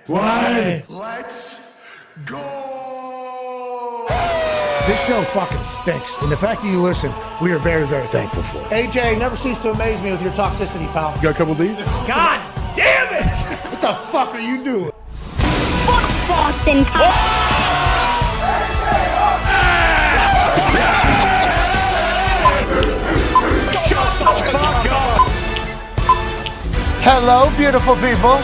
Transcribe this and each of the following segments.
One. Let's go! This show fucking stinks, and the fact that you listen, we are very, very thankful for it. AJ, never cease to amaze me with your toxicity, pal. You got a couple of these? God damn it! What the fuck are you doing? Fuck Boston Hello, beautiful people.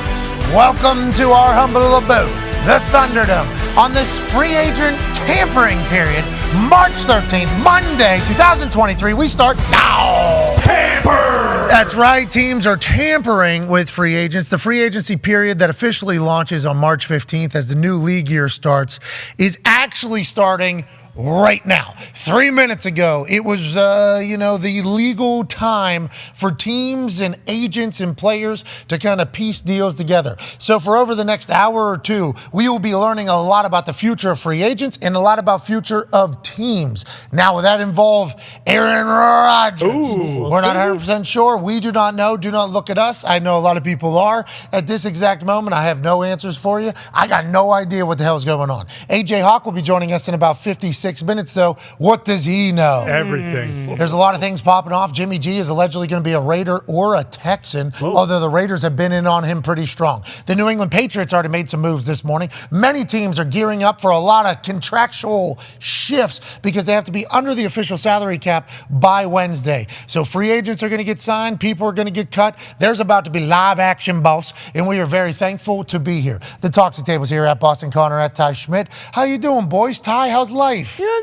Welcome to our humble abode, the Thunderdome. On this free agent tampering period, March 13th, Monday, 2023, we start now. Tamper! That's right. Teams are tampering with free agents. The free agency period that officially launches on March 15th as the new league year starts is actually starting right now. 3 minutes ago, it was, the legal time for teams and agents and players to kind of piece deals together. So for over the next hour or two, we will be learning a lot about the future of free agents and a lot about future of teams. Now, will that involve Aaron Rodgers? We're not 100% sure. We do not know. Do not look at us. I know a lot of people are. At this exact moment, I have no answers for you. I got no idea what the hell is going on. AJ Hawk will be joining us in about 56 minutes, though. What does he know? Everything. There's a lot of things popping off. Jimmy G is allegedly going to be a Raider or a Texan, although the Raiders have been in on him pretty strong. The New England Patriots already made some moves this morning. Many teams are gearing up for a lot of contractual shifts because they have to be under the official salary cap by Wednesday. So free agents are going to get signed. People are going to get cut. There's about to be live action, boss, and we are very thankful to be here. The Talks Tables here at Boston Connor, at Ty Schmidt. How you doing, boys? Ty, how's life? Yeah,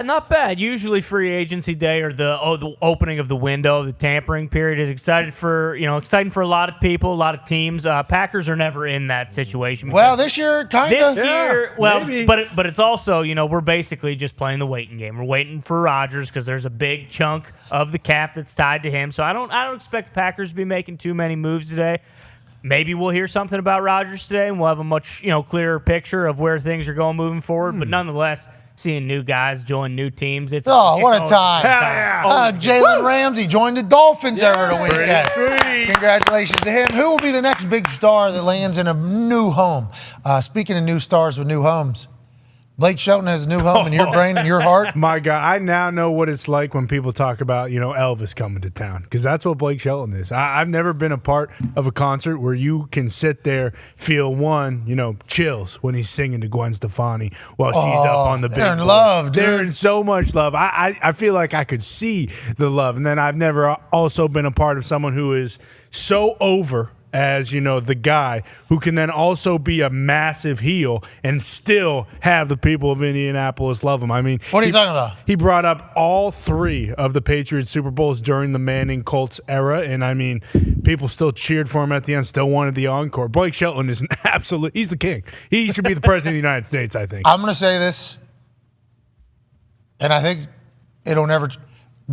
not bad. Usually free agency day or the opening of the window, the tampering period is exciting for a lot of people, a lot of teams. Packers are never in that situation. Well, this year, kind of. This year, but it's also, we're basically just playing the waiting game. We're waiting for Rodgers because there's a big chunk of the cap that's tied to him. So I don't expect the Packers to be making too many moves today. Maybe we'll hear something about Rodgers today, and we'll have a much clearer picture of where things are going moving forward. But nonetheless, seeing new guys join new teams, what a time! Jalen Ramsey joined the Dolphins over the weekend. Sweet. Congratulations to him. Who will be the next big star that lands in a new home? Speaking of new stars with new homes, Blake Shelton has a new home in your brain and your heart. My God, I now know what it's like when people talk about, Elvis coming to town, because that's what Blake Shelton is. I've never been a part of a concert where you can sit there, feel chills when he's singing to Gwen Stefani while she's up on the big They're in board. love, dude. They're in so much love. I feel like I could see the love. And then I've never also been a part of someone who is so over as, the guy who can then also be a massive heel and still have the people of Indianapolis love him. I mean, what are you talking about? He brought up all three of the Patriots Super Bowls during the Manning Colts era, and I mean, people still cheered for him at the end, still wanted the encore. Blake Shelton is he's the king. He should be the president of the United States, I think. I'm going to say this, and I think it'll never...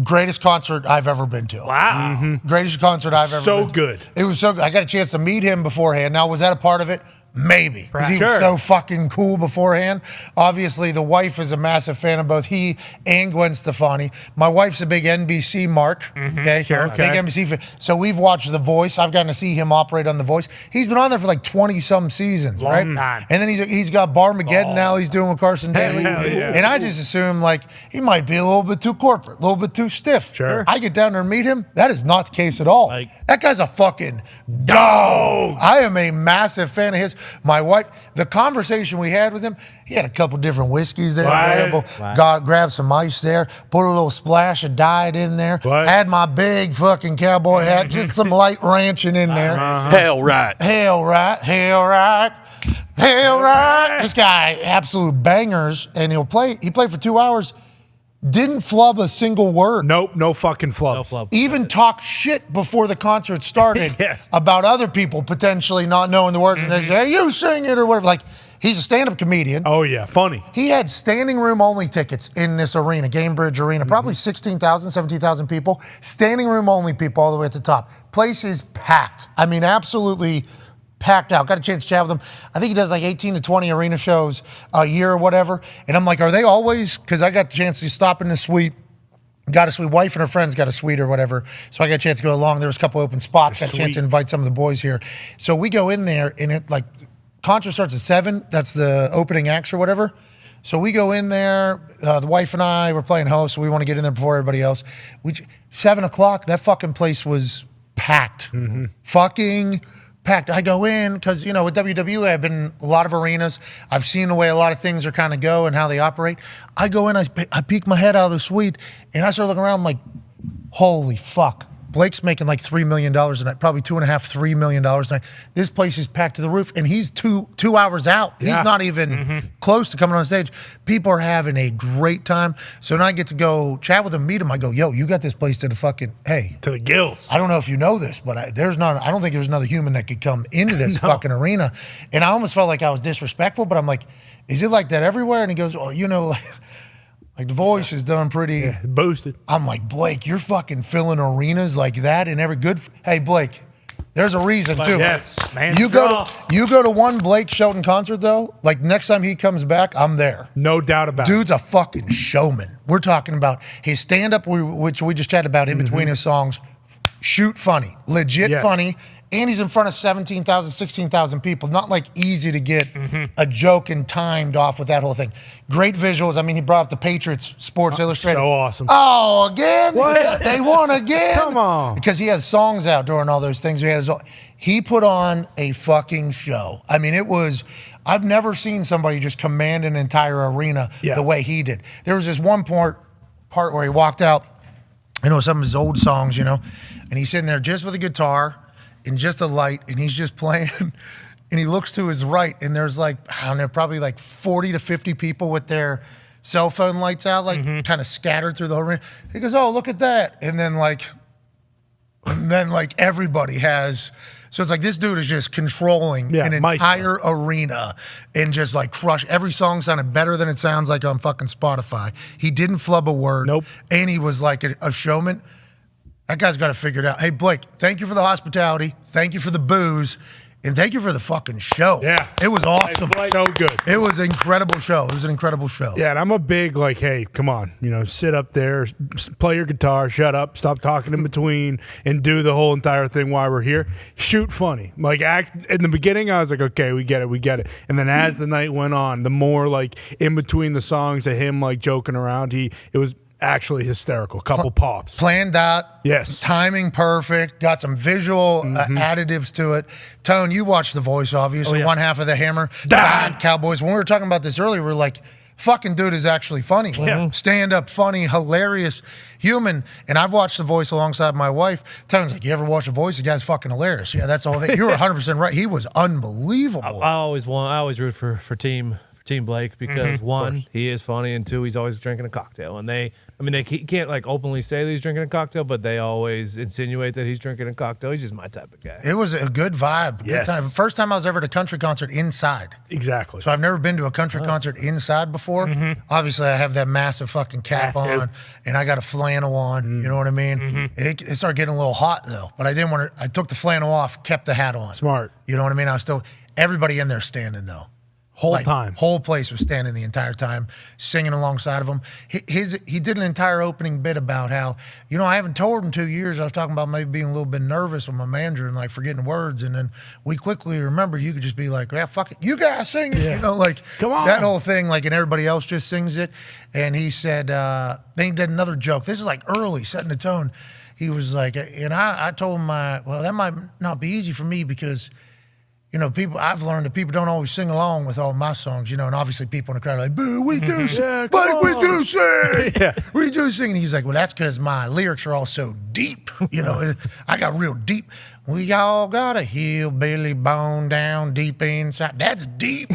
Greatest concert I've ever been to. Wow. Mm-hmm. Greatest concert I've ever been to. So good. It was so good. I got a chance to meet him beforehand. Now, was that a part of it? Maybe. Because he was Sure. so fucking cool beforehand. Obviously, the wife is a massive fan of both he and Gwen Stefani. My wife's a big NBC mark. Okay? Sure. Big NBC fan. So we've watched The Voice. I've gotten to see him operate on The Voice. He's been on there for like 20-some seasons, right? time. And then he's got Barmageddon now he's doing with Carson Daly. Hell yeah. And I just assume he might be a little bit too corporate, a little bit too stiff. Sure. I get down there and meet him. That is not the case at all. That guy's a fucking dog. I am a massive fan of his. My wife, the conversation we had with him, he had a couple different whiskeys there available. Grabbed some ice there, put a little splash of diet in there. Had my big fucking cowboy hat, just some light ranching in there. Hell right. This guy, absolute bangers, and he played for 2 hours. Didn't flub a single word. Nope, no fucking flubs. No flub. Even talked shit before the concert started Yes. about other people potentially not knowing the words. And they say, hey, you sing it or whatever. He's a stand-up comedian. Oh, yeah, funny. He had standing room only tickets in this arena, Gamebridge Arena, probably 16,000, 17,000 people. Standing room only people all the way at the top. Place is packed. I mean, absolutely packed out. Got a chance to chat with him. I think he does like 18 to 20 arena shows a year or whatever. And I'm like, are they always, because I got the chance to stop in the suite. Got a suite. Wife and her friends got a suite or whatever. So I got a chance to go along. There was a couple open spots. Got a chance to invite some of the boys here. So we go in there and it concert starts at 7. That's the opening acts or whatever. So we go in there. The wife and I were playing host, so we want to get in there before everybody else. 7 o'clock, that fucking place was packed. Fucking packed. I go in because, with WWE, I've been in a lot of arenas. I've seen the way a lot of things are kind of go and how they operate. I go in, I peek my head out of the suite, and I start looking around. I'm like, holy fuck. Blake's making like $3 million a night, probably $2.5–3 million a night. This place is packed to the roof, and he's two hours out. He's not even close to coming on stage. People are having a great time. So then I get to go chat with him, meet him. I go, yo, you got this place to the fucking, to the gills. I don't know if you know this, but I don't think there's another human that could come into this fucking arena. And I almost felt like I was disrespectful, but I'm like, is it like that everywhere? And he goes, well, like the voice is done pretty boosted. I'm like, Blake, you're fucking filling arenas like that and every good. Hey, Blake, there's a reason too. Yes, man. You go to one Blake Shelton concert though. Like next time he comes back, I'm there. No doubt about it. Dude's a fucking showman. We're talking about his stand-up, which we just chatted about in between his songs. Shoot funny, legit funny. And he's in front of 17,000, 16,000 people. Not like easy to get a joke and timed off with that whole thing. Great visuals. I mean, he brought up the Patriots Sports Illustrated. So awesome. Oh, again? What? They won again? Come on. Because he has songs out during all those things. He put on a fucking show. I mean, I've never seen somebody just command an entire arena the way he did. There was this one part where he walked out, some of his old songs, and he's sitting there just with a guitar and just a light, and he's just playing, and he looks to his right, and there's probably like 40 to 50 people with their cell phone lights out, kind of scattered through the whole room. He goes, oh, look at that. And then everybody has, so it's like this dude is just controlling an entire arena and just like crush. Every song sounded better than it sounds like on fucking Spotify. He didn't flub a word. Nope. And he was like a showman. That guy's got to figure it out. Hey, Blake, thank you for the hospitality. Thank you for the booze. And thank you for the fucking show. Yeah. It was awesome. So good. It was an incredible show. It was an incredible show. Yeah, and I'm a big, hey, come on. Sit up there, play your guitar, shut up, stop talking in between, and do the whole entire thing while we're here. Shoot funny. In the beginning, I was like, okay, we get it. And then as the night went on, the more, in between the songs of him, joking around, it was actually hysterical. Couple pops. Planned out. Yes. Timing perfect. Got some visual additives to it. Tone, you watched The Voice, obviously. One half of the Hammer. Dahn. Cowboys. When we were talking about this earlier, we were like, fucking dude is actually funny. Yeah. Stand-up, funny, hilarious human. And I've watched The Voice alongside my wife. Tone's like, you ever watch The Voice? The guy's fucking hilarious. Yeah, that's the whole thing. You were 100% right. He was unbelievable. I always root for Team Blake because one, he is funny, and two, he's always drinking a cocktail. And they can't openly say that he's drinking a cocktail, but they always insinuate that he's drinking a cocktail. He's just my type of guy. It was a good vibe. Good time. First time I was ever at a country concert inside. Exactly. So I've never been to a country concert inside before. Obviously, I have that massive fucking cap on, and I got a flannel on. You know what I mean? It started getting a little hot though, but I didn't want to. I took the flannel off, kept the hat on. Smart. You know what I mean? I was still everybody in there standing though. Whole place was standing the entire time, singing alongside of him. He did an entire opening bit about how, I haven't toured in 2 years. I was talking about maybe being a little bit nervous with my manager and forgetting words. And then we quickly remembered you could just be like, yeah, fuck it. You guys sing it. Yeah. Come on. That whole thing, and everybody else just sings it. And he said, then he did another joke. This is early, setting the tone. He was like, and I told him, that might not be easy for me because I've learned that people don't always sing along with all my songs, and obviously people in the crowd are like, boo, we do sing, but we do sing. We do sing. And he's like, well, that's because my lyrics are all so deep. I got real deep. We all got a hillbilly bone down deep inside. That's deep,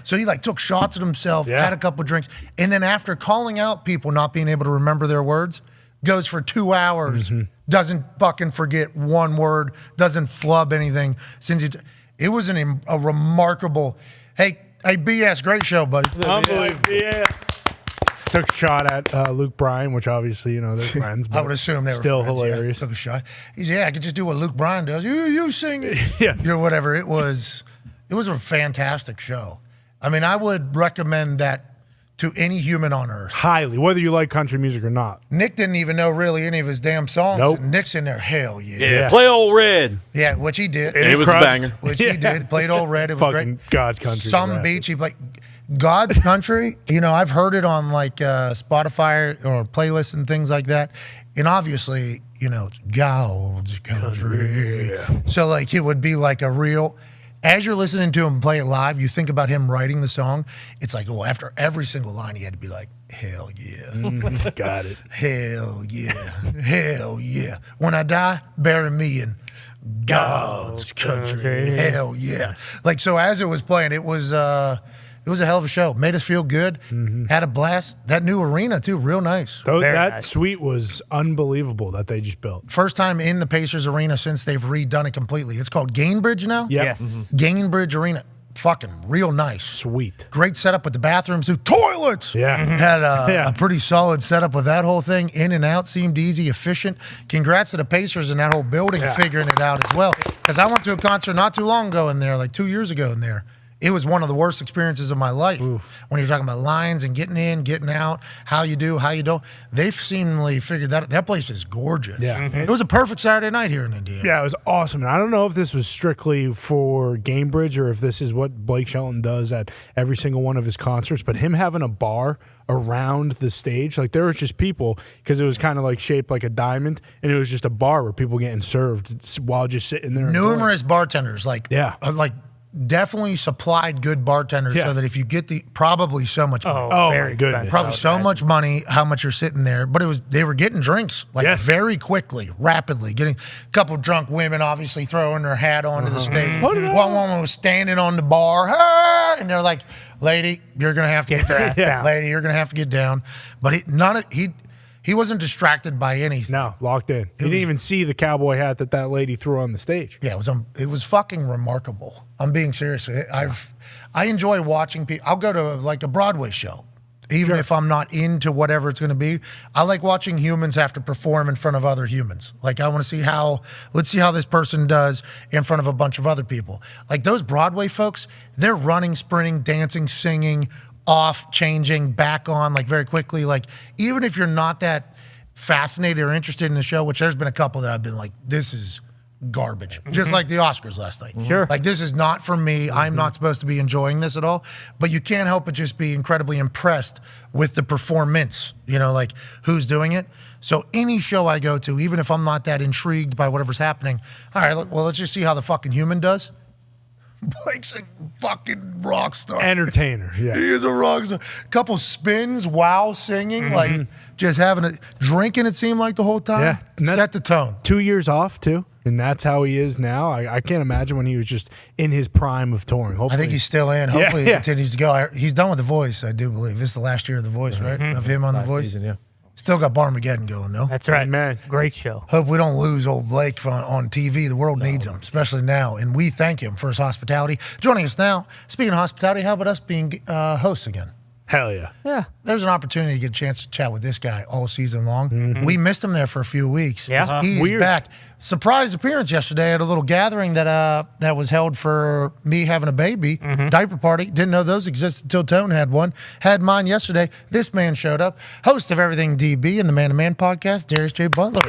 So he took shots at himself, had a couple drinks. And then after calling out people not being able to remember their words, goes for 2 hours, doesn't fucking forget one word, doesn't flub anything. It was a remarkable, hey, BS, great show, buddy. Unbelievable, yeah. Took a shot at Luke Bryan, which obviously, they're friends. But I would assume they were still friends, hilarious. Yeah. Took a shot. He said, I could just do what Luke Bryan does. You sing it. Yeah. Whatever. It was a fantastic show. I mean, I would recommend that to any human on earth. Highly, whether you like country music or not. Nick didn't even know really any of his damn songs. Nope. And Nick's in there, hell yeah. Yeah, play Old Red. Yeah, which he did. And it was a banger. Which he did. Played Old Red. It was Fucking great. God's Country. Some beach. He played God's Country. You know, I've heard it on like Spotify or playlists and things like that. And obviously, you know, it's God's Country. Yeah. So like it would be like a real. As you're listening to him play it live, you think about him writing the song. It's like, well, after every single line, he had to be like, hell yeah. Got it. Hell yeah. Hell yeah. When I die, bury me in God's country. Hell yeah. Like, so as it was playing, it was a hell of a show. Made us feel good. Had a blast. That new arena, too, real nice. That nice. Suite was unbelievable that they just built. First time in the Pacers arena since they've redone it completely. It's called Gainbridge now? Yep. Yes. Gainbridge Arena. Fucking real nice. Sweet. Great setup with the bathrooms, too. Toilets! Yeah. Had a pretty solid setup with that whole thing. In and out seemed easy, efficient. Congrats to the Pacers and that whole building figuring it out as well. Because I went to a concert not too long ago in there, like 2 years ago in there. It was one of the worst experiences of my life. When you're talking about lines and getting in, getting out, how you do, how you don't. They've seemingly figured that out. That place is gorgeous. Yeah. It was a perfect Saturday night here in Indiana. Yeah, it was awesome. And I don't know if this was strictly for Gamebridge or if this is what Blake Shelton does at every single one of his concerts, but him having a bar around the stage, like there was just people, because it was kind of like shaped like a diamond, and it was just a bar where people getting served while just sitting there. Numerous bartenders, like definitely supplied good bartenders so that if you get probably so much money. Oh very good. Probably so much money, how much you're sitting there. But they were getting drinks like very quickly, rapidly. Getting a couple drunk women obviously throwing their hat onto the stage. One woman was standing on the bar, and they're like, lady, you're going to have to get down. Lady, you're going to have to get down. But he wasn't distracted by anything. No, locked in. He didn't even see the cowboy hat that lady threw on the stage. Yeah, it was fucking remarkable. I'm being serious. I enjoy watching people. I'll go to like a Broadway show, even if I'm not into whatever it's going to be. I like watching humans have to perform in front of other humans. Like I want to see let's see how this person does in front of a bunch of other people. Like those Broadway folks, they're running, sprinting, dancing, singing, off, changing, back on, like very quickly. Like even if you're not that fascinated or interested in the show, which there's been a couple that I've been like, this is garbage. Just like the Oscars last night. Sure. Like this is not for me. I'm not supposed to be enjoying this at all. But you can't help but just be incredibly impressed with the performance, you know, like who's doing it. So any show I go to, even if I'm not that intrigued by whatever's happening, all right, well, let's just see how the fucking human does. Blake's a fucking rock star. Entertainer, yeah. He is a rock star. Couple spins while singing, like just having a drinking, it seemed like the whole time. Yeah. Set the tone. 2 years off, too. And that's how he is now. I can't imagine when he was just in his prime of touring. Hopefully, I think he's still in. Hopefully he continues to go. He's done with The Voice, I do believe. This is the last year of The Voice, right? Of him on The Voice. Season, yeah. Still got Barmageddon going, though. That's right, man. Great show. Hope we don't lose old Blake on TV. The world needs him, especially now. And we thank him for his hospitality. Joining us now, speaking of hospitality, how about us being hosts again? Hell yeah. Yeah. There's an opportunity to get a chance to chat with this guy all season long. We missed him there for a few weeks. Yeah. He's Weird. back. Surprise appearance yesterday at a little gathering that was held for me having a baby. Diaper party. Didn't know those existed until Tone had one. Had mine yesterday. This man showed up. Host of Everything DB and the Man to Man podcast, Darius J. Butler.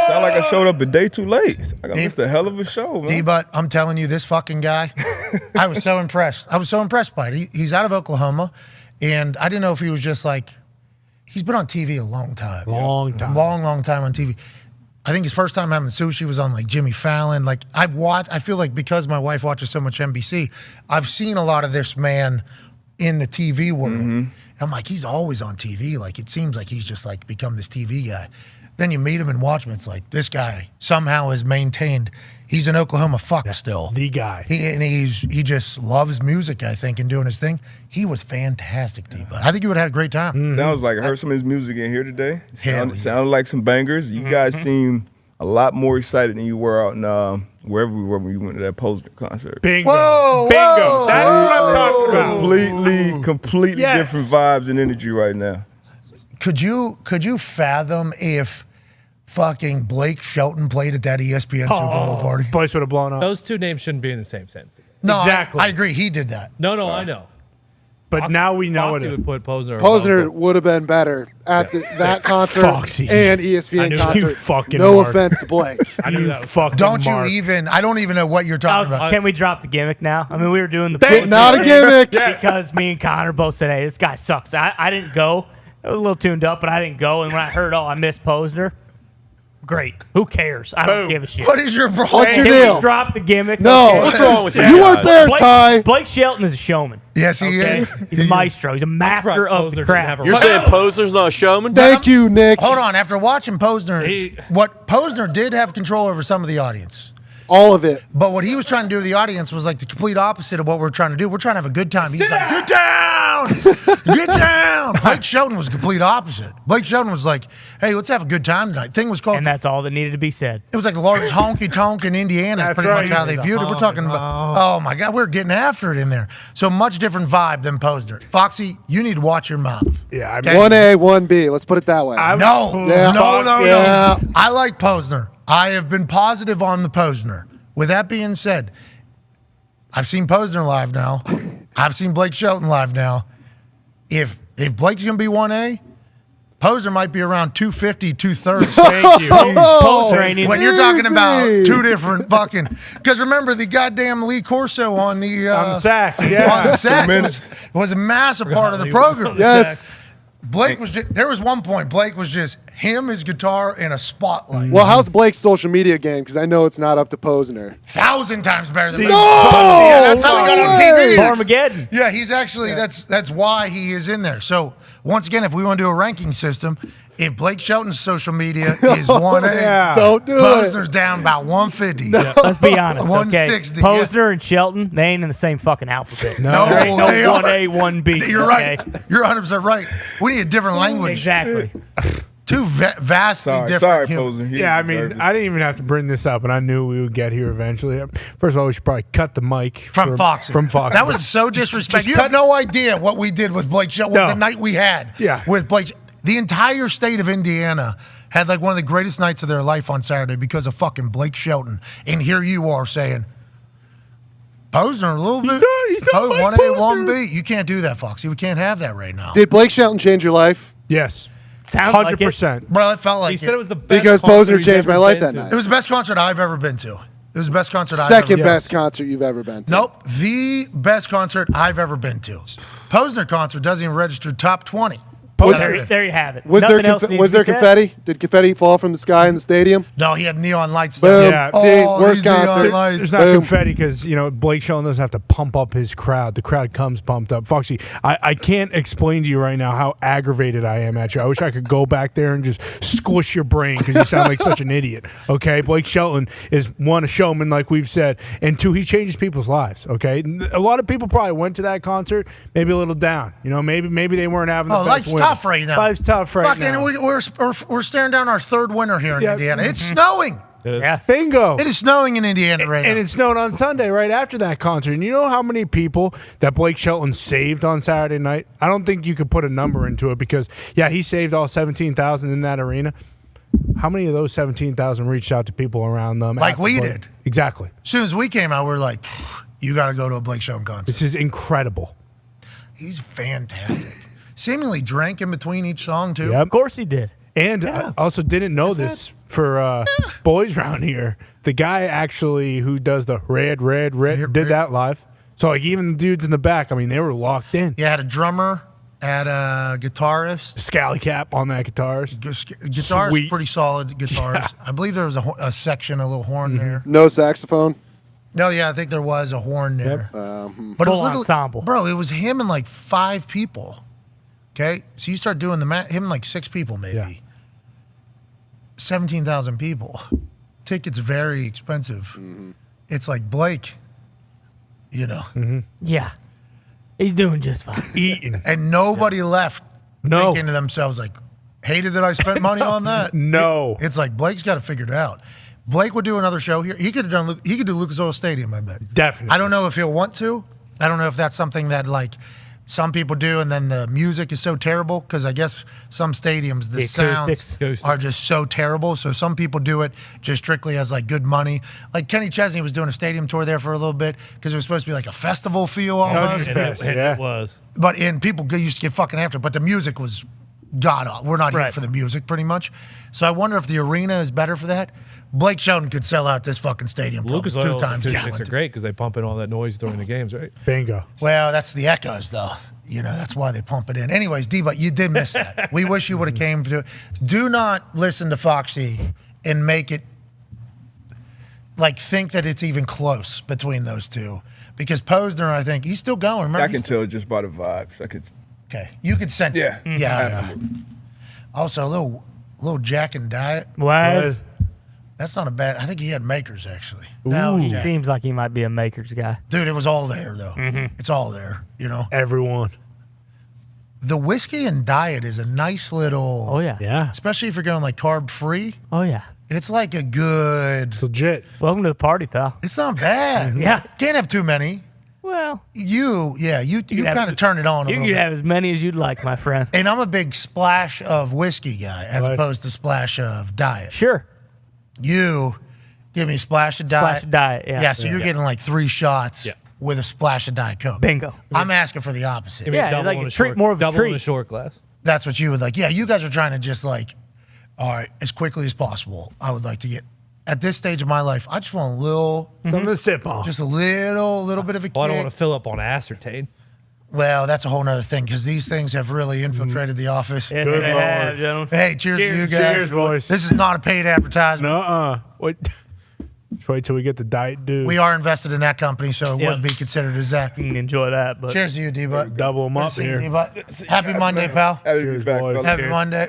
Sound like I showed up a day too late. I missed a hell of a show, man. D-Butt, I'm telling you, this fucking guy, I was so impressed. I was so impressed by it. He's out of Oklahoma, and I didn't know if he was just like, he's been on TV a long time. Long time. Long time on TV. I think his first time having sushi was on like Jimmy Fallon. Like I feel like because my wife watches so much NBC, I've seen a lot of this man in the TV world. And I'm like, he's always on TV. Like it seems like he's just like become this TV guy. Then you meet him and watch him. It's like this guy somehow has maintained. He's an Oklahoma fuck still. The guy. He just loves music, I think, and doing his thing. He was fantastic, D-Butt. I think you would have had a great time. Sounds like I heard some of his music in here today. Sounded like some bangers. You guys seem a lot more excited than you were out in wherever we were when you went to that Posner concert. Bingo. Whoa, Bingo. whoa, That's what I'm talking about. Completely different vibes and energy right now. Could you fathom if fucking Blake Shelton played at that ESPN Super Bowl party? Place would have blown up. Those two names shouldn't be in the same sentence. No, exactly. I agree. He did that. No, I know. But now we know Foxy it. would put Posner. Posner would have been better at that concert Foxy. and I ESPN knew concert. you fucking No mark. offense to Blake. I knew that was Fucking Don't you mark. even? I don't even know what you're talking about. Can we drop the gimmick now? I mean, we were doing the Not a Posner gimmick. thing because me and Connor both said, "Hey, this guy sucks." I didn't go. I was a little tuned up, but I didn't go. And when I heard, "Oh, I missed Posner," great. Who cares? I don't give a shit. What is your problem? What's your Can deal? we drop the gimmick? No. Okay. What's wrong with You weren't there, Ty. Blake Shelton is a showman. Yes, he Okay? is. He's a maestro. He's a master of the craft. You're saying Posner's not a showman? Thank you, Nick. Hold on. After watching Posner, what Posner did have control over some of the audience. All of it. But what he was trying to do to the audience was like the complete opposite of what we're trying to do. We're trying to have a good time. He's like, get down! Get down! Blake Shelton was the complete opposite. Blake Shelton was like, hey, let's have a good time tonight. Thing was called, And that's all that needed to be said. it was like the largest honky tonk in Indiana is That's pretty much right. how they viewed it. We're talking about, oh my God, we're getting after it in there. So much different vibe than Posner. Foxy, you need to watch your mouth. Yeah, I Okay? mean, 1A, 1B. Let's put it that way. No, Yeah. no. Yeah. I like Posner. I have been positive on the Posner. With that being said, I've seen Posner live now. I've seen Blake Shelton live now. If Blake's going to be 1A, Posner might be around 250, 230. Thank you. Posner ain't even. When you're talking about Easy. two different fucking, because remember the goddamn Lee Corso on the sacks, on yeah. the sacks was a massive part of the program. Yes. Blake was just, there was one point Blake was just him, his guitar, and a spotlight. Well, how's Blake's social media game? Because I know it's not up to Posner. 1,000 times better than me. No! Yeah, that's how he got on TV. Armageddon. Yeah, he's actually that's why he is in there. So once again, if we want to do a ranking system, if Blake Shelton's social media is 1A, Yeah. Don't do it. Posner's down about 150. Let's be honest, okay? 160, yeah. Posner and Shelton, they ain't in the same fucking alphabet. No, There ain't no they are. 1A, 1B. You're okay? right. You're 100% right. We need a different language. Exactly. Two vastly different Sorry, humans. Posner. Yeah, I mean, I didn't even have to bring this up, and I knew we would get here eventually. First of all, we should probably cut the mic From Fox. From Fox. That was so disrespectful. Just You cut- have no idea what we did with Blake Shelton, No. the night we had Yeah. with Blake. The entire state of Indiana had like one of the greatest nights of their life on Saturday because of fucking Blake Shelton. And here you are saying, Posner a little bit. He's not like 1A, Posner. 1B. You can't do that, Foxy. We can't have that right now. Did Blake Shelton change your life? Yes. Sounds like it. 100%. Bro, it felt like He said it was the best Because concert Posner he's changed ever my life been that to. night. it was the best concert I've ever been to. It was the best concert I've ever Second been best to. concert you've ever been to. Nope. The best concert I've ever been to. Posner concert doesn't even register top 20. There you have it. Was Nothing there else needs was to be there said. confetti? Did confetti fall from the sky in the stadium? No, he had neon lights. Boom. Yeah. See, Oh, worst these neon concert. lights. There's not Boom. confetti because, Blake Shelton doesn't have to pump up his crowd. The crowd comes pumped up. Foxy, I can't explain to you right now how aggravated I am at you. I wish I could go back there and just squish your brain because you sound like such an idiot. Okay? Blake Shelton is, one, a showman, like we've said, and two, he changes people's lives. Okay? A lot of people probably went to that concert maybe a little down. Maybe they weren't having the best life's win. tough right now. Life's tough right Fucking, now. we're staring down our third winter here in Yeah. Indiana. It's snowing. Yeah. Bingo. It is snowing in Indiana right And now. it snowed on Sunday right after that concert. And you know how many people that Blake Shelton saved on Saturday night? I don't think you could put a number into it because, yeah, he saved all 17,000 in that arena. How many of those 17,000 reached out to people around them? Like after we Blake? did. Exactly. As soon as we came out, we are like, you got to go to a Blake Shelton concert. This is incredible. He's fantastic. Seemingly drank in between each song, too. Yep. Of course he did. And I also didn't know this for boys around here. The guy actually who does the red did that live. So like even the dudes in the back, I mean, they were locked in. You had a drummer, had a guitarist. Scally cap on that guitarist. Guitarist, Sweet. pretty solid guitarist. I believe there was a section, a little horn there. No saxophone. No, yeah, I think there was a horn there. But it was Full literally- ensemble. Bro, it was him and like 5 people. Okay? So you start doing the math, him and like 6 people maybe. Yeah. 17,000 people. Tickets very expensive. It's like Blake, Yeah. He's doing just fine. Eating. And nobody left No. thinking to themselves like, hated that I spent money on that. No. It's like Blake's got to figure it out. Blake would do another show here. He could do Lucas Oil Stadium, I bet. Definitely. I don't know if he'll want to. I don't know if that's something that like Some people do, and then the music is so terrible because I guess some stadiums, the sounds are just so terrible. So some people do it just strictly as like good money. Like Kenny Chesney was doing a stadium tour there for a little bit because it was supposed to be like a festival feel almost. It was. And people used to get fucking after it, but the music was god awful. We're not here for the music pretty much. So I wonder if the arena is better for that. Blake Shelton could sell out this fucking stadium Lucas 2 times. Acoustics are great because they pump in all that noise during the games, right? Bingo. Well, that's the echoes, though. That's why they pump it in. Anyways, D-But, you did miss that. We wish you would have came to it. Do not listen to Foxy and make it, think that it's even close between those two. Because Posner, I think, he's still going. Remember, I can tell just by the vibes. Okay. You can sense it. Yeah. Also, a little Jack and Diet. What? That's not a bad. I think he had Makers, actually. He seems like he might be a Makers guy. Dude, it was all there, though. It's all there, Everyone. The whiskey and diet is a nice little. Oh, yeah. Yeah. Especially if you're going carb-free. Oh, yeah. It's like a good. It's legit. Welcome to the party, pal. It's not bad. Yeah. Can't have too many. Well. You kind of turn it on a You little can bit. have as many as you'd like, my friend. And I'm a big splash of whiskey guy as opposed to splash of diet. Sure. You give me a splash of diet. Splash of diet, yeah. Yeah, so you're getting like 3 shots with a splash of Diet Coke. Bingo. I'm asking for the opposite. Yeah, like a treat, more of a double treat. in a short glass. That's what you would like. Yeah, you guys are trying to just all right, as quickly as possible. I would like to get, at this stage of my life, I just want a little. Something to sip on. Just a little bit of a kick. Well, I don't want to fill up on aspartame. Well, that's a whole nother thing because these things have really infiltrated the office. Yes, they have, gentlemen. Hey, cheers to you guys. Cheers, boys. This is not a paid advertisement. Wait. Just wait till we get the diet dude. We are invested in that company, so it wouldn't be considered as that. You can enjoy that. But Cheers to you, D-Butt. Double them up here. Happy Monday, pal. Cheers, boys. Happy Monday.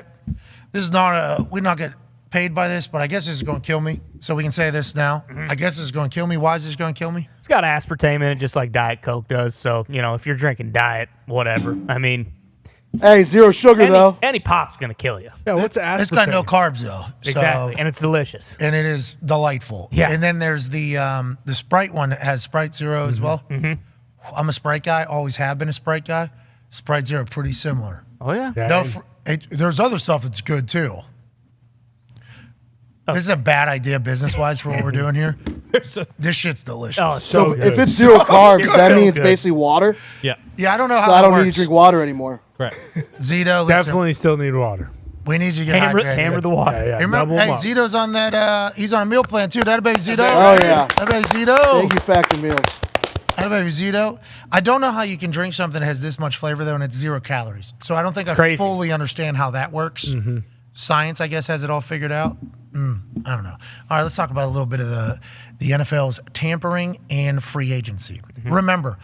This is not we not get paid by this, but I guess this is going to kill me. So we can say this now. I guess this is going to kill me. Why is this going to kill me? it's got aspartame in it, just like Diet Coke does. So, if you're drinking diet, whatever. I mean, Hey, zero sugar, though. any pop's going to kill you. Yeah, what's aspartame? It's got no carbs, though. Exactly. So, And it's delicious. and it is delightful. Yeah. And then there's the Sprite one that has Sprite Zero as well. I'm a Sprite guy. Always have been a Sprite guy. Sprite Zero, pretty similar. Oh, yeah. No, there's other stuff that's good, too. This is a bad idea business-wise for what we're doing here. This shit's delicious. Oh, So good. if it's zero carbs, It's that so means good. basically water. Yeah. Yeah, I don't know So how I that don't works. need to drink water anymore. Correct. Zito, listen, Definitely still need water. we need you to get Hammer, hydrated. hammer the water. Yeah, Remember, double 'em hey, up. Zito's on that. He's on a meal plan too. That baby Zito. Oh, yeah. That baby Zito. Thank you, Factor Meals. That baby Zito. I don't know how you can drink something that has this much flavor though, and it's 0 calories. So I don't think I crazy. fully understand how that works. Science, I guess, has it all figured out. I don't know. All right, let's talk about a little bit of the NFL's tampering and free agency. Remember,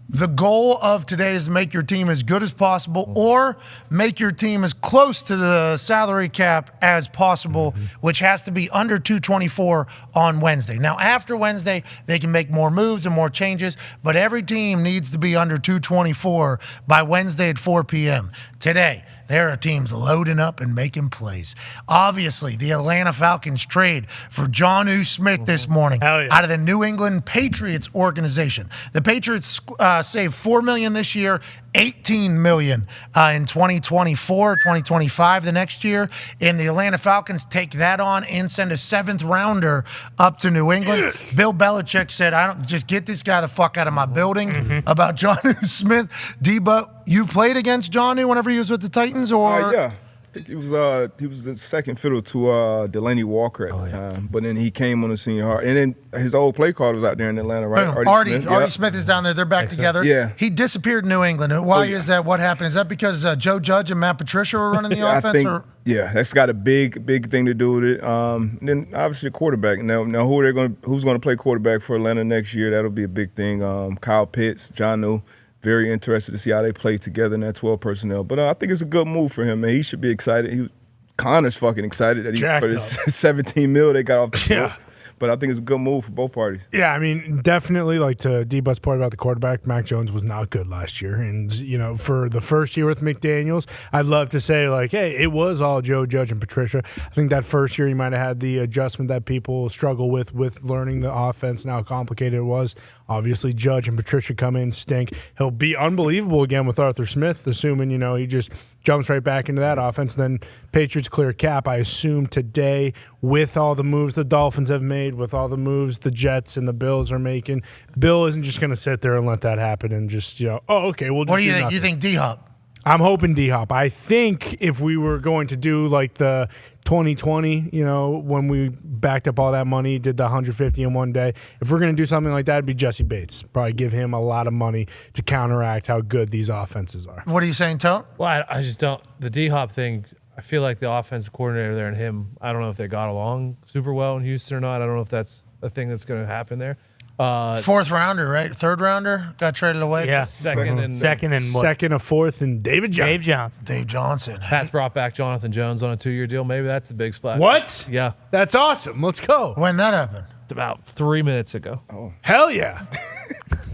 the goal of today is to make your team as good as possible or make your team as close to the salary cap as possible, which has to be under 224 on Wednesday. Now, after Wednesday, they can make more moves and more changes, but every team needs to be under 224 by Wednesday at 4 p.m. Today, there are teams loading up and making plays. Obviously, the Atlanta Falcons trade for Jonnu Smith this morning out of the New England Patriots organization. The Patriots saved $4 million this year, $18 million in 2024, 2025 the next year. And the Atlanta Falcons take that on and send a 7th rounder up to New England. Yes. Bill Belichick said, I don't just get this guy the fuck out of my building about Jonnu Smith. Debo, you played against Jonnu whenever he was with the Titans, or Yeah. I think he was the second fiddle to Delaney Walker at the time, but then he came on the senior hard, and then his old play card was out there in Atlanta, right? Boom. Artie Smith is down there. They're back together. Yeah. He disappeared in New England. Why is that? What happened? Is that because Joe Judge and Matt Patricia were running the offense? I think, that's got a big thing to do with it. And then obviously the quarterback. Now who's going to play quarterback for Atlanta next year? That'll be a big thing. Kyle Pitts, Jonnu. Very interested to see how they play together in that 12 personnel. But I think it's a good move for him, man. He should be excited. Connor's fucking excited that for this $17 million they got off the books. But I think it's a good move for both parties. Yeah, I mean, definitely, like to D-But's point about the quarterback, Mac Jones was not good last year. And, for the first year with McDaniels, I'd love to say, like, hey, it was all Joe Judge and Patricia. I think that first year he might have had the adjustment that people struggle with learning the offense and how complicated it was. Obviously, Judge and Patricia come in, stink. He'll be unbelievable again with Arthur Smith, assuming, he just jumps right back into that offense. Then Patriots clear cap, I assume, today with all the moves the Dolphins have made, with all the moves the Jets and the Bills are making. Bill isn't just going to sit there and let that happen and just, okay, we'll just What do you think? nothing. You think D-Hop? I'm hoping D-Hop. I think if we were going to do like the 2020, when we backed up all that money, did the 150 in one day, if we're going to do something like that, it'd be Jesse Bates. Probably give him a lot of money to counteract how good these offenses are. What are you saying, Tone? Well, I just don't. The D-Hop thing, I feel like the offensive coordinator there and him, I don't know if they got along super well in Houston or not. I don't know if that's a thing that's going to happen there. Fourth rounder, right? Third rounder got traded away. Yeah, second and what? Second or fourth, and David Johnson. Dave Johnson. Pat's brought back Jonathan Jones on a 2-year deal. Maybe that's the big splash. What? Yeah. That's awesome. Let's go. When that happened? It's about 3 minutes ago. Oh. Hell yeah.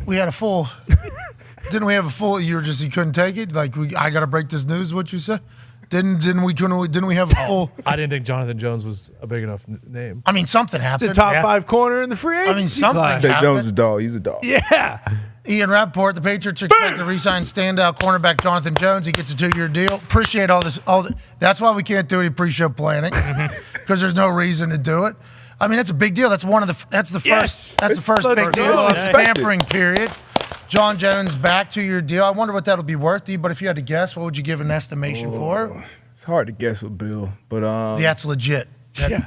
We had a full. Didn't we have a full? You couldn't take it. Like I got to break this news. What you said? Didn't we have a full? I didn't think Jonathan Jones was a big enough name. I mean, something happened. It's a top 5 corner in the free agency. I mean, something class. Dave happened. Jones is a dog. He's a dog. Yeah. Ian Rappaport, the Patriots expect to re-sign standout cornerback Jonathan Jones. He gets a 2-year deal. Appreciate all this. That's why we can't do any pre-show planning because there's no reason to do it. I mean, that's a big deal. That's one of the. That's the first. That's the first big deal of the tampering period. John Jones back 2-year deal. I wonder what that'll be worth. But if you had to guess, what would you give an estimation for? It's hard to guess with Bill, but That's legit.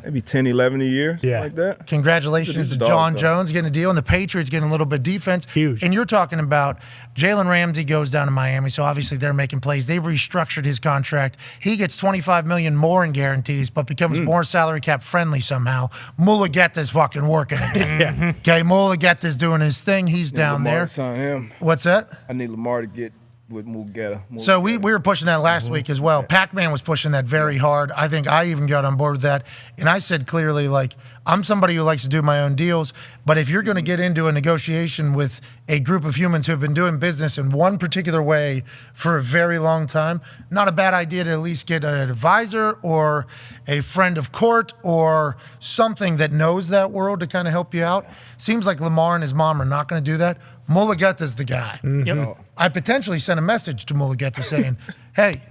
maybe 10, 11 a year, something like that. Congratulations to John Jones getting a deal, and the Patriots getting a little bit of defense. Huge. And you're talking about Jalen Ramsey goes down to Miami, so obviously they're making plays. They restructured his contract. He gets $25 million more in guarantees, but becomes more salary cap friendly somehow. Mulligeta's fucking working again. Okay, Mulligeta's doing his thing. He's down Lamar there. to sign him. What's that? I need Lamar to get with Mulgeta. So we were pushing that last week as well. Pac-Man was pushing that very hard. I think I even got on board with that. And I said clearly, like, I'm somebody who likes to do my own deals, but if you're going to get into a negotiation with a group of humans who have been doing business in one particular way for a very long time, not a bad idea to at least get an advisor or a friend of court or something that knows that world to kind of help you out. Seems like Lamar and his mom are not going to do that. Mulligeta's the guy. Yep. I potentially sent a message to Mulligeta saying, hey,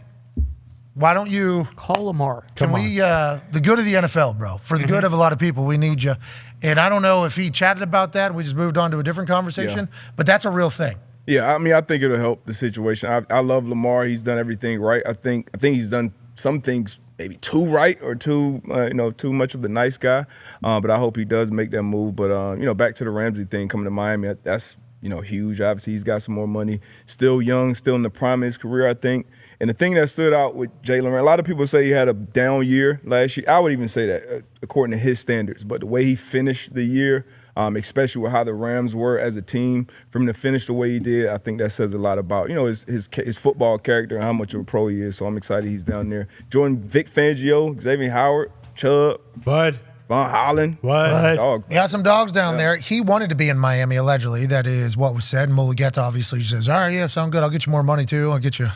why don't you Call Lamar. the good of the NFL, bro, for the good of a lot of people, we need you. And I don't know if he chatted about that. We just moved on to a different conversation, but that's a real thing. Yeah, I mean, I think it'll help the situation. I love Lamar. He's done everything right. I think he's done some things maybe too right or too much of the nice guy. But I hope he does make that move. But back to the Ramsey thing coming to Miami, that's huge. Obviously, he's got some more money. Still young, still in the prime of his career, I think. And the thing that stood out with Jalen, a lot of people say he had a down year last year. I would even say that according to his standards. But the way he finished the year, especially with how the Rams were as a team, for him to finish the way he did, I think that says a lot about his football character and how much of a pro he is. So I'm excited he's down there. Jordan, Vic Fangio, Xavier Howard, Chubb, Bud. Von Holland. What? Dog. He got some dogs down there. He wanted to be in Miami, allegedly. That is what was said. And Mulligeta obviously says, all right, yeah, sound good. I'll get you more money, too. I'll get you.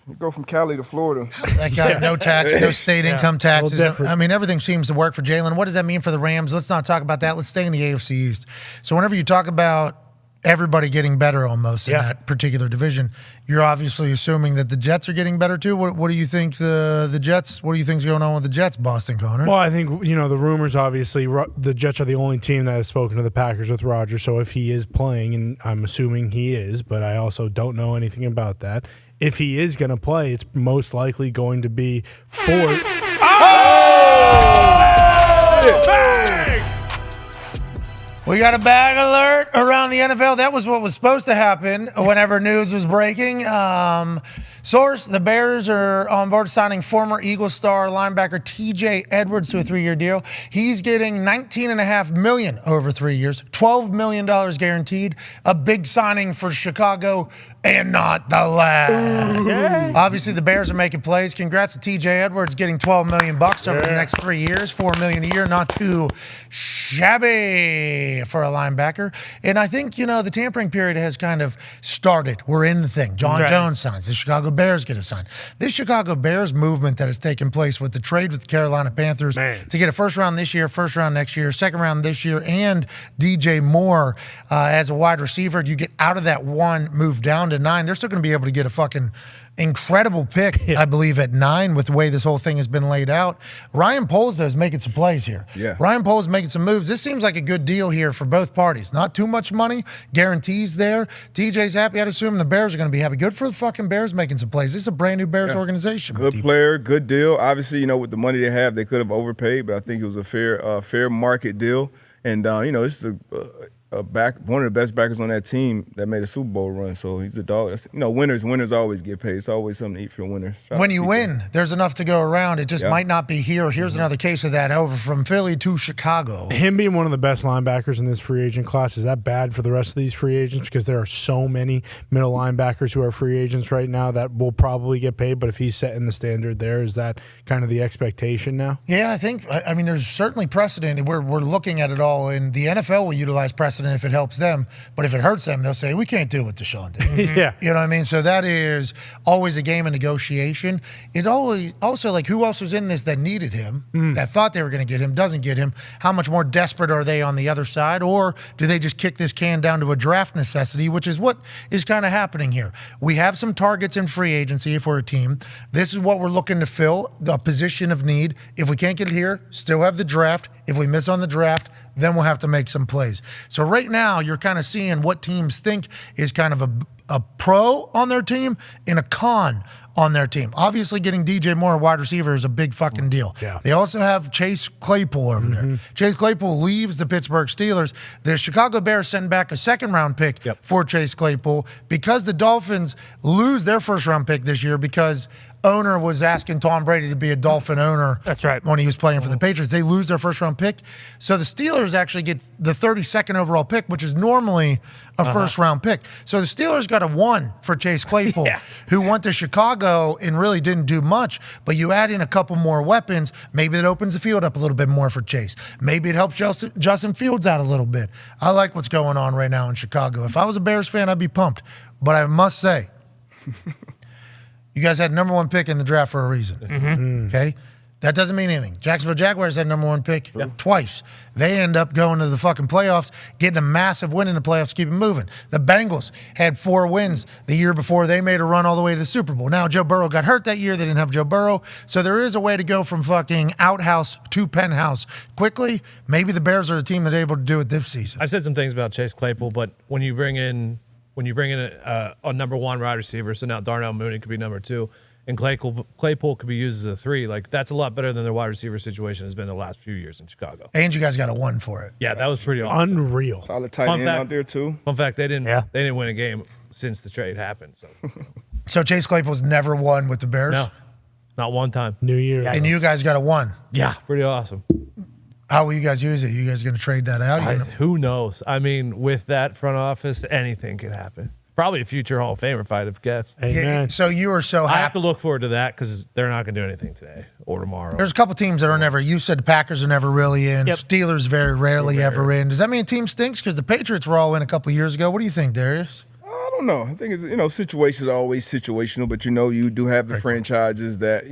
You go from Cali to Florida. That guy, no tax, no state income taxes. different. I mean, everything seems to work for Jalen. What does that mean for the Rams? Let's not talk about that. Let's stay in the AFC East. So whenever you talk about everybody getting better almost in that particular division, you're obviously assuming that the Jets are getting better too. What do you think the Jets, what do you think's going on with the Jets, Boston Connor? Well, I think, the rumors, obviously, the Jets are the only team that has spoken to the Packers with Rodgers. So if he is playing, and I'm assuming he is, but I also don't know anything about that, if he is going to play, it's most likely going to be for... Bang! We got a bag alert around the NFL. That was what was supposed to happen whenever news was breaking. Source, the Bears are on board signing former Eagle star linebacker TJ Edwards to a 3-year deal. He's getting $19.5 million over 3 years, $12 million guaranteed. A big signing for Chicago and not the last. Obviously, the Bears are making plays. Congrats to TJ Edwards getting $12 million over the next 3 years, $4 million a year. Not too shabby for a linebacker. And I think, the tampering period has kind of started. We're in the thing. John Jones signs. The Chicago Bears get a sign. This Chicago Bears movement that has taken place with the trade with the Carolina Panthers to get a first round this year, first round next year, second round this year, and DJ Moore as a wide receiver. You get out of that 1, move down to 9. They're still going to be able to get a fucking incredible pick, I believe, at 9 with the way this whole thing has been laid out. Ryan Poles, though, is making some plays here. Yeah. Ryan Poles is making some moves. This seems like a good deal here for both parties. Not too much money. Guarantees there. TJ's happy. I'd assume the Bears are going to be happy. Good for the fucking Bears making some plays. This is a brand new Bears organization. Good player, good deal. Obviously, with the money they have, they could have overpaid, but I think it was a fair market deal. And, this is one of the best backers on that team that made a Super Bowl run. So he's a dog. Winners always get paid. It's always something to eat for winners. When you win, there's enough to go around. It just might not be here. Here's another case of that over from Philly to Chicago. Him being one of the best linebackers in this free agent class, is that bad for the rest of these free agents? Because there are so many middle linebackers who are free agents right now that will probably get paid. But if he's setting the standard there, is that kind of the expectation now? Yeah, I think, there's certainly precedent. We're looking at it all, and the NFL will utilize precedent if it helps them, but if it hurts them, they'll say, we can't do what Deshaun did. Yeah. You know what I mean? So that is always a game of negotiation. It's always also like who else was in this that needed him, that thought they were going to get him, doesn't get him. How much more desperate are they on the other side? Or do they just kick this can down to a draft necessity, which is what is kind of happening here. We have some targets in free agency if we're a team. This is what we're looking to fill, the position of need. If we can't get it here, still have the draft. If we miss on the draft, then we'll have to make some plays. So right now, you're kind of seeing what teams think is kind of a pro on their team and a con on their team. Obviously, getting DJ Moore, wide receiver, is a big fucking deal. Yeah. They also have Chase Claypool over there. Chase Claypool leaves the Pittsburgh Steelers. The Chicago Bears send back a second-round pick for Chase Claypool because the Dolphins lose their first-round pick this year because owner was asking Tom Brady to be a Dolphin owner. That's right. When he was playing for the Patriots. They lose their first-round pick. So the Steelers actually get the 32nd overall pick, which is normally a first-round pick. So the Steelers got a 1 for Chase Claypool, who went to Chicago and really didn't do much. But you add in a couple more weapons, maybe it opens the field up a little bit more for Chase. Maybe it helps Justin Fields out a little bit. I like what's going on right now in Chicago. If I was a Bears fan, I'd be pumped. But I must say, you guys had number 1 pick in the draft for a reason. Okay? That doesn't mean anything. Jacksonville Jaguars had number 1 pick twice. They end up going to the fucking playoffs, getting a massive win in the playoffs, keep it moving. The Bengals had 4 wins the year before they made a run all the way to the Super Bowl. Now, Joe Burrow got hurt that year. They didn't have Joe Burrow. So there is a way to go from fucking outhouse to penthouse quickly. Maybe the Bears are the team that are able to do it this season. I said some things about Chase Claypool, but when you bring in a number 1 wide receiver, so now Darnell Mooney could be number 2, and Claypool could be used as a 3. Like, that's a lot better than their wide receiver situation has been the last few years in Chicago. And you guys got a 1 for it. Yeah, that was pretty awesome. Unreal. Solid tight end out there, too. Fun fact, they didn't win a game since the trade happened. So Chase Claypool's never won with the Bears? No, not one time. New Year. And you guys got a 1? Yeah, pretty awesome. How will you guys use it? You guys going to trade that out? Who knows? I mean, with that front office, anything can happen. Probably a future Hall of Famer if I had to guess. Yeah, so you are so happy. I have to look forward to that because they're not going to do anything today or tomorrow. There's a couple teams that are never. You said the Packers are never really in. Steelers very rarely ever in. Does that mean a team stinks? Because the Patriots were all in a couple years ago. What do you think, Darius? I don't know. I think it's situations are always situational, but you do have the franchises that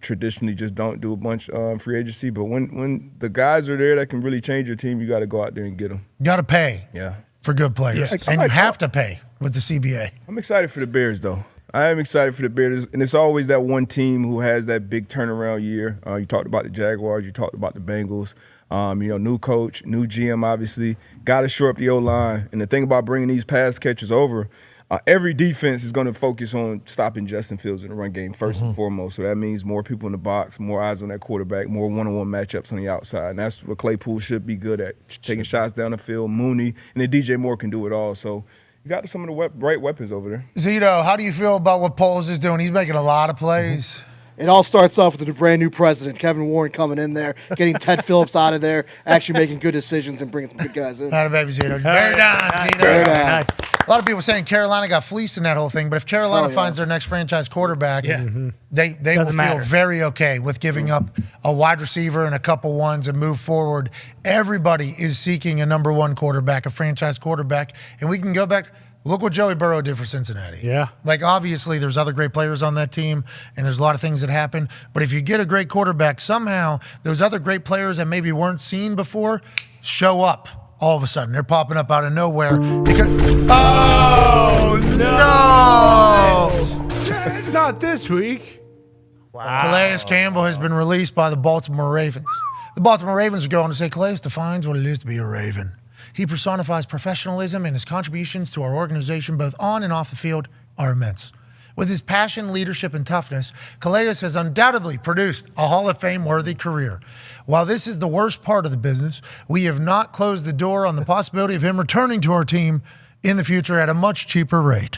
traditionally just don't do a bunch free agency. But when the guys are there that can really change your team, you got to go out there and get them. Got to pay. Yeah. For good players, and you have to pay with the CBA. I'm excited for the Bears, though. I am excited for the Bears, and it's always that one team who has that big turnaround year. You talked about the Jaguars, you talked about the Bengals. New coach, new GM, obviously. Got to shore up the O-line. And the thing about bringing these pass catchers over, every defense is going to focus on stopping Justin Fields in the run game first and foremost. So that means more people in the box, more eyes on that quarterback, more one-on-one matchups on the outside. And that's what Claypool should be good at, taking shots down the field. Mooney and then DJ Moore can do it all. So, You got some of the right weapons over there. Zito, how do you feel about what Poles is doing? He's making a lot of plays. It all starts off with the brand new president, Kevin Warren, coming in there, getting Ted Phillips out of there, actually making good decisions and bringing some good guys in. Not a baby, Zito. Bear down, Zito. Bear down. A lot of people saying Carolina got fleeced in that whole thing, but if Carolina finds their next franchise quarterback, they will feel very okay with giving up a wide receiver and a couple ones and move forward. Everybody is seeking a number one quarterback, a franchise quarterback, and we can go back. Look what Joey Burrow did for Cincinnati. Yeah. Like, obviously, there's other great players on that team, and there's a lot of things that happen. But if you get a great quarterback, somehow those other great players that maybe weren't seen before show up all of a sudden. They're popping up out of nowhere. Because oh, no! Not this week. Wow. Calais Campbell has been released by the Baltimore Ravens. The Baltimore Ravens are going to say Calais defines what it is to be a Raven. He personifies professionalism, and his contributions to our organization, both on and off the field, are immense. With his passion, leadership, and toughness, Calais has undoubtedly produced a Hall of Fame-worthy career. While this is the worst part of the business, we have not closed the door on the possibility of him returning to our team in the future at a much cheaper rate.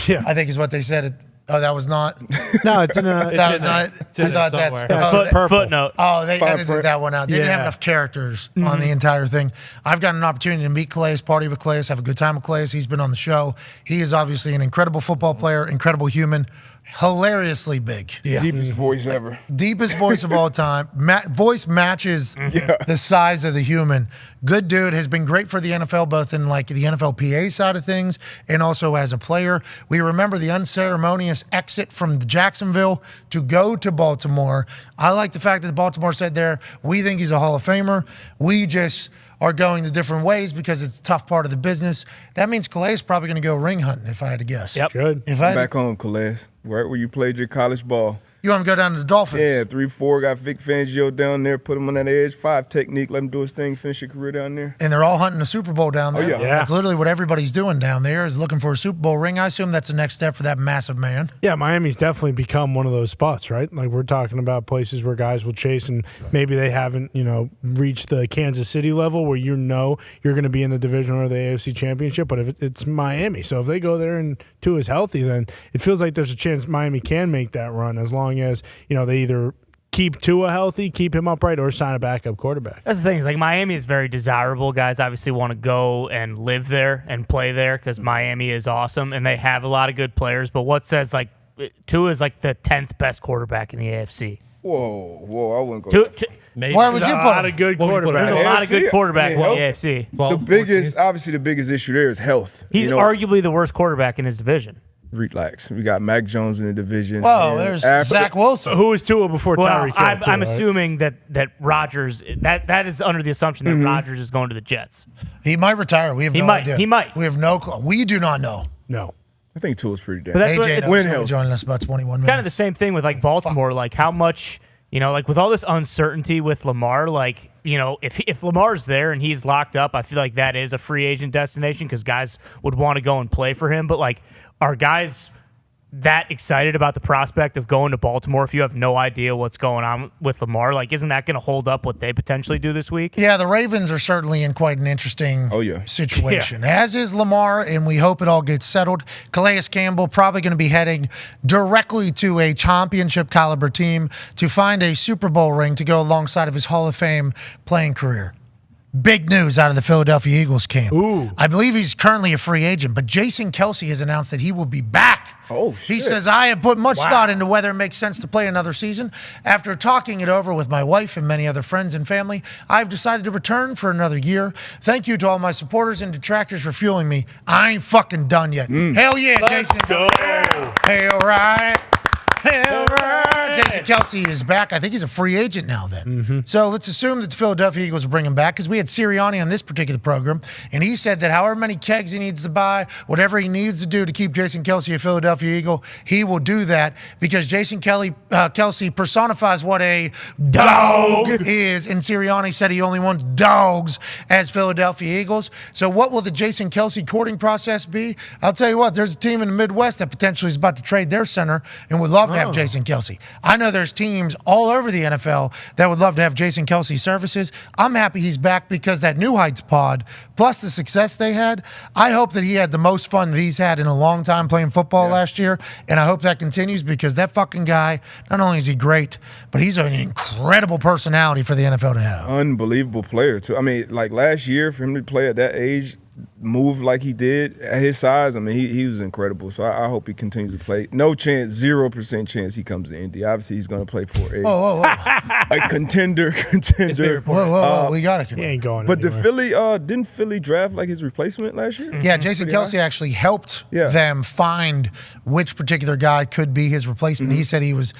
Yeah. I think is what they said. Oh, that was not. No, it's in a. That was not. I thought that's footnote. Oh, they edited that one out. They didn't have enough characters on the entire thing. I've gotten an opportunity to meet Calais, party with Calais, have a good time with Calais. He's been on the show. He is obviously an incredible football player, incredible human, hilariously big. Yeah. Deepest voice ever. Deepest voice of all time. Voice matches the size of the human. Good dude. Has been great for the NFL, both in like the NFLPA side of things and also as a player. We remember the unceremonious exit from Jacksonville to go to Baltimore. I like the fact that Baltimore said there, we think he's a Hall of Famer. We just are going the different ways because it's a tough part of the business. That means Calais is probably going to go ring hunting, if I had to guess. Yep. Good. Back home, Calais, right where you played your college ball. You want him to go down to the Dolphins? Yeah, 3-4, got Vic Fangio down there, put him on that edge, 5 technique, let him do his thing, finish your career down there. And they're all hunting a Super Bowl down there. Oh, yeah. That's literally what everybody's doing down there is looking for a Super Bowl ring. I assume that's the next step for that massive man. Yeah, Miami's definitely become one of those spots, right? Like we're talking about places where guys will chase and maybe they haven't, reached the Kansas City level where you're going to be in the division or the AFC Championship, but if it's Miami. So if they go there and Tua is healthy, then it feels like there's a chance Miami can make that run as long as, they either keep Tua healthy, keep him upright, or sign a backup quarterback. That's the thing. Is like Miami is very desirable. Guys obviously want to go and live there and play there because Miami is awesome and they have a lot of good players. But what says like Tua is like the 10th best quarterback in the AFC? Whoa! I wouldn't go. Where would you put him? A lot of good quarterbacks. There's a lot of good quarterbacks in the AFC. The biggest issue there is health. He's arguably the worst quarterback in his division. Relax. We got Mac Jones in the division. Whoa, there's Zach Wilson. Who was Tua before Tyreek Hill? I'm assuming that Rodgers, that is under the assumption that Rodgers is going to the Jets. He might retire. We have no idea. He might. We have no clue. We do not know. No. I think Tua's pretty damn. But that's AJ joining us about 21 minutes. It's kind of the same thing with like Baltimore, like how much, like with all this uncertainty with Lamar, like, if Lamar's there and he's locked up, I feel like that is a free agent destination because guys would want to go and play for him. But like, are guys that excited about the prospect of going to Baltimore if you have no idea what's going on with Lamar? Like, isn't that going to hold up what they potentially do this week? Yeah, the Ravens are certainly in quite an interesting situation, as is Lamar, and we hope it all gets settled. Calais Campbell probably going to be heading directly to a championship caliber team to find a Super Bowl ring to go alongside of his Hall of Fame playing career. Big news out of the Philadelphia Eagles camp. Ooh. I believe he's currently a free agent, but Jason Kelce has announced that he will be back. Oh, shit. He says, I have put much thought into whether it makes sense to play another season. After talking it over with my wife and many other friends and family, I've decided to return for another year. Thank you to all my supporters and detractors for fueling me. I ain't fucking done yet. Hell yeah, Jason. Go. Hell right. Hell right. Jason Kelce is back. I think he's a free agent now then. So let's assume that the Philadelphia Eagles will bring him back because we had Sirianni on this particular program, and he said that however many kegs he needs to buy, whatever he needs to do to keep Jason Kelce a Philadelphia Eagle, he will do that because Jason Kelce personifies what a dog is, and Sirianni said he only wants dogs as Philadelphia Eagles. So what will the Jason Kelce courting process be? I'll tell you what, there's a team in the Midwest that potentially is about to trade their center and would love to to have Jason Kelce. I know there's teams all over the NFL that would love to have Jason Kelce's services. I'm happy he's back because that New Heights pod, plus the success they had, I hope that he had the most fun that he's had in a long time playing football last year, and I hope that continues because that fucking guy, not only is he great, but he's an incredible personality for the NFL to have. Unbelievable player, too. I mean, like last year, for him to play at that age, move like he did at his size, I mean, he was incredible. So I hope he continues to play. No chance, 0% chance he comes to Indy. Obviously, he's going to play for a contender. Whoa, we got it. He ain't going But anywhere. didn't Philly draft like his replacement last year? Yeah, Jason Kelce actually helped them find which particular guy could be his replacement. He said he was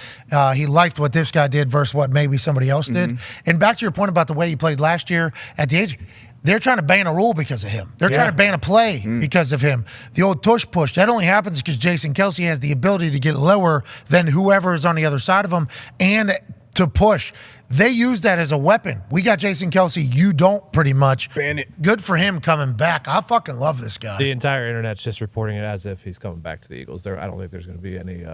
he liked what this guy did versus what maybe somebody else did. And back to your point about the way he played last year at the age, they're trying to ban a rule because of him. They're trying to ban a play because of him. The old tush push, that only happens because Jason Kelce has the ability to get lower than whoever is on the other side of him and to push. They use that as a weapon. We got Jason Kelce. You don't, pretty much. Ban it. Good for him coming back. I fucking love this guy. The entire internet's just reporting it as if he's coming back to the Eagles. I don't think there's going to be any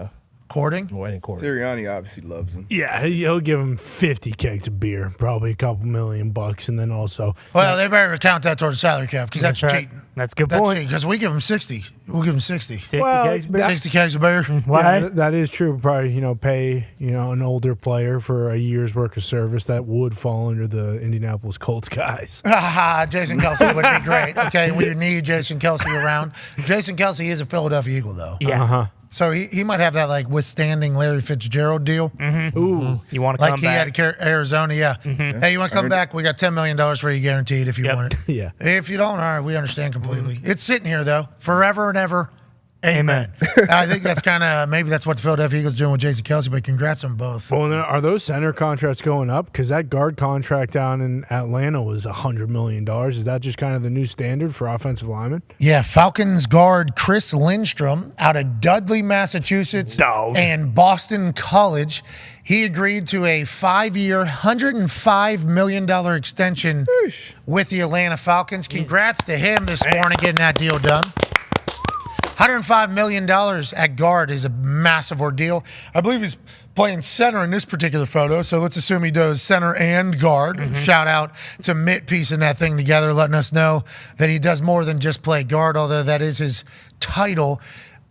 courting. Sirianni obviously loves him. Yeah, he'll give him 50 kegs of beer, probably a couple $1,000,000, and then also. Well, they better count that towards the salary cap because that's right. cheating. That's a good point. Because we give him 60. We'll give him 60. 60 Well, kegs of beer. 60 kegs of beer. Why? Yeah, that is true. Probably, pay, an older player for a year's worth of service that would fall under the Indianapolis Colts guys. Jason Kelce would be great. Okay, we need Jason Kelce around. Jason Kelce is a Philadelphia Eagle, though. Yeah. So he might have that like withstanding Larry Fitzgerald deal. Ooh. You want to come Like he back? had at Arizona, yeah. Hey, you want to come back? We got $10 million for you guaranteed if you want it. Yeah. If you don't, all right, we understand completely. It's sitting here, though, forever and ever. Amen. I think that's kind of, maybe that's what the Philadelphia Eagles are doing with Jason Kelce, but congrats on both. Well, then are those center contracts going up? Because that guard contract down in Atlanta was $100 million. Is that just kind of the new standard for offensive linemen? Yeah, Falcons guard Chris Lindstrom out of Dudley, Massachusetts, and Boston College. He agreed to a 5-year, $105 million extension with the Atlanta Falcons. Congrats to him this morning getting that deal done. $105 million at guard is a massive ordeal. I believe he's playing center in this particular photo, so let's assume he does center and guard. Shout out to Mitt piecing that thing together, letting us know that he does more than just play guard, although that is his title.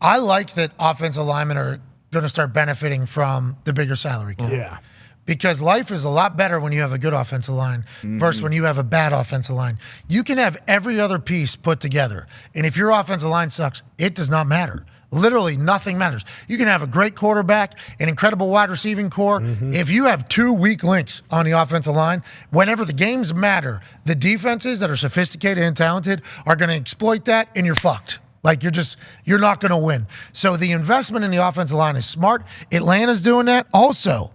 I like that offensive linemen are going to start benefiting from the bigger salary cap. Yeah. Because life is a lot better when you have a good offensive line versus when you have a bad offensive line. You can have every other piece put together, and if your offensive line sucks, it does not matter. Literally nothing matters. You can have a great quarterback, an incredible wide receiving core. If you have two weak links on the offensive line, whenever the games matter, the defenses that are sophisticated and talented are going to exploit that, and you're fucked. Like, you're not going to win. So the investment in the offensive line is smart. Atlanta's doing that. Also,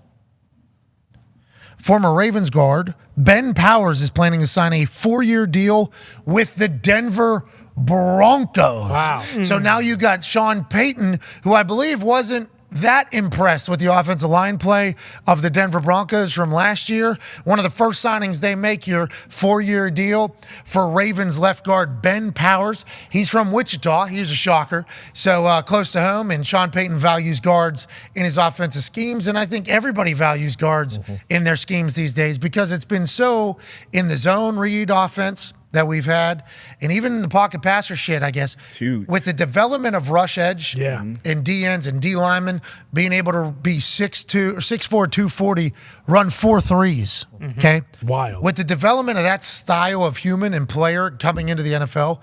former Ravens guard Ben Powers is planning to sign a 4-year deal with the Denver Broncos. Wow. So now you got Sean Payton, who I believe wasn't that impressed with the offensive line play of the Denver Broncos from last year. One of the first signings they make here, 4-year deal for Ravens left guard Ben Powers. He's from Wichita. He's a shocker. So close to home, and Sean Payton values guards in his offensive schemes, and I think everybody values guards in their schemes these days because it's been so in the zone read offense that we've had, and even in the pocket passer shit, I guess. Huge. With the development of rush edge and D ends and D linemen being able to be 6'2", 6'4", 240, run 4 threes. Okay? Wild. With the development of that style of human and player coming into the NFL,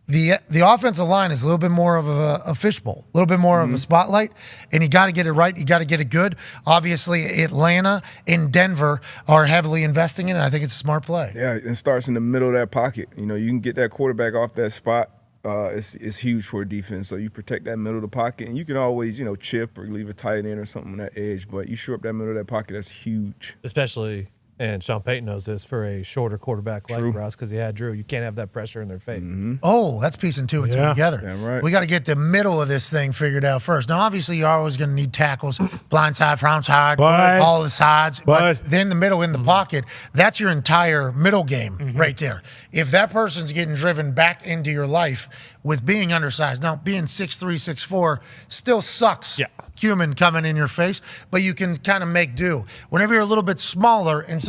the offensive line is a little bit more of a fishbowl, a little bit more of a spotlight, and you got to get it right. You got to get it good. Obviously, Atlanta and Denver are heavily investing in it. I think it's a smart play. Yeah, it starts in the middle of that pocket. You can get that quarterback off that spot. It's huge for a defense. So you protect that middle of the pocket, and you can always, chip or leave a tight end or something on that edge. But you shore up that middle of that pocket, that's huge. Especially, and Sean Payton knows this, for a shorter quarterback like Russ, because he had Drew. You can't have that pressure in their face. Oh, that's piecing two and two together. Damn right. We got to get the middle of this thing figured out first. Now, obviously, you're always going to need tackles, blind side, front side, all the sides. But then the middle in the pocket, that's your entire middle game right there. if that person's getting driven back into your life with being undersized. Now, being 6'3", 6'4", still sucks. Yeah. Human coming in your face, but you can kind of make do. Whenever you're a little bit smaller and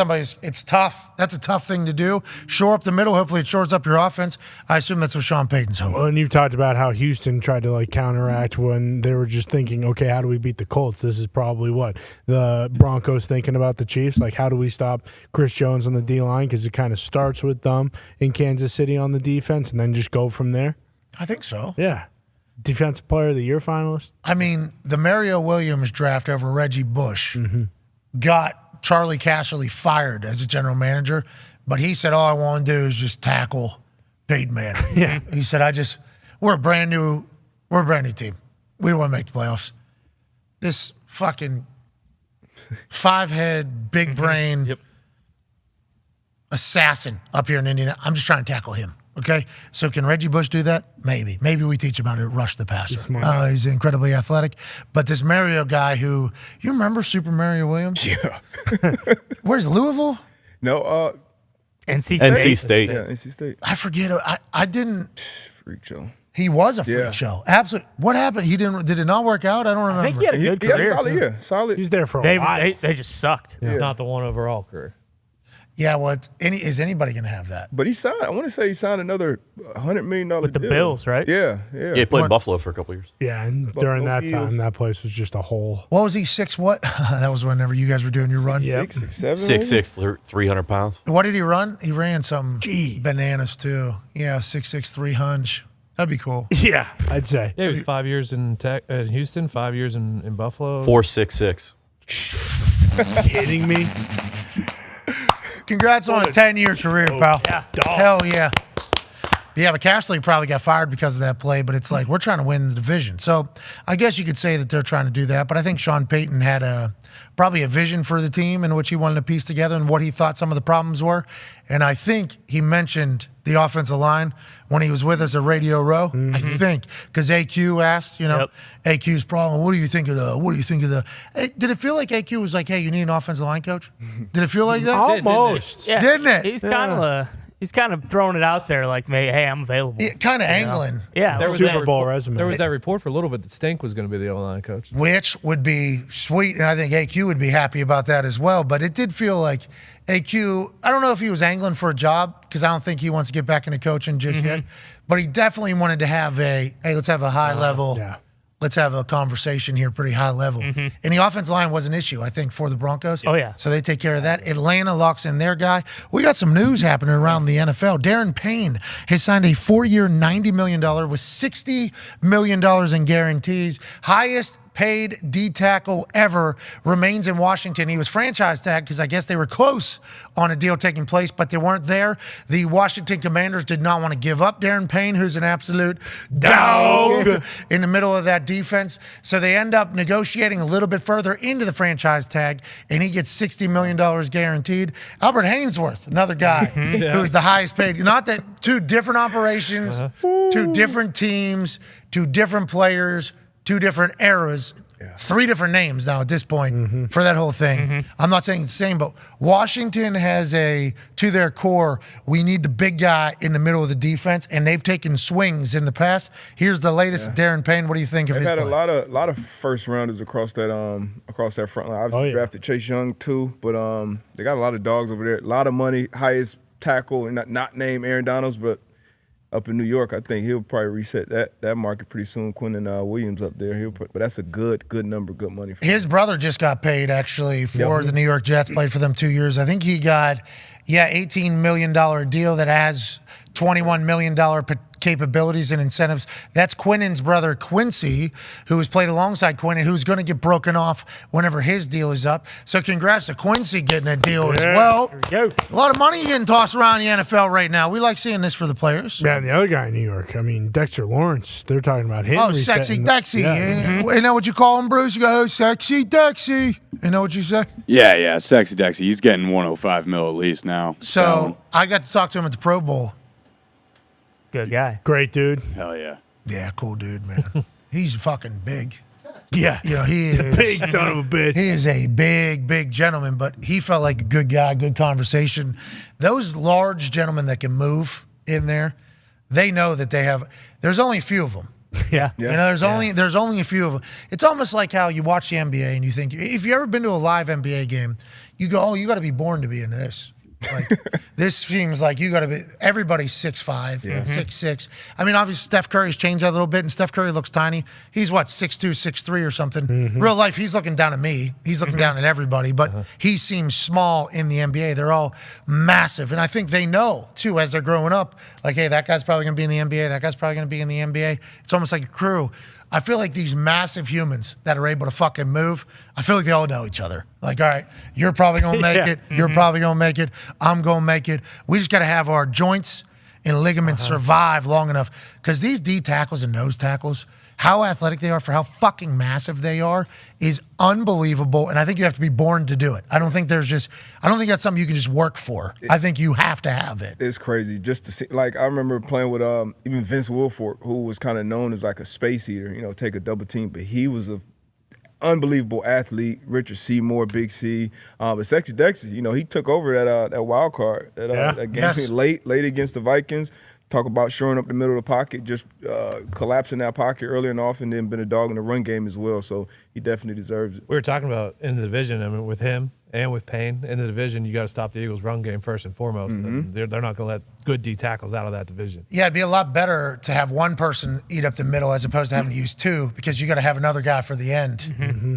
it's tough. That's a tough thing to do. Shore up the middle. Hopefully it shores up your offense. I assume that's what Sean Payton's hoping. Well, and you've talked about how Houston tried to like counteract when they were just thinking, okay, how do we beat the Colts? This is probably what the Broncos thinking about the Chiefs. Like, how do we stop Chris Jones on the D-line? Because it kind of starts with them in Kansas City on the defense and then just go from there. I think so. Yeah. Defensive Player of the Year finalist. I mean, the Mario Williams draft over Reggie Bush got Charlie Casserly fired as a general manager, but he said, all I want to do is just tackle Peyton Manning. Yeah. He said, we're a brand new team. We want to make the playoffs. This fucking 5-head, big brain assassin up here in Indiana, I'm just trying to tackle him. Okay, so can Reggie Bush do that? Maybe. Maybe we teach him how to rush the passer. He's incredibly athletic. But this Mario guy you remember Super Mario Williams? Yeah. Where's Louisville? No, NC State. Yeah, NC State. I forget. I didn't. Freak show. He was a freak show. Absolutely. What happened? Did it not work out? I don't remember. I think he had a good career. He had a solid year. Solid. He was there for a while. They just sucked. It's not the one overall career. Yeah, well, is anybody going to have that? But he signed. I want to say he signed another $100 million with the deal. Bills, right? Yeah. Yeah, he played Buffalo for a couple years. Yeah, and during that time, that place was just a hole. What was he, 6 what? That was whenever you guys were doing your run. 6'7", 6'6", 300 pounds. What did he run? He ran some bananas, too. Yeah, 6'6", 300. That'd be cool. Yeah, I'd say. Yeah, he was 5 years in Houston, 5 years in Buffalo. 4'6". Kidding me? Congrats on a 10-year career, pal. Yeah, hell yeah. Yeah, but Castley probably got fired because of that play, but it's like we're trying to win the division. So I guess you could say that they're trying to do that, but I think Sean Payton had probably a vision for the team in which he wanted to piece together and what he thought some of the problems were. And I think he mentioned the offensive line when he was with us at Radio Row. I think because AQ asked, AQ's problem. What do you think of the? Did it feel like AQ was like, hey, you need an offensive line coach? Did it feel like that? Almost. Yeah. Didn't it? He's kind of throwing it out there like, hey, I'm available. Yeah, kind of angling. Yeah, There was Super Bowl resume. There was that report for a little bit that Stink was going to be the O-line coach. Which would be sweet, and I think AQ would be happy about that as well. But it did feel like AQ, I don't know if he was angling for a job, because I don't think he wants to get back into coaching just yet. But he definitely wanted to have let's have a high level. Yeah. Let's have a conversation here, pretty high level. And the offensive line was an issue, I think, for the Broncos. Oh, yeah. So they take care of that. Atlanta locks in their guy. We got some news happening around the NFL. Darren Payne has signed a 4-year, $90 million with $60 million in guarantees. Highest paid D tackle ever, remains in Washington. He was franchise tagged because I guess they were close on a deal taking place, but they weren't there. The Washington Commanders did not want to give up Darren Payne, who's an absolute dog in the middle of that defense. So they end up negotiating a little bit further into the franchise tag, and he gets $60 million guaranteed. Albert Hainsworth, another guy who's the highest paid. Not that two different operations, two different teams, two different players, two different eras, 3 different names now at this point for that whole thing. I'm not saying it's the same, but Washington has to their core, we need the big guy in the middle of the defense, and they've taken swings in the past. Here's the latest, Darren Payne. What do you think of his play? They've had a lot of first rounders across that front line. Obviously drafted Chase Young too, but they got a lot of dogs over there. A lot of money, highest tackle, and not named Aaron Donalds, but up in New York, I think he'll probably reset that market pretty soon. Quinnen Williams up there, but that's a good number, good money for his him. brother just got paid actually for the New York Jets. Played for them 2 years. I think he got $18 million deal that has $21 million capabilities and incentives. That's Quinnen's brother, Quincy, who has played alongside Quinnen, who's going to get broken off whenever his deal is up. So congrats to Quincy getting a deal as well. A lot of money getting tossed around the NFL right now. We like seeing this for the players. Yeah, and the other guy in New York, I mean, Dexter Lawrence, they're talking about him. Oh, Sexy Dexy. Isn't that what you call him, Bruce? You go, oh, Sexy Dexy. You know what you say? Yeah, Sexy Dexy. He's getting $105 million at least now. So I got to talk to him at the Pro Bowl. Good guy. Great dude. Hell yeah. Yeah, cool dude, man. He's fucking big. Yeah. He is big son of a bitch. He is a big, big gentleman, but he felt like a good guy, good conversation. Those large gentlemen that can move in there, they know that there's only a few of them. Yeah. There's only a few of them. It's almost like how you watch the NBA and you think, if you ever been to a live NBA game, you go, oh, you got to be born to be into this. Like this seems like you got to be. Everybody's 6'5", 6'6". I mean, obviously Steph Curry's changed that a little bit, and Steph Curry looks tiny. He's 6'2", 6'3", or something. Real life, he's looking down at me. He's looking down at everybody, but he seems small in the NBA. They're all massive, and I think they know too as they're growing up. Like, hey, that guy's probably gonna be in the NBA. That guy's probably gonna be in the NBA. It's almost like a crew. I feel like these massive humans that are able to fucking move, I feel like they all know each other. Like, all right, you're probably going to make it. You're probably going to make it. I'm going to make it. We just got to have our joints and ligaments survive long enough. Because these D tackles and nose tackles, how athletic they are for how fucking massive they are is unbelievable. And I think you have to be born to do it. I don't think that's something you can just work for. I think you have to have it. It's crazy just to see. Like, I remember playing with even Vince Wilfork, who was kind of known as like a space eater, take a double team, but he was a unbelievable athlete. Richard Seymour, Big C, but Sexy Dexy, he took over that wild card that game late against the Vikings. Talk about shoring up the middle of the pocket, just collapsing that pocket early and often, then been a dog in the run game as well. So he definitely deserves it. We were talking about in the division, I mean, with him and with Payne in the division, you got to stop the Eagles' run game first and foremost. And they're not going to let good D tackles out of that division. Yeah, it'd be a lot better to have one person eat up the middle as opposed to having to use two, because you got to have another guy for the end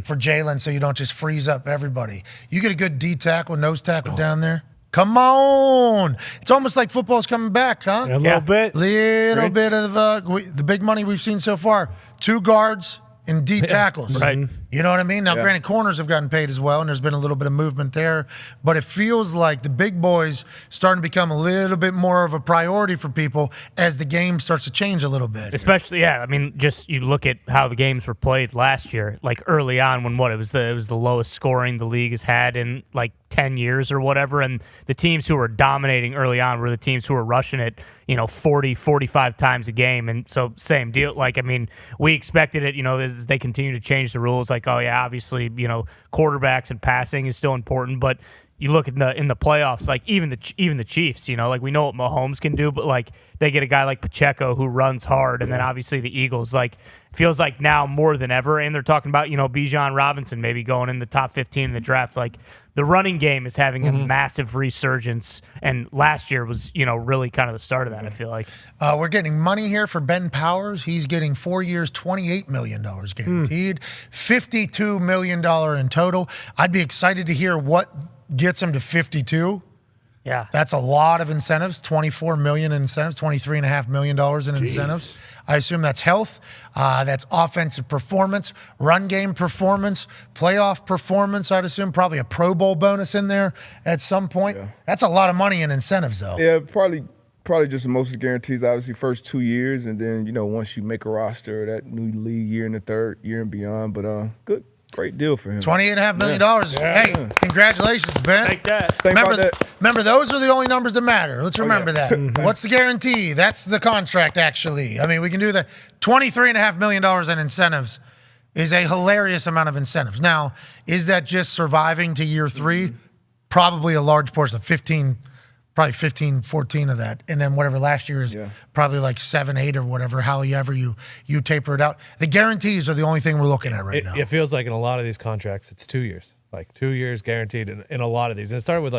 for Jalen, so you don't just freeze up everybody. You get a good D tackle, nose tackle down there. Come on. It's almost like football's coming back, huh? A little bit. Little bit of the big money we've seen so far. 2 guards and D tackles. Right. You know what I mean? Now, granted, corners have gotten paid as well, and there's been a little bit of movement there. But it feels like the big boys starting to become a little bit more of a priority for people as the game starts to change a little bit. Especially, I mean, just you look at how the games were played last year, like early on when it was the lowest scoring the league has had in like 10 years or whatever, and the teams who were dominating early on were the teams who were rushing it, 40, 45 times a game. And so same deal. Like, I mean, we expected it, as they continue to change the rules, like, oh yeah, obviously, quarterbacks and passing is still important, but you look in the playoffs, like even the Chiefs, like we know what Mahomes can do, but like they get a guy like Pacheco who runs hard, and then obviously the Eagles, like feels like now more than ever, and they're talking about Bijan Robinson maybe going in the top 15 in the draft. Like the running game is having a massive resurgence, and last year was really kind of the start of that. I feel like we're getting money here for Ben Powers. He's getting 4 years, $28 million guaranteed, $52 million in total. I'd be excited to hear what gets him to 52. Yeah. That's a lot of incentives, $24 million in incentives, $23.5 million in incentives. I assume that's health, that's offensive performance, run game performance, playoff performance, I'd assume probably a Pro Bowl bonus in there at some point. Yeah. That's a lot of money in incentives, though. Yeah, probably just the most guarantees, obviously, first 2 years, and then, once you make a roster, that new league year in the third year and beyond. But good. Great deal for him. $28.5 million. Hey, congratulations, Ben. Take that. Remember, those are the only numbers that matter. Let's remember that. What's the guarantee? That's the contract, actually. I mean, we can do that. $23.5 million in incentives is a hilarious amount of incentives. Now, is that just surviving to year 3? Probably a large portion of 15, 14 of that. And then whatever last year is probably like 7, 8 or whatever, however you taper it out. The guarantees are the only thing we're looking at right now. It feels like in a lot of these contracts, it's 2 years. Like 2 years guaranteed in a lot of these. And it started with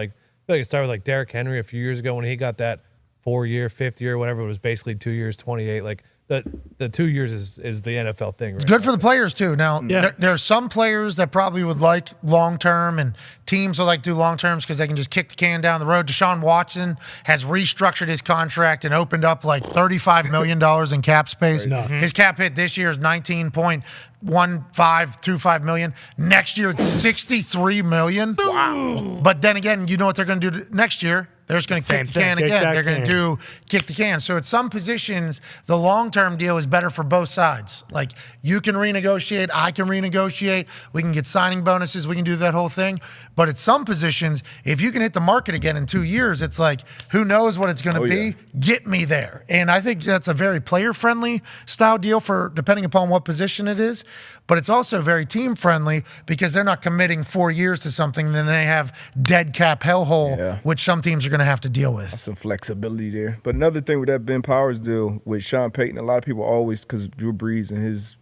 Derrick Henry a few years ago when he got that 4-year, 5th year, whatever. It was basically 2 years, 28. Like the 2 years is the NFL thing. It's good for the players, too. Now, there are some players that probably would like long-term, and teams would like to do long-terms because they can just kick the can down the road. Deshaun Watson has restructured his contract and opened up like $35 million in cap space. His cap hit this year is $19.1525 million. Next year, it's $63 million. Wow. But then again, you know what they're going to do next year? They're just going to kick the can again. They're going to kick the can. So at some positions, the long-term deal is better for both sides. Like, you can renegotiate, I can renegotiate, we can get signing bonuses, we can do that whole thing. But at some positions, if you can hit the market again in 2 years, it's like, who knows what it's going to be? Yeah. Get me there. And I think that's a very player-friendly style deal for depending upon what position it is. But it's also very team-friendly because they're not committing 4 years to something, then they have dead cap hellhole, which some teams are going to have to deal with. That's some flexibility there. But another thing with that Ben Powers deal with Sean Payton, a lot of people always, because Drew Brees and his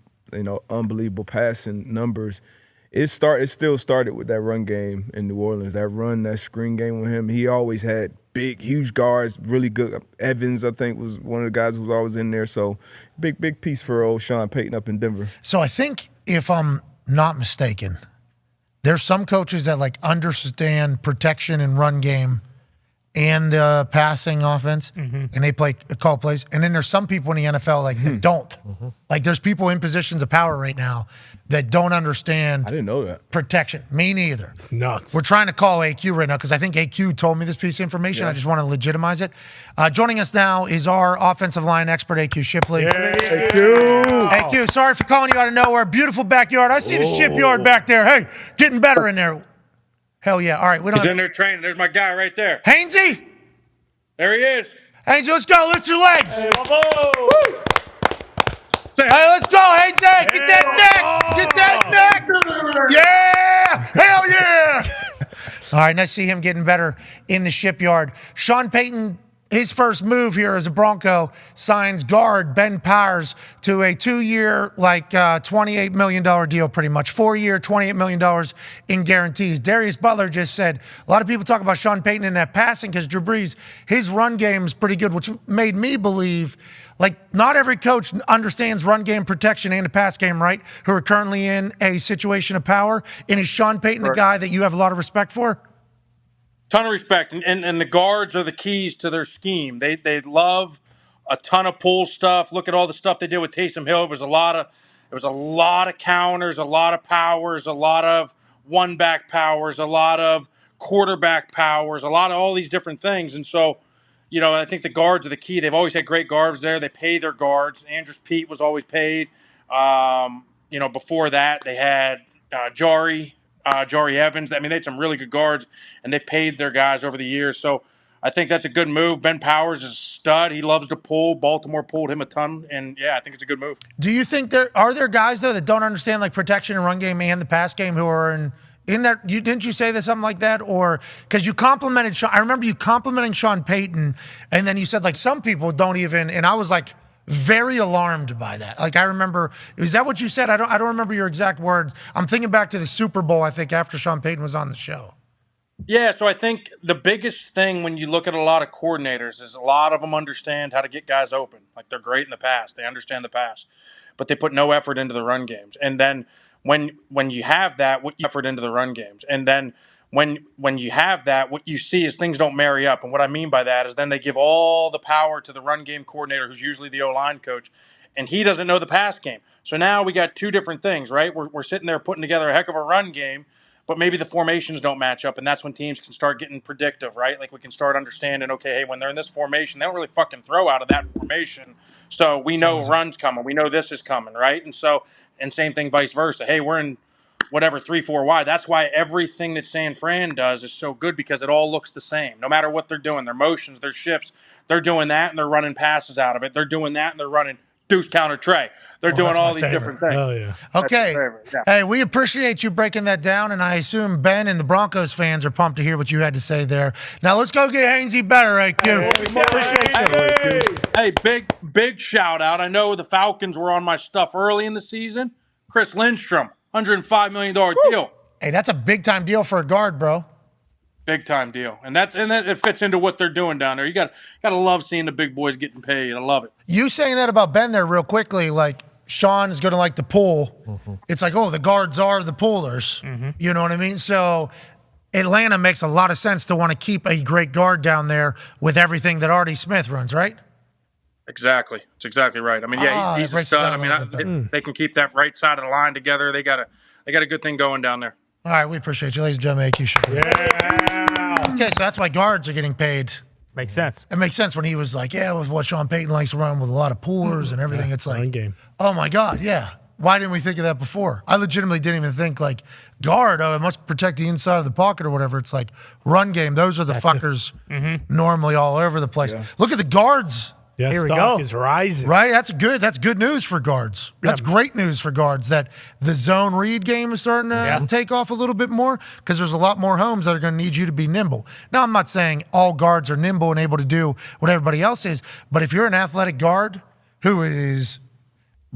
unbelievable passing numbers, it still started with that run game in New Orleans. That screen game with him. He always had big, huge guards, really good. Evans, I think, was one of the guys who was always in there. So big piece for old Sean Payton up in Denver. So I think, if I'm not mistaken, there's some coaches that understand protection and run game and passing offense, and they call plays. And then there's some people in the NFL that don't. Like, there's people in positions of power right now that don't understand. I didn't know that. Protection. Me neither. It's nuts. We're trying to call AQ right now because I think AQ told me this piece of information. Yeah. I just want to legitimize it. Joining us now is our offensive line expert, AQ Shipley. Yeah. AQ. AQ, sorry for calling you out of nowhere. Beautiful backyard. I see the shipyard back there. Hey, getting better in there. Hell yeah. All right. He's in there training. There's my guy right there. Hainsey? There he is. Hainsey, let's go. Lift your legs. Hey, hey, let's go, Hainsey. Get that neck. Get that neck. Yeah. Hell yeah. All right. Nice to see him getting better in the shipyard. Sean Payton, his first move here as a Bronco, signs guard Ben Powers to a 2-year, $28 million deal pretty much. 4-year, $28 million in guarantees. Darius Butler just said, a lot of people talk about Sean Payton in that passing because Drew Brees, his run game is pretty good, which made me believe, not every coach understands run game protection and the pass game, right, who are currently in a situation of power. And is Sean Payton a guy that you have a lot of respect for? Ton of respect, and the guards are the keys to their scheme. They love a ton of pull stuff. Look at all the stuff they did with Taysom Hill. It was a lot of counters, a lot of powers, a lot of one-back powers, a lot of quarterback powers, a lot of all these different things. And so, I think the guards are the key. They've always had great guards there. They pay their guards. Andrews Pete was always paid. Before that, they had Jari Evans. I mean, they had some really good guards, and they've paid their guys over the years. So I think that's a good move. Ben Powers is a stud. He loves to pull. Baltimore pulled him a ton, and, I think it's a good move. Do you think are there guys, though, that don't understand, protection and run game and the pass game who are in that? Didn't you say that something like that? Or because you complimented Sean. I remember you complimenting Sean Payton, and then you said, some people don't even, and I was very alarmed by that. I remember, is that what you said? I don't remember your exact words. I'm thinking back to the Super Bowl, I think, after Sean Payton was on the show. Yeah, so I think the biggest thing when you look at a lot of coordinators is a lot of them understand how to get guys open. They're great in the pass. They understand the pass. But they put no effort into the run games. And then when you have that, what you see is things don't marry up. And what I mean by that is then they give all the power to the run game coordinator, who's usually the O-line coach, and he doesn't know the pass game. So now we got two different things, right? We're sitting there putting together a heck of a run game, but maybe the formations don't match up, and that's when teams can start getting predictive, right? We can start understanding, okay, hey, when they're in this formation, they don't really fucking throw out of that formation. So we know run's coming. We know this is coming, right? And same thing vice versa. Hey, we're in whatever 3-4 wide. That's why everything that San Fran does is so good, because it all looks the same. No matter what they're doing, their motions, their shifts, they're doing that and they're running passes out of it. They're doing that and they're running deuce counter tray. They're doing all these different things. Oh, yeah. Okay. Yeah. Hey, we appreciate you breaking that down, and I assume Ben and the Broncos fans are pumped to hear what you had to say there. Now let's go get Hainsey better, AQ. Hey, big shout out. I know the Falcons were on my stuff early in the season. Chris Lindstrom, $105 million deal. Hey, that's a big-time deal for a guard, bro. Big time deal, and that it fits into what they're doing down there. You got to love seeing the big boys getting paid. I love it. You saying that about Ben there real quickly, Sean is going to like to pull. Mm-hmm. It's the guards are the pullers. Mm-hmm. You know what I mean? So Atlanta makes a lot of sense to want to keep a great guard down there with everything that Artie Smith runs, right? Exactly. That's exactly right. I mean, he's a stud. I mean, they can keep that right side of the line together. They got a good thing going down there. All right, we appreciate you, ladies and gentlemen. AQ Show. Yeah. Okay, so that's why guards are getting paid. Makes sense. It makes sense when he was like, with what Sean Payton likes to run with a lot of pullers and everything. It's like, oh my God, yeah. Why didn't we think of that before? I legitimately didn't even think like guard, it must protect the inside of the pocket or whatever. It's like run game. Those are the fuckers normally all over the place. Yeah. Look at the guards. Yeah, Here stock is rising. Right? That's good news for guards. That's great news for guards that the zone read game is starting to take off a little bit more because there's a lot more homes that are going to need you to be nimble. Now, I'm not saying all guards are nimble and able to do what everybody else is, but if you're an athletic guard who is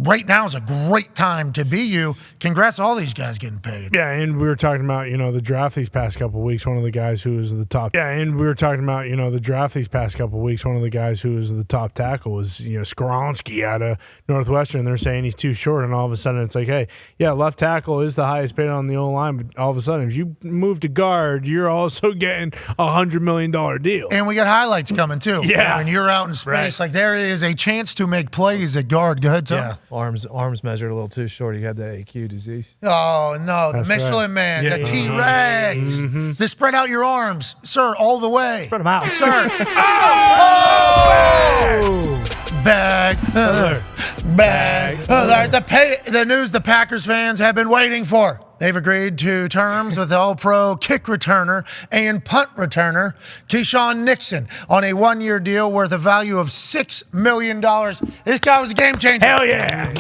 right now is a great time to be you. Congrats to all these guys getting paid. Yeah, and we were talking about, the draft these past couple of weeks. One of the guys who was the top. Yeah, and we were talking about, the draft these past couple of weeks. One of the guys who was the top tackle was, Skronsky out of Northwestern. They're saying he's too short, and all of a sudden it's like, hey, yeah, left tackle is the highest paid on the O-line, but all of a sudden if you move to guard, you're also getting $100 million deal. And we got highlights coming too. Yeah. When you're out in space, like there is a chance to make plays at guard. Go ahead, Tom. Yeah. Arms measured a little too short. He had that AQ disease. Oh, no. That's the Michelin Man, the T-Rex. They spread out your arms, sir, all the way. Spread them out. Sir. Bag alert. Bag alert. The news the Packers fans have been waiting for. They've agreed to terms with All-Pro kick returner and punt returner Keyshawn Nixon on a one-year deal worth a value of $6 million. This guy was a game changer. Hell yeah.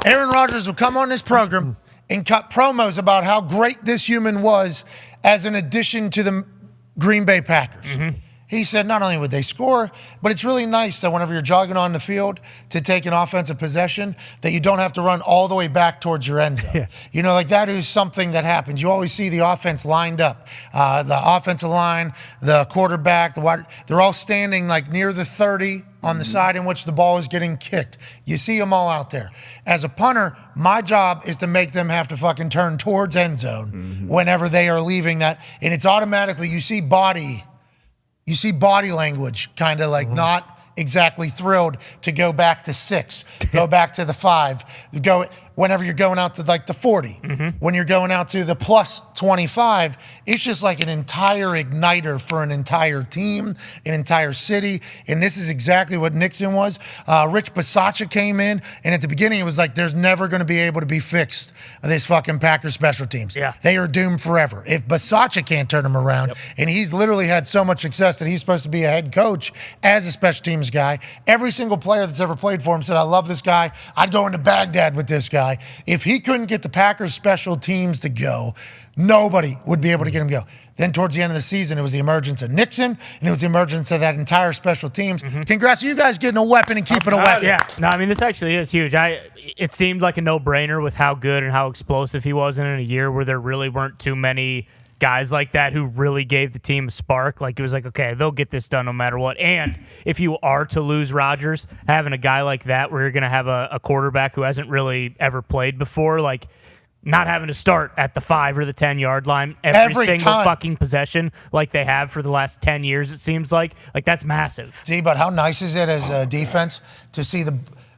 Aaron Rodgers will come on this program and cut promos about how great this human was as an addition to the Green Bay Packers. He said not only would they score, but it's really nice that whenever you're jogging on the field to take an offensive possession, that you don't have to run all the way back towards your end zone. Like that is something that happens. You always see the offense lined up. The offensive line, the quarterback, they're all standing like near the 30 on the side in which the ball is getting kicked. You see them all out there. As a punter, my job is to make them have to fucking turn towards end zone whenever they are leaving that. And it's automatically, you see body language, kind of like not exactly thrilled to go back to 6, go back to the 5, go whenever you're going out to like the 40, when you're going out to the plus 25, it's just like an entire igniter for an entire team, an entire city. And this is exactly what Nixon was. Rich Bisaccia came in, and at the beginning it was like, there's never going to be able to be fixed, this fucking Packers special teams. Yeah. They are doomed forever. If Bisaccia can't turn them around, and he's literally had so much success that he's supposed to be a head coach as a special teams guy, every single player that's ever played for him said, I love this guy. I'd go into Baghdad with this guy. If he couldn't get the Packers special teams to go, nobody would be able to get him to go. Then towards the end of the season, it was the emergence of Nixon, and it was the emergence of that entire special teams. Congrats to you guys getting a weapon and keeping a weapon. Yeah, no, I mean, this actually is huge. It seemed like a no-brainer with how good and how explosive he was in a year where there really weren't too many guys like that who really gave the team a spark. Like, it was like, okay, they'll get this done no matter what. And if you are to lose Rodgers, having a guy like that where you're going to have a quarterback who hasn't really ever played before, like not having to start at the 5 or the 10-yard line every single time. Fucking possession like they have for the last 10 years, it seems like that's massive. See, but how nice is it as a defense to see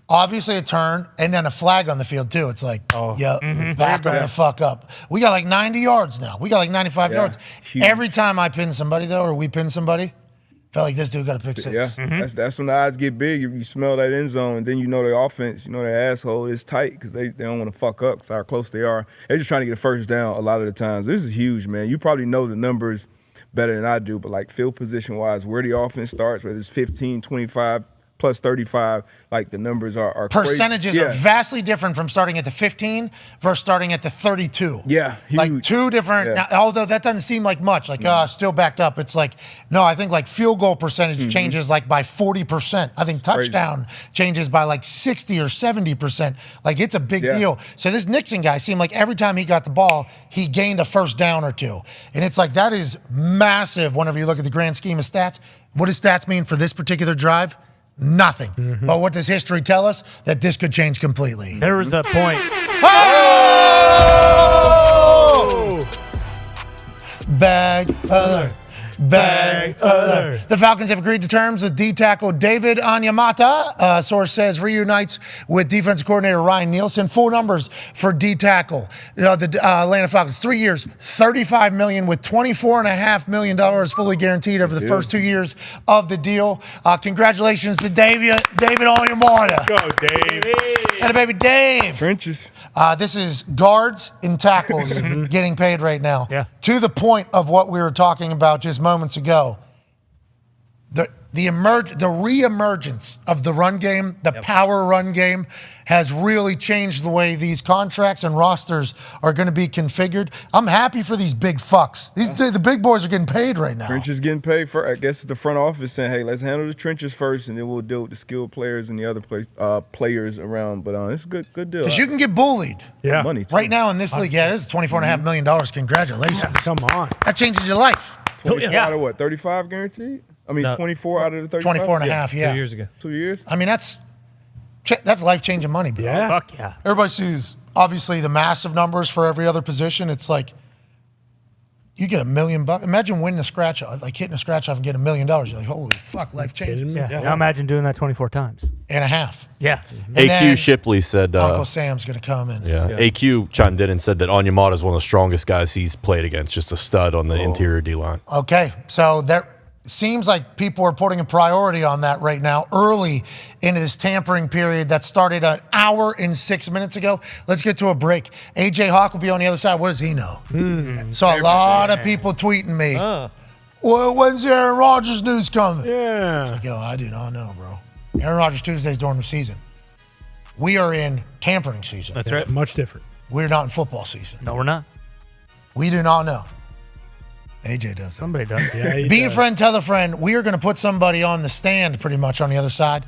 obviously a turn and then a flag on the field teel. It's like, back on the fuck up. We got like 90 yards now. We got like 95 yards. Huge. Every time I pin somebody though, or we pin somebody, felt like this dude got a pick 6. Yeah, that's when the odds get big. You smell that end zone, and then you know the offense, their asshole is tight because they don't want to fuck up because how close they are. They're just trying to get a first down a lot of the times. This is huge, man. You probably know the numbers better than I do, but like field position-wise, where the offense starts, whether it's 15, 25, plus 35, like the numbers are percentages crazy. Are vastly different from starting at the 15 versus starting at the 32. Yeah, huge. Like two different. Now, although that doesn't seem like much, like still backed up. It's like no, I think like field goal percentage changes like by 40%. I think touchdown changes by like 60 or 70%. Like it's a big deal. So this Nixon guy seemed like every time he got the ball, he gained a first down or two, and it's like that is massive. Whenever you look at the grand scheme of stats, what does stats mean for this particular drive? Nothing. But what does history tell us? That this could change completely. There was a point. Bag alert. Bang alert. The Falcons have agreed to terms with D-tackle David Onyemata. Source says reunites with defensive coordinator Ryan Nielsen. Full numbers for D-tackle. The Atlanta Falcons, 3 years, $35 million with $24.5 million fully guaranteed over the first 2 years of the deal. Congratulations to David Onyemata. Go, David. And a baby Dave. Trenches. This is guards and tackles getting paid right now. Yeah. To the point of what we were talking about just moments ago, the re-emergence of the run game, the power run game, has really changed the way these contracts and rosters are going to be configured. I'm happy for these big fucks. The big boys are getting paid right now. Trenches getting paid for. I guess it's the front office saying, "Hey, let's handle the trenches first, and then we'll deal with the skilled players and the other players around." But it's a good deal. Because you can get bullied. Yeah. Money too. Right now in this league, this is $24.5 million. Congratulations. Come on. That changes your life. 24 out of what? 35 guaranteed? I mean, 24 out of the 35? 24 and a half, yeah. 2 years ago. 2 years? I mean, that's life-changing money, bro. Yeah. Fuck yeah. Everybody sees, obviously, the massive numbers for every other position. It's like, you get $1 million. Imagine winning a scratch, like hitting a scratch off and getting $1 million. You're like, holy fuck, life changes. Yeah. Now imagine doing that 24 times. And a half. Yeah. And AQ Shipley said. Uncle Sam's going to come in. AQ chimed in and said that Onyemata is one of the strongest guys he's played against, just a stud on the interior D-line. Okay, so there seems like people are putting a priority on that right now, early into this tampering period that started an hour and 6 minutes ago. Let's get to a break. AJ Hawk will be on the other side. What does he know? So a lot of people tweeting me, well, when's the Aaron Rodgers news coming? Yeah. It's like, yo, I do not know, bro. Aaron Rodgers Tuesdays during the season. We are in tampering season. That's right. Much different. We're not in football season. No, we're not. We do not know. AJ does. Somebody does. Yeah, Be a friend, tell a friend. We are going to put somebody on the stand pretty much on the other side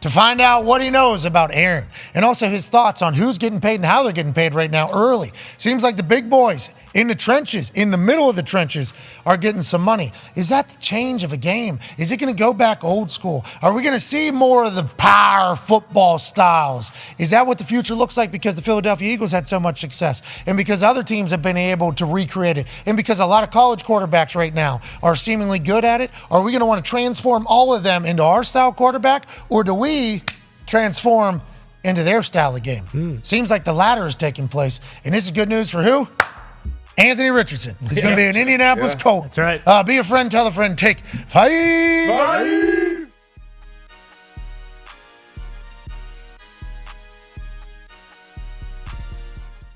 to find out what he knows about Aaron and also his thoughts on who's getting paid and how they're getting paid right now early. Seems like the big boys in the trenches, in the middle of the trenches, are getting some money. Is that the change of a game? Is it going to go back old school? Are we going to see more of the power football styles? Is that what the future looks like because the Philadelphia Eagles had so much success and because other teams have been able to recreate it and because a lot of college quarterbacks right now are seemingly good at it? Are we going to want to transform all of them into our style quarterback, or do we transform into their style of game? Seems like the latter is taking place, and this is good news for who? Anthony Richardson. He's going to be an Indianapolis Colt. That's right. Be a friend, tell a friend, take 5.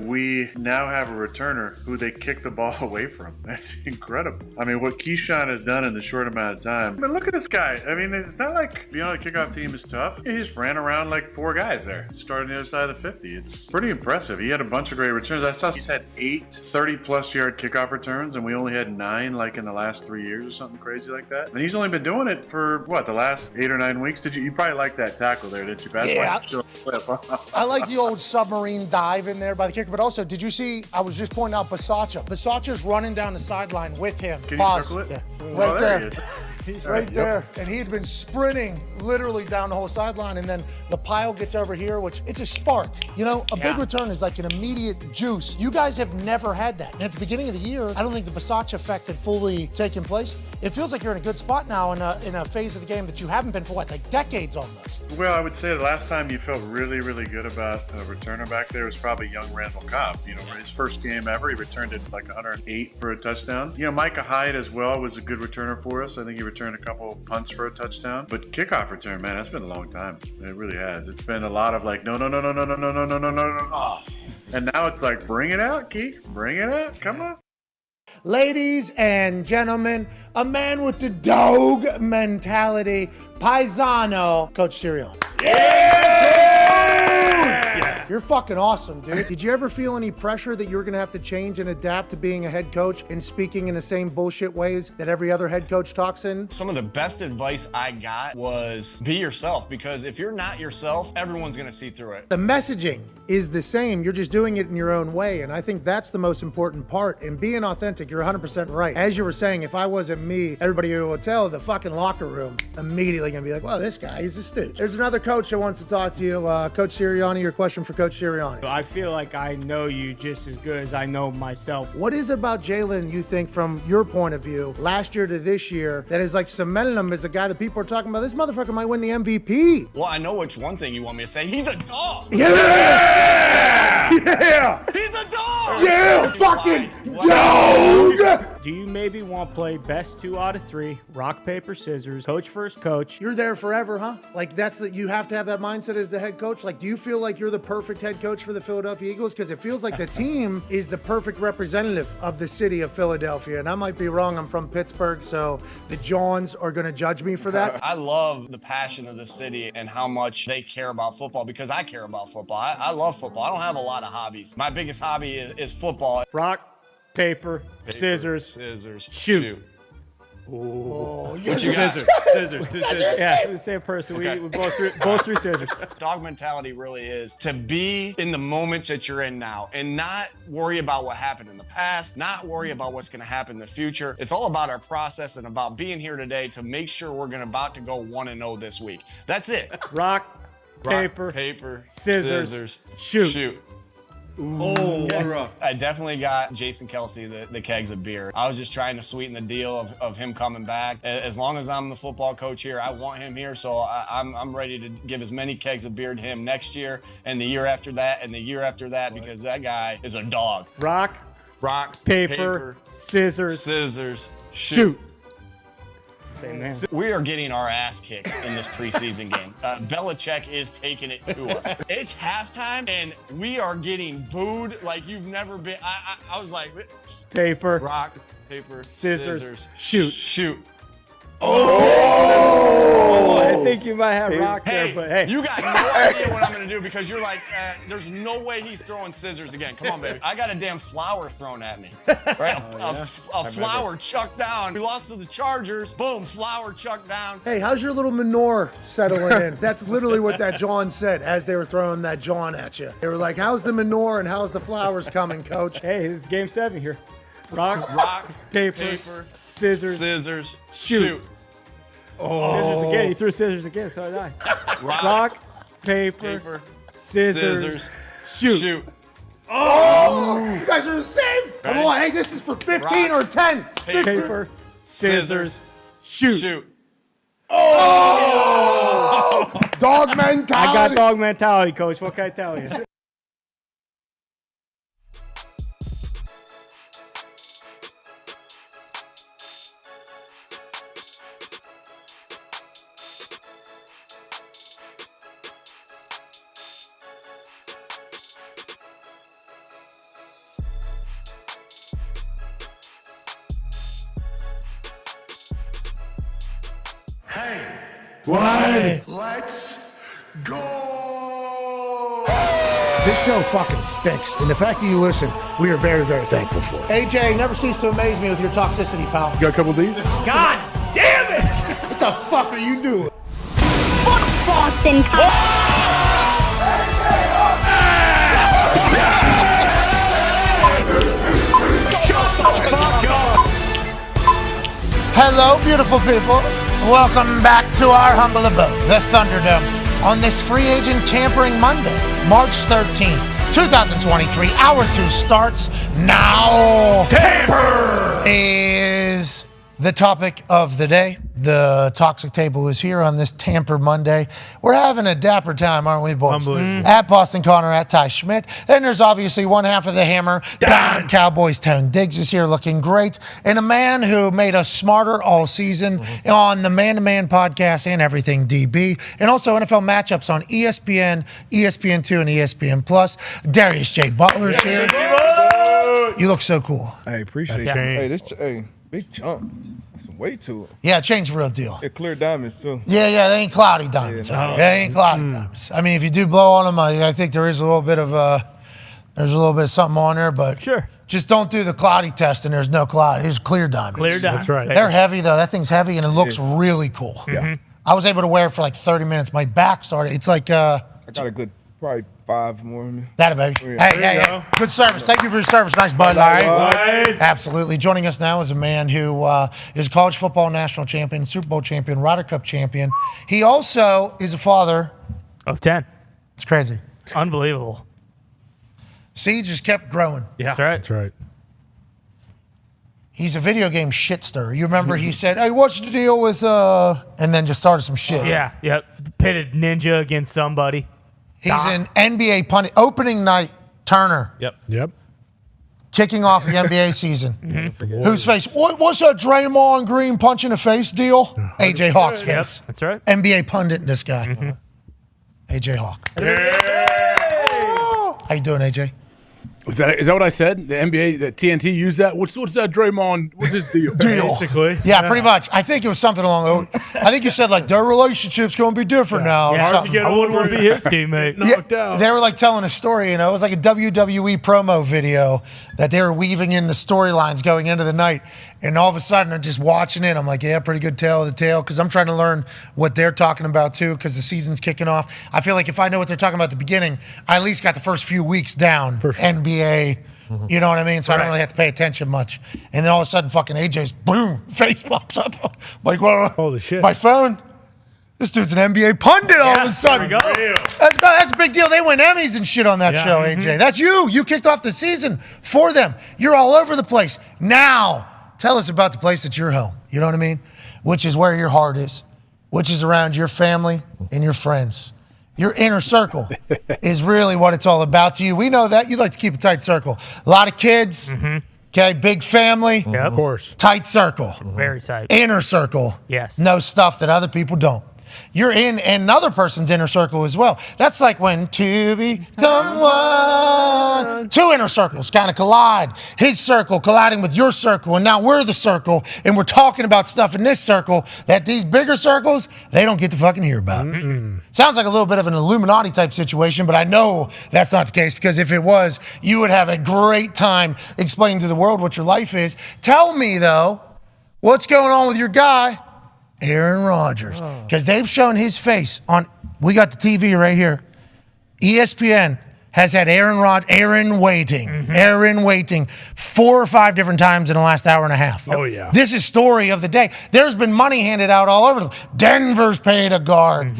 We now have a returner who they kick the ball away from. That's incredible. I mean, what Keyshawn has done in the short amount of time. But look at this guy. I mean, it's not like being on a kickoff team is tough. He just ran around like 4 guys there, starting the other side of the 50. It's pretty impressive. He had a bunch of great returns. I saw he's had 8 30-plus yard kickoff returns, and we only had 9 like in the last 3 years or something crazy like that. And he's only been doing it for, the last 8 or 9 weeks? You probably like that tackle there, didn't you? I like the old submarine dive in there by the kicker, but also, did you see, I was just pointing out Bisaccia. Bisaccia's running down the sideline with him. Can you circle it? Yeah. Oh, Right there there. he is. Right there. And he had been sprinting literally down the whole sideline, and then the pile gets over here, which it's a spark. You know, a big return is like an immediate juice. You guys have never had that. And at the beginning of the year, I don't think the Bisaccia effect had fully taken place. It feels like you're in a good spot now in a phase of the game that you haven't been for like decades almost. Well, I would say the last time you felt really, really good about a returner back there was probably young Randall Cobb. His first game ever, he returned it like 108 for a touchdown. Micah Hyde as well was a good returner for us. I think he returned a couple punts for a touchdown. But kickoff return, man, that's been a long time. It really has. It's been a lot of like, no. Oh. And now it's like, bring it out, Keith. Bring it out. Come on. Ladies and gentlemen, a man with the dog mentality, Paisano, Coach Sirianni. You're fucking awesome, dude. Did you ever feel any pressure that you were going to have to change and adapt to being a head coach and speaking in the same bullshit ways that every other head coach talks in? Some of the best advice I got was be yourself, because if you're not yourself, everyone's going to see through it. The messaging is the same. You're just doing it in your own way, and I think that's the most important part. And being authentic, you're 100% right. As you were saying, if I wasn't me, everybody would tell the fucking locker room immediately going to be like, well, this guy, he's a stooge. There's another coach that wants to talk to you. Coach Sirianni, your question for Coach Coach Sirianni? I feel like I know you just as good as I know myself. What is it about Jalen, you think, from your point of view, last year to this year, that is like cementing him as a guy that people are talking about? This motherfucker might win the MVP. Well, I know which one thing you want me to say. He's a dog. Yeah! Yeah! He's a dog. Yeah! Fucking dog! Do you maybe want to play best 2 out of 3, rock, paper, scissors, coach versus coach? You're there forever, huh? Like, you have to have that mindset as the head coach. Like, do you feel like you're the perfect head coach for the Philadelphia Eagles? Because it feels like the team is the perfect representative of the city of Philadelphia. And I might be wrong. I'm from Pittsburgh, so the Johns are going to judge me for that. I love the passion of the city and how much they care about football because I care about football. I love football. I don't have a lot of hobbies. My biggest hobby is football. Rock, paper, scissors, shoot. Oh, what you got? Scissors. Yeah, the same person. Okay. We both threw scissors. Dog mentality really is to be in the moment that you're in now and not worry about what happened in the past, not worry about what's going to happen in the future. It's all about our process and about being here today to make sure we're about to go 1-0 this week. That's it. Rock, paper, scissors, shoot. Ooh, I definitely got Jason Kelce the kegs of beer. I was just trying to sweeten the deal of him coming back. As long as I'm the football coach here, I want him here, so I'm ready to give as many kegs of beer to him next year and the year after that and the year after that because that guy is a dog. Rock, paper, scissors, shoot. Same man. We are getting our ass kicked in this preseason game. Belichick is taking it to us. It's halftime, and we are getting booed like you've never been. I was like, paper, rock, paper, scissors, shoot. Oh, I think you might have rock there, but hey. You got no idea what I'm going to do because you're like, there's no way he's throwing scissors again. Come on, baby. I got a damn flower thrown at me. Right? A flower chucked down. We lost to the Chargers. Boom, flower chucked down. Hey, how's your little manure settling in? That's literally what that John said as they were throwing that John at you. They were like, how's the manure and how's the flowers coming, coach? Hey, this is game 7 here. Rock, paper, scissors, shoot. Oh. Scissors again. He threw scissors again, so did I. Rock, paper, scissors, shoot. Oh, you guys are the same. Come on, hey, this is for 15 or 10. Paper, scissors, shoot. Oh! Dog mentality. I got dog mentality, coach. What can I tell you? Hey, What? let's go. This show fucking stinks. And the fact that you listen, we are very, very thankful for it. AJ, never cease to amaze me with your toxicity, pal. You got a couple of these? God damn it! What the fuck are you doing? Foot Boston Hello, beautiful people. Welcome back to our humble abode, the Thunderdome, on this free agent tampering Monday, March 13th, 2023. Hour 2 starts now. Tamper is the topic of the day. The toxic table is here on this Tamper Monday. We're having a dapper time, aren't we, boys? At Boston Connor, at Ty Schmidt. Then there's obviously one half of the hammer. Dahn Cowboys Town Diggs is here looking great. And a man who made us smarter all season on the Man to Man podcast and everything DB. And also NFL matchups on ESPN, ESPN2, and ESPN Plus. Darius J. Butler's here. You look so cool. Hey, appreciate you. Hey, big chunk. Some weight to it. Yeah, chain's a real deal. It clear diamonds too. Yeah, they ain't cloudy diamonds. Yeah, no. They ain't cloudy diamonds. I mean, if you do blow on them, I think there is a little bit of something on there, but sure. Just don't do the cloudy test, and there's no cloudy. There's clear diamonds. Clear diamonds. That's right. They're heavy though. That thing's heavy, and it looks really cool. Yeah. I was able to wear it for like 30 minutes. My back started. It's like I got a good probably 5 more in me. that, baby. Yeah. Hey. Good service. Thank you for your service. Nice, bud. All right. Absolutely. Joining us now is a man who is a college football national champion, Super Bowl champion, Ryder Cup champion. He also is a father of 10. It's crazy. It's unbelievable. Seeds just kept growing. Yeah, That's right. That's right. He's a video game shit stirrer. You remember he said, "Hey, what's the deal with?" And then just started some shit. Yeah, yep. Pitted Ninja against somebody. He's Dahn. an NBA pundit. Opening night, Turner. Yep. Kicking off the NBA season. Whose face? What's that Draymond Green punch in the face deal? AJ Hawk's Yep, face. that's right. NBA pundit, this guy. AJ Hawk. How you doing, AJ? Is that what I said? The NBA, the TNT used that? What's that Draymond? What's his deal? Basically. Yeah, pretty much. I think it was something along those. I think you said like their relationship's going to be different now. Yeah, or something. I wouldn't want to be his teammate. Knocked out. They were like telling a story, it was like a WWE promo video that they were weaving in the storylines going into the night. And all of a sudden, I'm just watching it. I'm like, yeah, pretty good tale of the tale. Because I'm trying to learn what they're talking about, too, because the season's kicking off. I feel like if I know what they're talking about at the beginning, I at least got the first few weeks down. For sure. NBA, you know what I mean? So I don't really have to pay attention much. And then all of a sudden, fucking AJ's, boom, face pops up. I'm like, well, holy shit. My phone? This dude's an NBA pundit all of a sudden. There we go. That's a big deal. They win Emmys and shit on that show, AJ. That's you. You kicked off the season for them. You're all over the place. Now, tell us about the place that you're home. You know what I mean? Which is where your heart is, which is around your family and your friends. Your inner circle is really what it's all about to you. We know that. You like to keep a tight circle. A lot of kids, okay, big family. Yep. Of course. Tight circle. Very tight. Inner circle. Yes. Know stuff that other people don't. You're in another person's inner circle as well. That's like when two become one. Two inner circles kind of collide. His circle colliding with your circle, and now we're the circle, and we're talking about stuff in this circle that these bigger circles, they don't get to fucking hear about. Sounds like a little bit of an Illuminati type situation, but I know that's not the case, because if it was, you would have a great time explaining to the world what your life is. Tell me, though, what's going on with your guy, Aaron Rodgers, because they've shown his face on, we got the TV right here. ESPN has had Aaron waiting 4 or 5 different times in the last hour and a half. Oh, yeah. This is story of the day. There's been money handed out all over. Denver's paid a guard.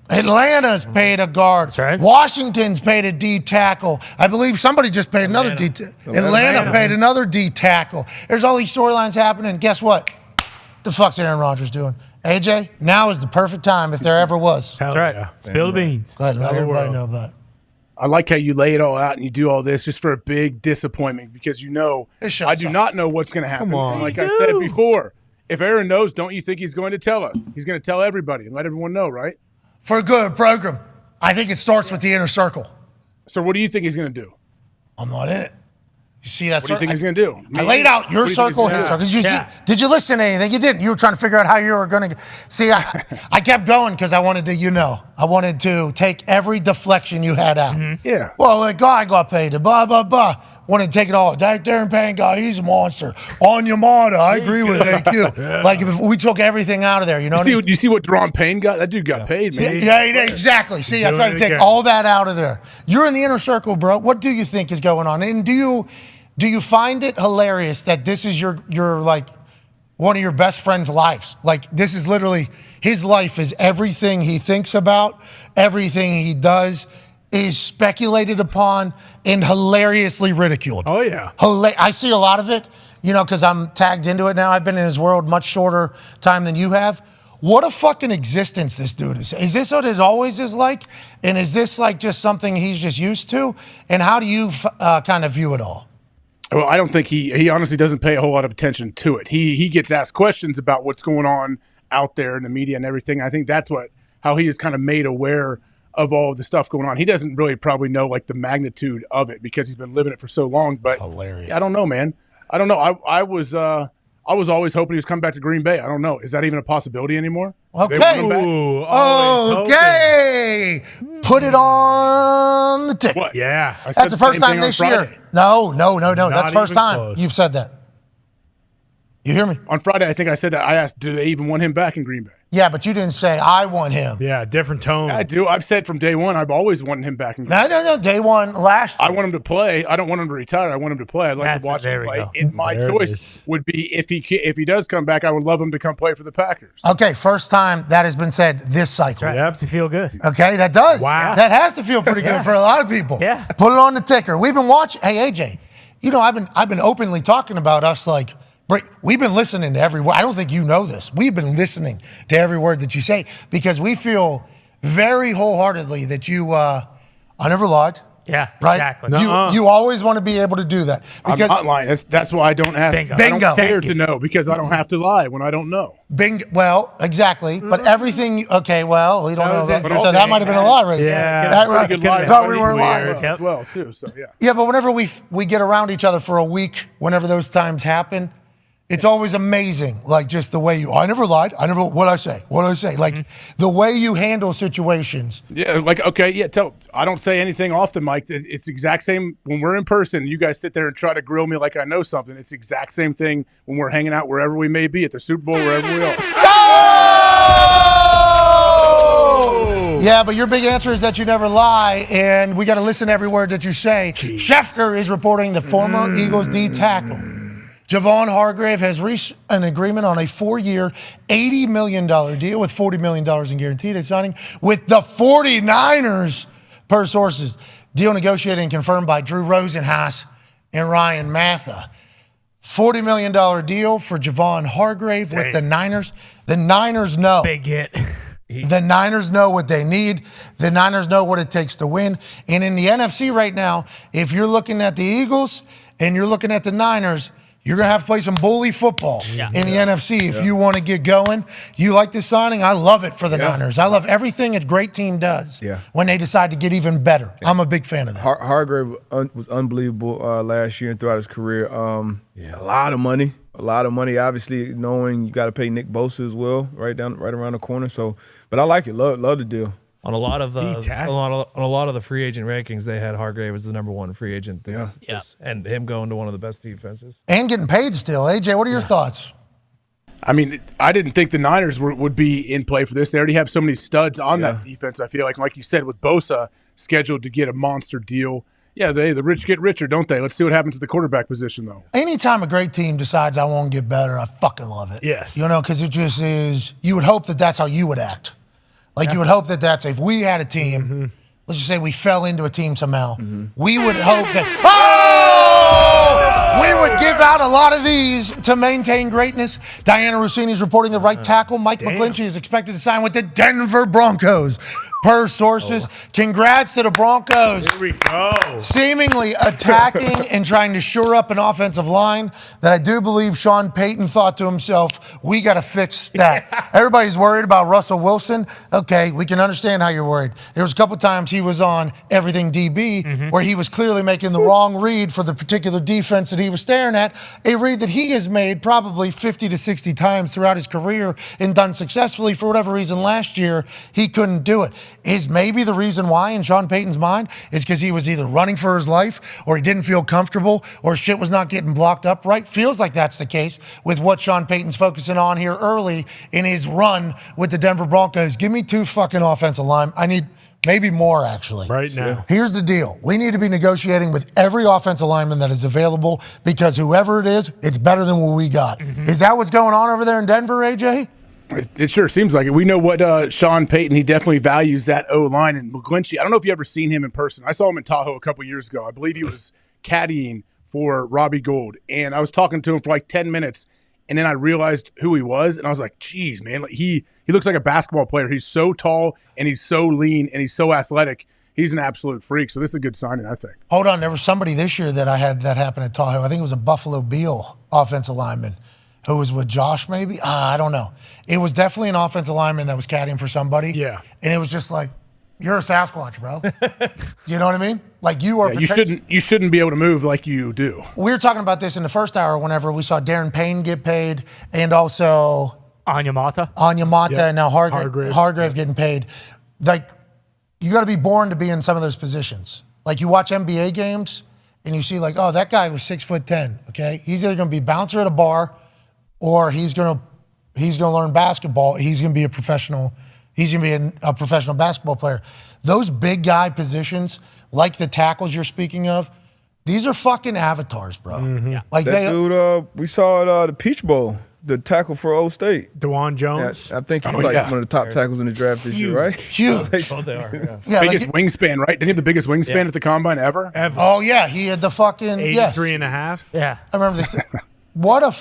Atlanta's paid a guard. That's right. Washington's paid a D tackle. I believe somebody just paid another D tackle. Atlanta paid another D tackle. There's all these storylines happening. Guess what? The fuck's Aaron Rodgers doing? AJ, now is the perfect time if there ever was. That's right. Yeah. Spill the beans. Go ahead, let everybody know about it. I like how you lay it all out and you do all this just for a big disappointment, because I do not know what's going to happen. Come on. And like I said before, if Aaron knows, don't you think he's going to tell us? He's going to tell everybody and let everyone know, right? For a good program, I think it starts with the inner circle. So what do you think he's going to do? I'm not in it. You see that? What do you think he's going to do? I laid out your circle, his circle. Did you listen to anything? You didn't. You were trying to figure out how you were going to. See, I kept going because I wanted to, I wanted to take every deflection you had out. Yeah. Well, the guy got paid, blah, blah, blah. Wanted to take it all. That Darren Payne guy, he's a monster. On Yamada, I agree with AQ. Like, if we took everything out of there, you know you see what Daron Payne got? That dude got paid, man. Yeah, exactly. See, I tried to take all that out of there. You're in the inner circle, bro. What do you think is going on? And do you find it hilarious that this is your like one of your best friend's lives? Like, this is literally his life is everything he thinks about, everything he does is speculated upon and hilariously ridiculed. Oh, yeah. I see a lot of it, because I'm tagged into it now. I've been in his world much shorter time than you have. What a fucking existence this dude is. Is this what it always is like? And is this like just something he's just used to? And how do you kind of view it all? Well, I don't think he honestly doesn't pay a whole lot of attention to it. He gets asked questions about what's going on out there in the media and everything. I think that's how he is kind of made aware of all of the stuff going on. He doesn't really probably know like the magnitude of it because he's been living it for so long. But hilarious. I don't know, man. I don't know. I was always hoping he was coming back to Green Bay. I don't know. Is that even a possibility anymore? Okay. Okay. Put it on the ticket. What? Yeah. That's the first time this year. No. That's the first time you've said that. You hear me? On Friday, I think I said that. I asked, do they even want him back in Green Bay? Yeah, but you didn't say, I want him. Yeah, different tone. I do. I've said from day one, I've always wanted him back in Green Bay. No. Day one last year. I want him to play. I don't want him to retire. I want him to play. I'd like to watch him play. And my choice would be if he does come back, I would love him to come play for the Packers. Okay, first time that has been said this cycle. Yep, you feel good. Okay, that does. Wow. That has to feel pretty good for a lot of people. Yeah. Put it on the ticker. We've been watching. Hey, AJ, I've been openly talking about us like, we've been listening to every word. I don't think you know this. We've been listening to every word that you say because we feel very wholeheartedly that you, I never lied. Yeah, right? exactly. You always want to be able to do that. I'm not lying. That's why I don't have. Bingo. I don't care to know because I don't have to lie when I don't know. Bingo. Well, exactly. But everything. Okay. Well, we don't know that. But So that might have been a lie, right? Yeah. That right. Thought we were lying. As well, too. So yeah. Yeah, but whenever we get around each other for a week, whenever those times happen, it's always amazing. Like just the way I never lied. What'd I say? Like the way you handle situations. Yeah. Like, okay. Yeah. I don't say anything often, Mike. It's the exact same when we're in person. You guys sit there and try to grill me like I know something. It's the exact same thing when we're hanging out wherever we may be at the Super Bowl, wherever we are. Yeah, but your big answer is that you never lie, and we got to listen to every word that you say. Schefter is reporting the former Eagles D tackle Javon Hargrave has reached an agreement on a 4-year, $80 million deal with $40 million in guaranteed signing with the 49ers, per sources. Deal negotiated and confirmed by Drew Rosenhaus and Ryan Matha. $40 million deal for Javon Hargrave with the Niners. The Niners know. Big hit. The Niners know what they need. The Niners know what it takes to win. And in the NFC right now, if you're looking at the Eagles and you're looking at the Niners, you're going to have to play some bully football in the NFC if you want to get going. You like this signing? I love it for the Niners. I love everything a great team does when they decide to get even better. I'm a big fan of that. Hargrave was unbelievable last year and throughout his career. A lot of money. Obviously, knowing you got to pay Nick Bosa as well, right around the corner. So, but I like it. Love the deal. On a lot of the free agent rankings, they had Hargrave as the number one free agent. And him going to one of the best defenses and getting paid still. AJ, what are your thoughts? I mean, I didn't think the Niners would be in play for this. They already have so many studs on that defense. I feel like you said, with Bosa scheduled to get a monster deal. Yeah, the rich get richer, don't they? Let's see what happens at the quarterback position, though. Anytime a great team decides I want to get better, I fucking love it. Yes. Because it just is, you would hope that that's how you would act. Like you would hope that that's, if we had a team, let's just say we fell into a team somehow, we would hope that, we would give out a lot of these to maintain greatness. Diana Rossini is reporting the right tackle, Mike McGlinchey, is expected to sign with the Denver Broncos. Per sources, congrats to the Broncos. Here we go. Seemingly attacking and trying to shore up an offensive line that I do believe Sean Payton thought to himself, we got to fix that. Everybody's worried about Russell Wilson. Okay, we can understand how you're worried. There was a couple times he was on Everything DB where he was clearly making the wrong read for the particular defense that he was staring at, a read that he has made probably 50 to 60 times throughout his career and done successfully. For whatever reason last year, he couldn't do it. Is maybe the reason why in Sean Payton's mind is because he was either running for his life or he didn't feel comfortable or shit was not getting blocked up right. Feels like that's the case with what Sean Payton's focusing on here early in his run with the Denver Broncos. Give me 2 fucking offensive line. I need maybe more, actually. Right now. Here's the deal. We need to be negotiating with every offensive lineman that is available because whoever it is, it's better than what we got. Is that what's going on over there in Denver, AJ? It sure seems like it. We know what Sean Payton, he definitely values that O-line. And McGlinchey, I don't know if you ever seen him in person. I saw him in Tahoe a couple years ago. I believe he was caddying for Robbie Gould. And I was talking to him for like 10 minutes, and then I realized who he was. And I was like, geez, man, like he looks like a basketball player. He's so tall, and he's so lean, and he's so athletic. He's an absolute freak. So this is a good signing, I think. Hold on. There was somebody this year that I had that happen at Tahoe. I think it was a Buffalo Bill offensive lineman who was with Josh maybe? I don't know. It was definitely an offensive lineman that was caddying for somebody. Yeah. And it was just like, you're a Sasquatch, bro. You know what I mean? Like you are. Yeah, you shouldn't be able to move like you do. We were talking about this in the first hour whenever we saw Darren Payne get paid and also Onyemata and now Hargrave getting paid. Like, you got to be born to be in some of those positions. Like you watch NBA games and you see like, oh, that guy was 6'10", okay? He's either going to be bouncer at a bar or he's gonna learn basketball. He's gonna be a professional. He's gonna be a professional basketball player. Those big guy positions, like the tackles you're speaking of, these are fucking avatars, bro. Yeah. Like that dude, we saw at the Peach Bowl, the tackle for Old State, Dwayne Jones. Yeah, I think he's one of the top tackles in the draft this year, right? Huge. Oh, they are. Yeah, biggest wingspan, right? Didn't he have the biggest wingspan at the combine ever? Oh yeah, he had the fucking 83.5. Yeah, I remember what a.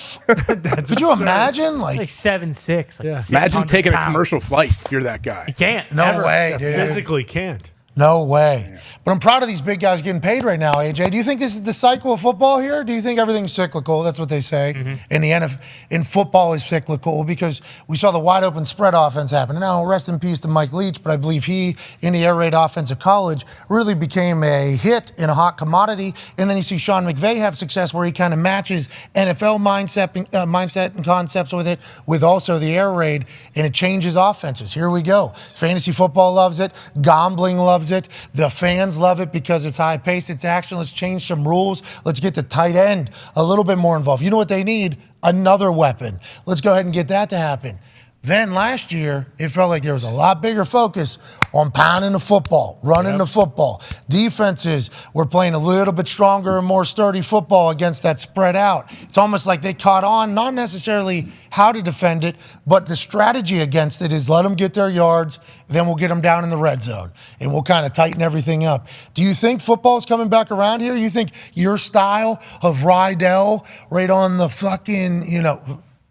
Could you imagine? Like 7'6". Like imagine taking pounds. a commercial flight if you're that guy. You can't. No Never. way, dude. Physically can't. No way. But I'm proud of these big guys getting paid right now, AJ. Do you think this is the cycle of football here? Do you think everything's cyclical? That's what they say. And the NFL in football is cyclical because we saw the wide open spread offense happen. Now, rest in peace to Mike Leach, but I believe he, in the air raid offense at college, really became a hit in a hot commodity. And then you see Sean McVay have success where he kind of matches NFL mindset and concepts with it, with also the air raid, and it changes offenses. Here we go. Fantasy football loves it. Gambling loves it. The fans love it because it's high pace, it's action. Let's change some rules. Let's get the tight end a little bit more involved. You know what they need? Another weapon. Let's go ahead and get that to happen. Then last year, it felt like there was a lot bigger focus on pounding the football, running the football. Defenses were playing a little bit stronger and more sturdy football against that spread out. It's almost like they caught on, not necessarily how to defend it, but the strategy against it is let them get their yards, then we'll get them down in the red zone, and we'll kind of tighten everything up. Do you think football's coming back around here? You think your style of Rydell right on the fucking,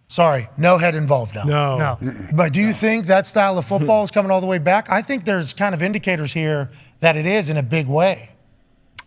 sorry, no head involved now. No. But do you think that style of football is coming all the way back? I think there's kind of indicators here that it is in a big way.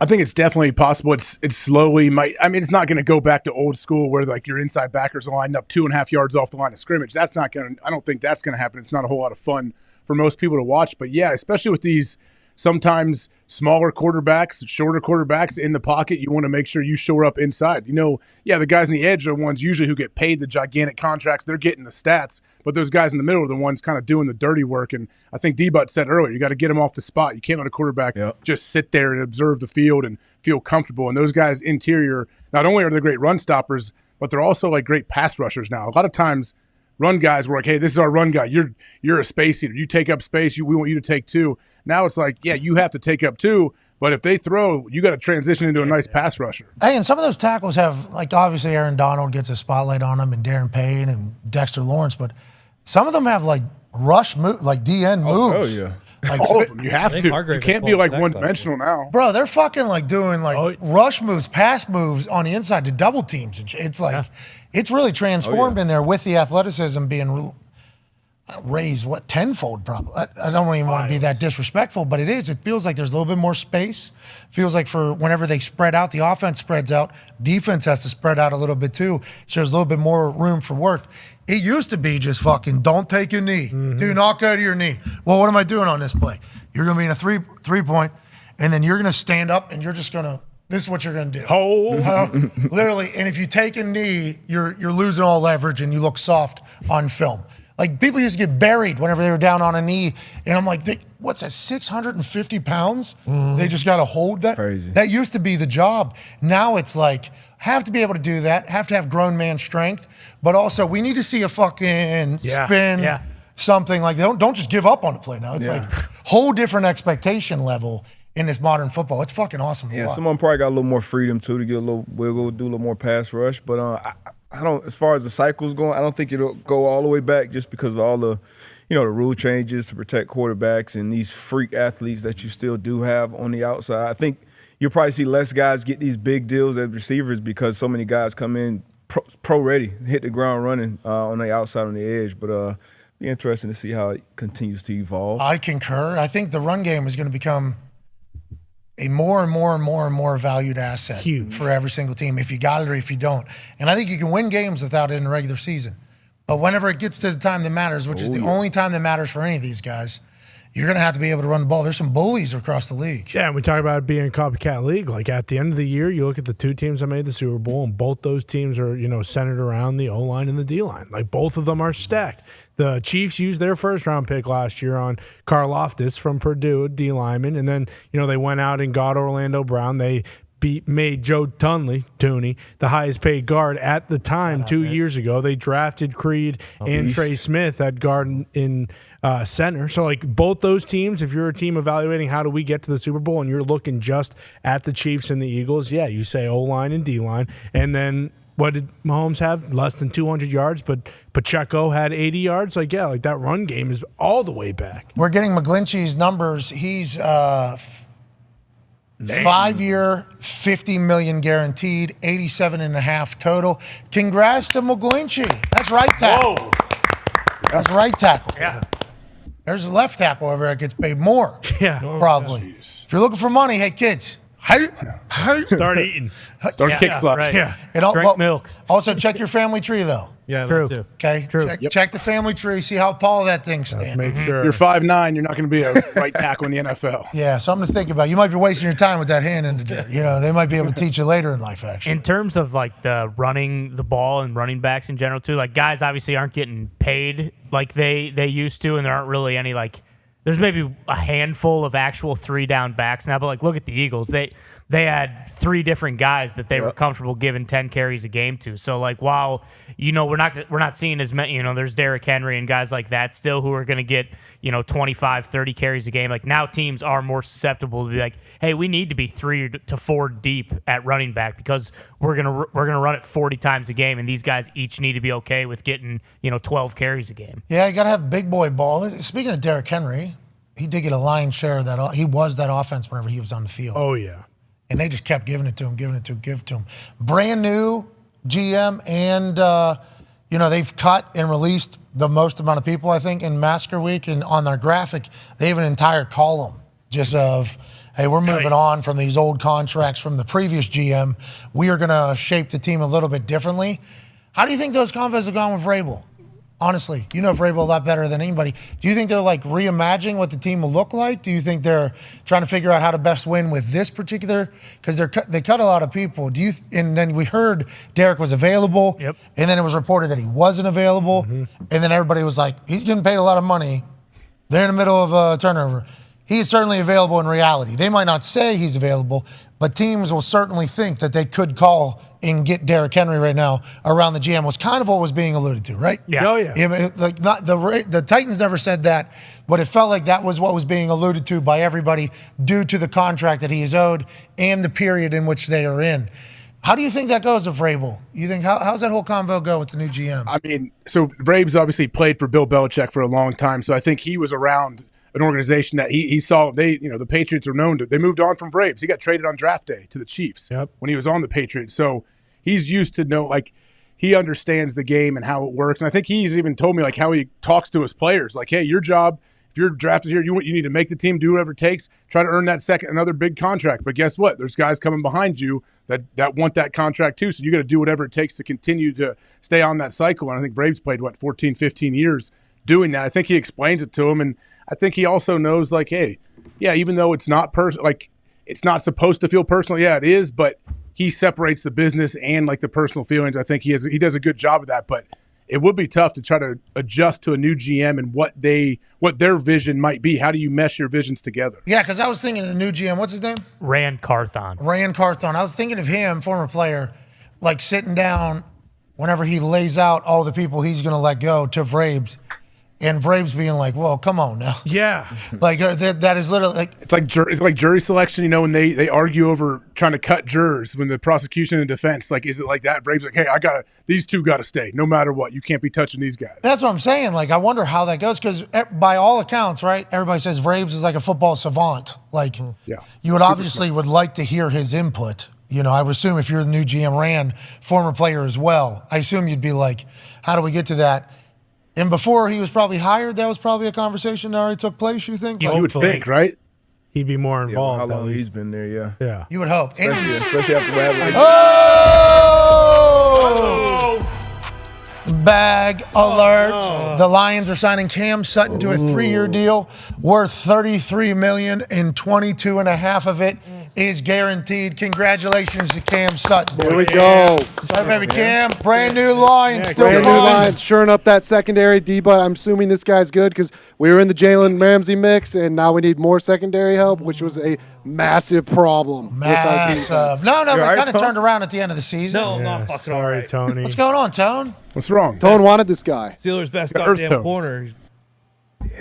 I think it's definitely possible. It's slowly it's not going to go back to old school where like your inside backers are lined up 2.5 yards off the line of scrimmage. I don't think that's going to happen. It's not a whole lot of fun for most people to watch. But yeah, especially with these sometimes smaller quarterbacks, shorter quarterbacks in the pocket, you want to make sure you shore up inside. The guys on the edge are the ones usually who get paid the gigantic contracts. They're getting the stats, but those guys in the middle are the ones kind of doing the dirty work. And I think D-Butt said earlier, you got to get them off the spot. You can't let a quarterback just sit there and observe the field and feel comfortable. And those guys interior, not only are they great run stoppers, but they're also like great pass rushers now. A lot of times run guys were like, hey, this is our run guy. You're a space eater. You take up space. We want you to take two. Now it's like, yeah, you have to take up two, but if they throw, you got to transition into a nice pass rusher. Hey, and some of those tackles have, like, obviously Aaron Donald gets a spotlight on them, and Darren Payne and Dexter Lawrence, but some of them have, like, rush move, like DN moves. Oh, yeah. Like, all of them. You have to. You can't be like one-dimensional now. Bro, they're fucking like doing like rush moves, pass moves on the inside to double teams. It's like, it's really transformed in there with the athleticism being raised, tenfold probably. I don't even want to be that disrespectful, but it is. It feels like there's a little bit more space. Feels like for whenever they spread out, the offense spreads out, defense has to spread out a little bit too. So there's a little bit more room for work. It used to be just fucking don't take a knee. Do not go to your knee. Well, what am I doing on this play? You're going to be in a three-point, and then you're going to stand up, and you're just going to, this is what you're going to do. Literally, and if you take a knee, you're losing all leverage, and you look soft on film. Like, people used to get buried whenever they were down on a knee, and I'm like, what's that, 650 pounds? They just got to hold that? Crazy. That used to be the job. Now it's like, have to be able to do that, have to have grown man strength, but also we need to see a fucking spin, something like that. Don't just give up on the play now. It's like whole different expectation level in this modern football. It's fucking awesome. Yeah, someone probably got a little more freedom too to get a little wiggle, do a little more pass rush, but I don't, as far as the cycle's going, I don't think it'll go all the way back just because of all the, the rule changes to protect quarterbacks and these freak athletes that you still do have on the outside. I think you'll probably see less guys get these big deals as receivers because so many guys come in pro ready, hit the ground running on the outside, on the edge. But be interesting to see how it continues to evolve. I concur. I think the run game is going to become a more and more and more and more valued asset for every single team, if you got it or if you don't. And I think you can win games without it in the regular season. But whenever it gets to the time that matters, which is the only time that matters for any of these guys, you're going to have to be able to run the ball. There's some bullies across the league. Yeah, and we talk about it being a copycat league. Like, at the end of the year, you look at the two teams that made the Super Bowl, and both those teams are, centered around the O-line and the D-line. Like, both of them are stacked. The Chiefs used their first-round pick last year on Karlaftis from Purdue, D lineman, and then, they went out and got Orlando Brown. They made Joe Tooney, the highest paid guard at the time 2 years ago. They drafted Creed and Trey Smith at guard in center. So, like, both those teams, if you're a team evaluating how do we get to the Super Bowl and you're looking just at the Chiefs and the Eagles, yeah, you say O-line and D-line. And then what did Mahomes have? Less than 200 yards, but Pacheco had 80 yards. Like, yeah, like that run game is all the way back. We're getting McGlinchey's numbers. He's 5-year, $50 million guaranteed, 87.5 total. Congrats to McGlinchey. That's right tackle. Whoa. That's right tackle. Yeah. There's a left tackle over there that gets paid more. Yeah. Probably. If you're looking for money, hey, kids. Start eating. Start kick slots. Right. Yeah. Drink milk. Also, check your family tree, though. Yeah, True. Too. Okay? True. Check the family tree, see how tall that thing stands. Make sure. You're 5'9", you're not going to be a right tackle in the NFL. Yeah, something to think about. You might be wasting your time with that hand in the dirt. You know, they might be able to teach you later in life, actually. In terms of like the running the ball and running backs in general too, like guys obviously aren't getting paid like they used to, and there aren't really any like. There's maybe a handful of actual 3-down backs now, but like look at the Eagles. They had 3 different guys that they were comfortable giving 10 carries a game to. So like while we're not seeing as many, there's Derrick Henry and guys like that still who are going to get 25, 30 carries a game. Like now teams are more susceptible to be like, hey, we need to be 3 to 4 deep at running back because we're gonna run it 40 times a game, and these guys each need to be okay with getting 12 carries a game. Yeah, you got to have big boy ball. Speaking of Derrick Henry, he did get a lion's share of that. He was that offense whenever he was on the field. Oh, yeah. And they just kept giving it to him. Brand new GM, and, they've cut and released the most amount of people, I think, in Massacre Week. And on their graphic, they have an entire column just of, hey, we're moving on from these old contracts from the previous GM. We are going to shape the team a little bit differently. How do you think those convos have gone with Vrabel? Honestly, you know Vrabel a lot better than anybody. Do you think they're like reimagining what the team will look like? Do you think they're trying to figure out how to best win with this particular? Because they cut a lot of people. And then we heard Derek was available. Yep. And then it was reported that he wasn't available. Mm-hmm. And then everybody was like, he's getting paid a lot of money. They're in the middle of a turnover. He is certainly available in reality. They might not say he's available, but teams will certainly think that they could call and get Derrick Henry right now around the GM was kind of what was being alluded to, right? Yeah. Oh, yeah. Like not the Titans never said that, but it felt like that was what was being alluded to by everybody due to the contract that he is owed and the period in which they are in. How do you think that goes with Vrabel? You think how's that whole convo go with the new GM? I mean, so Vrabel's obviously played for Bill Belichick for a long time, so I think he was around an organization that he saw. The Patriots are known to. They moved on from Vrabel. He got traded on draft day to the Chiefs when he was on the Patriots. So he's used to he understands the game and how it works. And I think he's even told me like how he talks to his players. Like, hey, your job, if you're drafted here, you need to make the team, do whatever it takes, try to earn that another big contract. But guess what? There's guys coming behind you that want that contract too. So you got to do whatever it takes to continue to stay on that cycle. And I think Braves played 14, 15 years doing that. I think he explains it to him, and I think he also knows like, hey, yeah, even though it's not it's not supposed to feel personal. Yeah, it is, but he separates the business and like the personal feelings. I think he does a good job of that, but it would be tough to try to adjust to a new GM and what their vision might be. How do you mesh your visions together? Yeah, because I was thinking of the new GM. What's his name? Rand Carthon. I was thinking of him, former player, like sitting down whenever he lays out all the people he's going to let go to Vrabes. And Vrabes being like, "Well, come on now." Yeah, like that is literally like it's like jury selection. When they argue over trying to cut jurors when the prosecution and defense. Like, is it like that? Vrabes like, "Hey, these two got to stay no matter what. You can't be touching these guys." That's what I'm saying. Like, I wonder how that goes because by all accounts, right? Everybody says Vrabes is like a football savant. Like, you would obviously would like to hear his input. I would assume if you're the new GM, Rand, former player as well, I assume you'd be like, "How do we get to that?" And before he was probably hired, that was probably a conversation that already took place, you think? You would think, right? He'd be more involved. How long he's been there, yeah. Yeah. You would hope. Especially after what happened. Bag alert. The Lions are signing Cam Sutton to a 3-year deal worth $33 million, and 22.5 of it is guaranteed. Congratulations to Cam Sutton. Here we go. Hi, baby Cam. Brand new Lions. Still Brand new grinding. Lions. Shoring up that secondary. D-but I'm assuming this guy's good because we were in the Jalen Ramsey mix, and now we need more secondary help, which was a massive problem. Massive. No, but it kind of turned around at the end of the season. No, not fucking Sorry, right. Tony. What's going on, Tone? What's wrong? Tone wanted this guy. Steelers' best The Earth goddamn Tone. corner.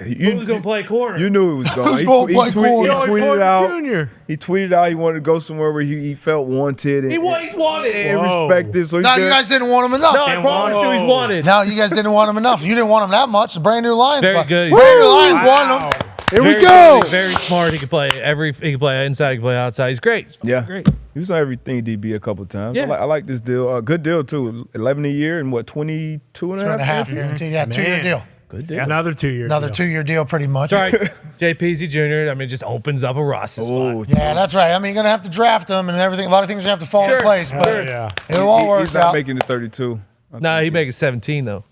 You, Who's going to play corner? You knew it was going. Who's gonna play corner? He tweeted out. Junior. He tweeted out he wanted to go somewhere where he felt wanted. And, He's wanted. and Whoa. respected. So he No, said, you guys didn't want him enough. No, I promise you he's wanted. No, you guys didn't want him enough. You didn't want him that much. The brand new Lions. Very but good. Brand new Lions won him. Here we Very go. good, very smart. He can play he can play inside. He can play outside. He's great. He's Yeah. great. He was on everything DB a couple times. Yeah. I like this deal. Good deal, too. 11 a year and what, 22 and a half? 2.5 guaranteed. Yeah, 2-year deal. Good deal. Another 2 years. Another 2-year deal, pretty much. Sorry, JPZ Jr. I mean, just opens up a roster spot. Yeah, that's right. I mean, you're gonna have to draft him and everything. A lot of things are gonna have to fall in place, but it'll all work He's not out. making the 32. No, he makes 17 though.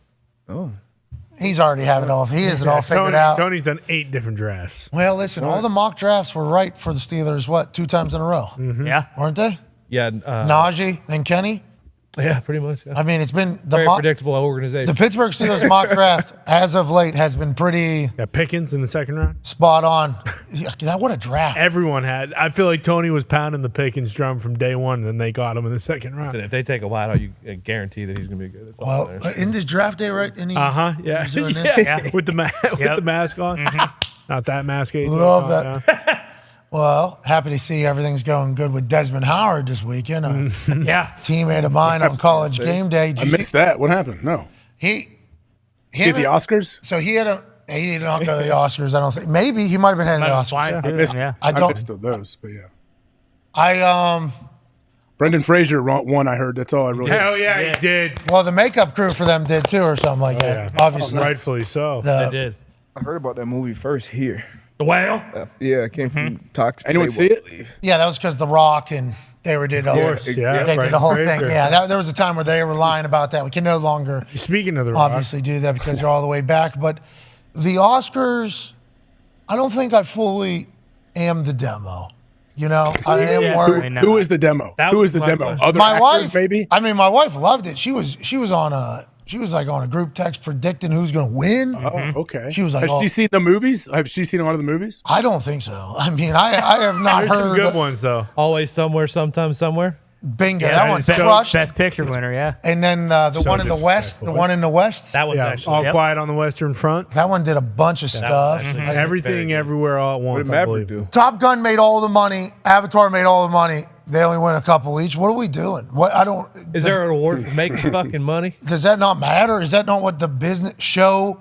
Oh. He's already have it all. He has it all figured out. Tony's done 8 different drafts. Well, listen, all the mock drafts were right for the Steelers. What, 2 times in a row? Yeah. Weren't they? Yeah. Najee and Kenny. Yeah, pretty much. Yeah. I mean, it's been the Very predictable organization. The Pittsburgh Steelers mock draft, as of late, has been pretty Got Pickens in the second round. spot on. Yeah, what a draft! Everyone had. I feel like Tony was pounding the Pickens drum from day one, and then they got him in the second round. Listen, if they take a wideout, you guarantee that he's going to be good. That's all Well, that matters. in this draft day, right? Yeah. He's doing that? yeah. With the mask on. Not that mask. Love that. Well, happy to see everything's going good with Desmond Howard this weekend. Yeah. Teammate of mine on College Game Day. I missed that. What happened? No. He Did the Oscars? So he did not go to the Oscars. I don't think. Maybe he might have been heading to the Oscars. I missed those, but yeah. Brendan Fraser won. I heard. That's all I really. Hell yeah, he did. Well, the makeup crew for them did too, or something like that. Obviously, rightfully so. The- They did. I heard about that movie first here. The whale? Yeah, it came from Toxic. Anyone see it? Yeah, that was because The Rock and they did a whole, course, yeah, they did Brendan the whole Fraser. thing. Yeah, there was a time where they were lying about that. We can no longer Speaking of the Rock, obviously do that because they're all the way back. But the Oscars, I don't think I fully am the demo. You know, I am worried. Who is the demo? Who is the demo? Other My actors, wife, maybe. I mean, my wife loved it. She was on a group text predicting who's going to win. Oh, okay. She was like, Has she seen the movies? Have she seen a lot of the movies? I don't think so. I mean, I have not there's some heard. good ones though. Always somewhere, sometimes somewhere. Bingo, Yeah, that one's best, crushed. best picture winner, yeah. And then the one in the West, disrespectful. the one in the West, That one's Yeah, actually. All Quiet on the Western Front. that one did a bunch of stuff. actually And Everything, everywhere, all at What once. did I Maverick believe. do? Top Gun made all the money. Avatar made all the money. They only win a couple each. What are we doing? What I don't. Is there an award for making fucking money? Does that not matter? Is that not what the business show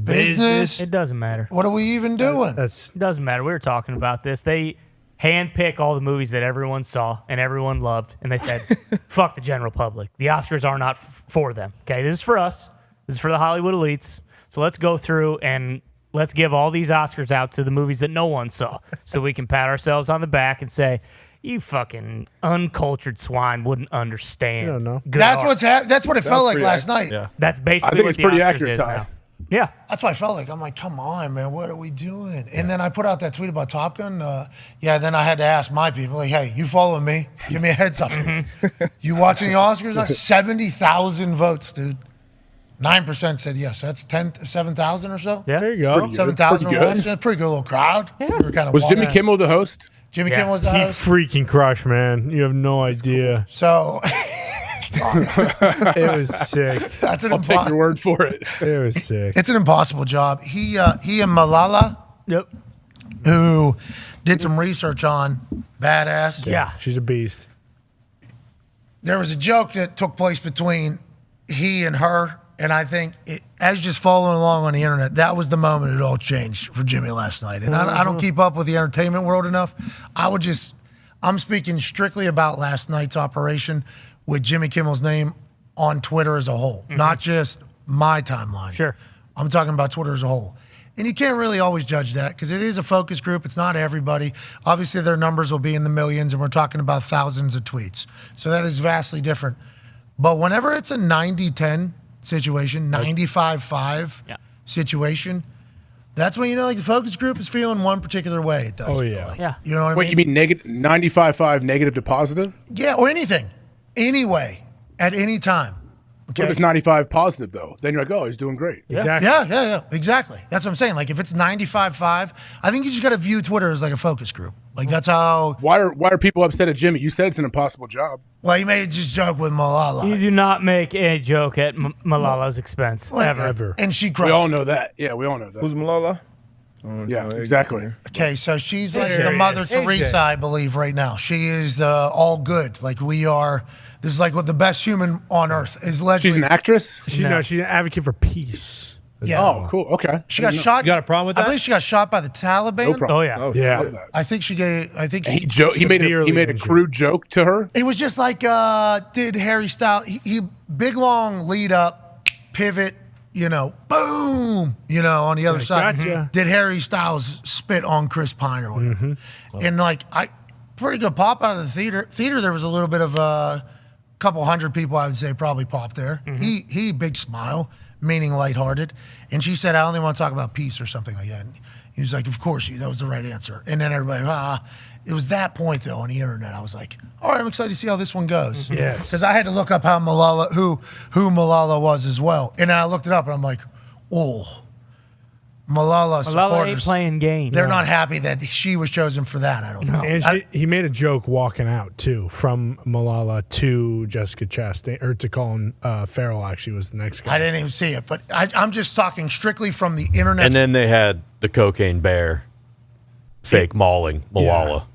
business? It doesn't matter. What are we even doing? That's It doesn't matter. We were talking about this. They handpick all the movies that everyone saw and everyone loved, and they said, fuck the general public. The Oscars are not for them. Okay, this is for us. This is for the Hollywood elites. So let's go through and let's give all these Oscars out to the movies that no one saw so we can pat ourselves on the back and say, you fucking uncultured swine wouldn't understand. I don't know. good That's art. that's what it felt like last night. Yeah. That's I basically think what it's the pretty Oscars accurate, is Ty. now. Yeah. That's what I felt like. I'm like, come on, man, what are we doing? And then I put out that tweet about Top Gun. Then I had to ask my people, like, hey, you following me? Give me a heads up. You watching the Oscars? 70,000 votes, dude. 9% said yes. That's 7,000 or so. Yeah. there you go. 7,000 Pretty were good. watching. Pretty good little crowd. We were kind of Was Jimmy Kimmel the host? Jimmy Yeah. Kimmel was the He host. freaking crushed, man. You have no idea. So It was sick. that's an I'll take your impossible. word for it. It was sick. It's an impossible job. He and Malala, Yep. who did some research on badass. Yeah. She's a beast. There was a joke that took place between he and her, and I think as just following along on the internet, that was the moment it all changed for Jimmy last night. And I don't keep up with the entertainment world enough. I'm speaking strictly about last night's operation with Jimmy Kimmel's name on Twitter as a whole, not just my timeline. Sure. I'm talking about Twitter as a whole. And you can't really always judge that because it is a focus group. It's not everybody. Obviously, their numbers will be in the millions, and we're talking about thousands of tweets. So that is vastly different. But whenever it's a 90-10 situation, 95-5 situation, That's when you know, like the focus group is feeling one particular way. It does. Oh, feel yeah. like. Yeah. You know what I Wait, mean? you mean negative 95.5 negative to positive? Yeah, or anything, anyway, at any time. What if it's 95 positive though? Then you're like, oh, he's doing great. Exactly. Yeah, exactly. That's what I'm saying. Like if it's 95.5, I think you just got to view Twitter as like a focus group. Like that's how. Why are people upset at Jimmy? You said it's an impossible job. Well, you may just joke with Malala. You do not make a joke at Malala's expense. Ever. And she We crushed. all know that. Yeah, we all know that. Who's Malala? Yeah, exactly. Okay, so she's like AJ. the Mother AJ. Teresa, I believe, right now. She is the all good. Like we are. This is like what the best human on earth is. She's an actress? She's an advocate for peace. Yeah. Oh, cool. Okay. She got shot. You got a problem with I that? believe she got shot by the Taliban. No problem. Oh, yeah. Yeah. Love that. I think she gave. I think He she. made Severely a injured. crude joke to her. It was just like did Harry Styles. He big long lead up, pivot. You know, boom. You know, on the other side. gotcha. Did Harry Styles spit on Chris Pine or whatever? And like pretty good pop out of the theater. There was a little bit of a couple hundred people. I would say probably popped there. He big smile, meaning lighthearted. And she said, "I only want to talk about peace" or something like that. And he was like, "Of course, that was the right answer." And then everybody, It was that point though on the internet. I was like, all right, I'm excited to see how this one goes. Yes. Because I had to look up how Malala, who Malala was as well. And then I looked it up and I'm like, oh, Malala supporters. ain't playing games. They're not happy that she was chosen for that. I don't know. And he made a joke walking out too, from Malala to Jessica Chastain, or to Colin Farrell. Actually, was the next guy. I didn't even see it, but I'm just talking strictly from the internet. And then they had the cocaine bear fake mauling Malala.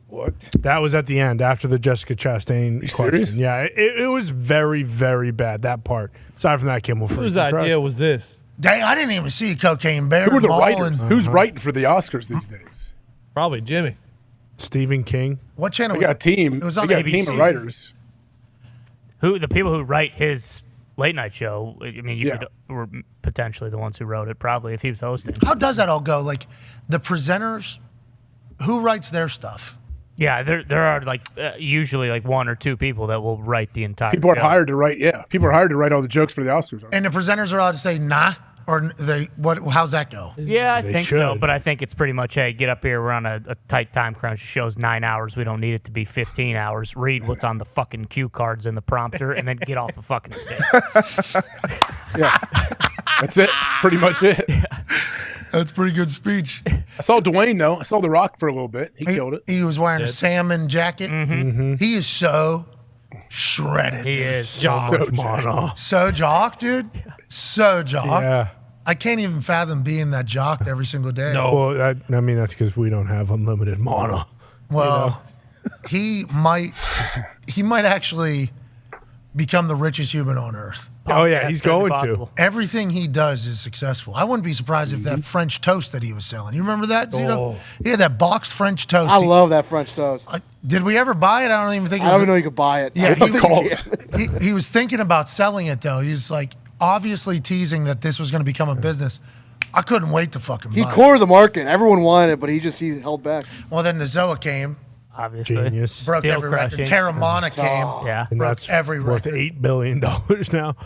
What? That was at the end after the Jessica Chastain question. serious? Yeah, it was very, very bad, that part. Aside from that, Kimmel. Whose idea was this? Dang, I didn't even see Cocaine Bear. Who are the mauling. writers? Who's writing for the Oscars these days? Probably Jimmy. Stephen King. What channel We was got a team. It was We on got a ABC. team of writers. The people who write his late night show, I mean, you were potentially the ones who wrote it, probably, if he was hosting. How does that all go? Like, the presenters, who writes their stuff? Yeah, there are usually like one or two people that will write the entire People are show. hired to write. Yeah, people are hired to write all the jokes for the Oscars. And the presenters are allowed to say nah, or they what? How's that go? Yeah, I They think so. should. But I think it's pretty much, hey, get up here. We're on a tight time crunch. The show's 9 hours. We don't need it to be 15 hours. Read what's on the fucking cue cards in the prompter, and then get off the fucking stage. Yeah, that's it. Pretty much it. That's a pretty good speech. I saw Dwayne though. I saw The Rock for a little bit. He killed it. He was wearing a salmon jacket. He is so shredded. He is. So much mana. So jock, dude. So jock. Yeah. I can't even fathom being that jocked every single day. Well, I mean, that's because we don't have unlimited mana. Well, he might actually become the richest human on earth. Oh, yeah, That's he's certainly going possible. to. Everything he does is successful. I wouldn't be surprised if that French toast that he was selling. You remember that, Zito? He had that boxed French toast. I love that French toast. Did we ever buy it? I don't even think. I don't even know you could buy it. Yeah, he, he was thinking about selling it though. He's like obviously teasing that this was going to become a business. I couldn't wait to fucking buy it. cornered the market. Everyone wanted it, but he held back. Well, then the Zoa came, Obviously. Genius. broke Steel every crushing. record. Terramana came, Yeah. And broke that's every worth record. $8 billion now.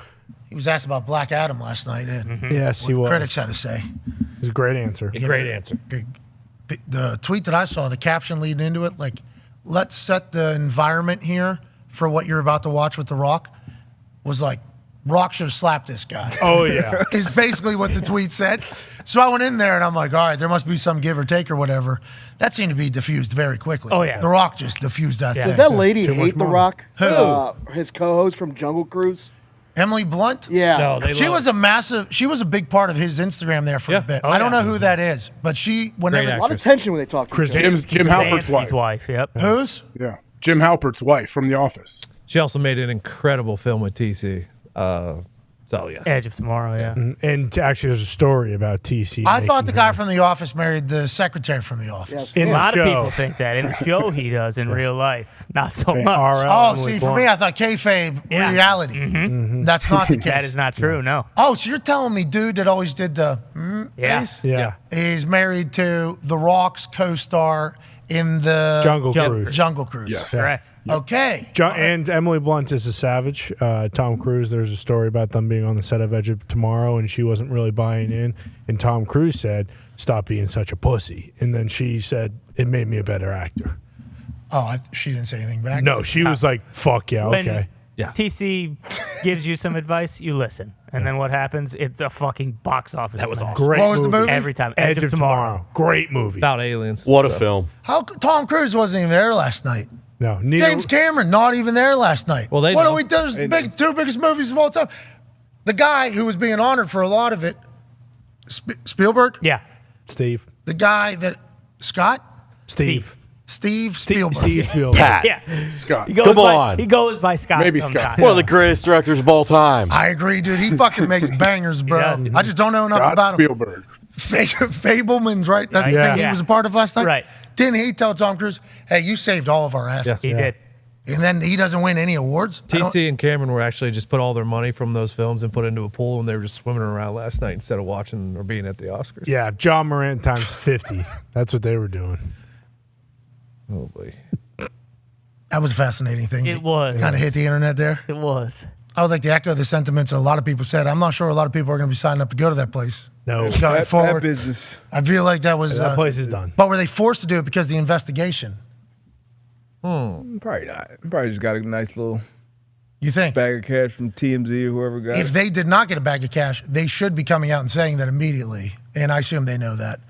He was asked about Black Adam last night. And Yes, what he was. critics had to say. It was a great answer. Great answer. The tweet that I saw, the caption leading into it, like, let's set the environment here for what you're about to watch with The Rock, was like, Rock should have slapped this guy. Oh, yeah. Is basically what the tweet said. So I went in there and I'm like, all right, there must be some give or take or whatever. That seemed to be diffused very quickly. Oh, yeah. The Rock just diffused that Yeah. thing. Does that lady Too much hate The money. Rock? Who? His co-host from Jungle Cruise? Emily Blunt? Yeah. No, they She love was a big part of his Instagram there for a bit. Oh, I don't yeah. know who that is, but whenever A lot of tension when they talk to each other. Jim Halpert's Anthony's wife. wife. Yep. Who's? Yeah, Jim Halpert's wife from The Office. She also made an incredible film with TC. So yeah. Edge of Tomorrow. Yeah. And actually, there's a story about TC. I thought the making guy her- from The Office married the secretary from The Office. in A the lot show. of people think that. In the show, he does. In real life, not so They much. are- Oh, Emily see, for Blunt. me, I thought kayfabe Yeah. reality. That's not the case. That is not true. No. Oh, so you're telling me dude that always did the Yeah. face Yeah. is married to The Rock's co-star in the Jungle Cruise. Yes. Correct. Okay. And Emily Blunt is a savage. Tom Cruise, there's a story about them being on the set of Edge of Tomorrow, and she wasn't really buying in. And Tom Cruise said, "Stop being such a pussy." And then she said, "It made me a better actor." Oh, she didn't say anything back. No, she was like, "Fuck yeah, When okay." TC gives you some advice, you listen. And then what happens? It's a fucking box office. That was smash. awesome. Great What was the movie? Every time. Edge of Tomorrow. Great movie. About aliens. What a film. How Tom Cruise wasn't even there last night? No, neither. James Cameron not even there last night. Well, they what know. do we do? The two biggest movies of all time. The guy who was being honored for a lot of it, Spielberg. Yeah. Steve. The guy that Steve Spielberg. Steve Spielberg. Pat. Yeah. Scott. He goes by Scott. Maybe sometimes. Scott. One of the greatest directors of all time. I agree, dude. He fucking makes bangers, bro. does. I just don't know enough Scott about him. Spielberg. Fableman's right. That Yeah. thing he was a part of last night. Right. Didn't he tell Tom Cruise, "Hey, you saved all of our asses"? He did. And then he doesn't win any awards. TC and Cameron were actually just put all their money from those films and put into a pool, and they were just swimming around last night instead of watching or being at the Oscars. Yeah, John Morant times 50. That's what they were doing. Oh boy. That was a fascinating thing. It was. Kind of hit the internet there. It was. I would like to echo the sentiments a lot of people said. I'm not sure a lot of people are going to be signing up to go to that place. No. Going forward. That business. I feel like that was. That place is done. But were they forced to do it because of the investigation? Probably not. Probably just got a nice little You think? bag of cash from TMZ or whoever got If it. they did not get a bag of cash, they should be coming out and saying that immediately. And I assume they know that.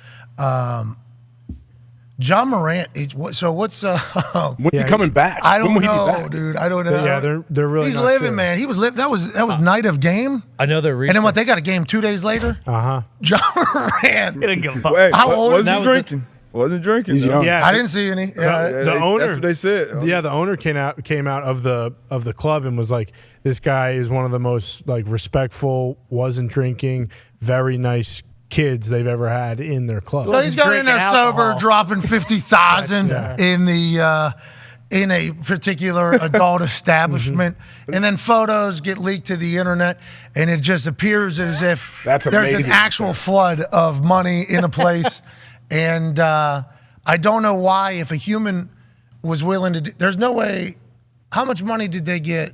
John Morant. So what's? When's he coming back? I When don't will he be know, back? dude. I don't know. Yeah, they're really. He's not living, sure. man. He was living. That was night of game. I know they're And then what? They got a game 2 days later. Uh-huh. John Morant. He didn't give a fuck. Hey, How old is wasn't he? drinking? Wasn't drinking. He's though. young. Yeah, I didn't see any. Yeah. The owner. That's what they said. Yeah, the owner came out of the club and was like, "This guy is one of the most like respectful, wasn't drinking, very nice kids they've ever had in their club." So he's going in there Drinking sober, alcohol. dropping 50,000 in the in a particular adult establishment, and then photos get leaked to the internet, and it just appears as if That's there's an amazing. actual flood of money in a place, and I don't know why if a human was willing to. There's no way. How much money did they get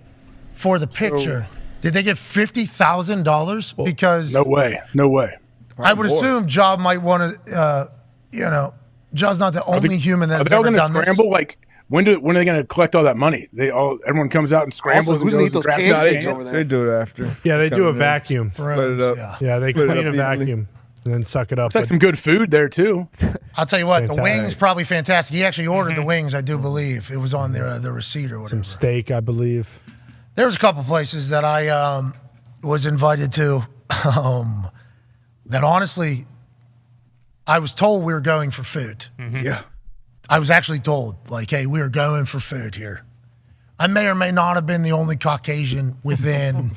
for the picture? Did they get $50,000? Because No way. No way. I would assume Job might want to, Job's not the only human Are that's they all ever going to done this. scramble? Like, when are they going to collect all that money? Everyone comes out and scrambles. Also, who's and gonna goes eat those and candy grabs canes it. over there? They do it after. Yeah, they do a Come in, vacuum. Split it up. Yeah. Yeah, they Split it clean up a evenly. vacuum and then suck it up. It's like some good food there too. I'll tell you what, the Fantastic. wings probably fantastic. He actually ordered the wings, I do believe. It was on the receipt or whatever. some steak, I believe. There was a couple places that I was invited to that honestly, I was told we were going for food. Yeah. I was actually told, like, hey, we are going for food here. I may or may not have been the only Caucasian within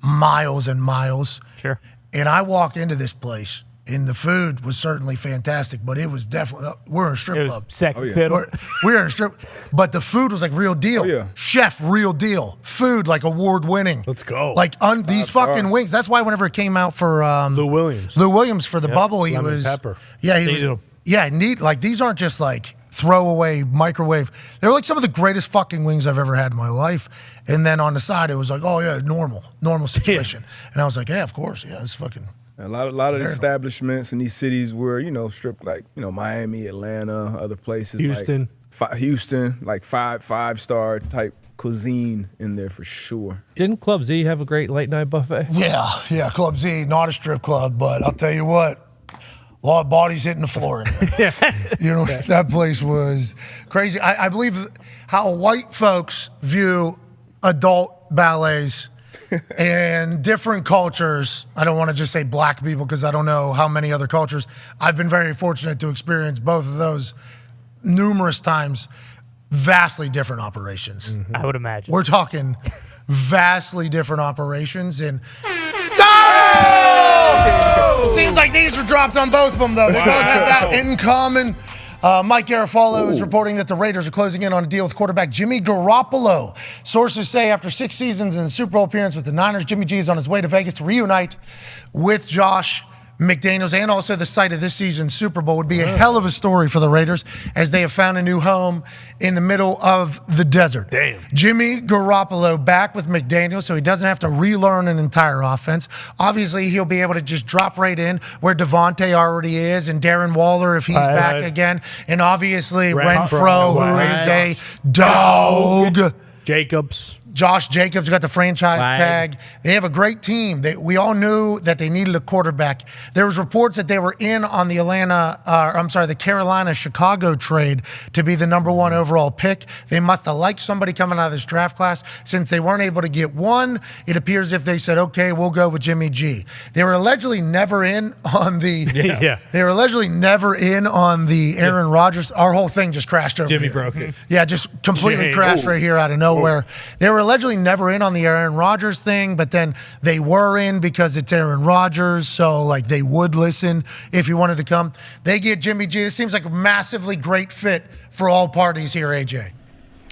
miles and miles. Sure. And I walked into this place, and the food was certainly fantastic, but it was definitely, we're in a strip It was club. second fiddle. We're in a strip, but the food was like real deal. Oh, yeah. Chef, real deal. Food, like award winning. Let's go. Like these fucking wings. That's why whenever it came out for Lou Williams. Lou Williams for the bubble, he Lemon was pepper. Yeah, he Needed was. 'em. Yeah, neat. Like these aren't just like throwaway microwave. They're like some of the greatest fucking wings I've ever had in my life. And then on the side, it was like, oh yeah, normal situation. And I was like, yeah, of course, yeah, it's fucking. A lot of establishments in these cities where strip like Miami, Atlanta, other places. Houston. Like Houston, like five-star type cuisine in there for sure. Didn't Club Z have a great late night buffet? Yeah, Club Z, not a strip club, but I'll tell you what, a lot of bodies hitting the floor. In there. That place was crazy. I believe how white folks view adult ballets and different cultures. I don't want to just say black people because I don't know how many other cultures. I've been very fortunate to experience both of those numerous times. Vastly different operations. I would imagine. We're talking vastly different operations. And seems like these were dropped on both of them, though. They both have that in common. Mike Garofalo is reporting that the Raiders are closing in on a deal with quarterback Jimmy Garoppolo. Sources say after 6 seasons and a Super Bowl appearance with the Niners, Jimmy G is on his way to Vegas to reunite with Josh McDaniels and also the site of this season's Super Bowl would be a hell of a story for the Raiders as they have found a new home in the middle of the desert. Damn. Jimmy Garoppolo back with McDaniels so he doesn't have to relearn an entire offense. Obviously, he'll be able to just drop right in where Devontae already is and Darren Waller if he's back again. And obviously, Renfro, who is a dog. Josh Jacobs got the franchise tag. They have a great team. We all knew that they needed a quarterback. There was reports that they were in on the Carolina-Chicago trade to be the number 1 overall pick. They must have liked somebody coming out of this draft class. Since they weren't able to get one, it appears if they said, okay, we'll go with Jimmy G. They were allegedly never in on the They were allegedly never in on the Aaron Rodgers. Our whole thing just crashed over Jimmy here. broke it. Yeah, just completely crashed right here out of nowhere. They were allegedly never in on the Aaron Rodgers thing, but then they were in because it's Aaron Rodgers, so like they would listen if he wanted to come. They get Jimmy G. This seems like a massively great fit for all parties here, AJ.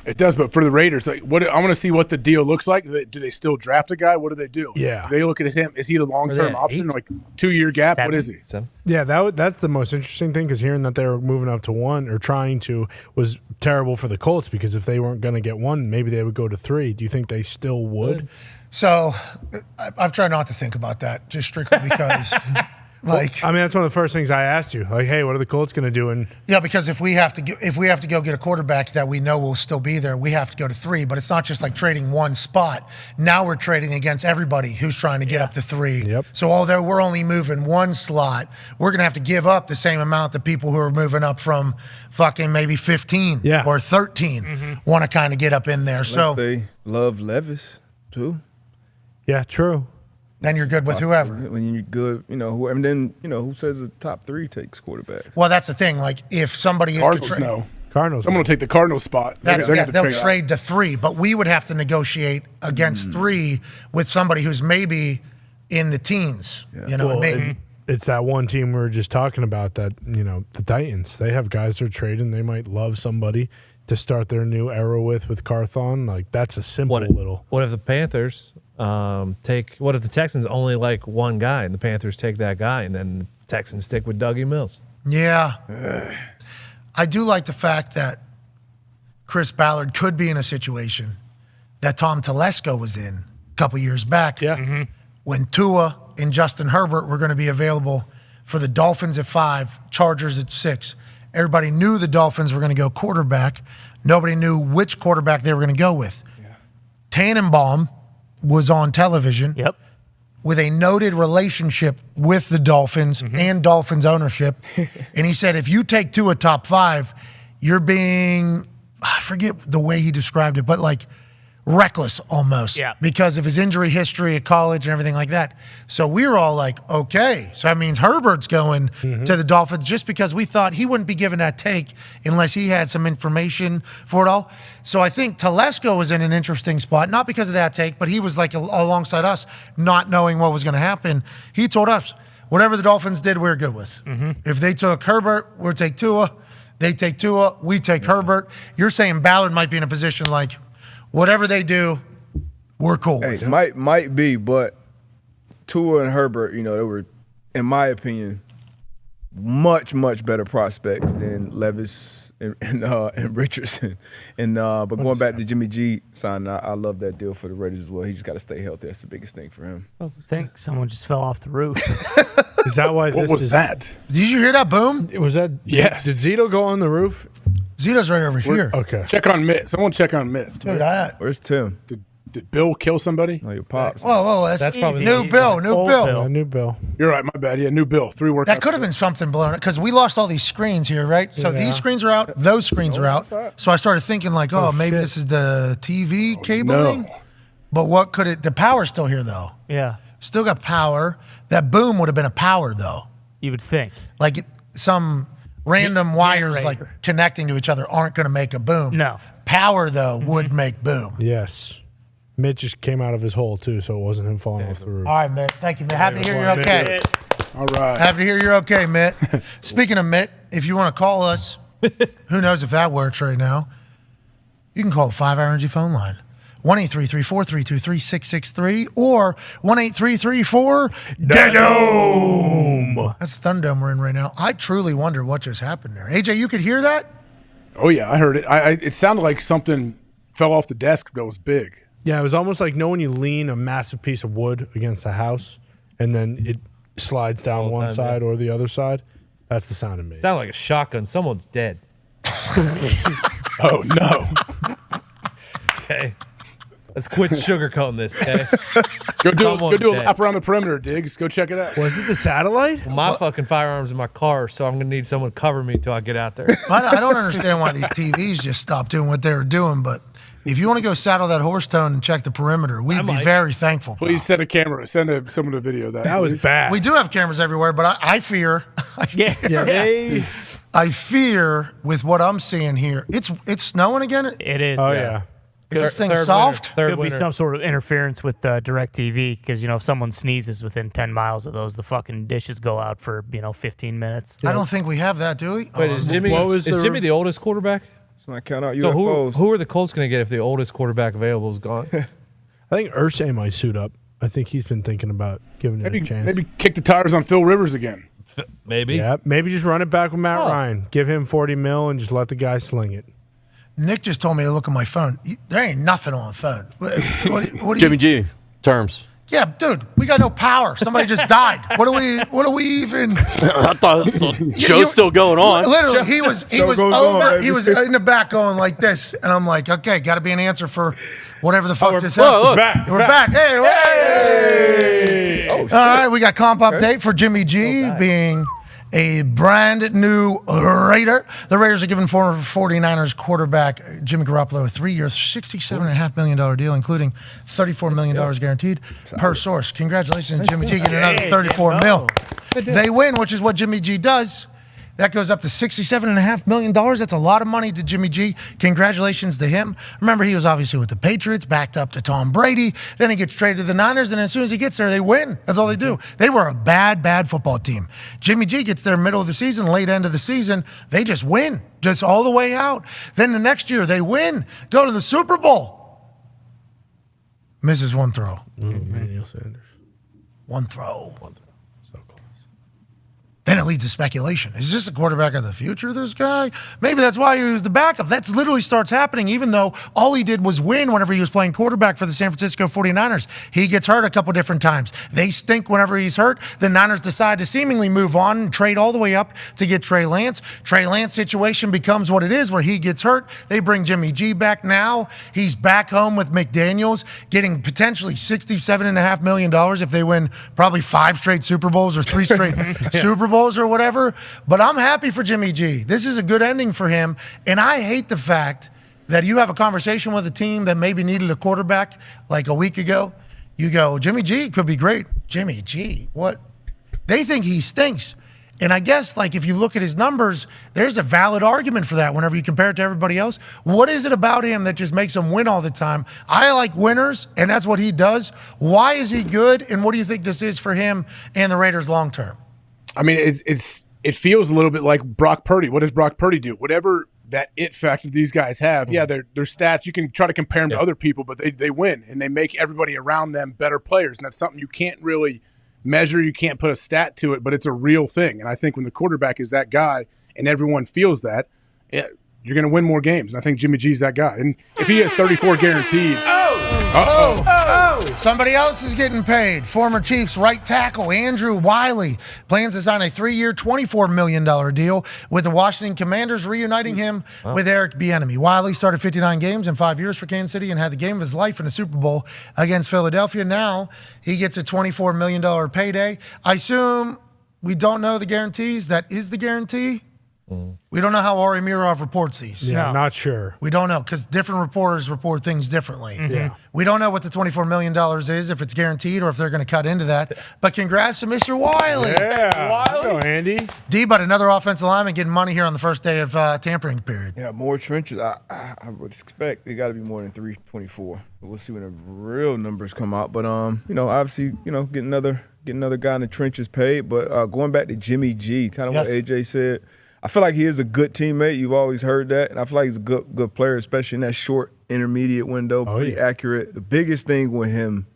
It does, but for the Raiders, I want to see what the deal looks like. Do they still draft a guy? What do they do? Yeah. Do they look at him. Is he the long-term option? Like 2-year gap? What is he? Yeah, that's the most interesting thing because hearing that they were moving up to 1 or trying to was terrible for the Colts because if they weren't going to get 1, maybe they would go to 3. Do you think they still would? So I've tried not to think about that just strictly because that's one of the first things I asked you. Like, hey, what are the Colts going to do? And yeah, because if we have to go get a quarterback that we know will still be there, we have to go to 3. But it's not just like trading one spot. Now we're trading against everybody who's trying to get up to 3. Yep. So although we're only moving 1 slot, we're going to have to give up the same amount that people who are moving up from fucking maybe 15 or 13 want to kind of get up in there. So they love Levis too. Yeah, true. Then you're good with whoever. When you're good, whoever. And then, who says the top 3 takes quarterback? Well, that's the thing. Like, if somebody is to trade. Cardinals. Someone will take the Cardinals spot. They'll trade to 3, but we would have to negotiate against 3 with somebody who's maybe in the teens. Yeah. You know what I mean? It's that one team we were just talking about that, the Titans. They have guys they're trading. They might love somebody to start their new era with Carthon. Like, that's a simple little. What if the Panthers what if the Texans only like one guy and the Panthers take that guy and then the Texans stick with Dougie Mills? Yeah. I do like the fact that Chris Ballard could be in a situation that Tom Telesco was in a couple years back when Tua and Justin Herbert were going to be available for the Dolphins at 5, Chargers at 6. Everybody knew the Dolphins were going to go quarterback. Nobody knew which quarterback they were going to go with. Tannenbaum was on television with a noted relationship with the Dolphins and Dolphins ownership. And he said, if you take Tua top 5, you're being, I forget the way he described it, but like reckless almost because of his injury history at college and everything like that. So we were all like, okay, so that means Herbert's going to the Dolphins just because we thought he wouldn't be given that take unless he had some information for it all. So I think Telesco was in an interesting spot, not because of that take, but he was like alongside us, not knowing what was going to happen. He told us, whatever the Dolphins did, we're good with. If they took Herbert, we'll take Tua. They take Tua, we take Herbert. You're saying Ballard might be in a position like, whatever they do, we're cool. Hey, might be, but Tua and Herbert, they were, in my opinion, much better prospects than Levis and Richardson. And but going back to Jimmy G signing, I love that deal for the Raiders as well. He just got to stay healthy. That's the biggest thing for him. I think someone just fell off the roof. Is that why? What was that? Did you hear that boom? Was that? Yes. Did Zito go on the roof? Zito's right over here. Okay. Check on Mitt. Someone check on Mitt. Dude, where's Tim? Did Bill kill somebody? No, your pops. Whoa, that's probably new Bill. New Bill. You're right, my bad. Yeah, new Bill. 3 workouts. That could have been something blown up because we lost all these screens here, right? So these screens are out, those screens are out. So I started thinking like, maybe this is the TV cabling. No. But what could it? The power's still here though. Yeah. Still got power. That boom would have been a power though. You would think. Like some random wires like connecting to each other aren't going to make a boom. No. Power though would make boom. Yes. Mitt just came out of his hole too, so it wasn't him falling off the roof. All right, Mitt. Thank you, Mitt. Happy to hear you're okay. All right. Happy to hear you're okay, Mitt. Speaking of Mitt, if you want to call us, who knows if that works right now, you can call the 5 Hour Energy phone line. 1-833-432-3663 or 1-833-4-DEAD-DOME. That's the Thunderdome we're in right now. I truly wonder what just happened there. AJ, you could hear that? Oh, yeah, I heard it. It sounded like something fell off the desk that was big. Yeah, it was almost like when you lean a massive piece of wood against a house and then it slides down one side or the other side. That's the sound it made. Sounded like a shotgun. Someone's dead. Oh, no. Okay. Let's quit sugarcoating this, okay? Go do a lap around the perimeter, Diggs. Go check it out. Was it the satellite? Well, my fucking firearm's in my car, so I'm going to need someone to cover me till I get out there. I don't understand why these TVs just stopped doing what they were doing, but if you want to go saddle that horse tone and check the perimeter, we'd be very thankful. Please send a camera. Send someone a video of that. That was bad. We do have cameras everywhere, but I fear. I fear with what I'm seeing here. It's snowing again. It is. Oh, yeah. Is this thing soft? There'll be some sort of interference with DirecTV because, if someone sneezes within 10 miles of those, the fucking dishes go out for, 15 minutes. I don't think we have that, do we? Wait, is Jimmy the oldest quarterback? So I count out So UFOs. who are the Colts going to get if the oldest quarterback available is gone? I think Irsay might suit up. I think he's been thinking about giving it a chance. Maybe kick the tires on Phil Rivers again. Maybe. Yeah, maybe just run it back with Matt Ryan. Give him $40 million and just let the guy sling it. Nick just told me to look at my phone. There ain't nothing on the phone. What Jimmy G, terms. Yeah, dude, we got no power. Somebody just died. What are we even? I thought the show's still going on. Literally, he was over. He was in the back going like this, and I'm like, okay, got to be an answer for whatever the fuck just happened. We're back. Hey. All right, we got comp update for Jimmy G being a brand new Raider. The Raiders are giving former 49ers quarterback Jimmy Garoppolo a 3-year, $67.5 million deal, including $34 million guaranteed per source. Congratulations, Jimmy G, getting another $34 million. They win, which is what Jimmy G does. That goes up to $67.5 million. That's a lot of money to Jimmy G. Congratulations to him. Remember, he was obviously with the Patriots, backed up to Tom Brady. Then he gets traded to the Niners, and as soon as he gets there, they win. That's all they do. They were a bad football team. Jimmy G gets there middle of the season, late end of the season. They just win, just all the way out. Then the next year, they win, go to the Super Bowl. Misses one throw. Emmanuel Sanders. One throw. Then it leads to speculation. Is this the quarterback of the future, this guy? Maybe that's why he was the backup. That literally starts happening, even though all he did was win whenever he was playing quarterback for the San Francisco 49ers. He gets hurt a couple different times. They stink whenever he's hurt. The Niners decide to seemingly move on and trade all the way up to get Trey Lance. Trey Lance situation becomes what it is, where he gets hurt. They bring Jimmy G back now. He's back home with McDaniels, getting potentially $67.5 million if they win probably 5 straight Super Bowls or 3 straight Super Bowls or whatever, but I'm happy for Jimmy G. This is a good ending for him, and I hate the fact that you have a conversation with a team that maybe needed a quarterback like a week ago. You go, Jimmy G could be great. Jimmy G, what? They think he stinks. And I guess, if you look at his numbers, there's a valid argument for that whenever you compare it to everybody else. What is it about him that just makes him win all the time? I like winners, and that's what he does. Why is he good, and what do you think this is for him and the Raiders long term? I mean, it feels a little bit like Brock Purdy. What does Brock Purdy do? Whatever that it factor these guys have, their stats, you can try to compare them to other people, but they win, and they make everybody around them better players, and that's something you can't really measure. You can't put a stat to it, but it's a real thing. And I think when the quarterback is that guy and everyone feels that, you're going to win more games. And I think Jimmy G's that guy. And if he has 34 guaranteed. Somebody else is getting paid. Former Chiefs right tackle Andrew Wiley plans to sign a 3-year, $24 million deal with the Washington Commanders, reuniting him with Eric Bieniemy. Wiley started 59 games in 5 years for Kansas City and had the game of his life in the Super Bowl against Philadelphia. Now he gets a $24 million payday. I assume we don't know the guarantees. That is the guarantee. We don't know how Ari Mirov reports these. Yeah, not sure. We don't know because different reporters report things differently. Yeah. We don't know what the $24 million is, if it's guaranteed or if they're going to cut into that. But congrats to Mr. Wiley. Yeah. Wiley. Go, Andy. D-But another offensive lineman getting money here on the first day of tampering period. Yeah, more trenches. I would expect it got to be more than 324. We'll see when the real numbers come out. But obviously, get another guy in the trenches paid. But going back to Jimmy G, kind of what AJ said. I feel like he is a good teammate. You've always heard that. And I feel like he's a good player, especially in that short intermediate window, pretty accurate. The biggest thing with him,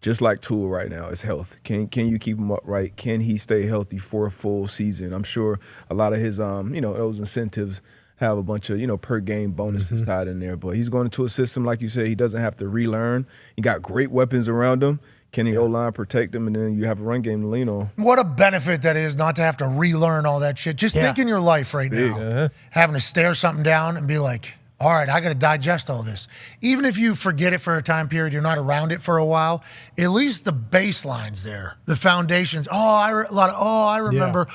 just like Tua right now, is health. Can you keep him upright? Can he stay healthy for a full season? I'm sure a lot of his those incentives have a bunch of per game bonuses tied in there. But he's going into a system, like you said, he doesn't have to relearn. He got great weapons around him. Can the O-line protect him? And then you have a run game to lean on. What a benefit that is not to have to relearn all that shit. Just think in your life right now, having to stare something down and be like, all right, I got to digest all this. Even if you forget it for a time period, you're not around it for a while, at least the baseline's there, the foundations. I remember,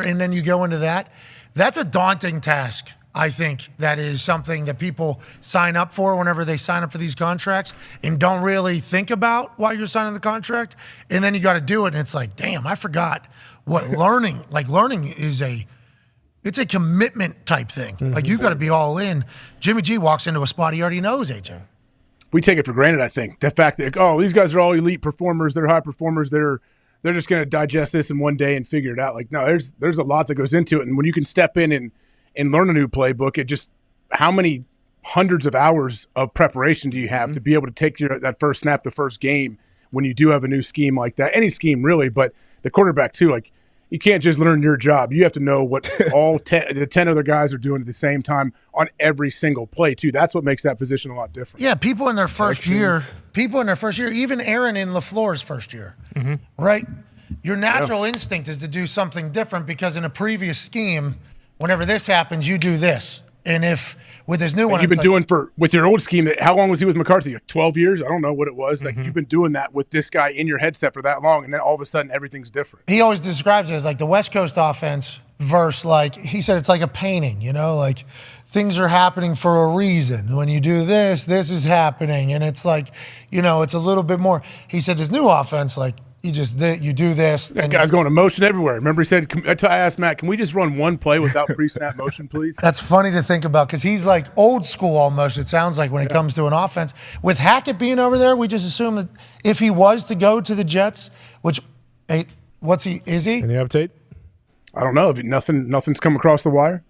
and then you go into that. That's a daunting task. I think that is something that people sign up for whenever they sign up for these contracts and don't really think about while you're signing the contract. And then you got to do it, and it's like, damn, I forgot what learning is it's a commitment type thing. Like, you got to be all in. Jimmy G walks into a spot he already knows, AJ. We take it for granted, I think. The fact that, these guys are all elite performers, they're high performers, they're just going to digest this in one day and figure it out. Like, no, there's a lot that goes into it. And when you can step in and learn a new playbook, it just, how many hundreds of hours of preparation do you have to be able to take that first snap, the first game, when you do have a new scheme like that? Any scheme, really, but the quarterback, too. Like, you can't just learn your job. You have to know what all the 10 other guys are doing at the same time on every single play, too. That's what makes that position a lot different. Yeah, people in their first year, even Aaron in LaFleur's first year, right? Your natural instinct is to do something different because in a previous scheme, whenever this happens, you do this. And if with this new one, you've been doing with your old scheme, how long was he with McCarthy? 12 years? I don't know what it was. Like, you've been doing that with this guy in your headset for that long, and then all of a sudden everything's different. He always describes it as like the West Coast offense versus, like, he said it's like a painting, like things are happening for a reason. When you do this is happening. And it's like, it's a little bit more. He said his new offense, like, you do this. That guy's going to motion everywhere. Remember, he said, I asked Matt, can we just run one play without pre-snap motion, please? That's funny to think about because he's like old school almost, it sounds like, when it comes to an offense. With Hackett being over there, we just assume that if he was to go to the Jets, which, is he? Any update? I don't know. Nothing's come across the wire.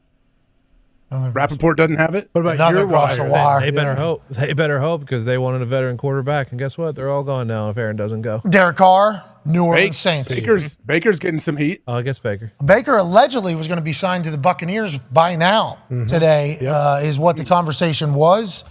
Rappaport doesn't have it. What about your wire? They better hope. They better hope because they wanted a veteran quarterback, and guess what? They're all gone now if Aaron doesn't go. Derek Carr, New Orleans Saints. Baker's getting some heat. Oh, I guess Baker. Baker allegedly was going to be signed to the Buccaneers by now. Today is what the conversation was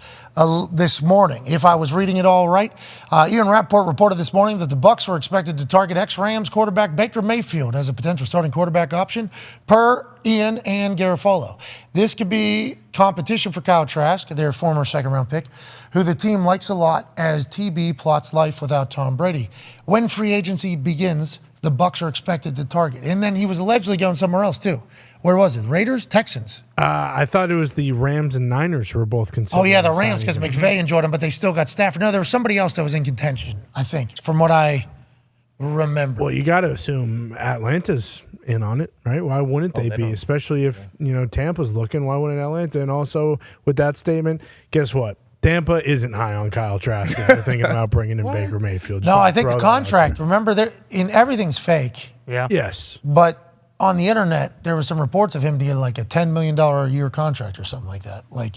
this morning. If I was reading it all right, Ian Rappaport reported this morning that the Bucs were expected to target ex-Rams quarterback Baker Mayfield as a potential starting quarterback option per Ian and Garoppolo. This could be competition for Kyle Trask, their former second-round pick, who the team likes a lot as TB plots life without Tom Brady. When free agency begins, the Bucs are expected to target. And then he was allegedly going somewhere else, too. Where was it? Raiders? Texans? I thought it was the Rams and Niners who were both considered. Oh, yeah, the Rams, because McVay enjoyed him, but they still got Stafford. No, there was somebody else that was in contention, I think, from what I remember. Well, you got to assume Atlanta's in on it, right? Why wouldn't they be? Especially if, Tampa's looking. Why wouldn't Atlanta? And also, with that statement, guess what? Tampa isn't high on Kyle Trask. They're thinking about bringing in Baker Mayfield. No, I think the contract, remember, everything's fake. Yeah. Yes. But on the internet, there was some reports of him getting like a $10 million a year contract or something like that. Like,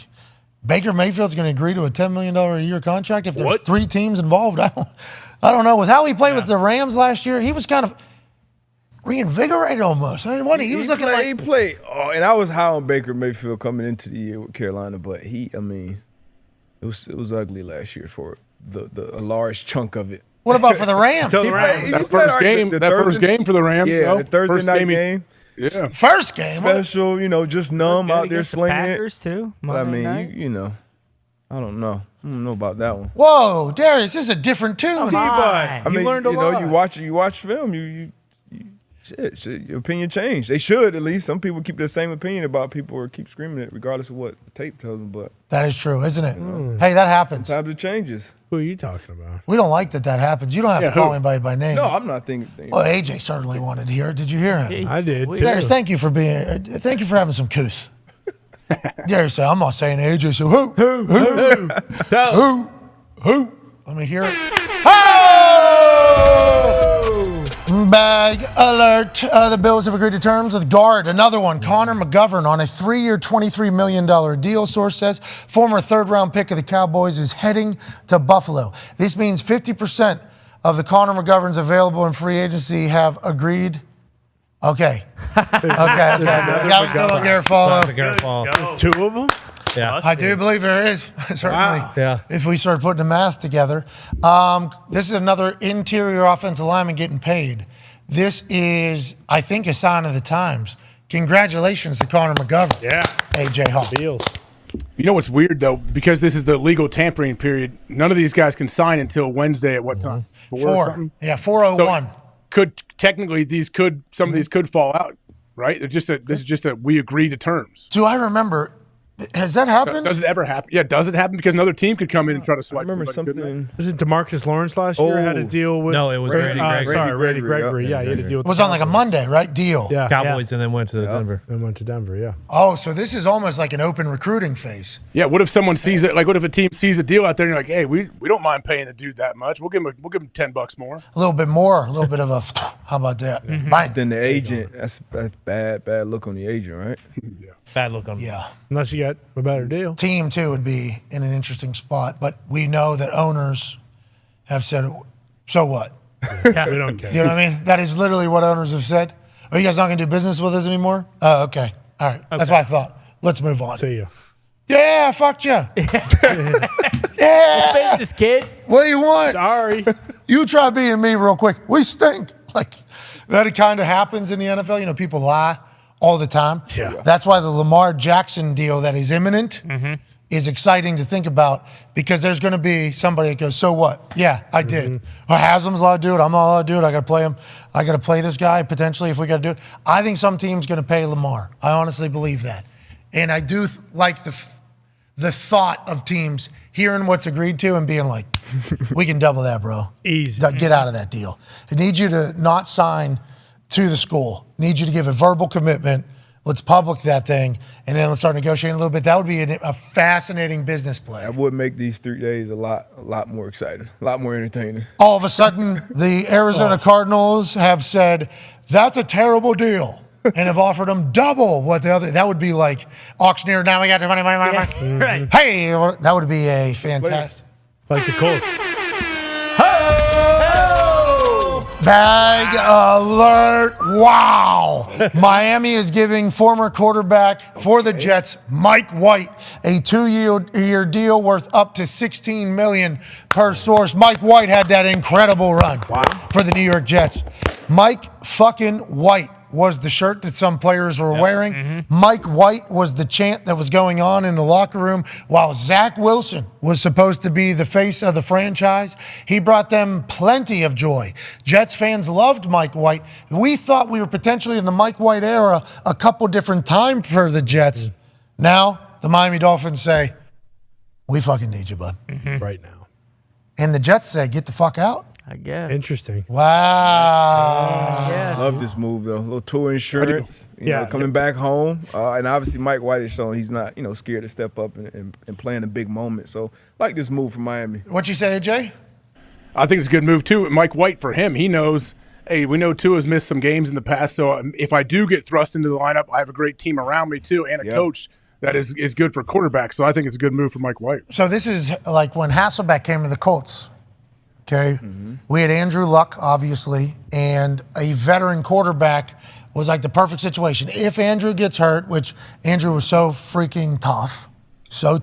Baker Mayfield's going to agree to a $10 million a year contract if there's 3 teams involved. I don't know. With how he played with the Rams last year, he was kind of reinvigorated almost. I mean, he was looking like he played. And I was high on Baker Mayfield coming into the year with Carolina, but it was ugly last year for a large chunk of it. What about for the Rams? That first game for the Rams. Yeah, the Thursday night game. Yeah. First game. Special, just numb out there slinging it. Packers too. But I mean, I don't know. I don't know about that one. Whoa, Darius, this is a different tune. You learned a lot. You watch film, your opinion changed. They should, at least. Some people keep the same opinion about people or keep screaming it regardless of what the tape tells them. But that is true, isn't it? Hey, that happens. Sometimes it changes. Who are you talking about? We don't like that happens. You don't have to call anybody by name. No, I'm not thinking. Well, AJ certainly wanted to hear it. Did you hear him? I did, too. Darius, thank you for having some couth. Darius said, I'm not saying AJ, so who? Let me hear it. Oh! Bag alert. The Bills have agreed to terms with guard. Another one, Connor McGovern, on a 3-year, $23 million deal, source says. Former third-round pick of the Cowboys is heading to Buffalo. This means 50% of the Connor McGoverns available in free agency have agreed. Okay. That was good on Garoppolo. There's two of them? Yeah. I do believe there is, certainly. Wow. Yeah. If we start putting the math together. This is another interior offensive lineman getting paid. This is, I think, a sign of the times. Congratulations to Connor McGovern. Yeah. AJ Hall. Deals. You know what's weird, though? Because this is the legal tampering period, none of these guys can sign until Wednesday at what time? 4. Yeah, 4:01. So technically, some of these could fall out, right? This is just a we agree to terms. Do I remember? Has that happened? Does it ever happen? Yeah, does it happen? Because another team could come in and try to swipe. I remember something. Was it DeMarcus Lawrence last year had to deal with? No, it was Randy Gregory. Yeah, he had to deal with. It was on like a Monday, right? Deal. Yeah. Cowboys and then went to Denver. And went to Denver, yeah. Oh, so this is almost like an open recruiting phase. Yeah, what if someone sees it? Like, what if a team sees a deal out there and you're like, hey, we don't mind paying the dude that much. We'll give him $10 more. A little bit more, a little bit of a. How about that? Bang. Then the agent, that's bad look on the agent, right? Yeah. Bad look on him. Yeah. Unless you got a better deal. Team, too, would be in an interesting spot. But we know that owners have said, so what? Yeah, we don't care. You know what I mean? That is literally what owners have said. Are you guys not going to do business with us anymore? Oh, okay. All right. That's what I thought. Let's move on. See you. Yeah, I fucked you. Yeah. Business, kid. What do you want? Sorry. You try being me real quick. We stink. Like, that kind of happens in the NFL. You know, people lie all the time. Yeah. That's why the Lamar Jackson deal that is imminent is exciting to think about, because there's going to be somebody that goes, so what? Yeah, I did. Or Haslam's allowed to do it. I'm not allowed to do it. I got to play him. I got to play this guy potentially if we got to do it. I think some team's going to pay Lamar. I honestly believe that. And I do like the thought of teams hearing what's agreed to and being like, we can double that, bro. Easy. Get out of that deal. I need you to not sign to the school. Need you to give a verbal commitment. Let's public that thing, and then let's start negotiating a little bit. That would be a fascinating business play. That would make these 3 days a lot more exciting, a lot more entertaining. All of a sudden, the Arizona Cardinals have said, that's a terrible deal, and have offered them double what the other. That would be like auctioneer. Now we got the money. Right. Hey, that would be a fantastic. Like the Colts. Bag alert. Wow. Miami is giving former quarterback for the Jets, Mike White, a 2-year deal worth up to $16 million per source. Mike White had that incredible run for the New York Jets. Mike fucking White was the shirt that some players were wearing. Mike White was the chant that was going on in the locker room while Zach Wilson was supposed to be the face of the franchise. He brought them plenty of joy. Jets fans loved Mike White. We thought we were potentially in the Mike White era a couple different times for the Jets. Now, the Miami Dolphins say, we fucking need you, bud. Right now. And the Jets say, get the fuck out. I guess. Interesting. Wow. Love this move, though. A little tour insurance, you know, coming back home. And obviously Mike White has shown he's not, scared to step up and play in a big moment. So I like this move from Miami. What you say, AJ? I think it's a good move, too. Mike White, for him, he knows, hey, we know Tua's missed some games in the past, so if I do get thrust into the lineup, I have a great team around me, too, and a coach that is good for quarterbacks. So I think it's a good move for Mike White. So this is like when Hasselbeck came to the Colts. Okay, we had Andrew Luck, obviously, and a veteran quarterback was like the perfect situation. If Andrew gets hurt, which Andrew was so freaking tough, He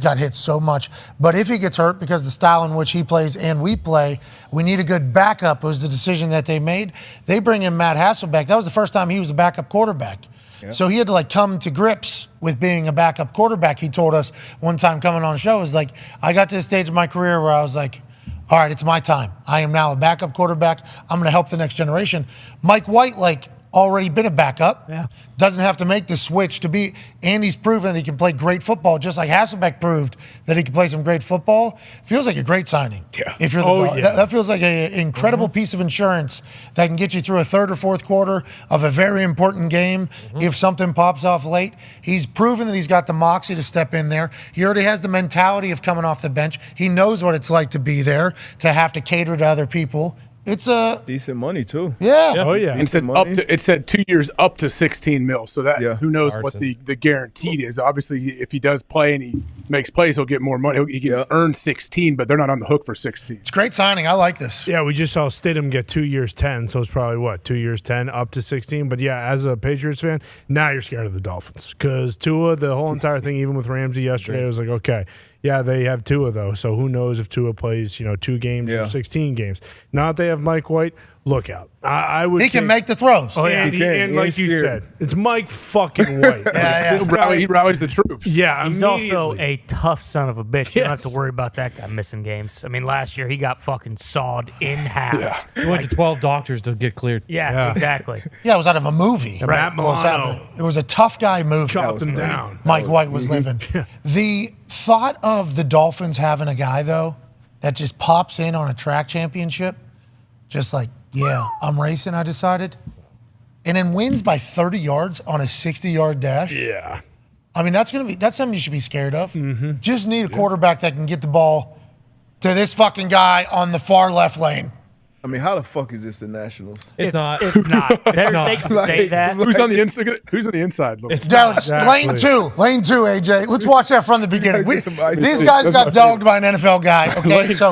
got hit so much. But if he gets hurt, because the style in which he plays and we play, we need a good backup, was the decision that they made. They bring in Matt Hasselbeck. That was the first time he was a backup quarterback. So he had to come to grips with being a backup quarterback. He told us one time coming on the show, was like, I got to the stage of my career where I was like, all right, it's my time. I am now a backup quarterback. I'm going to help the next generation. Mike White, already been a backup. Doesn't have to make the switch to be. And he's proven that he can play great football, just like Hasselbeck proved that he can play some great football. Feels like a great signing. If you're the that feels like an incredible piece of insurance that can get you through a third or fourth quarter of a very important game if something pops off late. He's proven that he's got the moxie to step in there. He already has the mentality of coming off the bench. He knows what it's like to be there, to have to cater to other people. It's a decent money too. Yeah. Oh yeah. It said 2 years up to 16 mil. So that who knows Starts what the guaranteed is. Obviously, if he does play and he makes plays, he'll get more money. He can earn 16, but they're not on the hook for 16. It's a great signing. I like this. Yeah, we just saw Stidham get 2 years 10, so it's probably 2 years 10 up to 16. But yeah, as a Patriots fan, now you're scared of the Dolphins because Tua, the whole entire thing, even with Ramsey yesterday, it was like, okay, yeah, they have Tua though, so who knows if Tua plays 2 games or 16 games. Now that they have Mike White, look out. I would. He can make the throws. Oh yeah, he can. and like you said, it's Mike fucking White. He rallies the troops. Yeah, he's also a tough son of a bitch. You don't have to worry about that guy missing games. I mean, last year he got fucking sawed in half. Yeah. He went to 12 doctors to get cleared. Yeah, exactly. Yeah, it was out of a movie. Matt Milano. It was a tough guy movie. Chopped him down. Mike White was living. The thought of the Dolphins having a guy, though, that just pops in on a track championship, just like, yeah, I'm racing, I decided, and then wins by 30 yards on a 60-yard dash. Yeah. I mean, that's something you should be scared of. Mm-hmm. Just need a quarterback that can get the ball to this fucking guy on the far left lane. I mean, how the fuck is this the Nationals? It's not. It's not. They can say that. Who's on the inside? Who's on the inside? It's lane two, AJ. Let's watch that from the beginning. These guys got dogged by an NFL guy. Okay, so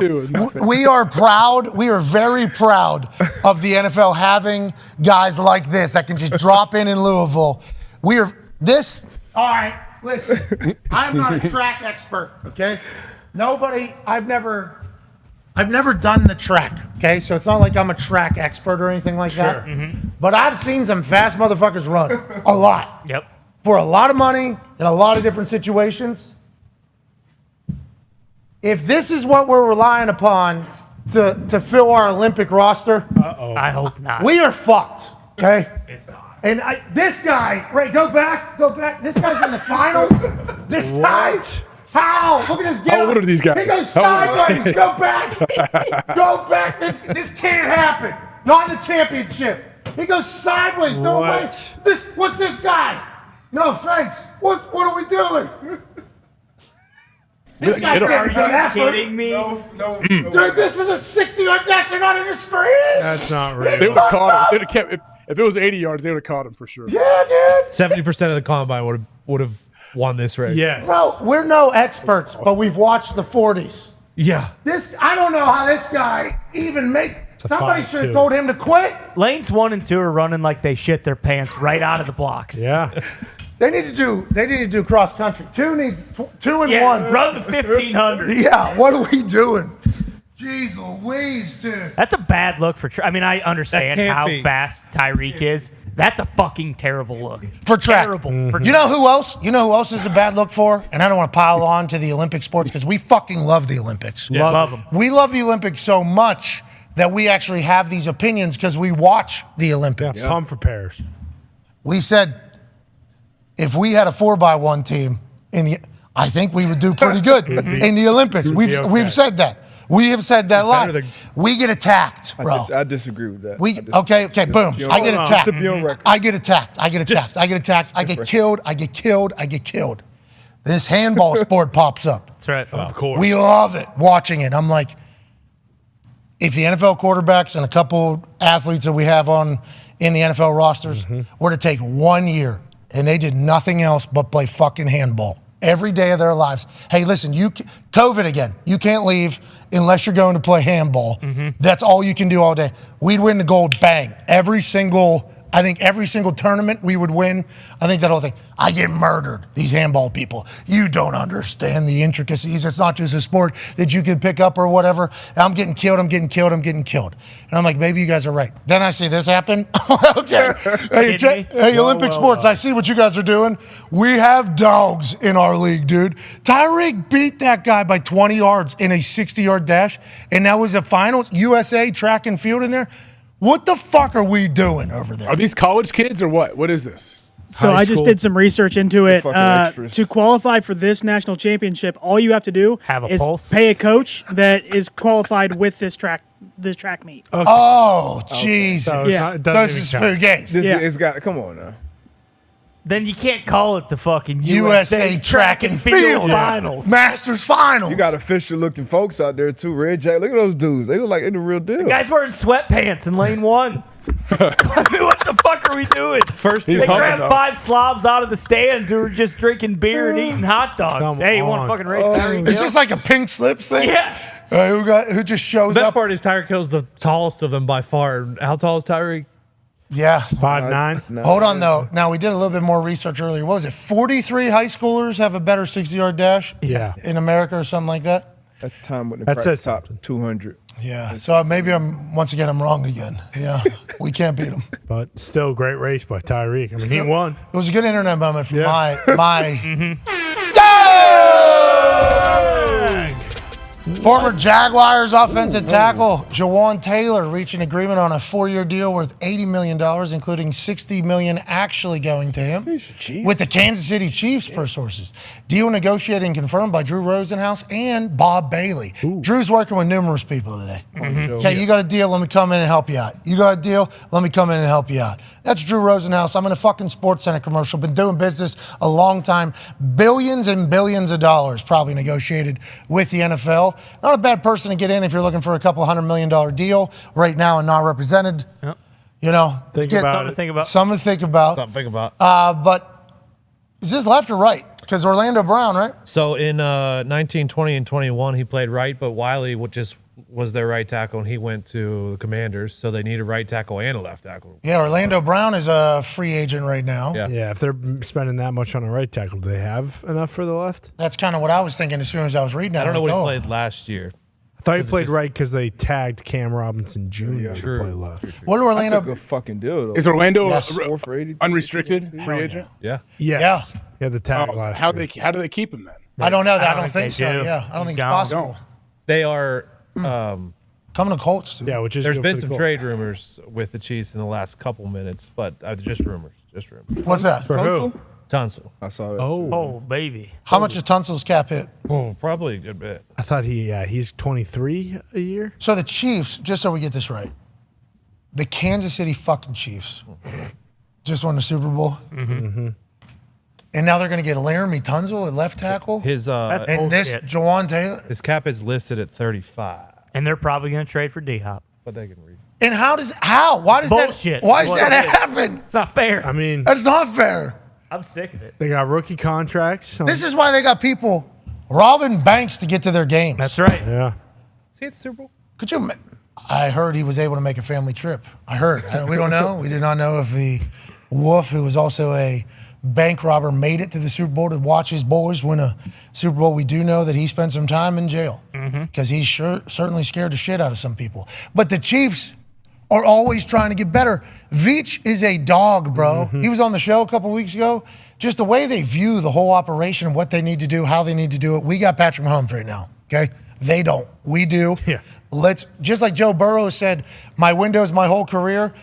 we are proud. We are very proud of the NFL having guys like this that can just drop in Louisville. We are this. All right, listen. I'm not a track expert. Okay, I've never done the track, okay? So it's not like I'm a track expert or anything like that. Mm-hmm. But I've seen some fast motherfuckers run. A lot. Yep. For a lot of money in a lot of different situations. If this is what we're relying upon to fill our Olympic roster, I hope not. we are fucked, okay? It's not. And this guy, Ray, go back. This guy's in the finals. This guy. How? Look at this guy. How old are these guys? He goes sideways. Go back. Go back. This can't happen. Not in the championship. He goes sideways. No way. What's this guy? No offense. What are we doing? This guy's got a good effort. Kidding me? No. Dude, this is a 60-yard dash. They're not in the screen. That's not real. They would have caught him. They'd have kept. If it was 80 yards, they would have caught him for sure. Yeah, dude. 70% of the combine would have won this race. Yes. Bro, we're no experts, but we've watched the 40s. Yeah. I don't know how this guy even makes. Somebody should have told him to quit. Lanes 1 and 2 are running like they shit their pants right out of the blocks. Yeah. They need to do cross country. 2 needs 2 and 1. Run the 1500. Yeah, what are we doing? Jeez Louise, dude. That's a bad look for. I mean, I understand how fast Tyreek is. That's a fucking terrible look. For track. Terrible. You know who else? You know who else is a bad look for? And I don't want to pile on to the Olympic sports because we fucking love the Olympics. Yeah. Love them. We love the Olympics so much that we actually have these opinions because we watch the Olympics. Yeah. Pump for pairs. We said if we had a 4x1 team I think we would do pretty good in the Olympics. We've said that. We have said that live. We get attacked, bro. I disagree with that. Okay, boom. I get attacked. To be on record. I get attacked. I get killed. I get killed. This handball sport pops up. That's right. Of course. We love it, watching it. I'm like, if the NFL quarterbacks and a couple athletes that we have in the NFL rosters were to take 1 year and they did nothing else but play fucking handball every day of their lives. Hey, listen, COVID again. You can't leave unless you're going to play handball. That's all you can do all day. We'd win the gold, bang. Every single tournament we would win. I think that whole thing. I get murdered, these handball people. You don't understand the intricacies. It's not just a sport that you can pick up or whatever. I'm getting killed. And I'm like, maybe you guys are right. Then I see this happen. Okay. Hey, Olympic sports, I see what you guys are doing. We have dogs in our league, dude. Tyreek beat that guy by 20 yards in a 60-yard dash, and that was the finals. USA track and field in there. What the fuck are we doing over there? Are these college kids or what? What is this? So I just did some research into it. To qualify for this national championship, all you have to do is pay a coach that is qualified with this track meet. Okay. Oh, Jesus. So this is Fugazi. It's got. Come on now. Then you can't call it the fucking USA Track and Field Finals. Masters Finals. You got official-looking folks out there, too. Red Jack. Look at those dudes. They look like they're the real deal. The guy's wearing sweatpants in lane 1. I mean, what the fuck are we doing? First, they grabbed 5 slobs out of the stands who were just drinking beer and eating hot dogs. Hey, you want to fucking race Tyreek Hill? It's just like a pink slips thing? Yeah. Who just shows The best up? part is Tyreek Hill's the tallest of them by far. How tall is Tyreek? Yeah. 5'9". Hold on, though. Now, we did a little bit more research earlier. What was it? 43 high schoolers have a better 60-yard dash in America or something like that? That time with the That says top 200. Yeah. So maybe once again, I'm wrong again. Yeah. We can't beat them. But still, great race by Tyreek. I mean, he won. It was a good internet moment for my. Former Jaguars offensive tackle Javon Taylor reaching agreement on a 4-year deal worth $80 million, including $60 million actually going to him, with the Kansas City Chiefs, per sources. Deal negotiated and confirmed by Drew Rosenhaus and Bob Bailey. Drew's working with numerous people today. Okay, you got a deal, let me come in and help you out. You got a deal, let me come in and help you out. That's Drew Rosenhaus. I'm in a fucking Sports Center commercial. Been doing business a long time. Billions and billions of dollars probably negotiated with the NFL. Not a bad person to get in if you're looking for a couple $100 million deal right now and not represented. Yep. You know, Something to think about. Something to think about. Something to think about. But is this left or right? Because Orlando Brown, right? So in 19, 20, and 21, he played right, but Wiley just was their right tackle, and he went to the Commanders, so they need a right tackle and a left tackle. Yeah, Orlando Brown is a free agent right now. Yeah, if they're spending that much on a right tackle, do they have enough for the left? That's kind of what I was thinking as soon as I was reading that. I don't know what he played last year. I thought he played right because they tagged Cam Robinson Jr. to play left. What do Orlando? That's a good fucking deal, though. Is Orlando Yes. 4 for 80? unrestricted free agent? Yeah. Yes. Yeah, the tag last How year. do they keep him then? I don't know that. I don't think think so. they do. Yeah, I don't think it's gone. possible. They are. Coming to Colts, too. Yeah, which is There's good been for the some Colts. trade rumors with the Chiefs in the last couple minutes, but just rumors. Just rumors. What's that? For who? Tunsil. I saw that. Oh, baby. How much is Tunsil's cap hit? Oh, probably a good bit. I thought he's 23 a year. So the Chiefs, just so we get this right, the Kansas City fucking Chiefs just won the Super Bowl. Mm-hmm. And now they're going to get Laramie Tunsil at left tackle. His and this Javon Taylor. His cap is listed at 35. And they're probably going to trade for D-Hop. But they can read. And why does Bullshit. that? Why does What that it is. happen? It's not fair. I mean, That's not fair. I'm sick of it. they got rookie contracts. This is why they got people robbing banks to get to their games. That's right. Yeah. Is he at the Super Bowl? Could you? I heard he was able to make a family trip. I heard. We don't know. We did not know if the Wolf, who was also a bank robber, made it to the Super Bowl to watch his boys win a Super Bowl. We do know that he spent some time in jail because he's certainly scared the shit out of some people. But the Chiefs are always trying to get better. Veach is a dog, bro. He was on the show a couple weeks ago. Just the way they view the whole operation and what they need to do, how they need to do it. We got Patrick Mahomes right now, okay? They don't. We do. Yeah. Let's, just like Joe Burrow said, my window is my whole career.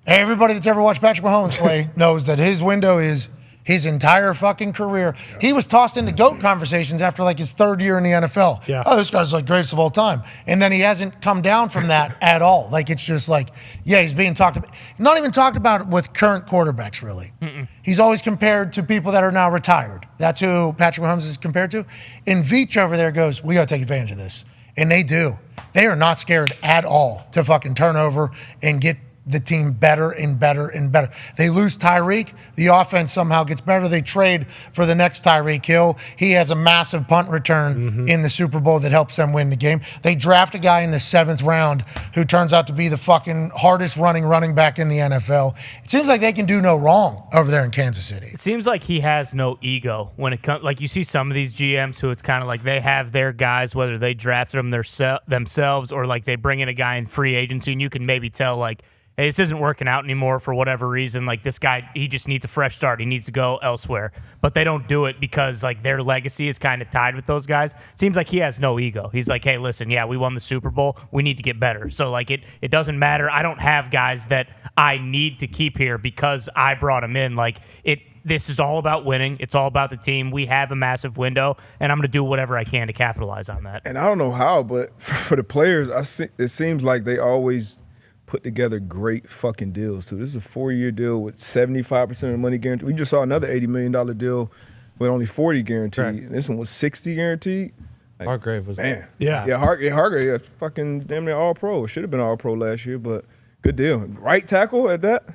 Everybody that's ever watched Patrick Mahomes play knows that his window is his entire fucking career. He was tossed into GOAT conversations after like his 3rd year in the NFL. Yeah. Oh, this guy's like greatest of all time. And then he hasn't come down from that at all. Like it's just like, yeah, he's being talked about. Not even talked about with current quarterbacks, really. He's always compared to people that are now retired. That's who Patrick Mahomes is compared to. And Veach over there goes, we got to take advantage of this. And they do. They are not scared at all to fucking turn over and get the team better and better and better. They lose Tyreek, the offense somehow gets better. They trade for the next Tyreek Hill. He has a massive punt return in the Super Bowl that helps them win the game. They draft a guy in the 7th round who turns out to be the fucking hardest running back in the NFL. It seems like they can do no wrong over there in Kansas City. It seems like he has no ego when it comes. Like you see some of these GMs who it's kind of like they have their guys, whether they drafted them themselves or like they bring in a guy in free agency, and you can maybe tell like, hey, this isn't working out anymore for whatever reason. Like this guy, he just needs a fresh start. He needs to go elsewhere. But they don't do it because like their legacy is kind of tied with those guys. Seems like he has no ego. He's like, hey, listen, yeah, we won the Super Bowl. We need to get better. So like it doesn't matter. I don't have guys that I need to keep here because I brought them in. Like this is all about winning. It's all about the team. We have a massive window, and I'm going to do whatever I can to capitalize on that. And I don't know how, but for the players, it seems like they always put together great fucking deals too. This is a 4-year deal with 75% of the money guaranteed. We just saw another $80 million deal with only 40 guaranteed. Right. This one was 60 guaranteed. Like, Hargrave was man. Yeah. Yeah, Hargrave, yeah, fucking damn near all-pro. Should have been all-pro last year, but good deal. Right tackle at that,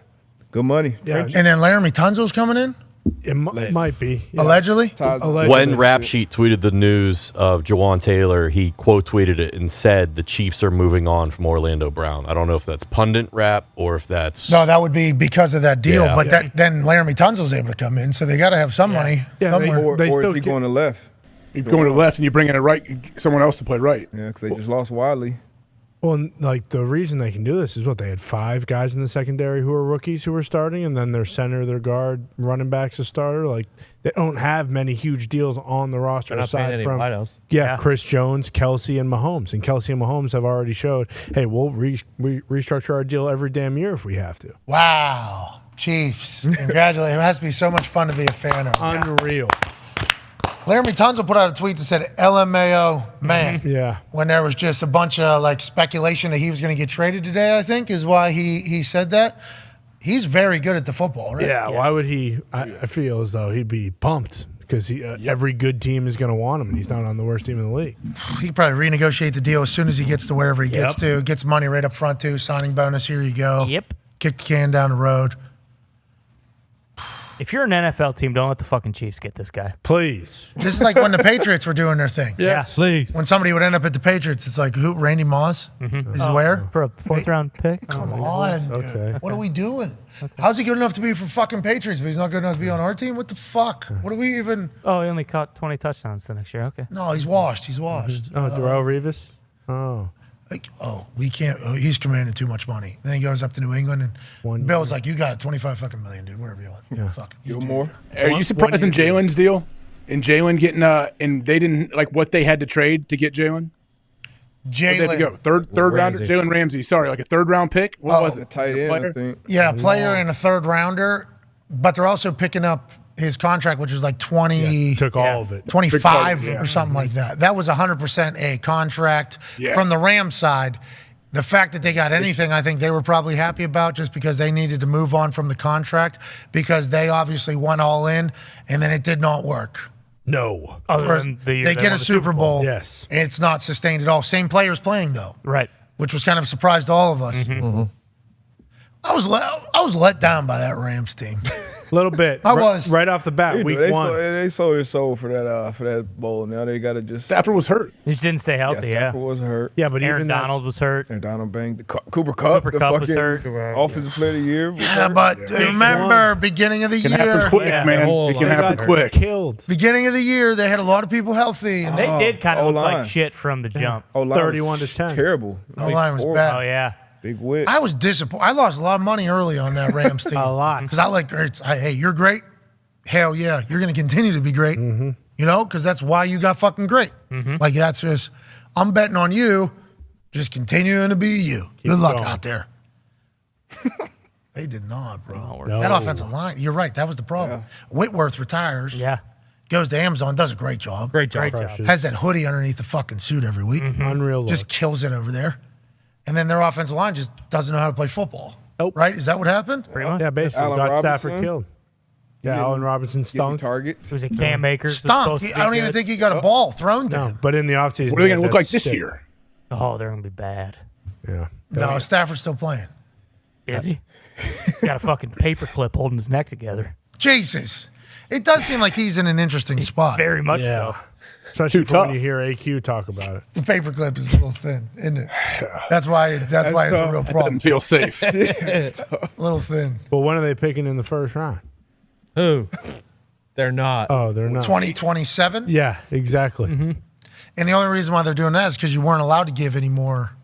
good money. Yeah. And then Laramie Tunzel's coming in? It might be. Yeah. Allegedly? When Rap Sheet tweeted the news of Jawan Taylor, he quote tweeted it and said the Chiefs are moving on from Orlando Brown. I don't know if that's pundit rap or if that's... No, that would be because of that deal. Yeah. But then Laramie Tunzel's able to come in, so they got to have some money somewhere. Or is he going to left? You're going to left and you bring in a right, someone else to play right. Yeah, because they just lost Wiley. Well, like the reason they can do this is what they had 5 guys in the secondary who were rookies who were starting, and then their center, their guard, running backs a starter. Like they don't have many huge deals on the roster aside from Chris Jones, Kelce, and Mahomes. And Kelce and Mahomes have already showed, hey, we'll restructure our deal every damn year if we have to. Wow, Chiefs! Congratulations! It has to be so much fun to be a fan of. Unreal. Laramie Tunzel put out a tweet that said LMAO man. Yeah. When there was just a bunch of like speculation that he was going to get traded today, I think is why he said that. He's very good at the football, right? Yeah, why would he? I feel as though he'd be pumped because every good team is going to want him, and he's not on the worst team in the league. He could probably renegotiate the deal as soon as he gets to wherever he gets to. Gets money right up front, too. Signing bonus, here you go. Yep. Kick the can down the road. If you're an NFL team, don't let the fucking Chiefs get this guy. Please. This is like when the Patriots were doing their thing. Yeah. Please. When somebody would end up at the Patriots, it's like, who? Randy Moss? Is where? For a 4th-round pick? Come on, dude. What are we doing? How's he good enough to be for fucking Patriots, but he's not good enough to be on our team? What the fuck? What are we even? Oh, he only caught 20 touchdowns the next year. Okay. No, he's washed. He's washed. Oh, Darrelle Revis? Oh. Like, we can't. He's commanding too much money. Then he goes up to New England, and Bill's like, "You got 25 fucking million, dude. Wherever you want. Yeah. Fuck it. You more? Are you surprised in Jalen's deal? In Jalen getting and they didn't like what they had to trade to get Jalen. Jalen, third rounder. Jalen Ramsey. Sorry, like a 3rd round pick. What was it? A tight end, I think. Yeah, a player and a 3rd rounder, but they're also picking up his contract, which was like 20. Took all of it. 25 or something like that. That was 100% a contract from the Rams side. The fact that they got anything, I think they were probably happy about just because they needed to move on from the contract because they obviously went all in and then it did not work. No. They get a Super Bowl. Yes. And it's not sustained at all. Same players playing, though. Right. Which was kind of a surprise to all of us. Mm-hmm. I was let down by that Rams team. A little bit. I was. Right off the bat, week one. They sold their soul for that bowl. Now they got to just. Stafford was hurt. He just didn't stay healthy. Stafford was hurt. Yeah, but Aaron even Donald was hurt. Aaron Donald banged. Cooper Kupp was hurt. Offensive Player of the Year. Yeah, but remember, beginning of the It can year. happen quick, man. It can happen quick. Killed. Beginning of the year, they had a lot of people healthy. And They did kind of look like shit from the jump. 31 to 10. Terrible. The line was bad. Oh, yeah. Big wit. I was disappointed. I lost a lot of money early on that Rams team. A lot. Because I like, hey, you're great. Hell yeah. You're going to continue to be great. Mm-hmm. You know, because that's why you got fucking great. Mm-hmm. Like, that's just, I'm betting on you just continuing to be you. Good luck going. out there. They did not, bro. No. That offensive line, you're right. That was the problem. Whitworth retires. Yeah. Goes to Amazon, does a great job. Great job. Has that hoodie underneath the fucking suit every week. Unreal. Just kills it over there. And then their offensive line just doesn't know how to play football. Nope. Right? Is that what happened? Yeah, basically. Allen got Robinson. Stafford killed. Yeah, Allen Robinson stunk. Targets. It was a Cam Akers. Stunk. I don't even think he got a ball thrown to him. But in the offseason, What are they going to look like this year? Oh, they're going to be bad. Yeah. No, Stafford's still playing. Is he? Got a fucking paperclip holding his neck together. Jesus. It does seem like he's in an interesting spot. Very much so. Especially when you hear AQ talk about it. The paperclip is a little thin, isn't it? That's why it's a real problem. Doesn't feel safe. A little thin. Well, when are they picking in the first round? Who? They're not. Oh, they're not. 2027? Yeah, exactly. And the only reason why they're doing that is because you weren't allowed to give any more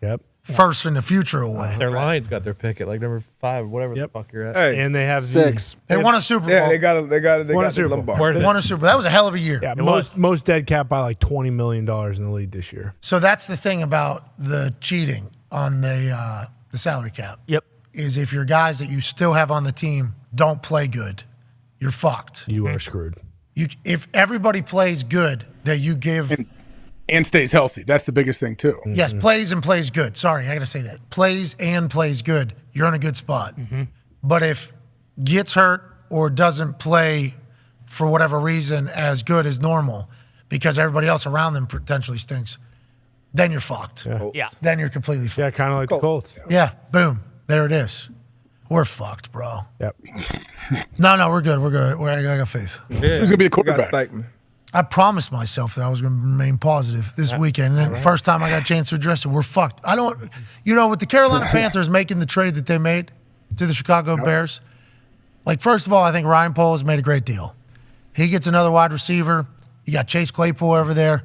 first in the future away. Their Lions got their pick at like number 5, whatever the fuck you're at. Hey, And they have 6. They won a Super Bowl. yeah, they got Won a the Super Bowl. Lombard. They won a Super Bowl. That was a hell of a year. Yeah, most dead cap by like $20 million in the league this year. So that's the thing about the cheating on the salary cap. Yep. Is if your guys that you still have on the team don't play good, you're fucked. You are screwed. If everybody plays good that you give and stays healthy. That's the biggest thing too. Yes, plays and plays good. Sorry, I got to say that. Plays and plays good. You're in a good spot. But if gets hurt or doesn't play for whatever reason as good as normal because everybody else around them potentially stinks, then you're fucked. Yeah. Then you're completely fucked. Yeah, kind of like the Colts. Yeah, boom. There it is. We're fucked, bro. Yep. No, we're good. We're good. I got faith. Who's going to be the quarterback? I promised myself that I was going to remain positive this weekend. And then first time I got a chance to address it, we're fucked. I don't, with the Carolina Panthers making the trade that they made to the Chicago Bears, like, first of all, I think Ryan Poles made a great deal. He gets another wide receiver. You got Chase Claypool over there.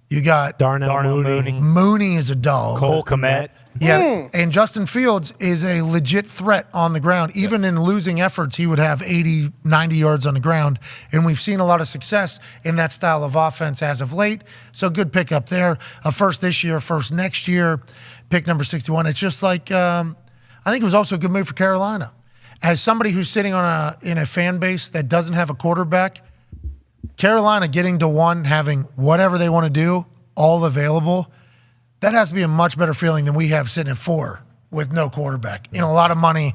You got Darnell Mooney. Mooney is a dog. Cole Kmet. Yeah, and Justin Fields is a legit threat on the ground. Even in losing efforts, he would have 80, 90 yards on the ground. And we've seen a lot of success in that style of offense as of late. So good pickup there. A first this year, first next year, pick number 61. It's just like, I think it was also a good move for Carolina. As somebody who's sitting in a fan base that doesn't have a quarterback, Carolina getting to one, having whatever they want to do, all available, that has to be a much better feeling than we have sitting at 4 with no quarterback and a lot of money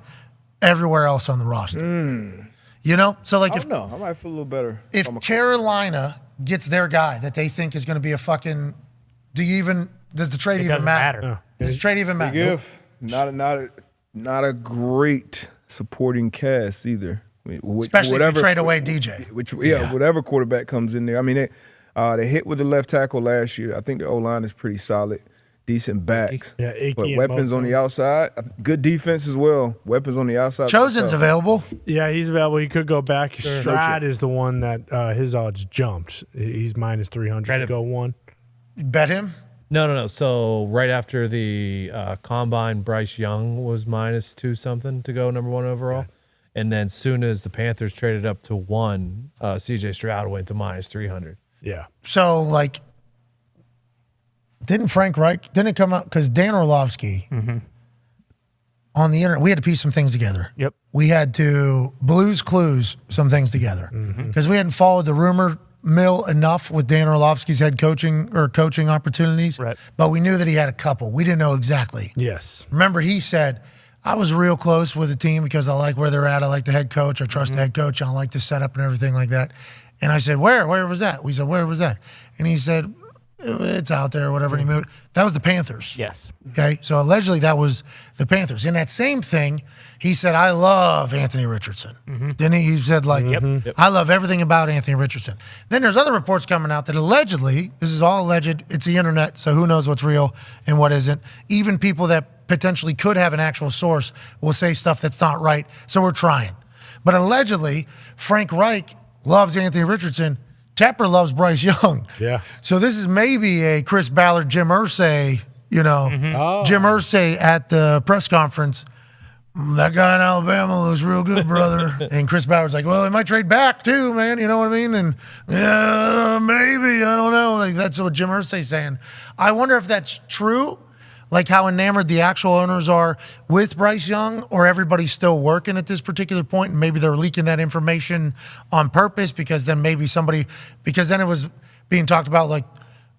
everywhere else on the roster. So like, I don't know. I might feel a little better. If Carolina gets their guy that they think is going to be a fucking, does the trade even matter? Does the trade even matter? If not a great supporting cast either. Especially if you trade away DJ. Whatever quarterback comes in there. I mean, they hit with the left tackle last year. I think the O-line is pretty solid, decent backs. But weapons on the outside, good defense as well. Weapons on the outside. Chosen's available. Yeah, he's available. He could go back. Stroud is the one that his odds jumped. He's minus 300 to go one. You bet him? No. So right after the combine, Bryce Young was minus 2 something to go number 1 overall. And then soon as the Panthers traded up to 1, C.J. Stroud went to minus 300. Yeah. So, like, didn't it come out? Because Dan Orlovsky on the internet, we had to piece some things together. Yep. We had to Blues Clues some things together. Because we hadn't followed the rumor mill enough with Dan Orlovsky's head coaching opportunities. Right. But we knew that he had a couple. We didn't know exactly. Yes. Remember, he said, I was real close with the team because I like where they're at. I like the head coach. I trust the head coach. I like the setup and everything like that. And I said, where? Where was that? We said, where was that? And he said, it's out there or whatever. And he moved. That was the Panthers. Yes. Okay. So allegedly that was the Panthers. In that same thing, he said, I love Anthony Richardson. Didn't he? He said, like, I love everything about Anthony Richardson. Then there's other reports coming out that allegedly, this is all alleged, it's the internet, so who knows what's real and what isn't. Even people that potentially could have an actual source will say stuff that's not right. So we're trying. But allegedly, Frank Reich loves Anthony Richardson. Tepper loves Bryce Young. Yeah. So this is maybe a Chris Ballard, Jim Irsay, Jim Irsay at the press conference. That guy in Alabama looks real good, brother. And Chris Ballard's like, well, he might trade back too, man. You know what I mean? And yeah, maybe. I don't know. Like, that's what Jim Irsay's saying. I wonder if that's true. Like how enamored the actual owners are with Bryce Young, or everybody's still working at this particular point, and maybe they're leaking that information on purpose because then it was being talked about like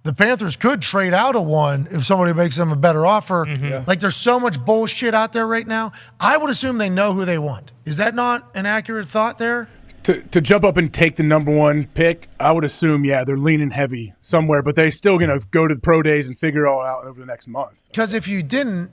the Panthers could trade out of one if somebody makes them a better offer. Like there's so much bullshit out there right now. I would assume they know who they want. Is that not an accurate thought there? To jump up and take the number 1 pick, I would assume, they're leaning heavy somewhere, but they're still going to go to the pro days and figure it all out over the next month. Because if you didn't,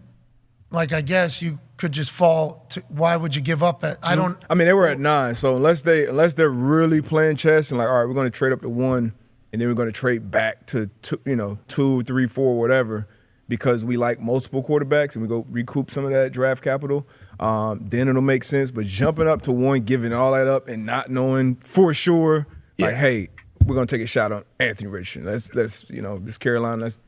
like, I guess you could just fall to, why would you give up at, I mean, they were at 9, so unless they're really playing chess and like, all right, we're going to trade up to 1, and then we're going to trade back to 2, 3, 4, whatever, because we like multiple quarterbacks and we go recoup some of that draft capital, then it'll make sense. But jumping up to 1, giving all that up and not knowing for sure, like, hey, we're going to take a shot on Anthony Richardson. Let's this Carolina, let's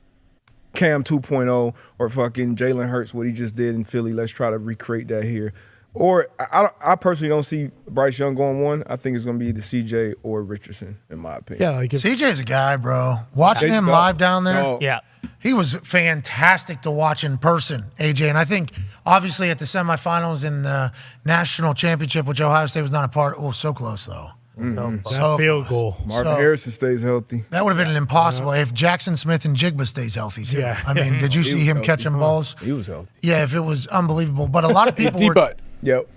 Cam 2.0 or fucking Jalen Hurts, what he just did in Philly. Let's try to recreate that here. Or I personally don't see Bryce Young going 1. I think it's going to be either CJ or Richardson, in my opinion. Yeah, like CJ's a guy, bro. Watching him live down there, he was fantastic to watch in person, AJ. And I think, obviously, at the semifinals in the national championship, which Ohio State was not a part, so close, though. That field goal. Marvin Harrison stays healthy. That would have been an impossible if Jackson Smith and Jigba stays healthy too. Yeah. I mean, did you see him catching balls? He was healthy. Yeah, if it was unbelievable. But a lot of people were. D-Butt. Yep.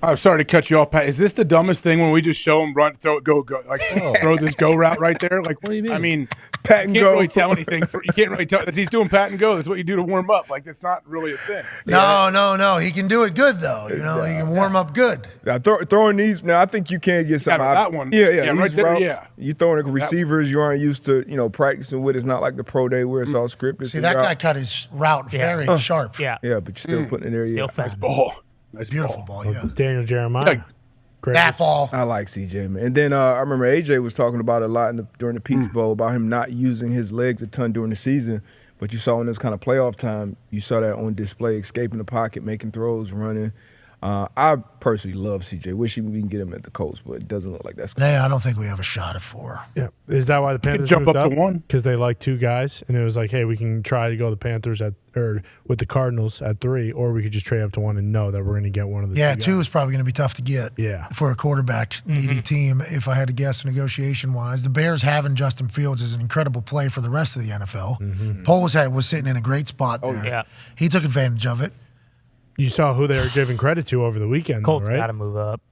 I'm sorry to cut you off, Pat. Is this the dumbest thing when we just show him run, throw this go route right there? Like, what do you mean? I mean, Pat and you can't go. really tell anything. You can't really tell that he's doing pat and go. That's what you do to warm up. Like, it's not really a thing. No. He can do it good though. You know, he can warm up good. Now, throwing these now, I think you can get something out that one. Yeah, right these there. routes, Yeah, you throwing receivers you aren't used to, practicing with. It's not like the pro day where it's all scripted. See, that guy cut his route very sharp. Yeah. Yeah, but you're still putting it there. Still Yeah. fast. Ball. Nice beautiful ball. Yeah. Daniel Jeremiah. That ball. I like CJ, man. And then I remember AJ was talking about it a lot during the Peach Bowl about him not using his legs a ton during the season. But you saw in this kind of playoff time, you saw that on display, escaping the pocket, making throws, running. I personally love CJ. Wish we can get him at the Colts, but it doesn't look like that's going to I don't think we have a shot at 4. Yeah. Is that why the Panthers jump moved up to 1? Because they like 2 guys, and it was like, hey, we can try to go the Panthers with the Cardinals at 3, or we could just trade up to 1 and know that we're going to get one of the 2 2 guys. is probably going to be tough to get. Yeah. For a quarterback needy team, if I had to guess negotiation wise. The Bears having Justin Fields is an incredible play for the rest of the NFL. Poles was sitting in a great spot there. yeah. He took advantage of it. You saw who they were giving credit to over the weekend, Colts though, right? got to move up.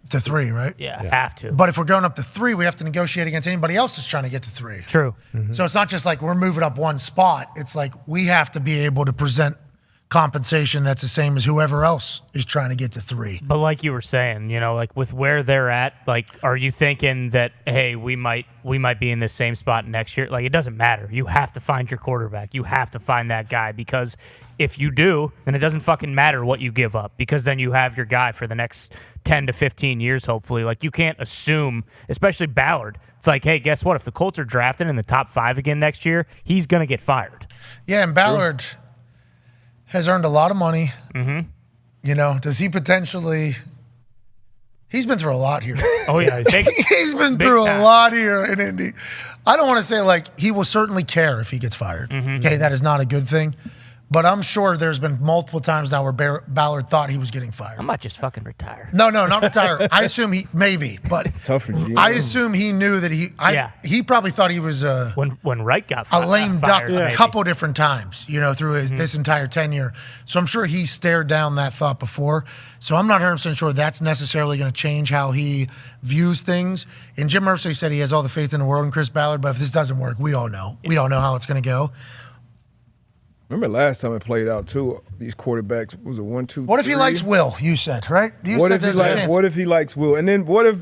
To 3, right? Yeah, have to. But if we're going up to 3, we have to negotiate against anybody else that's trying to get to 3. True. So it's not just like we're moving up 1 spot. It's like we have to be able to present compensation that's the same as whoever else is trying to get to 3. But like you were saying, like with where they're at, like, are you thinking that, hey, we might be in this same spot next year? Like, it doesn't matter. You have to find your quarterback. You have to find that guy, because if you do, then it doesn't fucking matter what you give up, because then you have your guy for the next 10 to 15 years, hopefully. Like, you can't assume, especially Ballard. It's like, hey, guess what? If the Colts are drafted in the top 5 again next year, he's going to get fired. Yeah, and Ballard has earned a lot of money. Does he potentially... He's been through a lot here. Oh, yeah. He's been through a lot here in Indy. I don't want to say, like, he will certainly care if he gets fired. Okay, that is not a good thing. But I'm sure there's been multiple times now where Ballard thought he was getting fired. I might just fucking retire. No, not retire. I assume he maybe, but tough for GM. I assume he knew that he probably thought he was when Wright got a lame duck fired, a couple different times, through this entire tenure. So I'm sure he stared down that thought before. So I'm not 100% sure that's necessarily going to change how he views things. And Jim Irsay said he has all the faith in the world in Chris Ballard, but if this doesn't work, we all know how it's going to go. Remember last time it played out too. These quarterbacks was it 1, 2. What if he likes Will? You said right. What if he likes Will? And then what if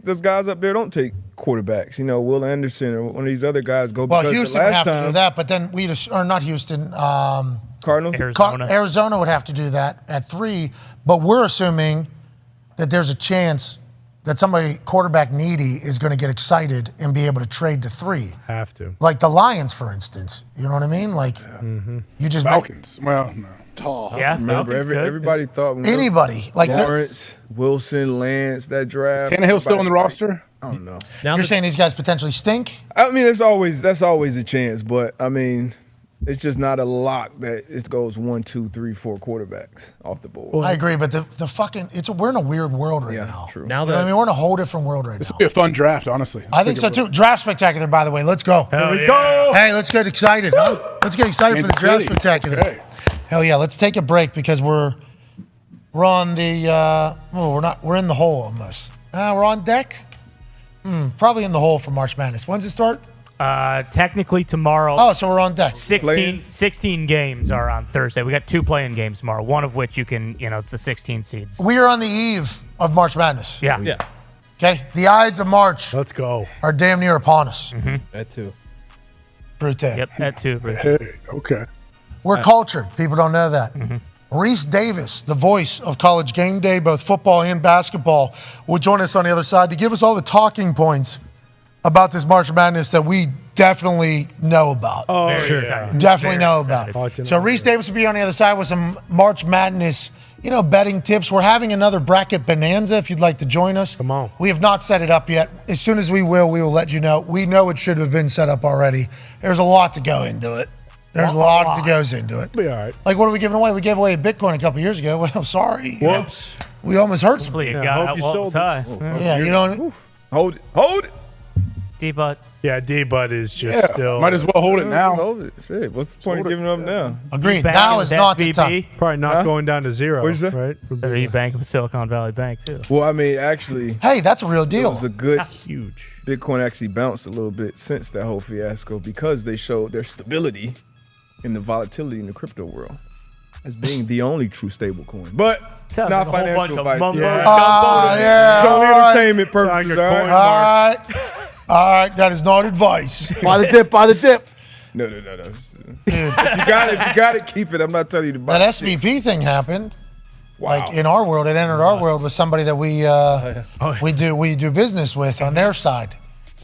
those guys up there don't take quarterbacks? Will Anderson or one of these other guys go? Well, because Houston would have to do that, but then not Houston. Cardinals. Arizona would have to do that at 3. But we're assuming that there's a chance that somebody quarterback needy is going to get excited and be able to trade to 3. Have to. Like the Lions, for instance. You know what I mean? Like you just Falcons. Well, no. Tall. Yeah, remember everybody thought anybody like Lawrence, Wilson, Lance, that draft. Is Tannehill still on the roster? I don't know. You're saying these guys potentially stink? I mean, that's always a chance, but I mean, it's just not a lock that it goes 1, 2, 3, 4 quarterbacks off the board. I agree, but the fucking we're in a weird world right now. True. Now that we're in a whole different world right This now. will be a fun draft, honestly. I think so too. Draft spectacular, by the way. Let's go. Here we go. Hey, let's get excited, huh? Let's get excited for the draft spectacular. Okay. Hell yeah! Let's take a break because we're on the we're in the hole almost. We're on deck. Probably in the hole for March Madness. When's it start? Technically tomorrow. Oh, so we're on deck. 16 games are on Thursday. We got 2 play-in games tomorrow. One of which you can, it's the 16 seeds. We are on the eve of March Madness. Yeah. Okay. The Ides of March. Let's go. Are damn near upon us. That too. Brute. Yep, that too. Hey, okay. We're cultured. People don't know that. Reese Davis, the voice of College Game Day, both football and basketball, will join us on the other side to give us all the talking points about this March Madness that we definitely know about. Oh, sure. Yeah. Definitely know about. So Reese Davis will be on the other side with some March Madness, betting tips. We're having another bracket bonanza if you'd like to join us. Come on. We have not set it up yet. As soon as we will let you know. We know it should have been set up already. There's a lot to go into it. There's a lot that goes into it. Be all right. Like, what are we giving away? We gave away a Bitcoin a couple years ago. Well, sorry. Whoops. We almost hurt some. Hopefully it got out while it was high. Yeah, you don't. Hold it. D-Bud. Yeah, D-Bud is just still. Might as well hold it now. Hold it. Shit, what's the point of giving up now? Agreed. Now is not the time. Probably not going down to zero. What'd you say? Right? So you bank with Silicon Valley Bank, too. Well, I mean, actually. Hey, that's a real deal. It was a good. Huge. Bitcoin actually bounced a little bit since that whole fiasco because they showed their stability in the volatility in the crypto world as being the only true stable coin. But it's not like a whole bunch financial of advice. mumbo yeah. It's only all right. entertainment purposes. All right. All right, that is not advice. Buy the dip, buy the dip. No. Dude. If you got it, keep it. I'm not telling you to buy That it. SVP thing happened. Wow. Like in our world, it entered our world with somebody that we do business with on their side.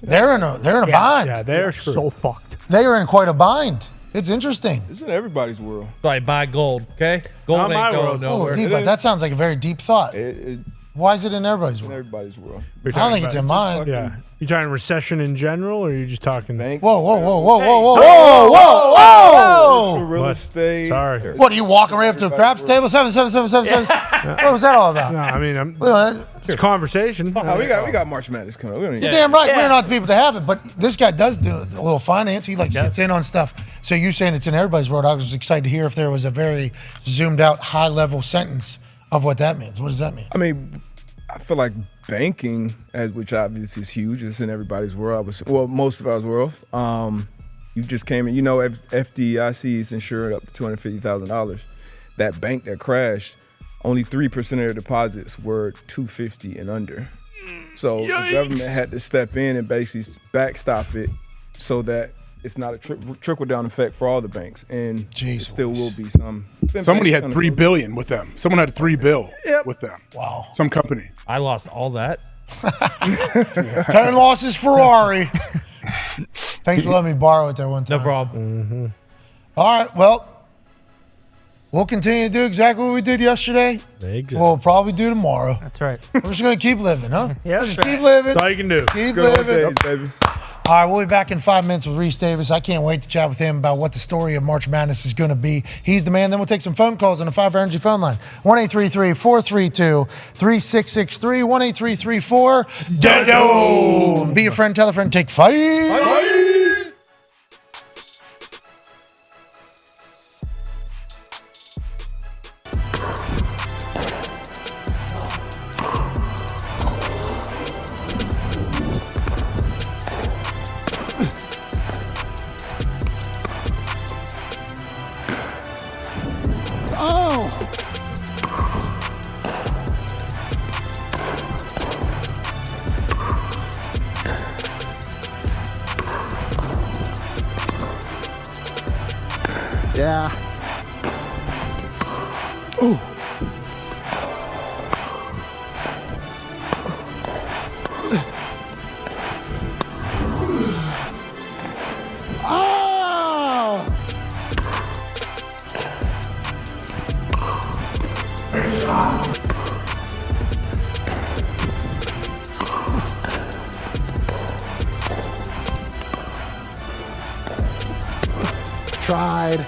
They're in a bind. Yeah, they're so fucked. They are in quite a bind. It's interesting. It's in everybody's world. Right, buy gold, okay? Gold Not ain't my going world. nowhere. Oh, but that sounds like a very deep thought. Why is it in everybody's In world? everybody's world. I don't think it's in mine. Yeah. You talking recession in general, or are you just talking Bank. Whoa. Real estate. Sorry. What, are you walking right up to a craps table? 7. What was that all about? No, I mean, It's it's conversation. Oh, we got March Madness coming up. We don't need You're damn right. We're not the people to have it, but this guy does do a little finance. He gets in on stuff. So you're saying it's in everybody's world. I was excited to hear if there was a very zoomed out, high level sentence of what that means. What does that mean? I mean, I feel like banking, which obviously is huge, is in everybody's world. Most of our world. You just came in. You know, FDIC is insured up to $250,000. That bank that crashed, only 3% of their deposits were $250 and under. So the government had to step in and basically backstop it so that it's not a trickle-down effect for all the banks. And it still will be some. Somebody had $3 billion with them. Someone had $3 billion with them. Wow. Some company. I lost all that. 10 losses Ferrari. Thanks for letting me borrow it there one time. No problem. All right, well, we'll continue to do exactly what we did yesterday. Exactly. We'll probably do tomorrow. That's right. We're just going to keep living, huh? Yeah, Just that's keep right. living. That's all you can do. Keep Good old living. days, baby. All right, we'll be back in 5 minutes with Reese Davis. I can't wait to chat with him about what the story of March Madness is going to be. He's the man. Then we'll take some phone calls on the 5 Energy phone line. 1-833-432-3663. 1-833-4-DODO. Be a friend, tell a friend, take 5. Yeah. Ooh. Oh! Tried.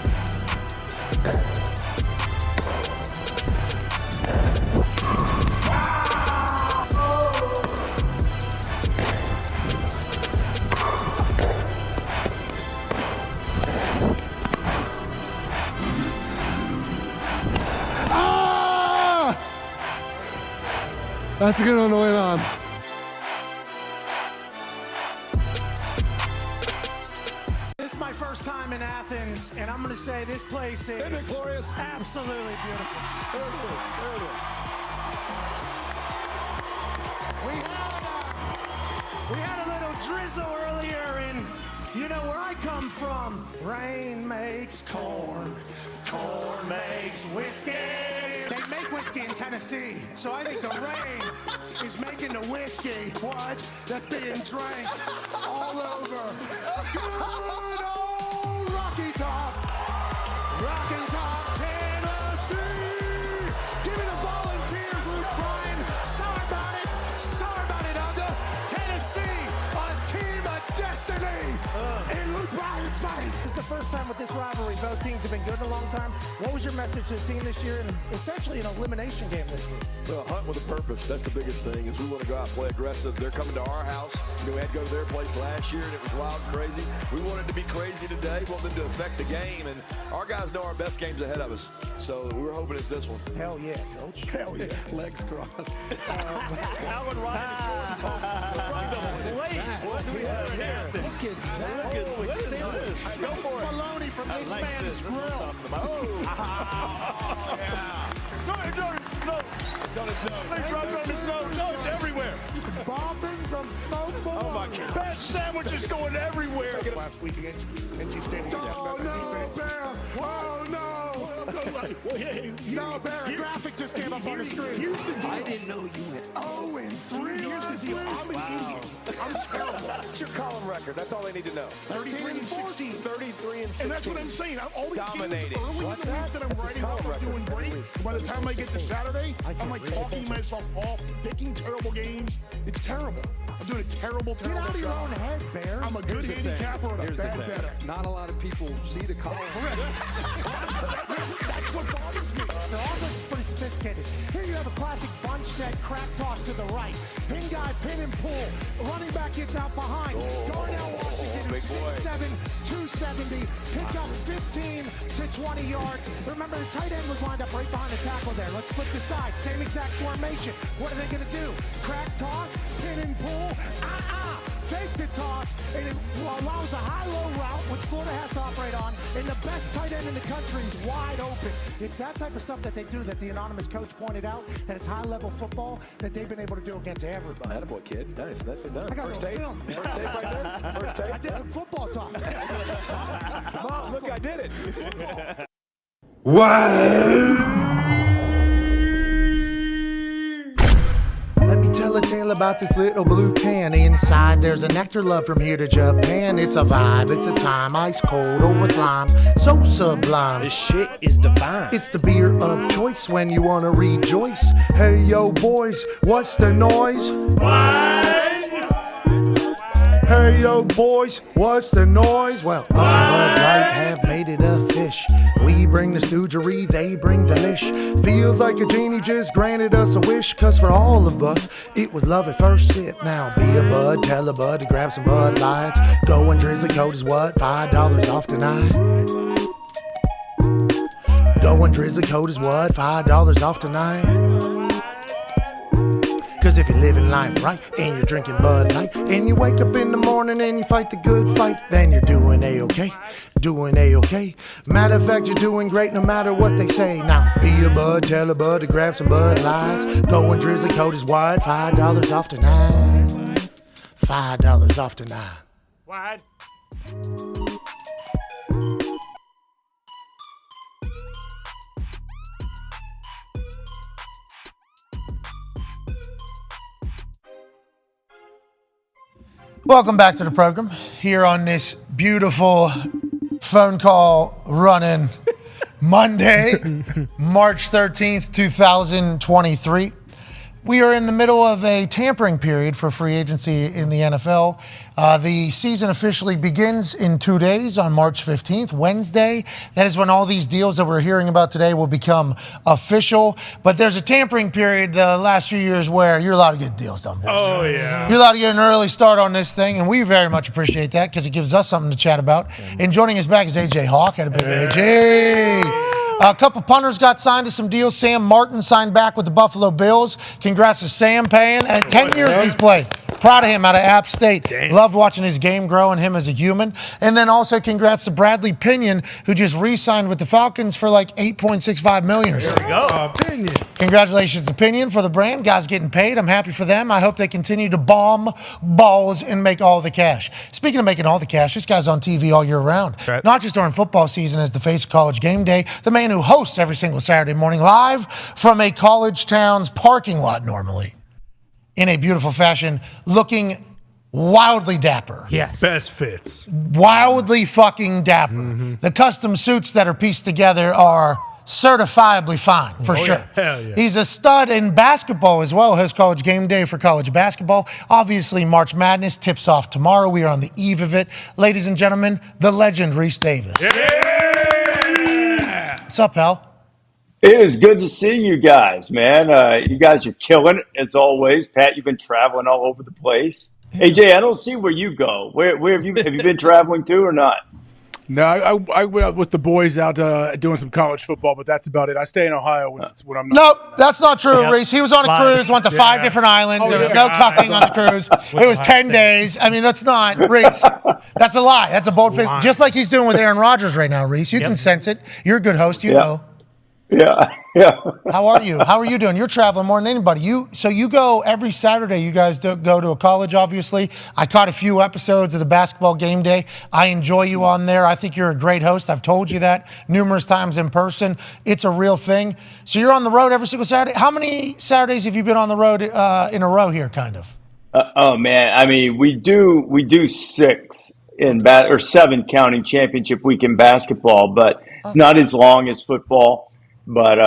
That's a good one to win on. This is my first time in Athens, and I'm going to say this place is glorious? Absolutely beautiful. There it is. There it is. We had a little drizzle earlier, and you know where I come from. Rain makes corn. Corn makes whiskey. They make whiskey in Tennessee, so I think the rain is making the whiskey, what? That's being drank all over. Good old Rocky Top. Rocky Top, Tennessee. Give me the Volunteers, Luke Bryan. Sorry about it. Sorry about it, Under. Tennessee, a team of destiny. In Luke Bryan's face. It's the first first time with this rivalry. Both teams have been good in a long time. What was your message to the team this year, and essentially an elimination game this week? Well, hunt with a purpose. That's the biggest thing, is we want to go out and play aggressive. They're coming to our house. We had to go to their place last year, and it was wild and crazy. We wanted to be crazy today. We want them to affect the game, and our guys know our best game's ahead of us. So we're hoping it's this one. Hell yeah, Coach. Hell yeah. Legs crossed. Alan Ryan. Wait, what do we have here? Look at that. Go for it. Baloney from this man's grill. No. It's on his nose. They dropped on his nose. No, it's everywhere. Bombings on smoke. Oh, my God. Bad sandwiches going everywhere. Last week against NC State. Oh, no, Bear. Oh, no. No, Bear, a graphic just came up on the screen. I didn't know you had 0-3 last week. I'm terrible. What's your column record? That's all they need to know. 33 and 16. 33 and 16. And that's what I'm saying. All these Dominating. games early What's in the that? week that I'm That's his writing column about, I'm doing record. great. By the time I get to Saturday, I'm like talking myself off, picking terrible games. It's terrible. I'm doing a terrible Get out of your job. own head, Bear. I'm a good handicapper and a bad bettor. Not a lot of people see the column. That's what bothers me. Their offense is pretty sophisticated. Here you have a classic bunch set, crack toss to the right. Pin guy, pin and pull. Running back gets out behind. Darnell Washington, big boy. 6'7", 270. Pick up 15 to 20 yards. Remember, the tight end was lined up right behind the tackle there. Let's flip the side. Same exact formation. What are they going to do? Crack toss, pin and pull. Fake the toss, and it allows a high-low route, which Florida has to operate on, and the best tight end in the country is wide open. It's that type of stuff that they do that the anonymous coach pointed out, that it's high-level football that they've been able to do against everybody. Attaboy, kid. Nice. Nicely done. I got First a tape. film. First tape right there. First tape. I did some football talk. Mom, look, I did it. Let me tell a tale about this little blue can. Inside there's a nectar love from here to Japan. It's a vibe, it's a time, ice cold over lime. So sublime. This shit is divine. It's the beer of choice when you wanna rejoice. Hey yo boys, what's the noise? Hey yo boys, what's the noise? Well, us and Bud Light have made it a fish. We bring the stoogery, they bring delish. Feels like a genie just granted us a wish. Cause for all of us, it was love at first sip. Now be a bud, tell a bud to grab some Bud Lights. Go and drizzle code is what? $5 off tonight. Go and drizzle code is what? $5 off tonight. Cause if you're living life right and you're drinking Bud Light and you wake up in the morning and you fight the good fight, then you're doing A-okay, doing A-okay. Matter of fact, you're doing great no matter what they say. Now, be a bud, tell a bud to grab some Bud Lights. Go and drizzle code is wide, $5 off tonight. $5 off tonight. Wide. Welcome back to the program here on this beautiful phone call running Monday, March 13th, 2023. We are in the middle of a tampering period for free agency in the NFL. The season officially begins in 2 days on March 15th, Wednesday. That is when all these deals that we're hearing about today will become official. But there's a tampering period the last few years where you're allowed to get deals done, boys. Oh, yeah. You're allowed to get an early start on this thing, and we very much appreciate that because it gives us something to chat about. And joining us back is AJ Hawk. Had a big AJ. A couple punters got signed to some deals. Sam Martin signed back with the Buffalo Bills. Congrats to Sam Payne. And 10 years he's played. Proud of him out of App State. Damn. Loved watching his game grow and him as a human. And then also congrats to Bradley Pinion, who just re-signed with the Falcons for like $8.65 million or something. There we go. Opinion. Congratulations to Pinion for the brand. Guys getting paid. I'm happy for them. I hope they continue to bomb balls and make all the cash. Speaking of making all the cash, this guy's on TV all year round. Right. Not just during football season as the face of College Game Day. The man who hosts every single Saturday morning live from a college town's parking lot normally. In a beautiful fashion, looking wildly dapper. Yes. Best fits. Wildly fucking dapper. The custom suits that are pieced together are certifiably fine, for sure. Yeah. Hell yeah. He's a stud in basketball as well. His college game day for college basketball. Obviously, March Madness tips off tomorrow. We are on the eve of it. Ladies and gentlemen, the legend, Reese Davis. Yeah. What's up, pal? It is good to see you guys, man. You guys are killing it, as always. Pat, you've been traveling all over the place. AJ, I don't see where you go. Where have you been traveling to or not? No, I went out with the boys out doing some college football, but that's about it. I stay in Ohio when I'm not. Nope, that's not true, Reese. He was on a cruise, went to 5 different islands. There was no cucking on the cruise. It was 10 days. I mean, that's not, Reese. That's a lie. That's a bold face. Just like he's doing with Aaron Rodgers right now, Reese. You can sense it. You're a good host. You know. Yeah. How are you? How are you doing? You're traveling more than anybody. So you go every Saturday. You guys go to a college, obviously. I caught a few episodes of the basketball game day. I enjoy you on there. I think you're a great host. I've told you that numerous times in person. It's a real thing. So you're on the road every single Saturday. How many Saturdays have you been on the road in a row here, kind of? Oh man, I mean, we do 6 or 7 counting championship week in basketball, but it's not as long as football. But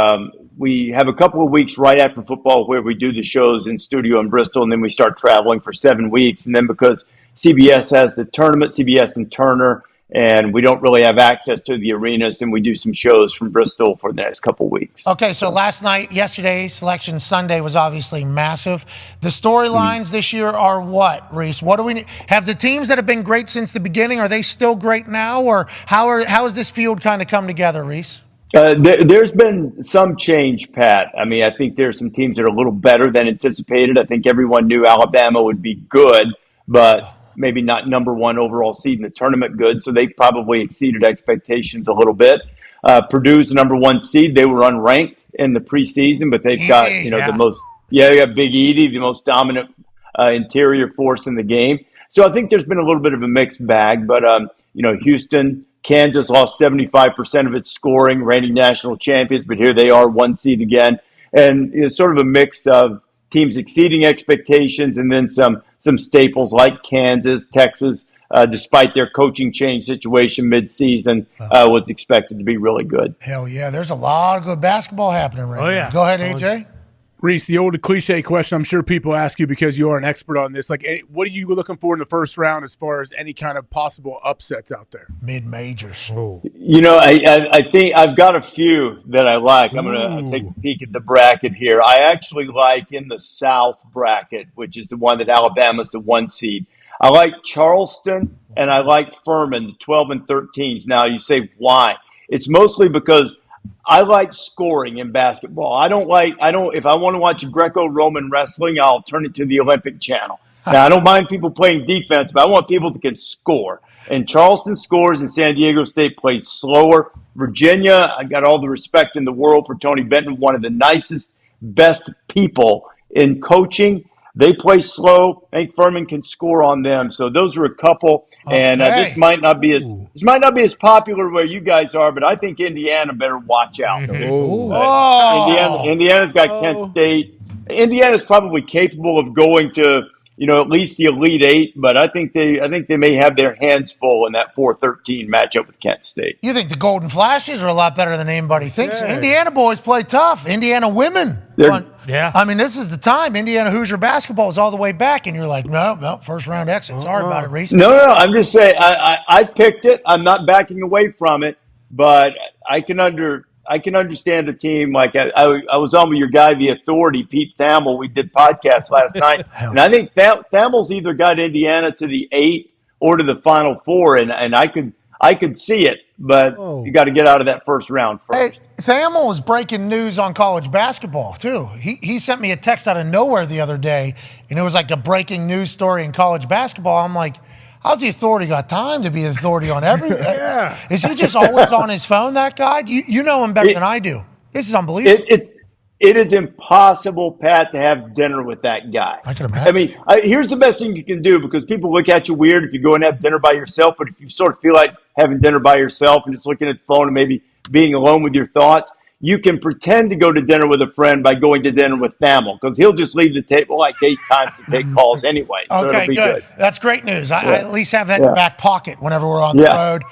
we have a couple of weeks right after football where we do the shows in studio in Bristol, and then we start traveling for 7 weeks. And then because CBS has the tournament, CBS and Turner, and we don't really have access to the arenas, and we do some shows from Bristol for the next couple of weeks. Okay, so yesterday, Selection Sunday was obviously massive. The storylines this year are what, Reese? What do we need? Have the teams that have been great since the beginning, are they still great now? Or how has this field kind of come together, Reese? There's been some change, Pat. I mean, I think there's some teams that are a little better than anticipated. I think everyone knew Alabama would be good, but maybe not number 1 overall seed in the tournament good. So they probably exceeded expectations a little bit. Purdue's the number 1 seed. They were unranked in the preseason, but they've got, the most, they got Big Edie, the most dominant interior force in the game. So I think there's been a little bit of a mixed bag, but, Houston, Kansas lost 75% of its scoring, reigning national champions, but here they are 1 seed again. And it's sort of a mix of teams exceeding expectations and then some staples like Kansas, Texas, despite their coaching change situation mid-season, was expected to be really good. Hell yeah, there's a lot of good basketball happening right now. Go ahead, AJ. Reese, the old cliche question I'm sure people ask you because you are an expert on this. Like, what are you looking for in the first round as far as any kind of possible upsets out there? Mid-majors. I think I've got a few that I like. I'm going to take a peek at the bracket here. I actually like in the South bracket, which is the one that Alabama's the 1 seed. I like Charleston and I like Furman, the 12 and 13s. Now, you say, why? It's mostly because I like scoring in basketball. If I want to watch Greco-Roman wrestling, I'll turn it to the Olympic Channel. Now, I don't mind people playing defense, but I want people that can score. And Charleston scores and San Diego State plays slower. Virginia, I got all the respect in the world for Tony Benton, one of the nicest, best people in coaching. They play slow. I think Furman can score on them. So those are a couple. And this might not be as popular where you guys are, but I think Indiana better watch out. Indiana's got Kent State. Indiana's probably capable of going to at least the Elite 8, but I think they may have their hands full in that 4-13 matchup with Kent State. You think the Golden Flashes are a lot better than anybody thinks? Yeah. Indiana boys play tough. Indiana women. I mean, this is the time. Indiana Hoosier basketball is all the way back, and you're like, no, first round exit. Sorry about it, Reese. No. I'm just saying, I picked it. I'm not backing away from it, but I can understand a team like I was on with your guy, the Authority, Pete Thamel. We did podcasts last night, and I think Thamel's either got Indiana to the 8 or to the Final Four, and I could see it, but you got to get out of that first round first. Hey, Thamel was breaking news on college basketball too. He sent me a text out of nowhere the other day, and it was like a breaking news story in college basketball. I'm like, how's the Authority got time to be the authority on everything? Is he just always on his phone, that guy? You know him better than I do. This is unbelievable. It is impossible, Pat, to have dinner with that guy. I can imagine. I mean, here's the best thing you can do, because people look at you weird if you go and have dinner by yourself, but if you sort of feel like having dinner by yourself and just looking at the phone and maybe being alone with your thoughts, you can pretend to go to dinner with a friend by going to dinner with Thamel, because he'll just leave the table like 8 times to take calls anyway. So Okay, it'll be good. That's great news. I at least have that in Yeah. the back pocket whenever we're on the road.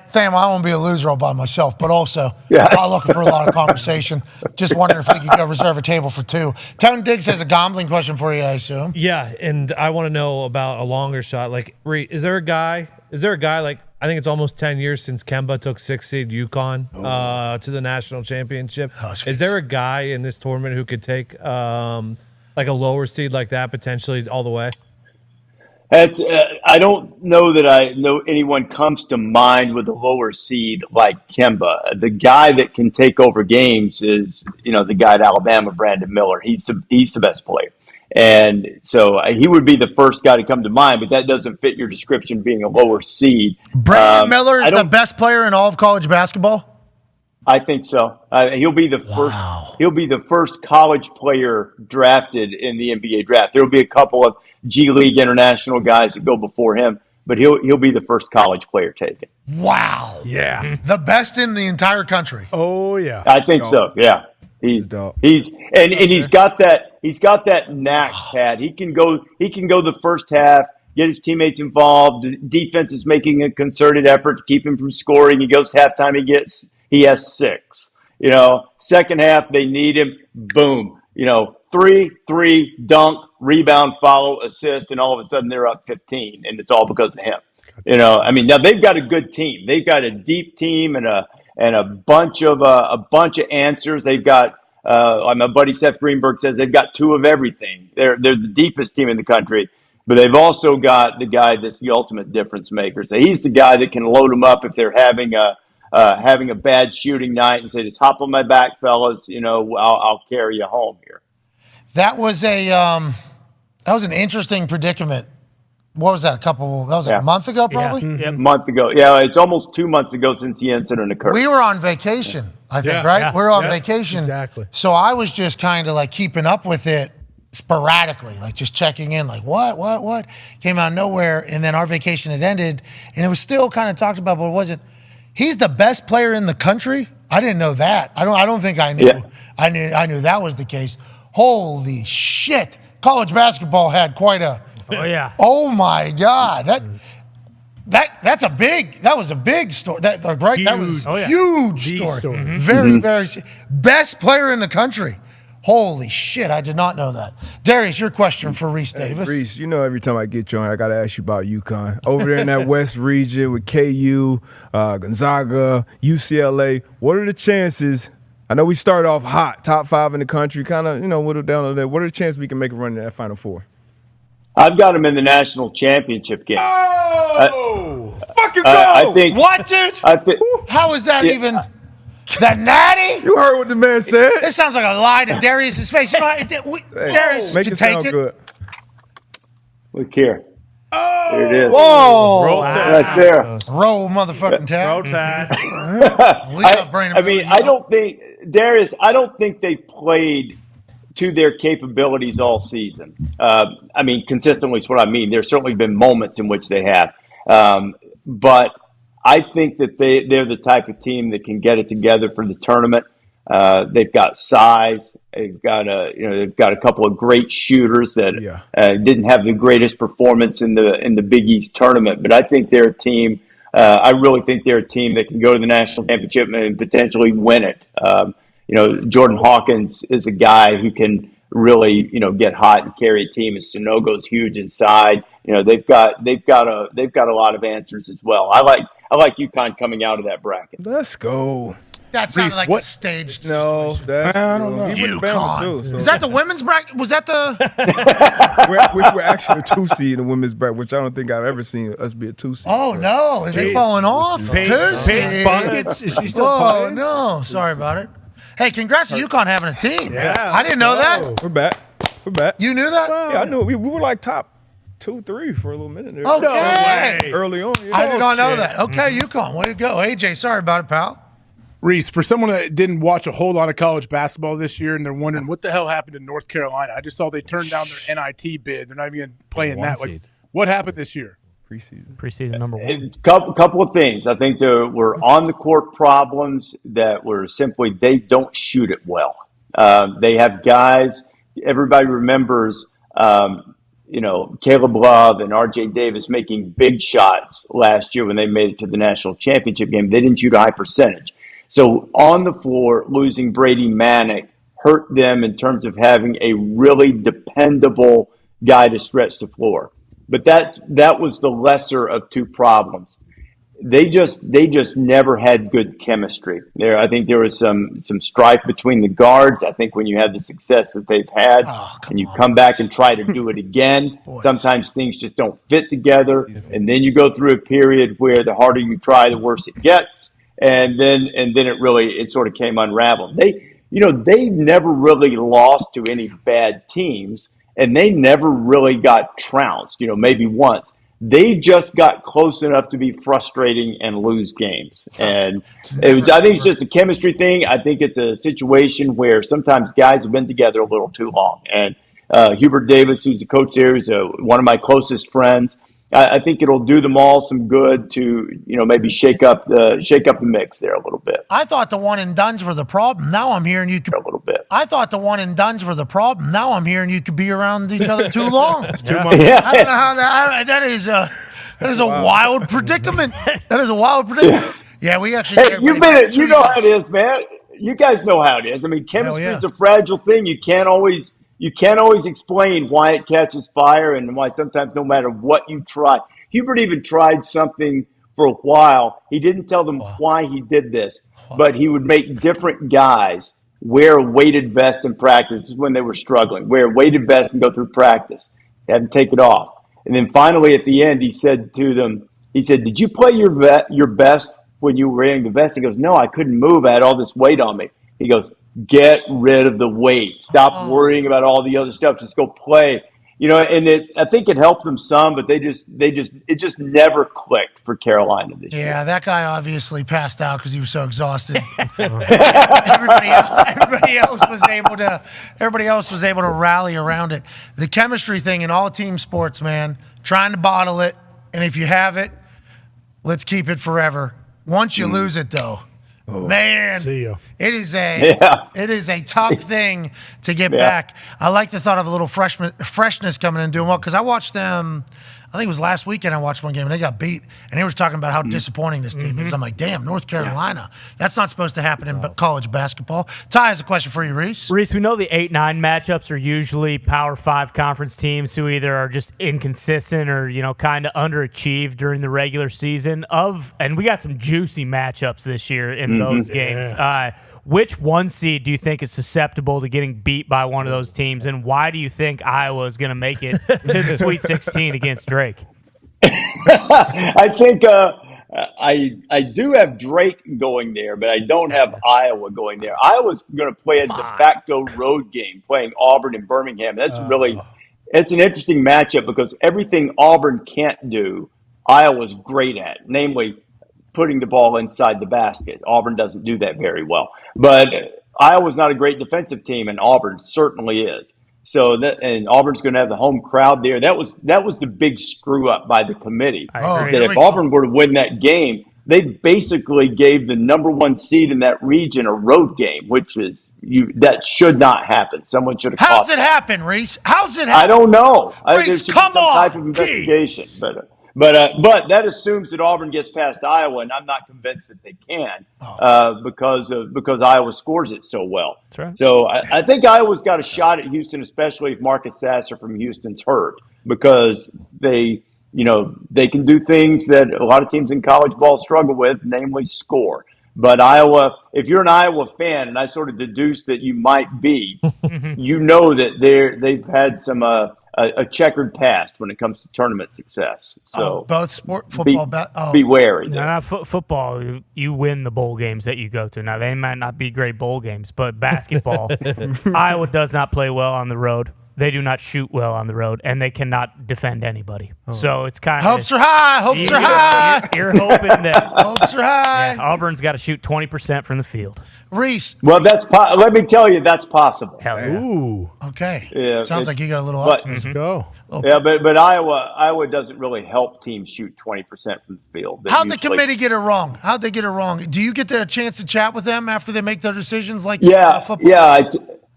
Tham, I won't be a loser all by myself, but also I'm not looking for a lot of conversation. Just wondering if we could go reserve a table for 2. Tone Diggs has a gambling question for you, I assume. Yeah, and I want to know about a longer shot. Like, is there a guy like, I think it's almost 10 years since Kemba took 6th seed UConn to the national championship. Is there a guy in this tournament who could take like a lower seed like that potentially all the way? I don't know that I know anyone comes to mind with a lower seed like Kemba. The guy that can take over games is, the guy at Alabama, Brandon Miller. He's the best player. And so he would be the first guy to come to mind, but that doesn't fit your description being a lower seed. Brandon Miller is the best player in all of college basketball? I think so. He'll be the first. He'll be the first college player drafted in the NBA draft. There will be a couple of G League international guys that go before him, but he'll be the first college player taken. Wow. Yeah. The best in the entire country. Oh yeah. I think so. Yeah. He's got that knack, Pat. He can go the first half, get his teammates involved. The defense is making a concerted effort to keep him from scoring. He goes to halftime, he has 6. Second half they need him. Boom. 3, dunk, rebound, follow, assist, and all of a sudden they're up 15, and it's all because of him. Now they've got a good team. They've got a deep team and a bunch of answers. They've got my buddy Seth Greenberg says they've got 2 of everything. They're the deepest team in the country, but they've also got the guy that's the ultimate difference maker. So he's the guy that can load them up if they're having a bad shooting night and say, just hop on my back, fellas. I'll carry you home here. That was an interesting predicament. What was that? A month ago, probably? A month ago. Yeah, it's almost 2 months ago since the incident occurred. We were on vacation, I think, right? We were on vacation. Exactly. So I was just kind of like keeping up with it sporadically, like just checking in, like what? Came out of nowhere, and then our vacation had ended, and it was still kind of talked about, but it wasn't. He's the best player in the country? I didn't know that. I don't think I knew. Yeah. I knew that was the case. Holy shit. College basketball had quite a Oh my God. That was a big story. That was huge story. Mm-hmm. Very, very best player in the country. Holy shit, I did not know that. Darius, your question for Reese Davis. Reese, every time I get you on, I got to ask you about UConn. Over there in that West region with KU, Gonzaga, UCLA, what are the chances? I know we started off hot, top 5 in the country, kind of, whittle down a little bit. What are the chances we can make a run in that Final Four? I've got him in the national championship game. Oh! Fucking go! I think, what, dude? How is that even... The natty? You heard what the man said. This sounds like a lie to Darius's face. Darius, make you it take sound it. good. Look here. There it is. Whoa! Roll right there. Roll, motherfucking tag. Roll tide. I don't think Darius. I don't think they played to their capabilities all season. Consistently is what I mean. There's certainly been moments in which they have, but I think that they're the type of team that can get it together for the tournament. They've got size. They've got a couple of great shooters that didn't have the greatest performance in the Big East tournament. But I think they're a team. I really think they're a team that can go to the national championship and potentially win it. Jordan Hawkins is a guy who can really get hot and carry a team. And Sonogo's huge inside. They've got a lot of answers as well. I like UConn coming out of that bracket. Let's go. That sounded like a staged. No, that's I don't know. UConn. Is that the women's bracket? Was that the? we're actually a 2 seed in the women's bracket, which I don't think I've ever seen us be a 2 seed. Oh no, is it falling off? Paige Buckets, is she still playing? Oh no, sorry about it. Hey, congrats to UConn having a team. Yeah. I didn't know that. We're back. You knew that? Yeah, I knew. We were like top 2, 3 for a little minute there. Okay. Early on. Yeah. I did not know that. Okay, UConn, way to go. AJ, sorry about it, pal. Reese, for someone that didn't watch a whole lot of college basketball this year and they're wondering what the hell happened in North Carolina, I just saw they turned down their NIT bid. They're not even playing that. What happened this year? Preseason number one. Couple of things. I think there were on the court problems that were simply they don't shoot it well. They have guys. Everybody remembers, Caleb Love and R.J. Davis making big shots last year when they made it to the national championship game. They didn't shoot a high percentage. So on the floor, losing Brady Manick hurt them in terms of having a really dependable guy to stretch the floor. But that was the lesser of two problems. They just never had good chemistry there. I think there was some strife between the guards. I think when you have the success that they've had and you come back and try to do it again, sometimes things just don't fit together. And then you go through a period where the harder you try, the worse it gets. And then it sort of came unraveled. They never really lost to any bad teams, and they never really got trounced, maybe once. They just got close enough to be frustrating and lose games. And I think it's just a chemistry thing. I think it's a situation where sometimes guys have been together a little too long. And Hubert Davis, who's the coach there, is one of my closest friends. I think it'll do them all some good to, maybe shake up the mix there a little bit. I thought the one and dones were the problem. Now I'm hearing you could a little bit. I thought the one and dones were the problem. Now I'm hearing you could be around each other too long. It's too much. Yeah. I don't know how that is a wild predicament. That is a wild predicament. Yeah, we actually. Hey, you know how it is, man. You guys know how it is. I mean, chemistry is a fragile thing. You can't always explain why it catches fire and why sometimes no matter what you try. Hubert even tried something for a while. He didn't tell them why he did this, but he would make different guys wear a weighted vest in practice. This is when they were struggling. Wear a weighted vest and go through practice. They had to take it off. And then finally at the end, he said to them, did you play your best when you were wearing the vest? He goes, no, I couldn't move. I had all this weight on me. He goes, get rid of the weight. Stop worrying about all the other stuff. Just go play. And I think it helped them some, but it just never clicked for Carolina this year. Yeah, that guy obviously passed out because he was so exhausted. everybody else was able to rally around it. The chemistry thing in all team sports, man, trying to bottle it, and if you have it, let's keep it forever. Once you lose it, though, man, see ya. It is a tough thing to get back. I like the thought of a little freshness coming in and doing well because I watched them. I think it was last weekend I watched one game and they got beat, and they were talking about how disappointing this team is. I'm like, damn, North Carolina. That's not supposed to happen in college basketball. Ty has a question for you, Reese. Reese, we know the 8-9 matchups are usually Power 5 conference teams who either are just inconsistent or, kind of underachieved during the regular season. And we got some juicy matchups this year in those games. Which one seed do you think is susceptible to getting beat by one of those teams, and why do you think Iowa is going to make it to the Sweet 16 against Drake? I think I do have Drake going there, but I don't have Iowa going there. Iowa's going to play a de facto road game, playing Auburn and Birmingham. It's an interesting matchup because everything Auburn can't do, Iowa's great at, namely putting the ball inside the basket. Auburn doesn't do that very well. But Iowa's not a great defensive team, and Auburn certainly is. And Auburn's going to have the home crowd there. That was the big screw up by the committee. That if Auburn were to win that game, they basically gave the number one seed in that region a road game, which is that should not happen. Someone should have. How's it happen, Reese? How's it happen? I don't know. Reese, come on. Type of investigation, But that assumes that Auburn gets past Iowa, and I'm not convinced that they can because Iowa scores it so well. That's right. So I think Iowa's got a shot at Houston, especially if Marcus Sasser from Houston's hurt, because they can do things that a lot of teams in college ball struggle with, namely score. But Iowa, if you're an Iowa fan, and I sort of deduce that you might be, you know that they've had some a checkered past when it comes to tournament success. So both football, be wary. Football, you win the bowl games that you go to. Now they might not be great bowl games, but basketball, Iowa does not play well on the road. they do not shoot well on the road, and they cannot defend anybody. So it's kind of hopes are high. Hopes are high. You're hoping that hopes are high. Auburn's got to shoot 20% from the field. Reese. Well, let me tell you, that's possible. Hell yeah. Ooh. Okay. Yeah, Sounds like you got a little but- optimism. Go. Yeah, but Iowa doesn't really help teams shoot 20% from the field. They How'd the usually- committee get it wrong? How'd they get it wrong? Do you get a chance to chat with them after they make their decisions like football? Yeah.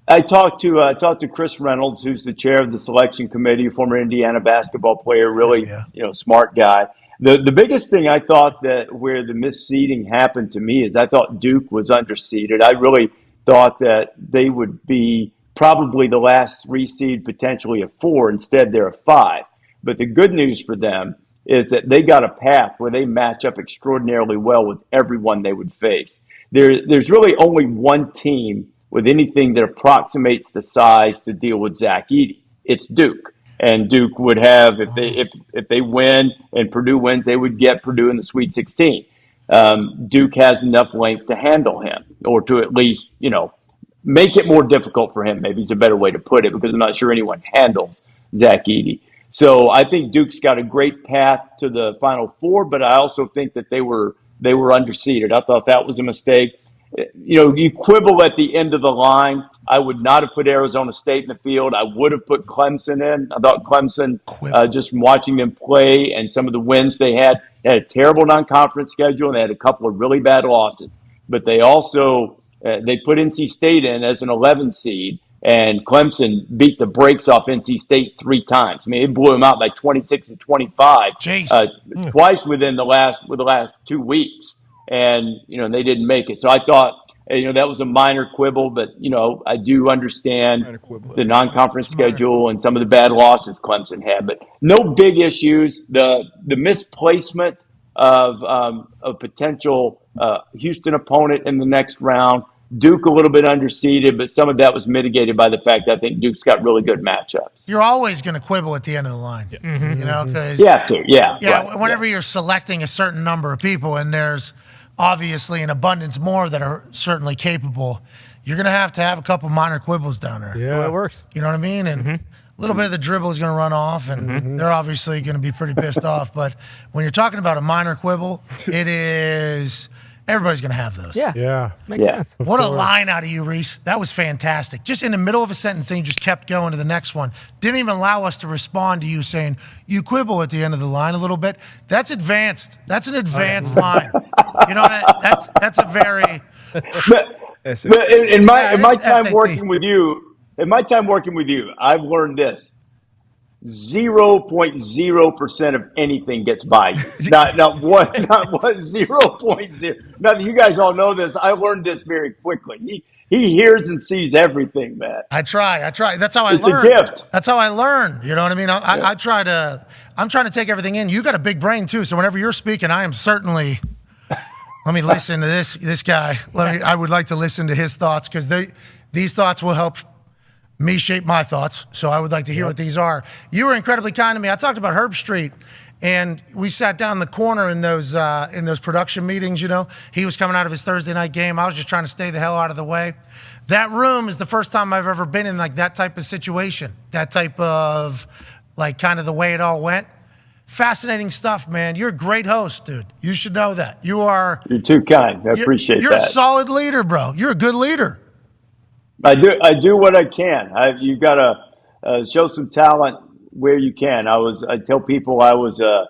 I talked to Chris Reynolds, who's the chair of the selection committee, former Indiana basketball player, really smart guy. The biggest thing I thought that where the misseeding happened to me is I thought Duke was underseeded. I really thought that they would be probably the last 3 seed, potentially a 4. Instead, they're a 5. But the good news for them is that they got a path where they match up extraordinarily well with everyone they would face. There's really only one team with anything that approximates the size to deal with Zach Edey. It's Duke. And Duke would have, if they win and Purdue wins, they would get Purdue in the Sweet 16. Duke has enough length to handle him, or to at least, make it more difficult for him. Maybe it's a better way to put it, because I'm not sure anyone handles Zach Edey. So I think Duke's got a great path to the Final Four, but I also think that they were underseeded. I thought that was a mistake. You quibble at the end of the line. I would not have put Arizona State in the field. I would have put Clemson in. I thought Clemson, just from watching them play and some of the wins they had a terrible non-conference schedule, and they had a couple of really bad losses. But they also they put NC State in as an 11 seed, and Clemson beat the brakes off NC State 3 times. I mean, it blew them out by 26 and 25, twice within the last 2 weeks. And, they didn't make it. So I thought, that was a minor quibble, but, I do understand the non-conference schedule and some of the bad losses Clemson had, but no big issues. The misplacement of a potential Houston opponent in the next round, Duke a little bit underseeded, but some of that was mitigated by the fact that I think Duke's got really good matchups. You're always going to quibble at the end of the line, because you have to, right, whenever you're selecting a certain number of people, and there's obviously an abundance more that are certainly capable, you're going to have a couple minor quibbles down there. That's the way it works. You know what I mean? And a little bit of the dribble is going to run off, and they're obviously going to be pretty pissed off. But when you're talking about a minor quibble, it is everybody's going to have those. Yeah. Makes sense. What a line out of you, Reese. That was fantastic. Just in the middle of a sentence, and you just kept going to the next one. Didn't even allow us to respond to you saying, you quibble at the end of the line a little bit. That's advanced. That's an advanced line. That's a very... in my time working with you, I've learned this. 0.0% of anything gets by you. Not 0.0. Now, you guys all know this. I learned this very quickly. He hears and sees everything, man. I try. That's how I learn. It's a gift. That's how I learn. You know what I mean? I'm trying to take everything in. You got a big brain too. So whenever you're speaking, I am certainly. Let me listen to this guy. I would like to listen to his thoughts, because these thoughts will help me shape my thoughts. So I would like to hear what these are. You were incredibly kind to me. I talked about Herb Street, and we sat down in the corner in those production meetings. He was coming out of his Thursday night game. I was just trying to stay the hell out of the way. That room is the first time I've ever been in like that type of situation, that type of like kind of the way it all went. Fascinating stuff, man. You're a great host, dude. You should know that. You're too kind. I appreciate that. You're a solid leader, bro. You're a good leader. I do what I can. You got to show some talent where you can. I tell people I was a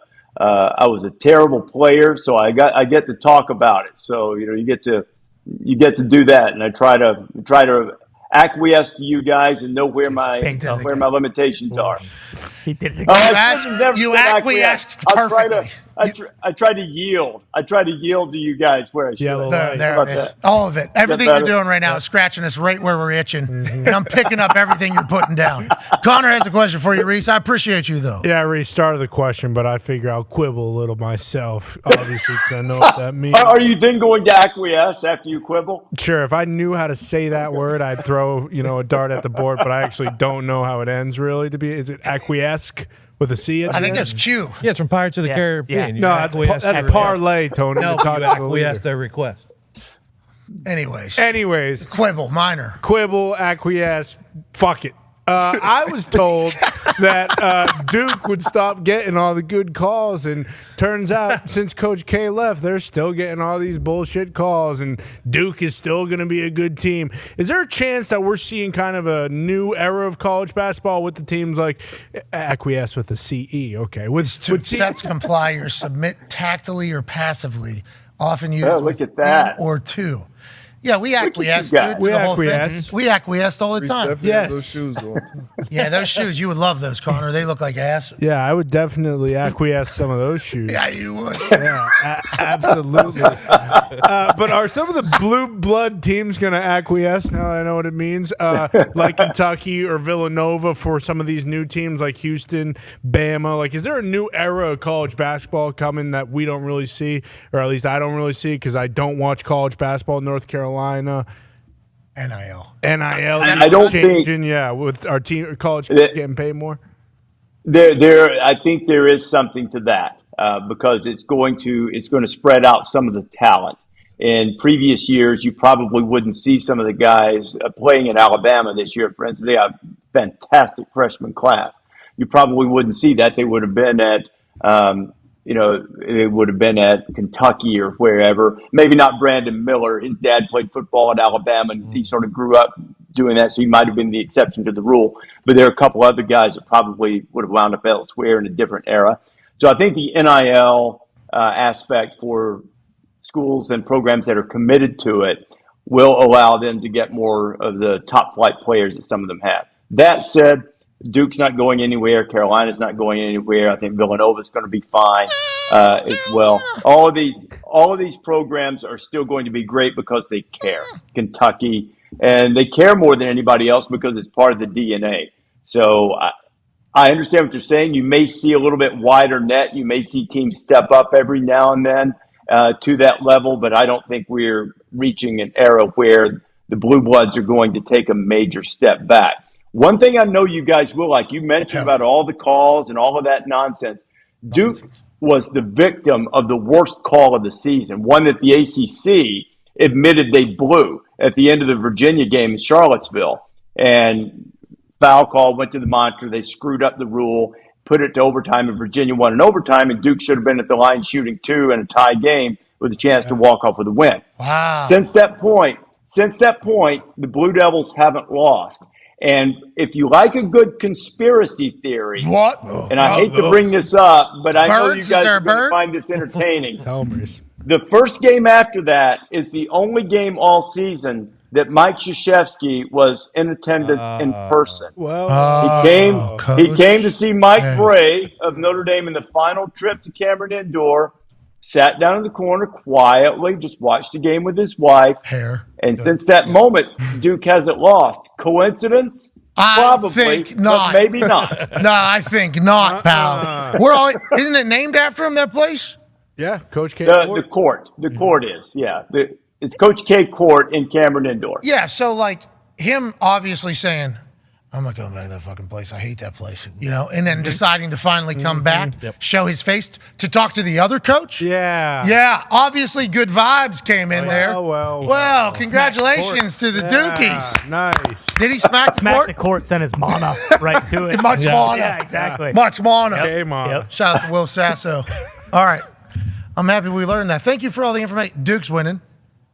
terrible player, so I get to talk about it. So you get to do that, and I try to acquiesce to you guys and know where my limitations are. He did it again. You acquiesced perfectly. I try to yield. I try to yield to you guys where I should. There it is. All of it. Everything you're doing right now is scratching us right where we're itching, and I'm picking up everything you're putting down. Connor has a question for you, Reese. I appreciate you, though. Yeah, Reese started the question, but I figure I'll quibble a little myself, obviously, because I know what that means. Are you then going to acquiesce after you quibble? Sure. If I knew how to say that word, I'd throw a dart at the board, but I actually don't know how it ends, really. Is it acquiesce? With a C at the I think end? there's Q. Yeah, it's from Pirates of the Caribbean. No, that's parlay, Tony. No, you acquiesce their request. Anyways. Quibble, minor. Quibble, acquiesce, fuck it. I was told that Duke would stop getting all the good calls, and turns out since Coach K left, they're still getting all these bullshit calls, and Duke is still going to be a good team. Is there a chance that we're seeing kind of a new era of college basketball with the teams like acquiesce with the CE? Okay, to accept, comply, or submit tactily or passively, often used look with at that. in or to. Yeah, we acquiesced. guys. Dude, to We the whole thing. acquiesced. We acquiesced all the Reese time. definitely has those shoes on. Yeah, those shoes. You would love those, Connor. They look like ass. Yeah, I would definitely acquiesce some of those shoes. Yeah, you would. Yeah, absolutely. But are some of the blue blood teams going to acquiesce now that I know what it means? Like Kentucky or Villanova for some of these new teams like Houston, Bama? Like, is there a new era of college basketball coming that we don't really see, or at least I don't really see because I don't watch college basketball in North Carolina? NIL. I don't changing, yeah, with our team college kids getting paid more. I think there is something to that because it's going to spread out some of the talent. In previous years, you probably wouldn't see some of the guys playing in Alabama this year. For instance, they have a fantastic freshman class. You probably wouldn't see that. They would have been at it would have been at Kentucky or wherever. Maybe not Brandon Miller. His dad played football at Alabama, and he sort of grew up doing that, so he might have been the exception to the rule. But there are a couple other guys that probably would have wound up elsewhere in a different era. So I think the NIL aspect for schools and programs that are committed to it will allow them to get more of the top flight players that some of them have. That said, Duke's not going anywhere. Carolina's not going anywhere. I think Villanova's going to be fine as well. All of these programs are still going to be great because they care. Kentucky, and they care more than anybody else because it's part of the DNA. So I understand what you're saying. You may see a little bit wider net. You may see teams step up every now and then to that level, but I don't think we're reaching an era where the Blue Bloods are going to take a major step back. One thing I know you guys will like, you mentioned about all the calls and all of that nonsense. Duke was the victim of the worst call of the season, one that the ACC admitted they blew at the end of the Virginia game in Charlottesville. And foul call went to the monitor. They screwed up the rule, put it to overtime, and Virginia won in overtime, and Duke should have been at the line shooting 2 in a tie game with a chance to walk off with a win. Wow. Since that point, the Blue Devils haven't lost. And if you like a good conspiracy theory, and I hate to bring this up, but I know you guys are going to find this entertaining. The first game after that is the only game all season that Mike Krzyzewski was in attendance in person. He came to see Mike Bray of Notre Dame in the final trip to Cameron Indoor. Sat down in the corner quietly, just watched the game with his wife. And since that moment, Duke hasn't lost. Coincidence? Probably, I think not. But maybe not. No, I think not, pal. Isn't it named after him, that place? Yeah, Coach K. The court. The court is, yeah. It's Coach K Court in Cameron Indoor. Yeah, so like him obviously saying, I'm not going back to that fucking place. I hate that place, and then deciding to finally come back, show his face to talk to the other coach. Yeah, obviously good vibes came in there. Well, congratulations to the Dukies. Nice. Did he smack the court? Sent his mana right to it. Much mana. Yeah, exactly. Much mana. Yep. Shout out to Will Sasso. All right, I'm happy we learned that. Thank you for all the information. Duke's winning.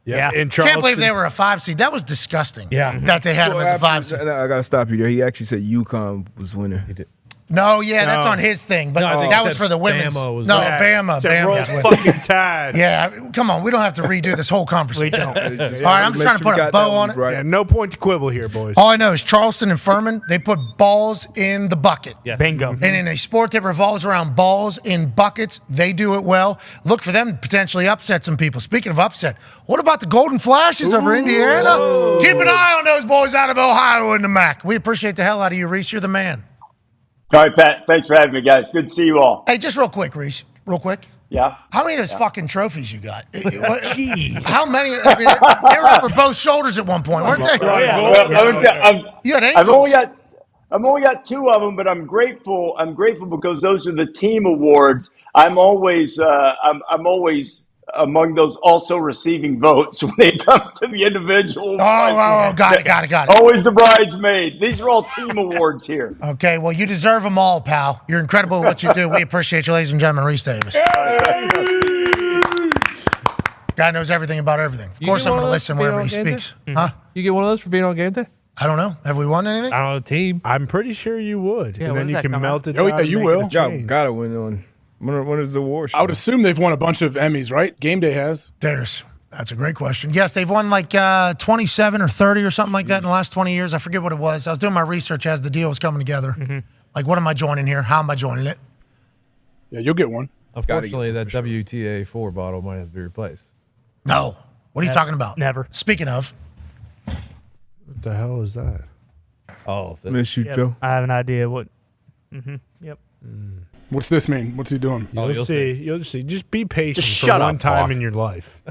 Yeah. Can't believe they were a 5 seed. That was disgusting. Yeah. That they had him as a 5 seed. I got to stop you there. He actually said UConn was winning. He did. No, that's on his thing, but that was for the women's. Bama. Bama. Fucking Tide. Yeah, come on. We don't have to redo this whole conversation. We don't. All right, I'm just trying to put a bow on it. Yeah, no point to quibble here, boys. All I know is Charleston and Furman, they put balls in the bucket. Yeah. Bingo. And in a sport that revolves around balls in buckets, they do it well. Look for them to potentially upset some people. Speaking of upset, what about the Golden Flashes over Indiana? Keep an eye on those boys out of Ohio in the MAC. We appreciate the hell out of you, Reese. You're the man. All right, Pat. Thanks for having me, guys. Good to see you all. Hey, just real quick, Reese. Real quick. Yeah. How many of those fucking trophies you got? Jeez. How many? I mean, they were over both shoulders at one point, weren't they? You had angels. I've only got 2 of them, but I'm grateful. I'm grateful because those are the team awards. I'm always among those also receiving votes when it comes to the individual. Got it. Always the bridesmaid. These are all team awards here. Okay, well, you deserve them all, pal. You're incredible at what you do. We appreciate you, ladies and gentlemen. Reese Davis. Guy knows everything about everything. Of course, I'm going to listen wherever he speaks. Huh? You get one of those for being on game day? I don't know. Have we won anything? I don't know, team. I'm pretty sure you would. Yeah, and then you can melt it Oh, down yeah, you and will. make it a Y'all chain. got to win on. When is the award show? I would assume they've won a bunch of Emmys, right? Game Day has. That's a great question. Yes, they've won like 27 or 30 or something like that in the last 20 years. I forget what it was. I was doing my research as the deal was coming together. Like, what am I joining here? How am I joining it? Yeah, you'll get one. Unfortunately, that WTA4 bottle might have to be replaced. No. What are you talking about? Never. Speaking of. What the hell is that? Oh, miss you, Yep. Joe. I have an idea what. Yep. What's this mean? What's he doing? You'll see. You'll see. Just be patient Just for shut one up, time Hawk. in your life.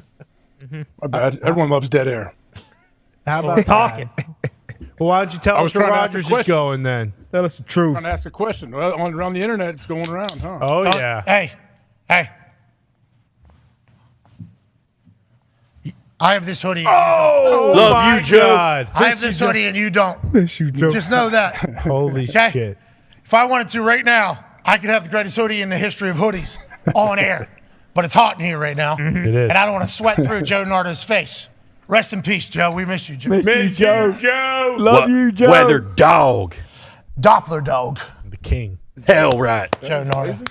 My bad. Everyone loves dead air. How about talking? Well, why don't you tell I us was where trying to ask a Rodgers is question. going then? Tell us the truth. Trying to ask a question. Well, around the internet, it's going around, huh? Oh, yeah. Hey. I have this hoodie. Oh, Love my you, Joe. God. I have this hoodie and you don't. Miss you, Joe. Just know that. Holy shit. If I wanted to right now, I could have the greatest hoodie in the history of hoodies on air. But it's hot in here right now. It is. And I don't want to sweat through Joe Nardo's face. Rest in peace, Joe. We miss you, Joe. Miss you, Joe. Joe. Love you, Joe. Weather dog. Doppler dog. The king. Hell right. Joe Nardo.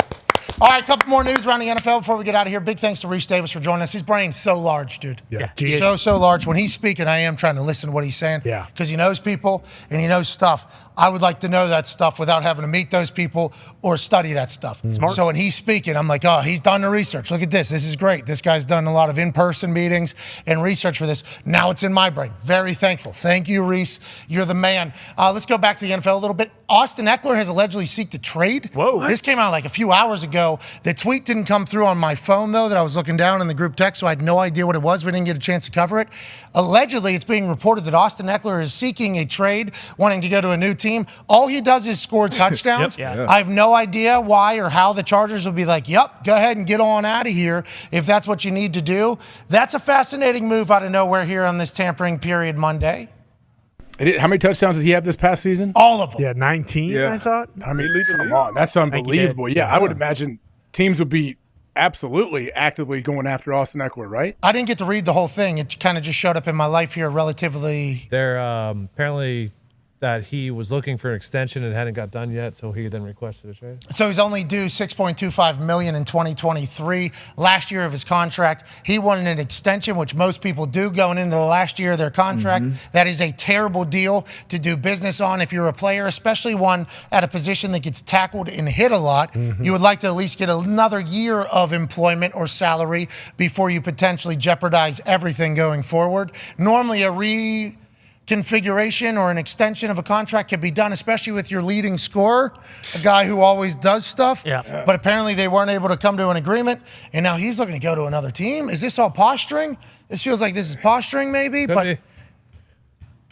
All right, a couple more news around the NFL before we get out of here. Big thanks to Reese Davis for joining us. His brain's so large, dude. Yeah. So large. When he's speaking, I am trying to listen to what he's saying. Yeah. Because he knows people and he knows stuff. I would like to know that stuff without having to meet those people or study that stuff. Smart. So when he's speaking, I'm like, oh, he's done the research. Look at this. This is great. This guy's done a lot of in-person meetings and research for this. Now it's in my brain. Very thankful. Thank you, Reese. You're the man. Let's go back to the NFL a little bit. Austin Ekeler has allegedly sought to trade. Whoa. This came out like a few hours ago. The tweet didn't come through on my phone, though, that I was looking down in the group text, so I had no idea what it was. We didn't get a chance to cover it. Allegedly, it's being reported that Austin Ekeler is seeking a trade, wanting to go to a new team. All he does is score touchdowns. Yep. I have no idea why or how the Chargers will be like, yep, go ahead and get on out of here if that's what you need to do. That's a fascinating move out of nowhere here on this tampering period Monday. How many touchdowns did he have this past season? All of them. Yeah, 19, I thought. I mean, come on. That's unbelievable. Yeah, I would imagine teams would be absolutely actively going after Austin Ekeler, right? I didn't get to read the whole thing. It kind of just showed up in my life here relatively. They're apparently that he was looking for an extension and hadn't got done yet, so he then requested a trade. So he's only due $6.25 million in 2023. Last year of his contract, he wanted an extension, which most people do going into the last year of their contract. That is a terrible deal to do business on if you're a player, especially one at a position that gets tackled and hit a lot. You would like to at least get another year of employment or salary before you potentially jeopardize everything going forward. Normally, a configuration or an extension of a contract can be done, especially with your leading scorer, a guy who always does stuff. Yeah. But apparently they weren't able to come to an agreement, and now he's looking to go to another team. Is this all posturing? This feels like this is posturing, maybe, but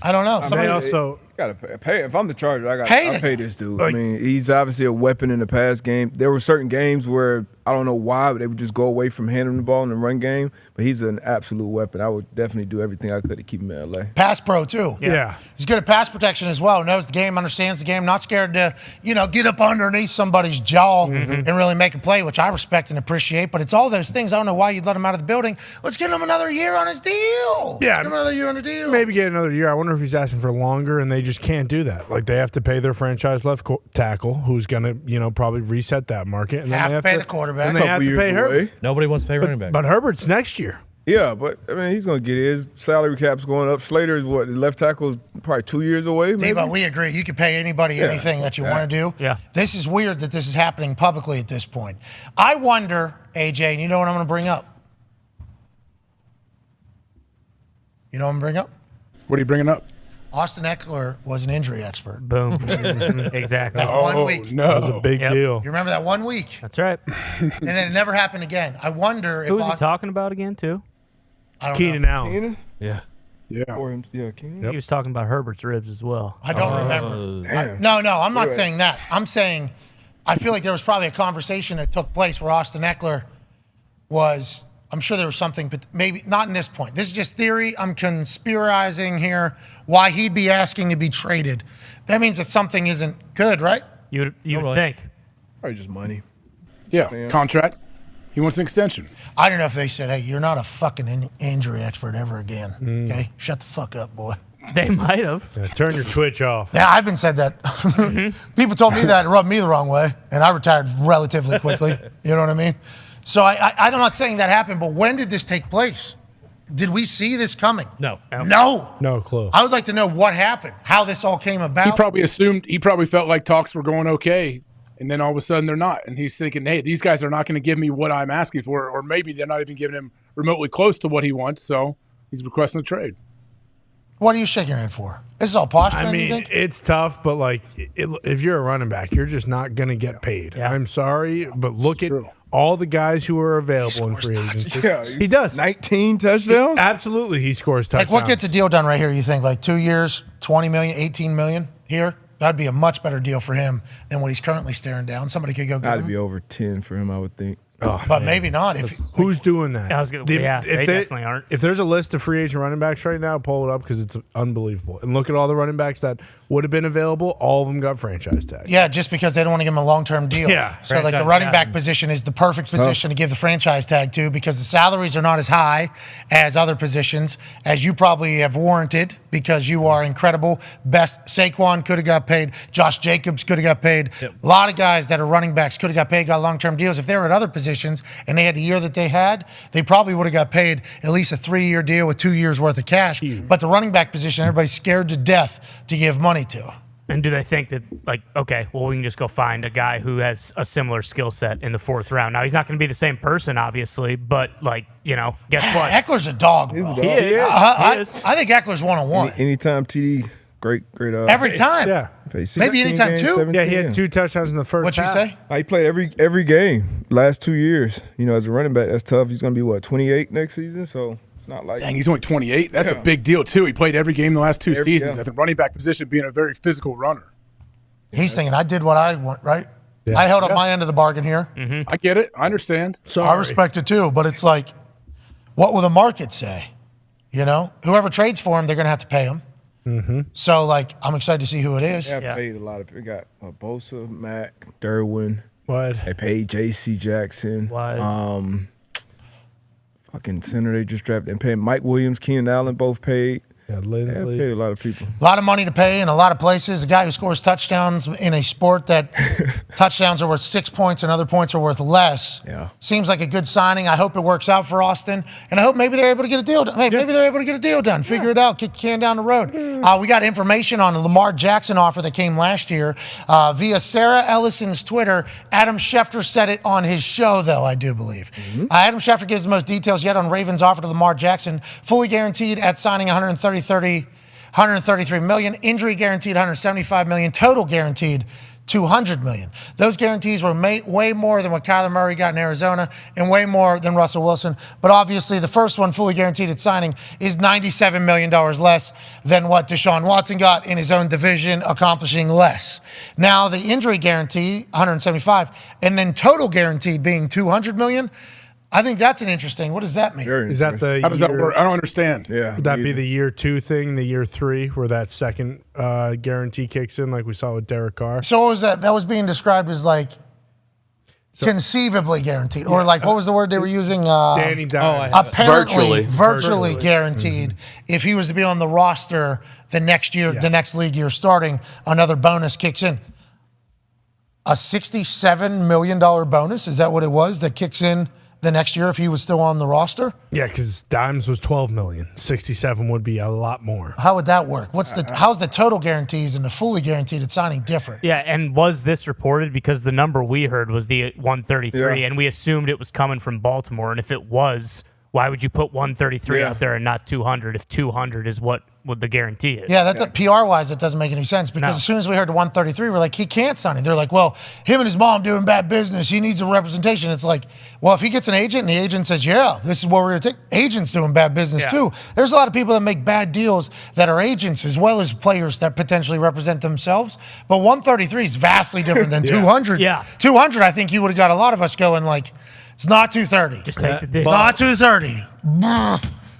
I don't know. Somebody also gotta pay. If I'm the Chargers, I Pay pay this dude. I mean, he's obviously a weapon in the pass game. There were certain games where I don't know why, but they would just go away from handling the ball in the run game. But he's an absolute weapon. I would definitely do everything I could to keep him in LA. Pass pro too. Yeah. He's good at pass protection as well. Knows the game, understands the game, not scared to, get up underneath somebody's jaw and really make a play, which I respect and appreciate. But it's all those things. I don't know why you'd let him out of the building. Let's get him another year on his deal. Yeah. Let's get him another year on the deal. Maybe get another year. I wonder if he's asking for longer, and they just can't do that. Like, they have to pay their franchise left tackle, who's going to, probably reset that market. And Have then to pay the quarterback. And they have to pay Herbert. Nobody wants to pay running back. But Herbert's next year. Yeah, but I mean, he's going to get his salary cap's going up. Slater is what? The left tackle is probably 2 years away. Maybe. But we agree. You can pay anybody anything that you want to do. Yeah. This is weird that this is happening publicly at this point. I wonder, AJ, and you know what I'm going to bring up? You know what I'm going to bring up? What are you bringing up? Austin Ekeler was an injury expert. Boom. Exactly. That 1 week. No. That was a big deal. You remember that 1 week? That's right. And then it never happened again. I wonder if Who was he talking about again, too? I don't Keenan know. Allen. Keenan? Yeah. Yeah. Or him, Keenan? He was talking about Herbert's ribs as well. I don't remember. No, I'm not saying that. I'm saying I feel like there was probably a conversation that took place where Austin Ekeler was I'm sure there was something, but maybe not in this point. This is just theory. I'm conspirizing here why he'd be asking to be traded. That means that something isn't good, right? You would think. Probably just money. Yeah, contract. He wants an extension. I don't know if they said, hey, you're not a fucking injury expert ever again. Okay? Shut the fuck up, boy. They might have. Yeah, turn your Twitch off. Yeah, I've been said that. People told me that, it rubbed me the wrong way, and I retired relatively quickly. You know what I mean? So I'm not saying that happened, but when did this take place? Did we see this coming? No. No clue. I would like to know what happened, how this all came about. He probably felt like talks were going okay, and then all of a sudden they're not. And he's thinking, hey, these guys are not going to give me what I'm asking for, or maybe they're not even giving him remotely close to what he wants, so he's requesting a trade. What are you shaking your head for? This is all posturing, I you mean, think? it's tough, but like, if you're a running back, you're just not going to get paid. Yeah. I'm sorry, but look at all the guys who are available in free agency. Yeah, he does 19 touchdowns. Absolutely, he scores touchdowns. Like, what gets a deal done right here, you think? Like 2 years, 20 million, 18 million here? That'd be a much better deal for him than what he's currently staring down. Somebody could go get That'd him. be over 10 for him, I would think. Oh, But maybe not. Who's doing that? They definitely aren't. If there's a list of free agent running backs right now, pull it up because it's unbelievable. And look at all the running backs that would have been available. All of them got franchise tags. Yeah, just because they don't want to give him a long-term deal. Yeah, So, like, the franchise running tag. back position is the perfect position to give the franchise tag to because the salaries are not as high as other positions, as you probably have warranted because you are incredible. Best Saquon could have got paid. Josh Jacobs could have got paid. A lot of guys that are running backs could have got paid, got long-term deals. If they were at other positions and they had the year that they had, they probably would have got paid at least a 3-year deal with 2 years worth of cash. But the running back position, everybody's scared to death to give money to. And do they think that, like, okay, well, we can just go find a guy who has a similar skill set in the 4th round? Now, he's not going to be the same person, obviously, but, like, you know, guess what? Eckler's a dog, bro. He is. I think Eckler's one-on-one. Anytime TD, great. Every time. Yeah. Maybe anytime two. Yeah, he had 2 touchdowns in the first What'd you half. say? He played every game last 2 years. You know, as a running back, that's tough. He's going to be, 28 next season? So, not like... Dang, he's only 28. That's a big deal, too. He played every game the last 2 seasons. yeah. I think running back position being a very physical runner. He's thinking, I did what I want, right? I held up my end of the bargain here. I get it. I understand. I respect it too, but it's like, what will the market say? You know, whoever trades for him, they're going to have to pay him. So, like, I'm excited to see who it is. They paid a lot of people. They got Bosa, Mac, Derwin. What? They paid J.C. Jackson. What? Fucking center they just drafted. And paid Mike Williams, Keenan Allen both paid. Yeah, They paid a lot of people. A lot of money to pay in a lot of places. A guy who scores touchdowns in a sport that touchdowns are worth 6 points and other points are worth less. Yeah. Seems like a good signing. I hope it works out for Austin. And I hope maybe they're able to get a deal done. Maybe they're able to get a deal done. Figure it out. Kick the can down the road. We got information on the Lamar Jackson offer that came last year via Sarah Ellison's Twitter. Adam Schefter said it on his show, though, I do believe. Adam Schefter gives the most details yet on Ravens' offer to Lamar Jackson. Fully guaranteed at signing 133 million, injury guaranteed 175 million, total guaranteed 200 million. Those guarantees were way more than what Kyler Murray got in Arizona and way more than Russell Wilson. But obviously, the first one, fully guaranteed at signing, is $97 million less than what Deshaun Watson got in his own division, accomplishing less. Now, the injury guarantee, 175, and then total guaranteed being 200 million. I think that's an interesting. What does that mean? Is that the How does that work? I don't understand. Yeah. Would that be the year 2 thing, the year 3, where that second guarantee kicks in, like we saw with Derek Carr? So what was that? That was being described as like conceivably guaranteed, or like what was the word they were using? Danny Dimes. Apparently, virtually guaranteed. If he was to be on the roster the next year, the next league year starting, another bonus kicks in. A $67 million bonus, is that what it was, that kicks in the next year if he was still on the roster? Yeah, because Dimes was $12 million. 67 would be a lot more. How would that work? How's the total guarantees and the fully guaranteed at signing different? Yeah, and was this reported? Because the number we heard was the 133, Yeah. and we assumed it was coming from Baltimore. And if it was, why would you put 133 out there and not 200 if 200 is what the guarantee is? Yeah, that's PR-wise, it doesn't make any sense because as soon as we heard the 133, we're like, he can't sign it. They're like, well, him and his mom doing bad business. He needs a representation. It's like, well, if he gets an agent and the agent says, yeah, this is what we're going to take. Agents doing bad business too. There's a lot of people that make bad deals that are agents as well as players that potentially represent themselves. But 133 is vastly different than 200. Yeah. 200, I think you would have got a lot of us going like, It's not 230. Just take the dick. It's not 230.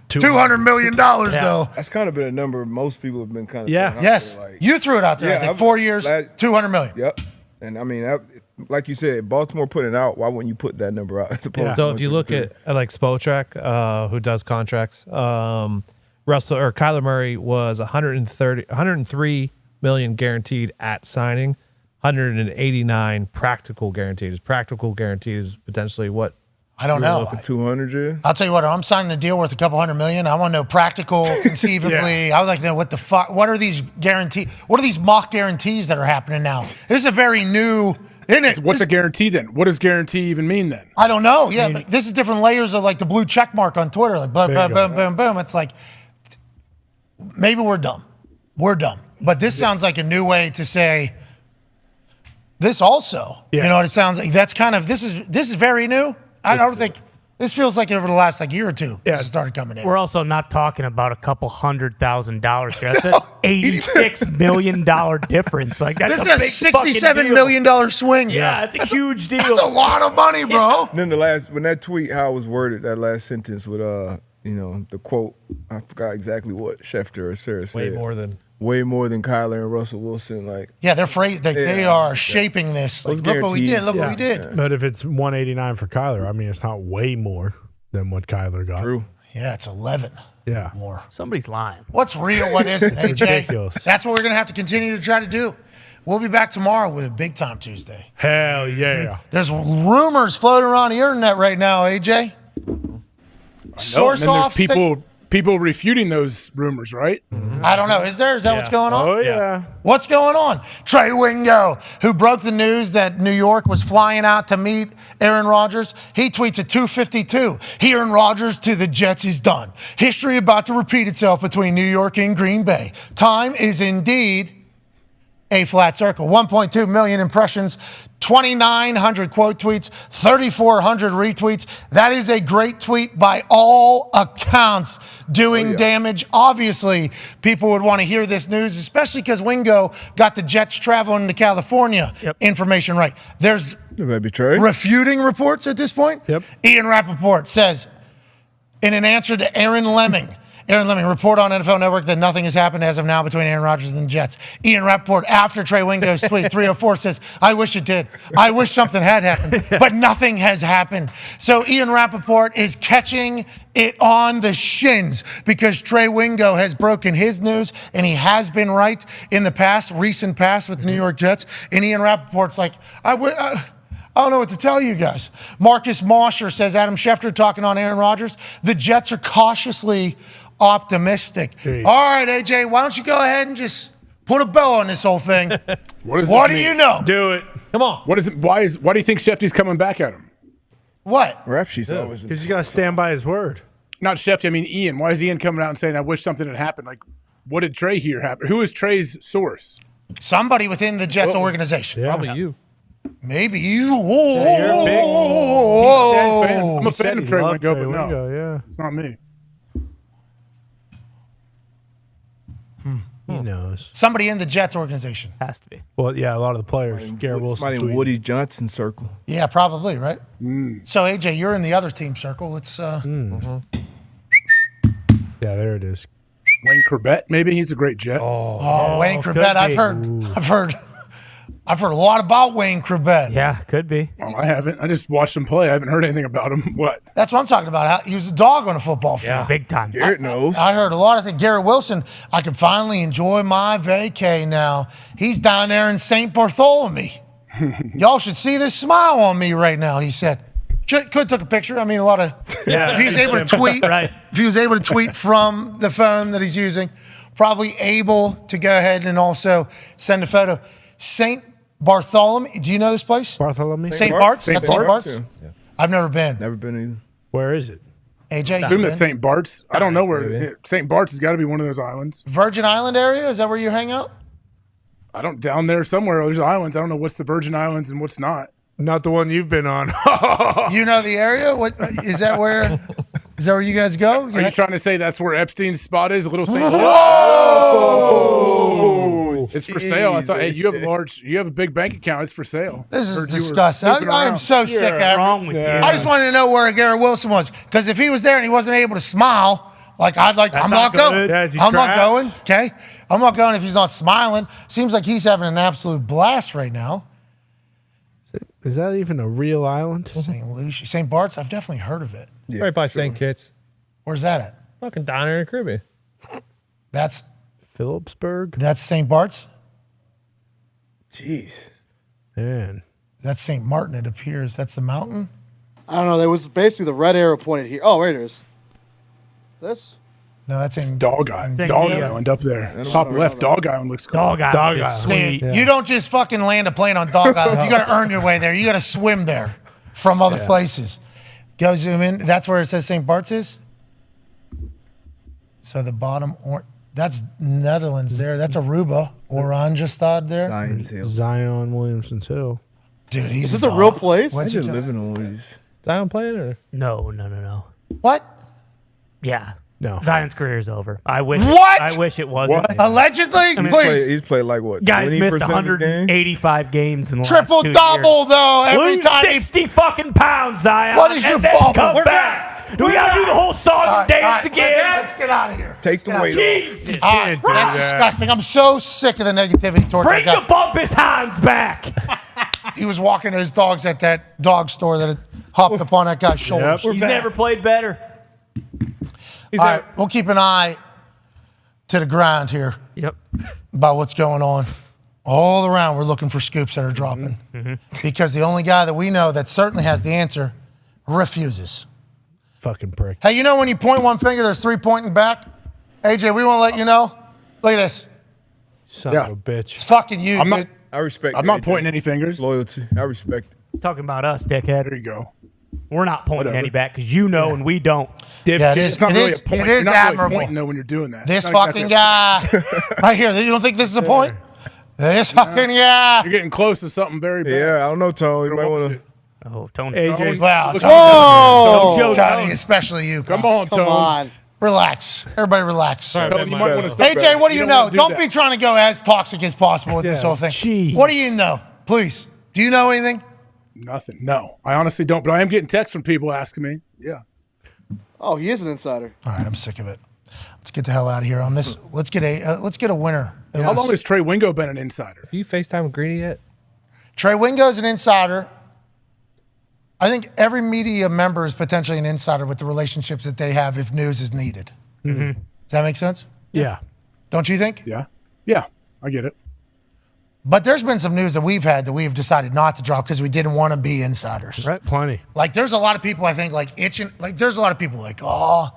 $200 million, though. That's kind of been a number most people have been kind of Yes. You threw it out there. I think 4 years, $200 million. Yep. And I mean, like you said, Baltimore put it out. Why wouldn't you put that number out? So if you look at like Spotrac, who does contracts, Kyler Murray was 103 million guaranteed at signing, 189 practical guaranteed. His practical guaranteed is potentially what? I don't know. 200, yeah. I'll tell you what, I'm signing a deal worth a couple $100 million. I want to know practical, conceivably. I would like to know what the fuck, what are these mock guarantees that are happening now? This is a very new, isn't it? What's a guarantee then? What does guarantee even mean then? I don't know. Yeah, like, this is different layers of like the blue check mark on Twitter. Like, boom, boom, boom, boom, boom. It's like, maybe we're dumb. We're dumb. But this sounds like a new way to say this also. You know what it sounds like? That's kind of, this is very new. I don't think this feels like over the last year or two. This has started coming in. We're also not talking about a couple $100,000 here. That's an $86 million difference. Like that's this is a $67 million swing. Yeah, it's a huge deal. That's a lot of money, bro. And then when that tweet, how it was worded, that last sentence with the quote, I forgot exactly what Schefter or Sarah said. Way more than Kyler and Russell Wilson. Like, yeah, they're they are shaping this. Like, look what we did. Look what we did. But if it's 189 for Kyler, I mean, it's not way more than what Kyler got. True. Yeah, it's 11. Yeah, more. Somebody's lying. What's real? What isn't? AJ. Ridiculous. That's what we're gonna have to continue to try to do. We'll be back tomorrow with a Big Time Tuesday. Hell yeah. There's rumors floating around the internet right now, AJ. Source off. People refuting those rumors, right? I don't know. Is that what's going on? Oh, yeah. What's going on? Trey Wingo, who broke the news that New York was flying out to meet Aaron Rodgers, he tweets at 2:52. Aaron Rodgers to the Jets is done. History about to repeat itself between New York and Green Bay. Time is indeed a flat circle. 1.2 million impressions, 2,900 quote tweets, 3,400 retweets. That is a great tweet by all accounts, doing damage. Obviously, people would want to hear this news, especially because Wingo got the Jets traveling to California information right. There's refuting reports at this point. Ian Rappaport says, in an answer to Aaron Lemming, report on NFL Network that nothing has happened as of now between Aaron Rodgers and the Jets. Ian Rappaport, after Trey Wingo's tweet, 304, says, I wish it did. I wish something had happened, but nothing has happened. So Ian Rappaport is catching it on the shins because Trey Wingo has broken his news, and he has been right in the recent past with the New York Jets. And Ian Rappaport's like, I don't know what to tell you guys. Marcus Mosher says, Adam Schefter talking on Aaron Rodgers. The Jets are cautiously optimistic. All right, AJ, why don't you go ahead and just put a bow on this whole thing? What do you know? Do it. Come on. Why do you think Shefty's coming back at him? What? Rap sheet's always because he's got to stand by his word. Not Shefty. I mean Ian. Why is Ian coming out and saying, I wish something had happened? Like, what did Trey hear happen? Who is Trey's source? Somebody within the Jets organization. Yeah. Probably you. Maybe you. I'm a fan of Trey Wingo, but no. Yeah. It's not me. He knows. Somebody in the Jets organization. Has to be. Well, yeah, a lot of the players. Garrett Wilson. Somebody in Woody Johnson circle. Yeah, probably, right? So, AJ, you're in the other team circle. Let's. Yeah, there it is. Wayne Corbett, maybe he's a great Jet. Wayne Corbett. I've heard a lot about Wayne Corbett. Yeah, could be. Oh, I haven't. I just watched him play. I haven't heard anything about him. What? That's what I'm talking about. He was a dog on a football field. Yeah, big time. Garrett knows. I heard a lot of things. Garrett Wilson, I can finally enjoy my vacay now. He's down there in St. Bartholomew. Y'all should see this smile on me right now, he said. Could have took a picture. I mean, a lot of. Yeah. If he was able to tweet, Right. If he was able to tweet from the phone that he's using, probably able to go ahead and also send a photo. St. Bartholomew. Do you know this place? Bartholomew? St. Bart's? St. That's St. Bart's? Bart's? Yeah. I've never been. Never been either. Where is it? AJ, I you assume been? it's St. Bart's. I don't know where. St. Bart's has got to be one of those islands. Virgin Island area? Is that where you hang out? I don't. Down there somewhere, there's islands. I don't know what's the Virgin Islands and what's not. Not the one you've been on. You know the area? What is that? Where is that? Where you guys go? Are you trying to say that's where Epstein's spot is? Little St. Whoa! It's for sale. I thought, hey, you have a big bank account. It's for sale. This is disgusting. I am so sick of it. wrong with you? I just wanted to know where Garrett Wilson was, because if he was there and he wasn't able to smile, I'm not going. Yeah, is he I'm not trapped? going. Okay, I'm not going if he's not smiling. Seems like he's having an absolute blast right now. Is that even a real island? St. Lucia, St. Bart's. I've definitely heard of it. Yeah, right by St. Kitts. Where's that at? Fucking down there in the Caribbean. That's Phillipsburg. That's St. Bart's. Jeez, man. That's St. Martin. It appears that's the mountain. I don't know. There was basically the red arrow pointed here. Oh, right, it is. This? No, that's in Dog Island up there. Top left. Dog Island looks cool. Dog Island is sweet. You don't just fucking land a plane on Dog Island. You got to earn your way there. You got to swim there from other places. Go zoom in. That's where it says St. Bart's is. So the bottom, that's Netherlands there. That's Aruba. Oranjestad there. Zion Williamson's Hill. Dude, Is this a real place? Why you living on these? Zion playing or? No. What? Yeah. No. Zion's career is over. I wish. What? I wish it wasn't. Allegedly? Please. He's played like what? Guys 20% missed of his game? 185 games in the Triple last 2 double years. though every Lose time. 60 fucking pounds, Zion. What is your and then fault? come We're back. done. Do we gotta do the whole song and dance again? Let's get out of here. Take the weight off. Jesus. All right, that's disgusting. I'm so sick of the negativity towards Bring that the guy. Bumpus Hines back. He was walking his dogs at that dog store that had hopped up on that guy's shoulders. He's never played better. All right, we'll keep an eye to the ground here. Yep. About what's going on. All around, we're looking for scoops that are dropping. Because the only guy that we know that certainly has the answer refuses. Fucking prick. Hey, you know when you point one finger, there's 3 pointing back? AJ, we want to let you know. Look at this. Son of a bitch. It's fucking you, dude. I respect I'm not pointing any fingers. Loyalty. I respect it. He's talking about us, dickhead. There you go. We're not pointing any back because you know and we don't. Yeah, it is. It's not It really is. a point. It You're is not really admirable. pointing though when you're doing that. This It's not fucking exactly guy right here. You don't think this is a point? This fucking guy. You're getting close to something very bad. Yeah, I don't know, Tone. You might want to. Oh, Tony. AJ. Wow, Whoa! Tony, especially you. Come on, Tone. Come on. Relax. Everybody relax. Tone, you might want to step AJ, back. what do you know? wanna Don't that. be trying to go as toxic as possible with this whole thing. Jeez. What do you know? Please. Do you know anything? Nothing. No, I honestly don't. But I am getting texts from people asking me. Yeah. Oh, he is an insider. All right, I'm sick of it. Let's get the hell out of here on this. Let's get a winner. How long has Trey Wingo been an insider? Have you FaceTime Greeny yet? Trey Wingo's an insider. I think every media member is potentially an insider with the relationships that they have if news is needed. Mm-hmm. Does that make sense? Yeah. Don't you think? Yeah. Yeah. I get it. But there's been some news that we've had that we've decided not to drop because we didn't want to be insiders. Right. Plenty. Like there's a lot of people I think like itching. Like there's a lot of people like, oh,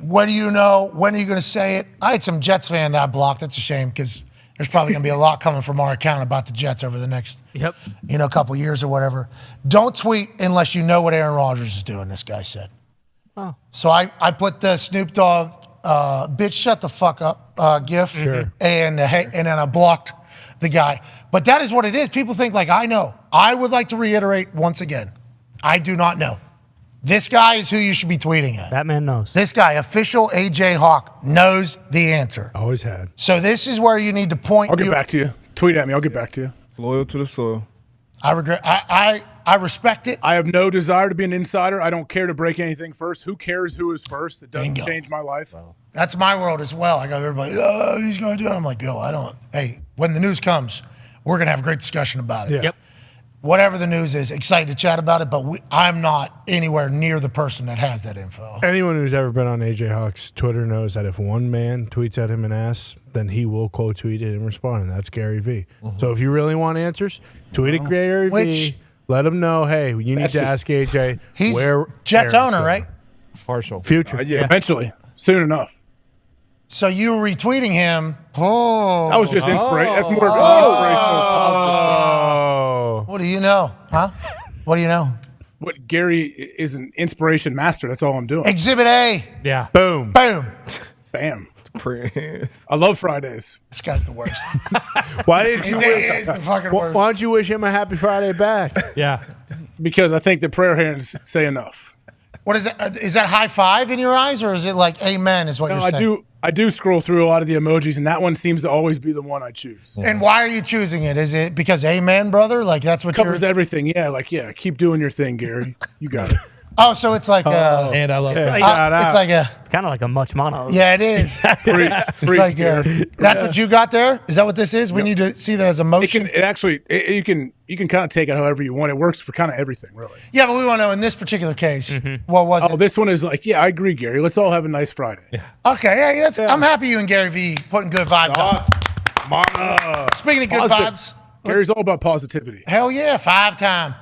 what do you know? When are you going to say it? I had some Jets fan that I blocked. That's a shame because there's probably going to be a lot coming from our account about the Jets over the next, couple years or whatever. Don't tweet unless you know what Aaron Rodgers is doing. This guy said. Oh. So I put the Snoop Dogg, bitch, shut the fuck up gif, and then I blocked the guy. But that is what it is. People think like I know. I would like to reiterate once again, I do not know. This guy is who you should be tweeting at. That man knows. This guy, official AJ Hawk, knows the answer. Always had. So this is where you need to point. I'll get back to you. Tweet at me. I'll get back to you. Loyal to the soil. I regret. I respect it. I have no desire to be an insider. I don't care to break anything first. Who cares who is first? It doesn't change my life. That's my world as well. I got everybody, oh, he's going to do it. I'm like, yo, I don't. Hey, when the news comes, we're going to have a great discussion about it. Yeah. Yep. Whatever the news is, excited to chat about it, but I'm not anywhere near the person that has that info. Anyone who's ever been on AJ Hawk's Twitter knows that if one man tweets at him and asks, then he will quote tweet it and respond, and that's Gary V. So if you really want answers, tweet at Gary V. Let him know, hey, you need to ask AJ. He's where Jets Aaron's owner, going. right? Partial. Future. Yeah, eventually. Soon enough. So you were retweeting him. That was just inspiration. That's more inspirational. Oh. What do you know? Huh? What do you know? What Gary is an inspiration master. That's all I'm doing. Exhibit A. Yeah. Boom. Boom. Bam. Prince. I love Fridays. This guy's the worst. Why didn't you He wish? is the fucking worst. Why don't you wish him a happy Friday back? Yeah. Because I think the prayer hands say enough. What is it? Is that high five in your eyes, or is it like amen? Is what No, you're I saying? do. I do scroll through a lot of the emojis, and that one seems to always be the one I choose. And why are you choosing it? Is it because amen, brother? Like that's what covers everything. Yeah, keep doing your thing, Gary. You got it. Oh, so it's like and I love it's it. like a It's kind of like a much mono. yeah, it is. Free Like, Gary. that's what you got there. Is that what this is? We need to see that as a motion. You can kind of take it however you want. It works for kind of everything, really. Yeah, but we want to know in this particular case, what was it? Oh, this one is like, I agree, Gary. Let's all have a nice Friday. Yeah. Okay, I'm happy you and Gary V putting good vibes on. Speaking of good vibes, Gary's all about positivity. Hell yeah, five time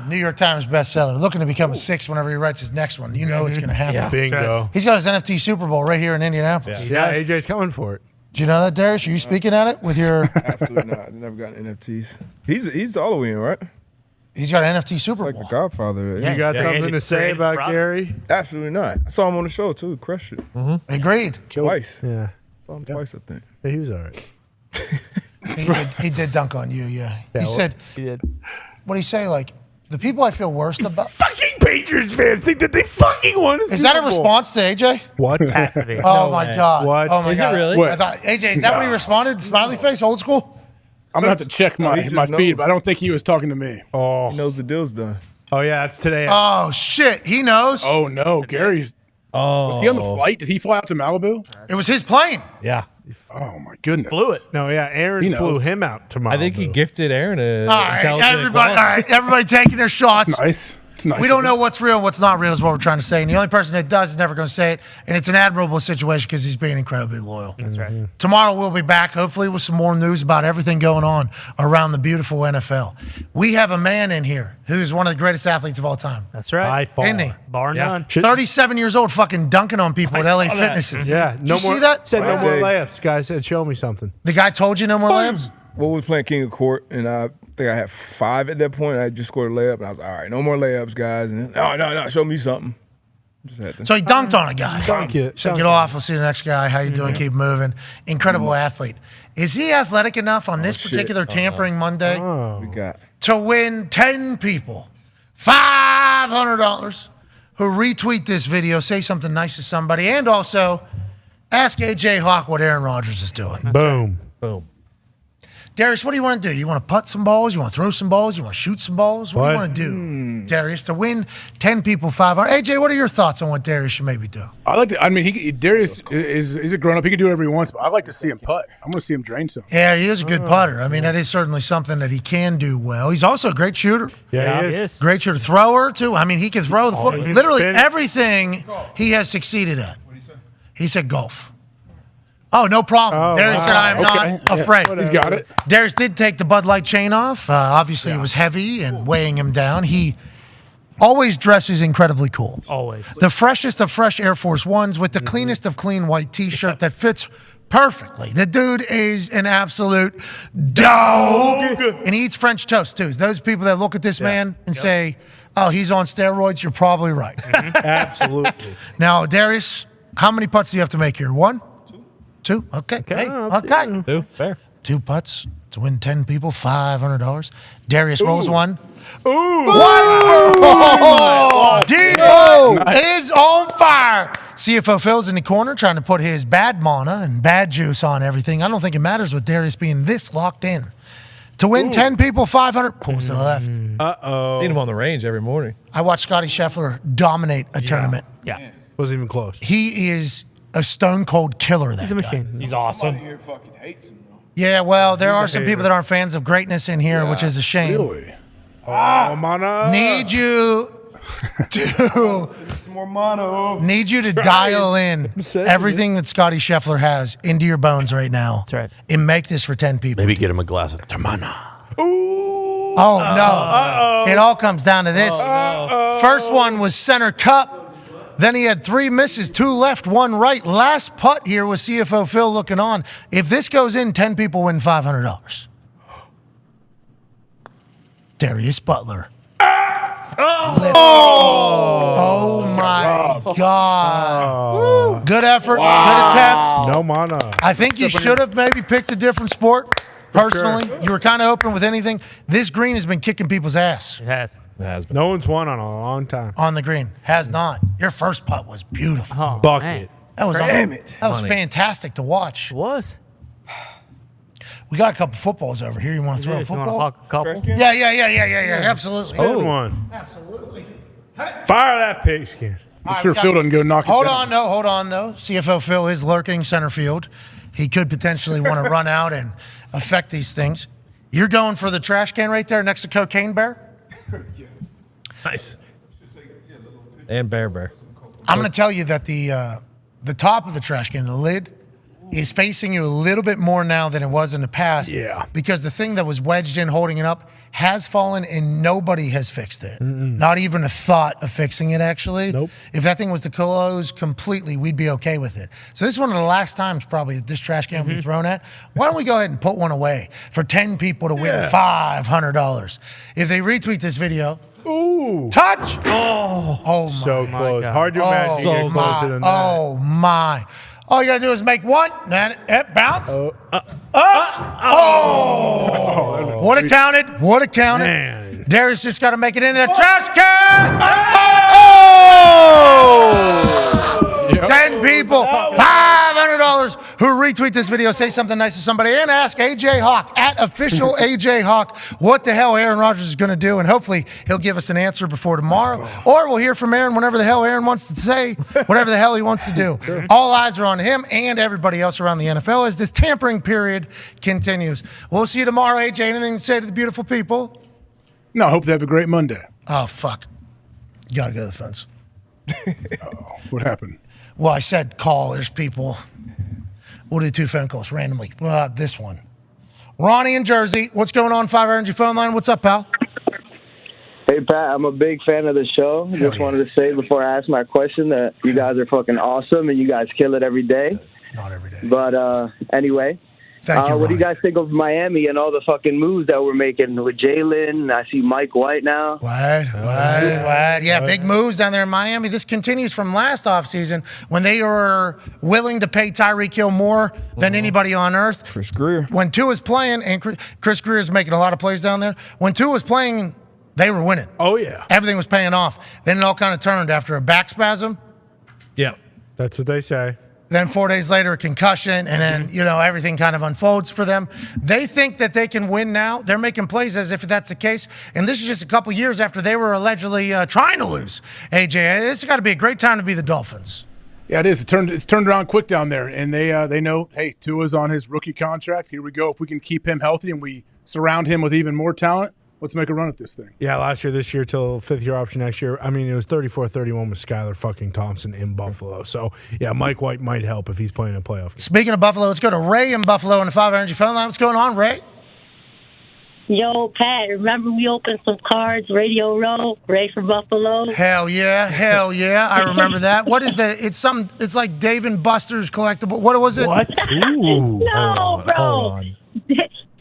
New York Times bestseller. Looking to become a 6 whenever he writes his next one. You know it's going to happen. Yeah. Bingo. He's got his NFT Super Bowl right here in Indianapolis. Yeah, AJ's coming for it. Do you know that, Darius? Are you speaking at it with your? Absolutely not. I've never gotten NFTs. He's all the way in, right? He's got an NFT Super Like Bowl. the Godfather. You got something to say about Gary? Absolutely not. I saw him on the show too. Crushed it. Agreed. Twice. Yeah. Saw him twice, I think. Yeah, he was all right. He did dunk on you, yeah. He said, He did. what did he say? Like, the people I feel worst about. Fucking Patriots fans think that they fucking won a Is that a response to AJ? What? Has to be. Oh, my God. What? Oh, my Is it God. really? I thought, AJ, is that what he responded? Smiley face, old school? I'm going to have to check my just feed, knows. but I don't think he was talking to me. Oh, He knows the deal's done. yeah, it's today. Oh, shit. He knows. Oh, no. Gary. Was he on the flight? Did he fly out to Malibu? It was his plane. Yeah. Oh, my goodness. Flew it. No, yeah, Aaron He knows. flew him out tomorrow. I think he gifted Aaron a All right, intelligent everybody. All equality. right, everybody taking their shots. Nice. It's nice. We don't know what's real and what's not real is what we're trying to say. And the only person that does is never going to say it. And it's an admirable situation because he's being incredibly loyal. That's right. Tomorrow we'll be back, hopefully, with some more news about everything going on around the beautiful NFL. We have a man in here who's one of the greatest athletes of all time. That's right. By far. Isn't he? Bar none. 37 years old, fucking dunking on people at LA saw that. Fitnesses. Yeah, Did you see that? Said no more Friday. layups. Guy said, "Show me something." The guy told you no more layups? Well, we was playing King of Court, and I think I had 5 at that point. I just scored a layup, and I was like, all right, no more layups, guys. And no, show me something. Just had to. So he dunked on a guy. Dunk it. So Dunk get it. off. We'll see the next guy. How you doing? Keep moving. Incredible athlete. Is he athletic enough on this shit. particular tampering Monday We got to win 10 people $500 who retweet this video, say something nice to somebody, and also ask AJ Hawk what Aaron Rodgers is doing? Boom. Darius, what do you want to do? You want to putt some balls? You want to throw some balls? You want to shoot some balls? What do you What? want to do, Darius, to win 10 people $500? AJ, what are your thoughts on what Darius should maybe do? I like to. I mean, Darius is a grown up. He can do whatever he wants, but I like to see him putt. I'm going to see him drain some. Yeah, he is a good putter. I mean, that is certainly something that he can do well. He's also a great shooter. Yeah, he he is. is. Great shooter, thrower too. I mean, he can throw the foot. he can Literally spin. everything he has succeeded at. He said golf. Oh, no problem. Oh, Darius said, I am Okay. not afraid. He's got it. Darius did take the Bud Light chain off. Obviously, it was heavy and weighing him down. He always dresses incredibly cool. Always. The freshest of fresh Air Force Ones with the cleanest of clean white T-shirt that fits perfectly. The dude is an absolute dog. And he eats French toast, too. Those people that look at this man and say, oh, he's on steroids, you're probably right. Absolutely. Now, Darius, how many putts do you have to make here? 1? 2? Okay. Hey, okay. 2, fair. 2 putts to win 10 people, $500. Darius rolls one. Ooh. Debo is on fire. CFO Phil's in the corner trying to put his bad mana and bad juice on everything. I don't think it matters with Darius being this locked in. To win 10 people, $500. Pulls to the left. Uh-oh. Seen him on the range every morning. I watched Scotty Scheffler dominate a tournament. Yeah. Wasn't even close. He is a stone cold killer. That He's a machine. He's awesome. fucking hates him. Yeah, well, there are some people that aren't fans of greatness in here, which is a shame. Really? Oh, mana. Need you to More mono. need you to dial in everything that Scotty Scheffler has into your bones right now. That's right. And make this for 10 people. Maybe get him a glass of Tamana. Ooh. Oh, no. It all comes down to this. First one was center cup. Then he had 3 misses, 2 left, 1 right. Last putt here was CFO Phil looking on. If this goes in, 10 people win $500. Darius Butler. Oh my God. Good effort, good attempt. No mana. I think you should have maybe picked a different sport. Personally, you were kind of open with anything. This green has been kicking people's ass. It has. No one's won on a long time. On the green. Has not. Your first putt was beautiful. Bucket. That was Damn it. That was Money. fantastic to watch. It was. We got a couple footballs over here. You want to throw a You wanna football? hawk a couple? Yeah. Absolutely. Spin one. Absolutely. Fire that pigskin. I'm sure Phil doesn't go knock it Hold down. on, though. CFO Phil is lurking center field. He could potentially want to run out and affect these things. You're going for the trash can right there next to Cocaine Bear? Nice. And Bear. I'm going to tell you that the top of the trash can, the lid, is facing you a little bit more now than it was in the past. Yeah. Because the thing that was wedged in, holding it up, has fallen and nobody has fixed it. Not even a thought of fixing it, actually. Nope. If that thing was to close completely, we'd be okay with it. So this is one of the last times probably that this trash can will be thrown at. Why don't we go ahead and put one away for 10 people to win $500? If they retweet this video, touch! Oh my. So close. Hard to imagine you get closer than that. Oh my. All you gotta do is make one, then it bounce. Would have counted. Would have counted. Man. Darius just got to make it into the trash can. 10 people, $500 who retweet this video, say something nice to somebody, and ask AJ Hawk at official AJ Hawk what the hell Aaron Rodgers is going to do, and hopefully he'll give us an answer before tomorrow, or we'll hear from Aaron whenever the hell Aaron wants to say whatever the hell he wants to do. All eyes are on him and everybody else around the NFL as this tampering period continues. We'll see you tomorrow, AJ. Anything to say to the beautiful people? No, I hope they have a great Monday. Oh, fuck. You got to go to the fence. What happened? Well, I said call. There's people. We'll do 2 phone calls randomly. This one. Ronnie in Jersey. What's going on, 5 Energy phone line? What's up, pal? Hey, Pat. I'm a big fan of the show. Just wanted to say before I ask my question that you guys are fucking awesome and you guys kill it every day. Not every day. But anyway. Thank you, what do you guys think of Miami and all the fucking moves that we're making with Jalen? I see Mike White now. What? Yeah, big moves down there in Miami. This continues from last offseason when they were willing to pay Tyreek Hill more than anybody on earth. Chris Greer. When Tua was playing, and Chris Greer is making a lot of plays down there. When Tua was playing, they were winning. Oh, yeah. Everything was paying off. Then it all kind of turned after a back spasm. Yeah. That's what they say. Then 4 days later, a concussion, and then, everything kind of unfolds for them. They think that they can win now. They're making plays as if that's the case. And this is just a couple years after they were allegedly trying to lose. AJ, this has got to be a great time to be the Dolphins. Yeah, it is. It's turned around quick down there, and they know, hey, Tua's on his rookie contract. Here we go. If we can keep him healthy and we surround him with even more talent, let's make a run at this thing. Yeah, last year, this year, till 5th-year option next year. I mean, it was 34-31 with Skylar fucking Thompson in Buffalo. So, yeah, Mike White might help if he's playing a playoff game. Speaking of Buffalo, let's go to Ray in Buffalo on the 5 Energy phone line. What's going on, Ray? Yo, Pat, remember we opened some cards, Radio Row, Ray from Buffalo? Hell yeah. I remember that. What is that? It's like Dave and Buster's collectible. What was it? What? Ooh. No, bro.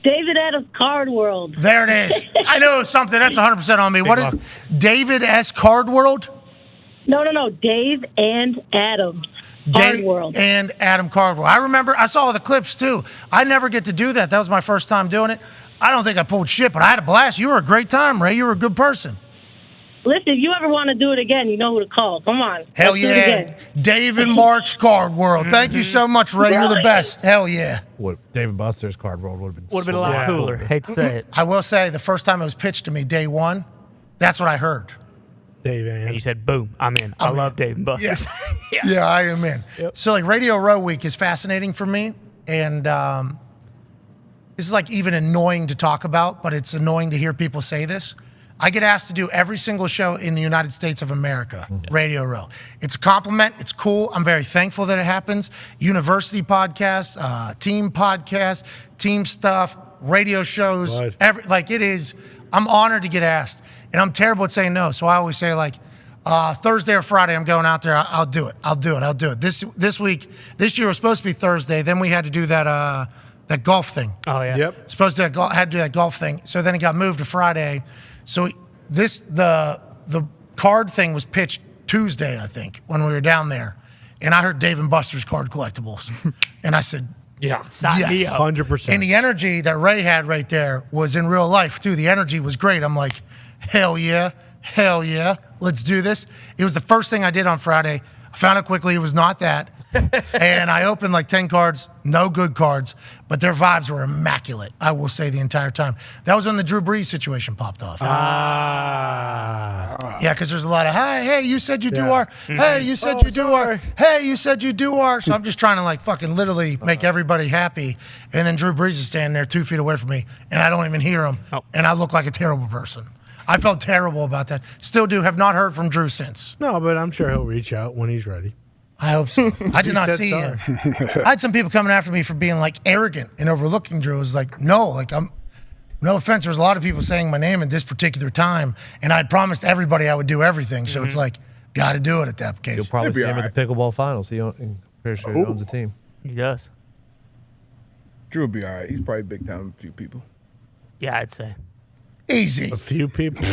David Adams Card World. There it is. I know something. That's 100% on me. What is David S. Card World? No. Dave and Adam Card World. And Adam Card World. I remember. I saw the clips, too. I never get to do that. That was my first time doing it. I don't think I pulled shit, but I had a blast. You were a great time, Ray. You were a good person. Listen, if you ever want to do it again, you know who to call. Come on. Hell Let's do it yeah. again. Dave and Mark's Card World. Thank you so much, Ray. You're the best. Hell yeah. What David Buster's card world would have been. Would have been a lot cooler. Hate to say it. I will say, the first time it was pitched to me, day one, that's what I heard. Dave And you said, boom, I'm in. I love Dave and Buster's. Yeah, I am in. Yep. So, Radio Row Week is fascinating for me. And this is even annoying to talk about, but it's annoying to hear people say this. I get asked to do every single show in the United States of America, Radio Row. It's a compliment. It's cool. I'm very thankful that it happens. University podcasts, team podcasts, team stuff, radio shows. It is. I'm honored to get asked. And I'm terrible at saying no. So I always say Thursday or Friday, I'm going out there. I'll do it. This week, this year was supposed to be Thursday. Then we had to do that golf thing. Oh, yeah. Yep. Supposed to had to do that golf thing. So then it got moved to Friday. So the card thing was pitched Tuesday, I think, when we were down there. And I heard Dave and Buster's Card Collectibles. And I said, yeah, yes. 100%. And the energy that Ray had right there was in real life, too. The energy was great. I'm like, hell yeah. hell yeah, let's do this. It was the first thing I did on Friday. I found out quickly it was not that. And I opened like 10 cards, no good cards, but their vibes were immaculate, I will say, the entire time. That was when the Drew Brees situation popped off. Yeah, because there's a lot of, hey, you said you do our, hey, you said you do our, hey, you said you do our. So I'm just trying to like fucking literally make everybody happy. And then Drew Brees is standing there 2 feet away from me, and I don't even hear him. And I look like a terrible person. I felt terrible about that. Still do. Have not heard from Drew since. No, but I'm sure he'll reach out when he's ready. I hope so. I did not see him. I had some people coming after me for being like arrogant and overlooking Drew. It was like, no, like no offense. There was a lot of people saying my name at this particular time, and I'd promised everybody I would do everything. So it's like, got to do it at that case. You'll probably see him at the pickleball finals. I'm pretty sure he owns a team. He does. Drew will be all right. He's probably big time a few people. Yeah, I'd say. Easy. A few people.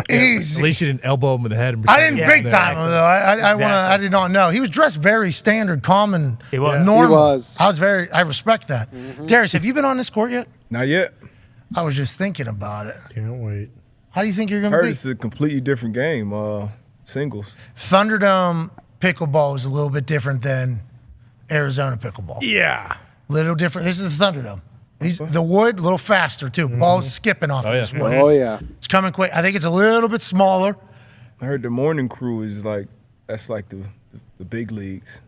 Easy. At least you didn't elbow him in the head. And I didn't big time him though. I did not know. He was dressed very standard, common, normal. He was. I respect that. Darius, have you been on this court yet? Not yet. I was just thinking about it. Can't wait. How do you think you're going to be? It's a completely different game. Singles. Thunderdome pickleball is a little bit different than Arizona pickleball. Yeah. Little different. This is the Thunderdome. The wood, a little faster, too. Ball's skipping off of this wood. Oh, yeah. It's coming quick. I think it's a little bit smaller. I heard the morning crew is like, that's like the big leagues.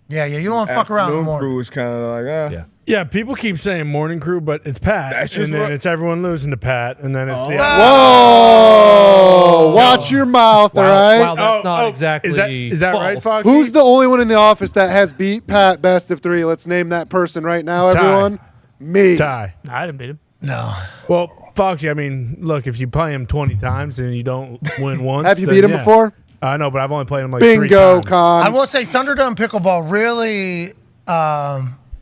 Yeah, you don't want to fuck around in the Afternoon morning. crew is kind of like, Yeah, people keep saying morning crew, but it's Pat. That's just and then what- it's everyone losing to Pat, and then it's the Whoa! Watch your mouth, all right? Wow, that's not exactly Is that right, false. Foxy? Who's the only one in the office that has beat Pat best of 3? Let's name that person right now, Ty. everyone. Me. Ty? I didn't beat him. No. Well, Foxy, I mean, look, if you play him 20 times and you don't win once. Have you then beat him yeah. before? I know, but I've only played him like 3 Bingo, times. Con. I will say Thunderdome pickleball really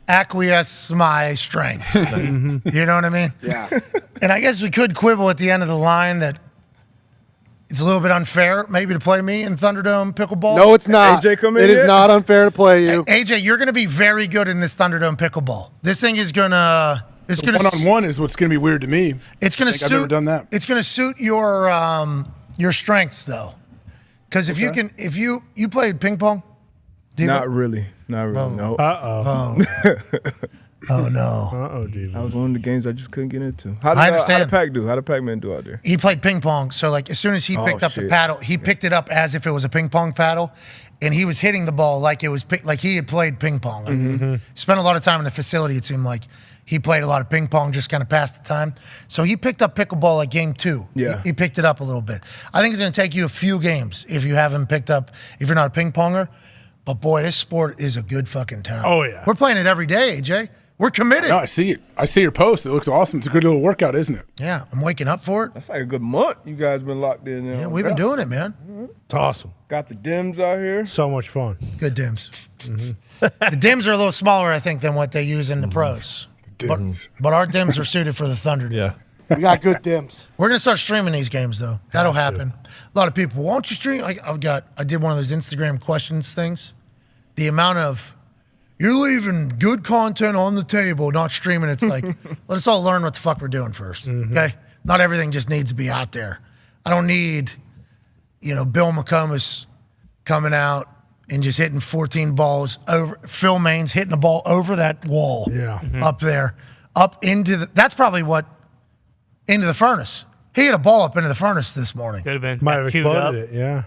acquiesce my strengths. You know what I mean? Yeah. And I guess we could quibble at the end of the line that it's a little bit unfair maybe to play me in Thunderdome pickleball. No, it's not. AJ come in It is yet? not unfair to play you. AJ, you're going to be very good in this Thunderdome pickleball. This thing is going to... It's going to... One-on-one is what's going to be weird to me. It's going to I've never suit... done that. It's going to suit your strengths, though. Because if you can... If you played ping pong? not really. Not really, no. Oh, no. Uh-oh, dude. That was one of the games I just couldn't get into. How I understand. How did Pac do? How did Pac-Man do out there? He played ping pong, so like as soon as he picked up the shit. paddle, he picked it up as if it was a ping pong paddle, and he was hitting the ball like it was like he had played ping pong. Like, spent a lot of time in the facility. It seemed like he played a lot of ping pong, just kind of passed the time. So he picked up pickleball like game 2. Yeah. He picked it up a little bit. I think it's going to take you a few games if you haven't picked up, if you're not a ping ponger. But boy, this sport is a good fucking time. Oh, yeah. We're playing it every day, AJ. We're committed. No, I see it. I see your post. It looks awesome. It's a good little workout, isn't it? Yeah, I'm waking up for it. That's like a good month you guys been locked in there. Yeah, we've been doing it, man. It's awesome. Got the dims out here. So much fun. Good dims. The dims are a little smaller, I think, than what they use in the pros. But our dims are suited for the Thunder. Yeah. We got good dims. We're gonna start streaming these games though. That'll happen. A lot of people, won't you stream? I did one of those Instagram questions things. The amount of you're leaving good content on the table, not streaming. It's like let us all learn what the fuck we're doing first. Okay, not everything just needs to be out there. I don't need, Bill McComas coming out and just hitting 14 balls over. Phil Main's hitting a ball over that wall. Yeah. Up there, up into the. That's probably what into the furnace. He hit a ball up into the furnace this morning. Could have been. Might have queued up. exploded it, yeah.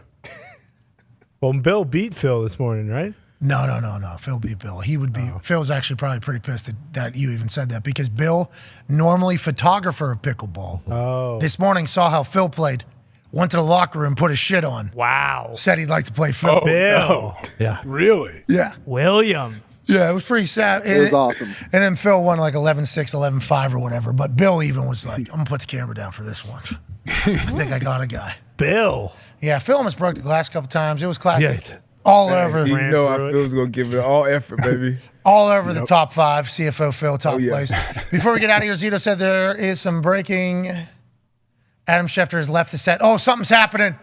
Well, Bill beat Phil this morning, right? No. Phil beat Bill. He would be. Phil's actually probably pretty pissed that you even said that because Bill, normally photographer of pickleball, this morning saw how Phil played, went to the locker room, put his shit on. Wow. Said he'd like to play Phil. Bill. Yeah. Really? Yeah. William. Yeah, it was pretty sad. It was awesome. And then Phil won like 11-6, 11-5 or whatever. But Bill even was like, I'm going to put the camera down for this one. I think I got a guy. Bill. Yeah, Phil almost broke the glass a couple times. It was classic. Yeah. All over. You know I feel was going to give it all effort, baby. All over the top 5, CFO Phil, top yeah. place. Before we get out of here, Zito said there is some breaking. Adam Schefter has left the set. Oh, something's happening.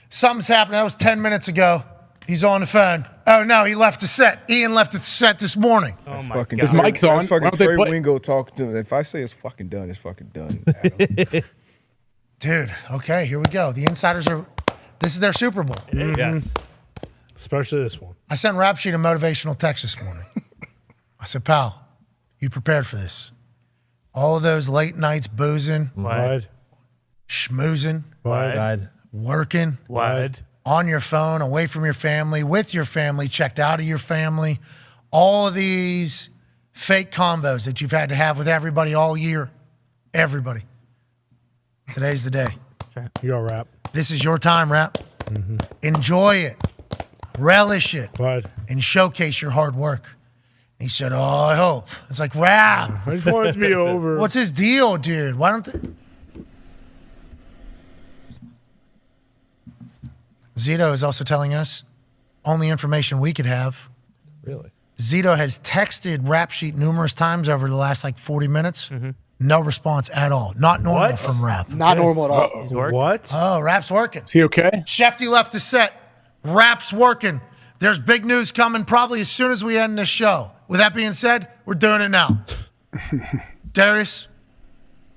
Something's happening. That was 10 minutes ago. He's on the phone. Oh, no, he left the set. Ian left the set this morning. Oh, That's my fucking God. His mic's on. That's fucking Why don't they Trey play? Wingo talking to him. If I say it's fucking done, it's fucking done. Adam. Dude, okay, here we go. The insiders are. This is their Super Bowl. Yes. Especially this one. I sent Rap Sheet a motivational text this morning. I said, pal, you prepared for this. All of those late nights boozing, Wide. schmoozing, Wide. working, Wide. on your phone, away from your family, with your family, checked out of your family. All of these fake combos that you've had to have with everybody all year. Everybody. Today's the day. You're Rap. This is your time, Rap. Enjoy it. Relish it. Wide. And showcase your hard work. He said, oh, I hope. It's like, Rap. I just want it to be over. What's his deal, dude? Why don't Zito is also telling us only information we could have. Really? Zito has texted Rap Sheet numerous times over the last 40 minutes. No response at all. Not normal from Rap. Not normal at all. What? Oh, Rap's working. Is he okay? Shefty left the set. Rap's working. There's big news coming probably as soon as we end this show. With that being said, we're doing it now. Darius,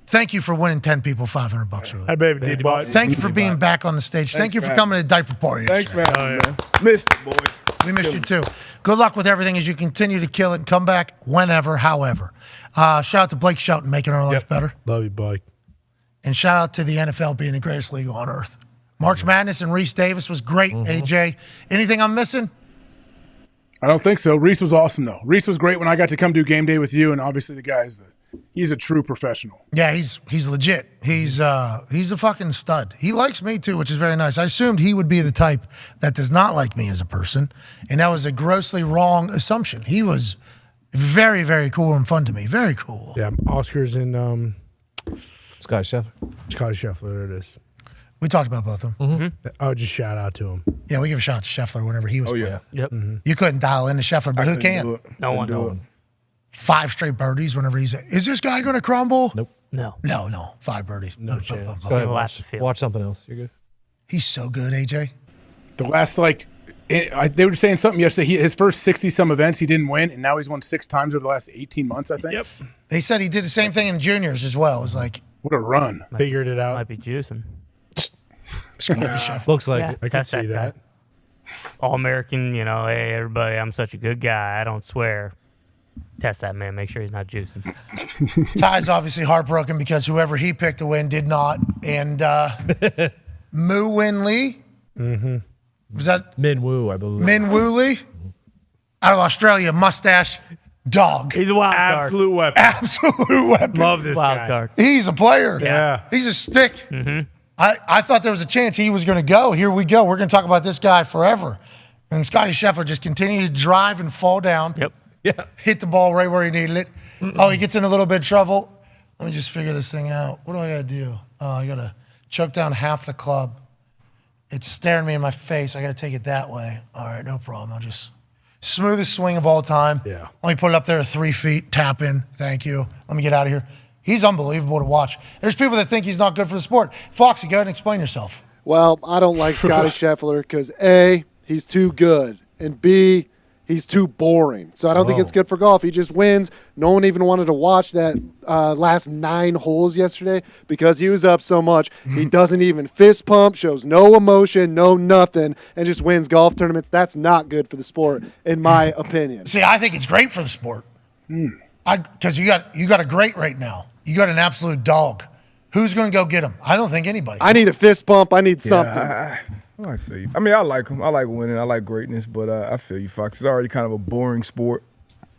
thank you for winning 10 people $500 earlier. Hi, baby. D-Bot. Thank you for being back on the stage. Thank you for coming to the diaper party. Thanks for having me, man. Missed it, boys. We missed you too. Good luck with everything as you continue to kill it and come back whenever, however. Shout out to Blake Shelton making our life better. Love you, Blake. And shout out to the NFL being the greatest league on earth. March Madness and Reese Davis was great, AJ. Anything I'm missing? I don't think so. Reese was awesome, though. Reese was great when I got to come do game day with you, and obviously the guy he's a true professional. Yeah, he's legit. He's a fucking stud. He likes me too, which is very nice. I assumed he would be the type that does not like me as a person, and that was a grossly wrong assumption. He was very, very cool and fun to me. Very cool. Yeah, Oscar's in Scotty Scheffler. Scotty Scheffler, there it is. We talked about both of them. Oh, just shout out to him. Yeah, we give a shout out to Scheffler whenever he was playing. Yep. You couldn't dial into Scheffler, but who can? No one. 5 straight birdies whenever he's is this guy going to crumble? Nope. No. 5 birdies. No chance. Go ahead, watch something else. You're good. He's so good, AJ. The last, they were saying something yesterday. His first 60-some events, he didn't win, and now he's won 6 times over the last 18 months, I think. Yep. They said he did the same thing in juniors as well. It was like, what a run. Figured it out. Might be juicing. Looks like it. I can see that. All-American, hey, everybody, I'm such a good guy. I don't swear. Test that man. Make sure he's not juicing. Ty's obviously heartbroken because whoever he picked to win did not. And Moo Win Lee? Was that? Min Woo, I believe. Min Woo Lee? Out of Australia, mustache, dog. He's a wild card. Absolute weapon. Absolute weapon. Love this Wild guy. card. He's a player. Yeah. He's a stick. I thought there was a chance he was going to go. Here we go. We're going to talk about this guy forever. And Scotty Scheffler just continued to drive and fall down. Yep. Yeah. Hit the ball right where he needed it. Oh, he gets in a little bit of trouble. Let me just figure this thing out. What do I got to do? Oh, I got to choke down half the club. It's staring me in my face. I got to take it that way. All right, no problem. I'll just smoothest swing of all time. Yeah. Let me put it up there at 3 feet. Tap in. Thank you. Let me get out of here. He's unbelievable to watch. There's people that think he's not good for the sport. Foxy, go ahead and explain yourself. Well, I don't like Scotty Scheffler because A, he's too good, and B, he's too boring. So I don't think it's good for golf. He just wins. No one even wanted to watch that last 9 holes yesterday because he was up so much. He doesn't even fist pump, shows no emotion, no nothing, and just wins golf tournaments. That's not good for the sport, in my opinion. See, I think it's great for the sport. Because you got a great right now. You got an absolute dog. Who's going to go get him? I don't think anybody. I need a fist pump. I need something. I feel you. I mean, I like him. I like winning. I like greatness, but I feel you, Fox. It's already kind of a boring sport.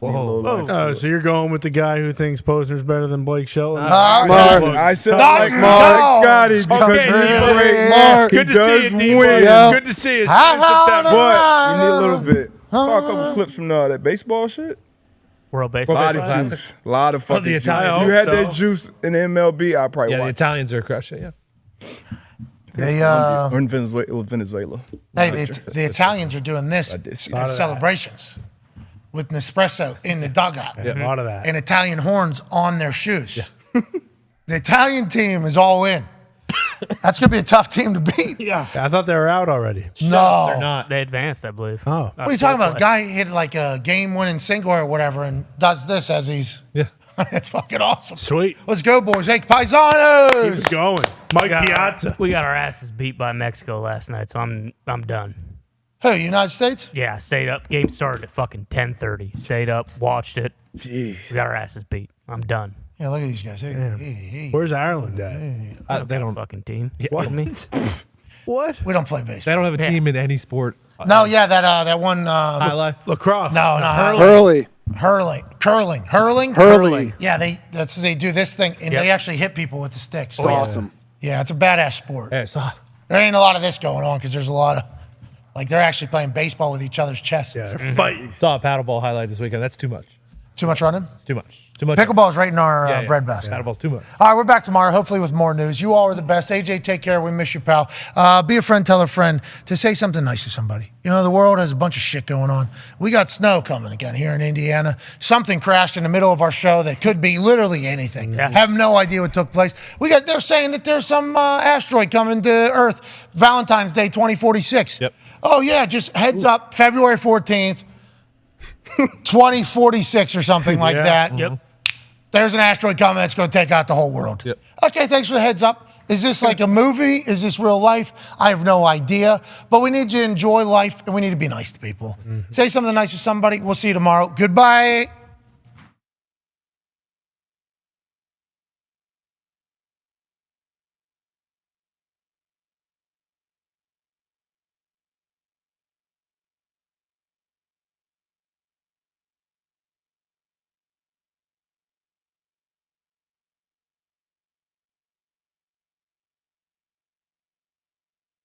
Oh, so you're going with the guy who thinks Posner's better than Blake Shelton? Smart. I said I like Scotty because he's great. Smart. Good to see you, D-Boy. Good to see you. But you need a little bit. Saw a couple clips from that baseball shit. World Baseball. A lot of fucking the juice. Italian. If you had that juice in the MLB, I'd probably Yeah, the watch. Italians are crushing. Yeah. They Or in Venezuela. It was Venezuela. Hey, the Italians are doing this as celebrations with Nespresso in the dugout. Yeah, a lot of that. And Italian horns on their shoes. The Italian team is all in. That's going to be a tough team to beat. Yeah. I thought they were out already. No. They're not. They advanced, I believe. Oh. What are you talking about? A guy hit like a game-winning single or whatever and does this as he's... Yeah. That's fucking awesome. Sweet. Let's go, boys. Hey, Paisanos. Keep it going. Mike Piazza. We got our asses beat by Mexico last night, so I'm done. Who, United States? Yeah, I stayed up. Game started at fucking 10:30. Stayed up, watched it. Jeez. We got our asses beat. I'm done. Yeah, look at these guys. Hey. Where's Ireland at? They don't fucking team. What? Me? What? We don't play baseball. They don't have a team in any sport. No, yeah, that one. Lacrosse. No, Hurley. Curling. Hurley. Yeah, they do this thing, and they actually hit people with the sticks. It's awesome. Yeah, it's a badass sport. Yeah, so There ain't a lot of this going on because there's a lot of, like, they're actually playing baseball with each other's chests. Yeah, they're fighting. saw a paddleball highlight this weekend. That's too much. Too much running? It's too much. Too much. Pickleball's right in our breadbasket. Paddleball's too much. All right, we're back tomorrow, hopefully with more news. You all are the best. AJ, take care. We miss you, pal. Be a friend, tell a friend to say something nice to somebody. You know, the world has a bunch of shit going on. We got snow coming again here in Indiana. Something crashed in the middle of our show that could be literally anything. Yeah. Have no idea what took place. They're saying that there's some asteroid coming to Earth, Valentine's Day 2046. Yep. Oh, yeah, just heads up, February 14th, 2046 or something like that. Yep. There's an asteroid coming that's going to take out the whole world. Yep. Okay, thanks for the heads up. Is this like a movie? Is this real life? I have no idea. But we need you to enjoy life, and we need to be nice to people. Say something nice to somebody. We'll see you tomorrow. Goodbye.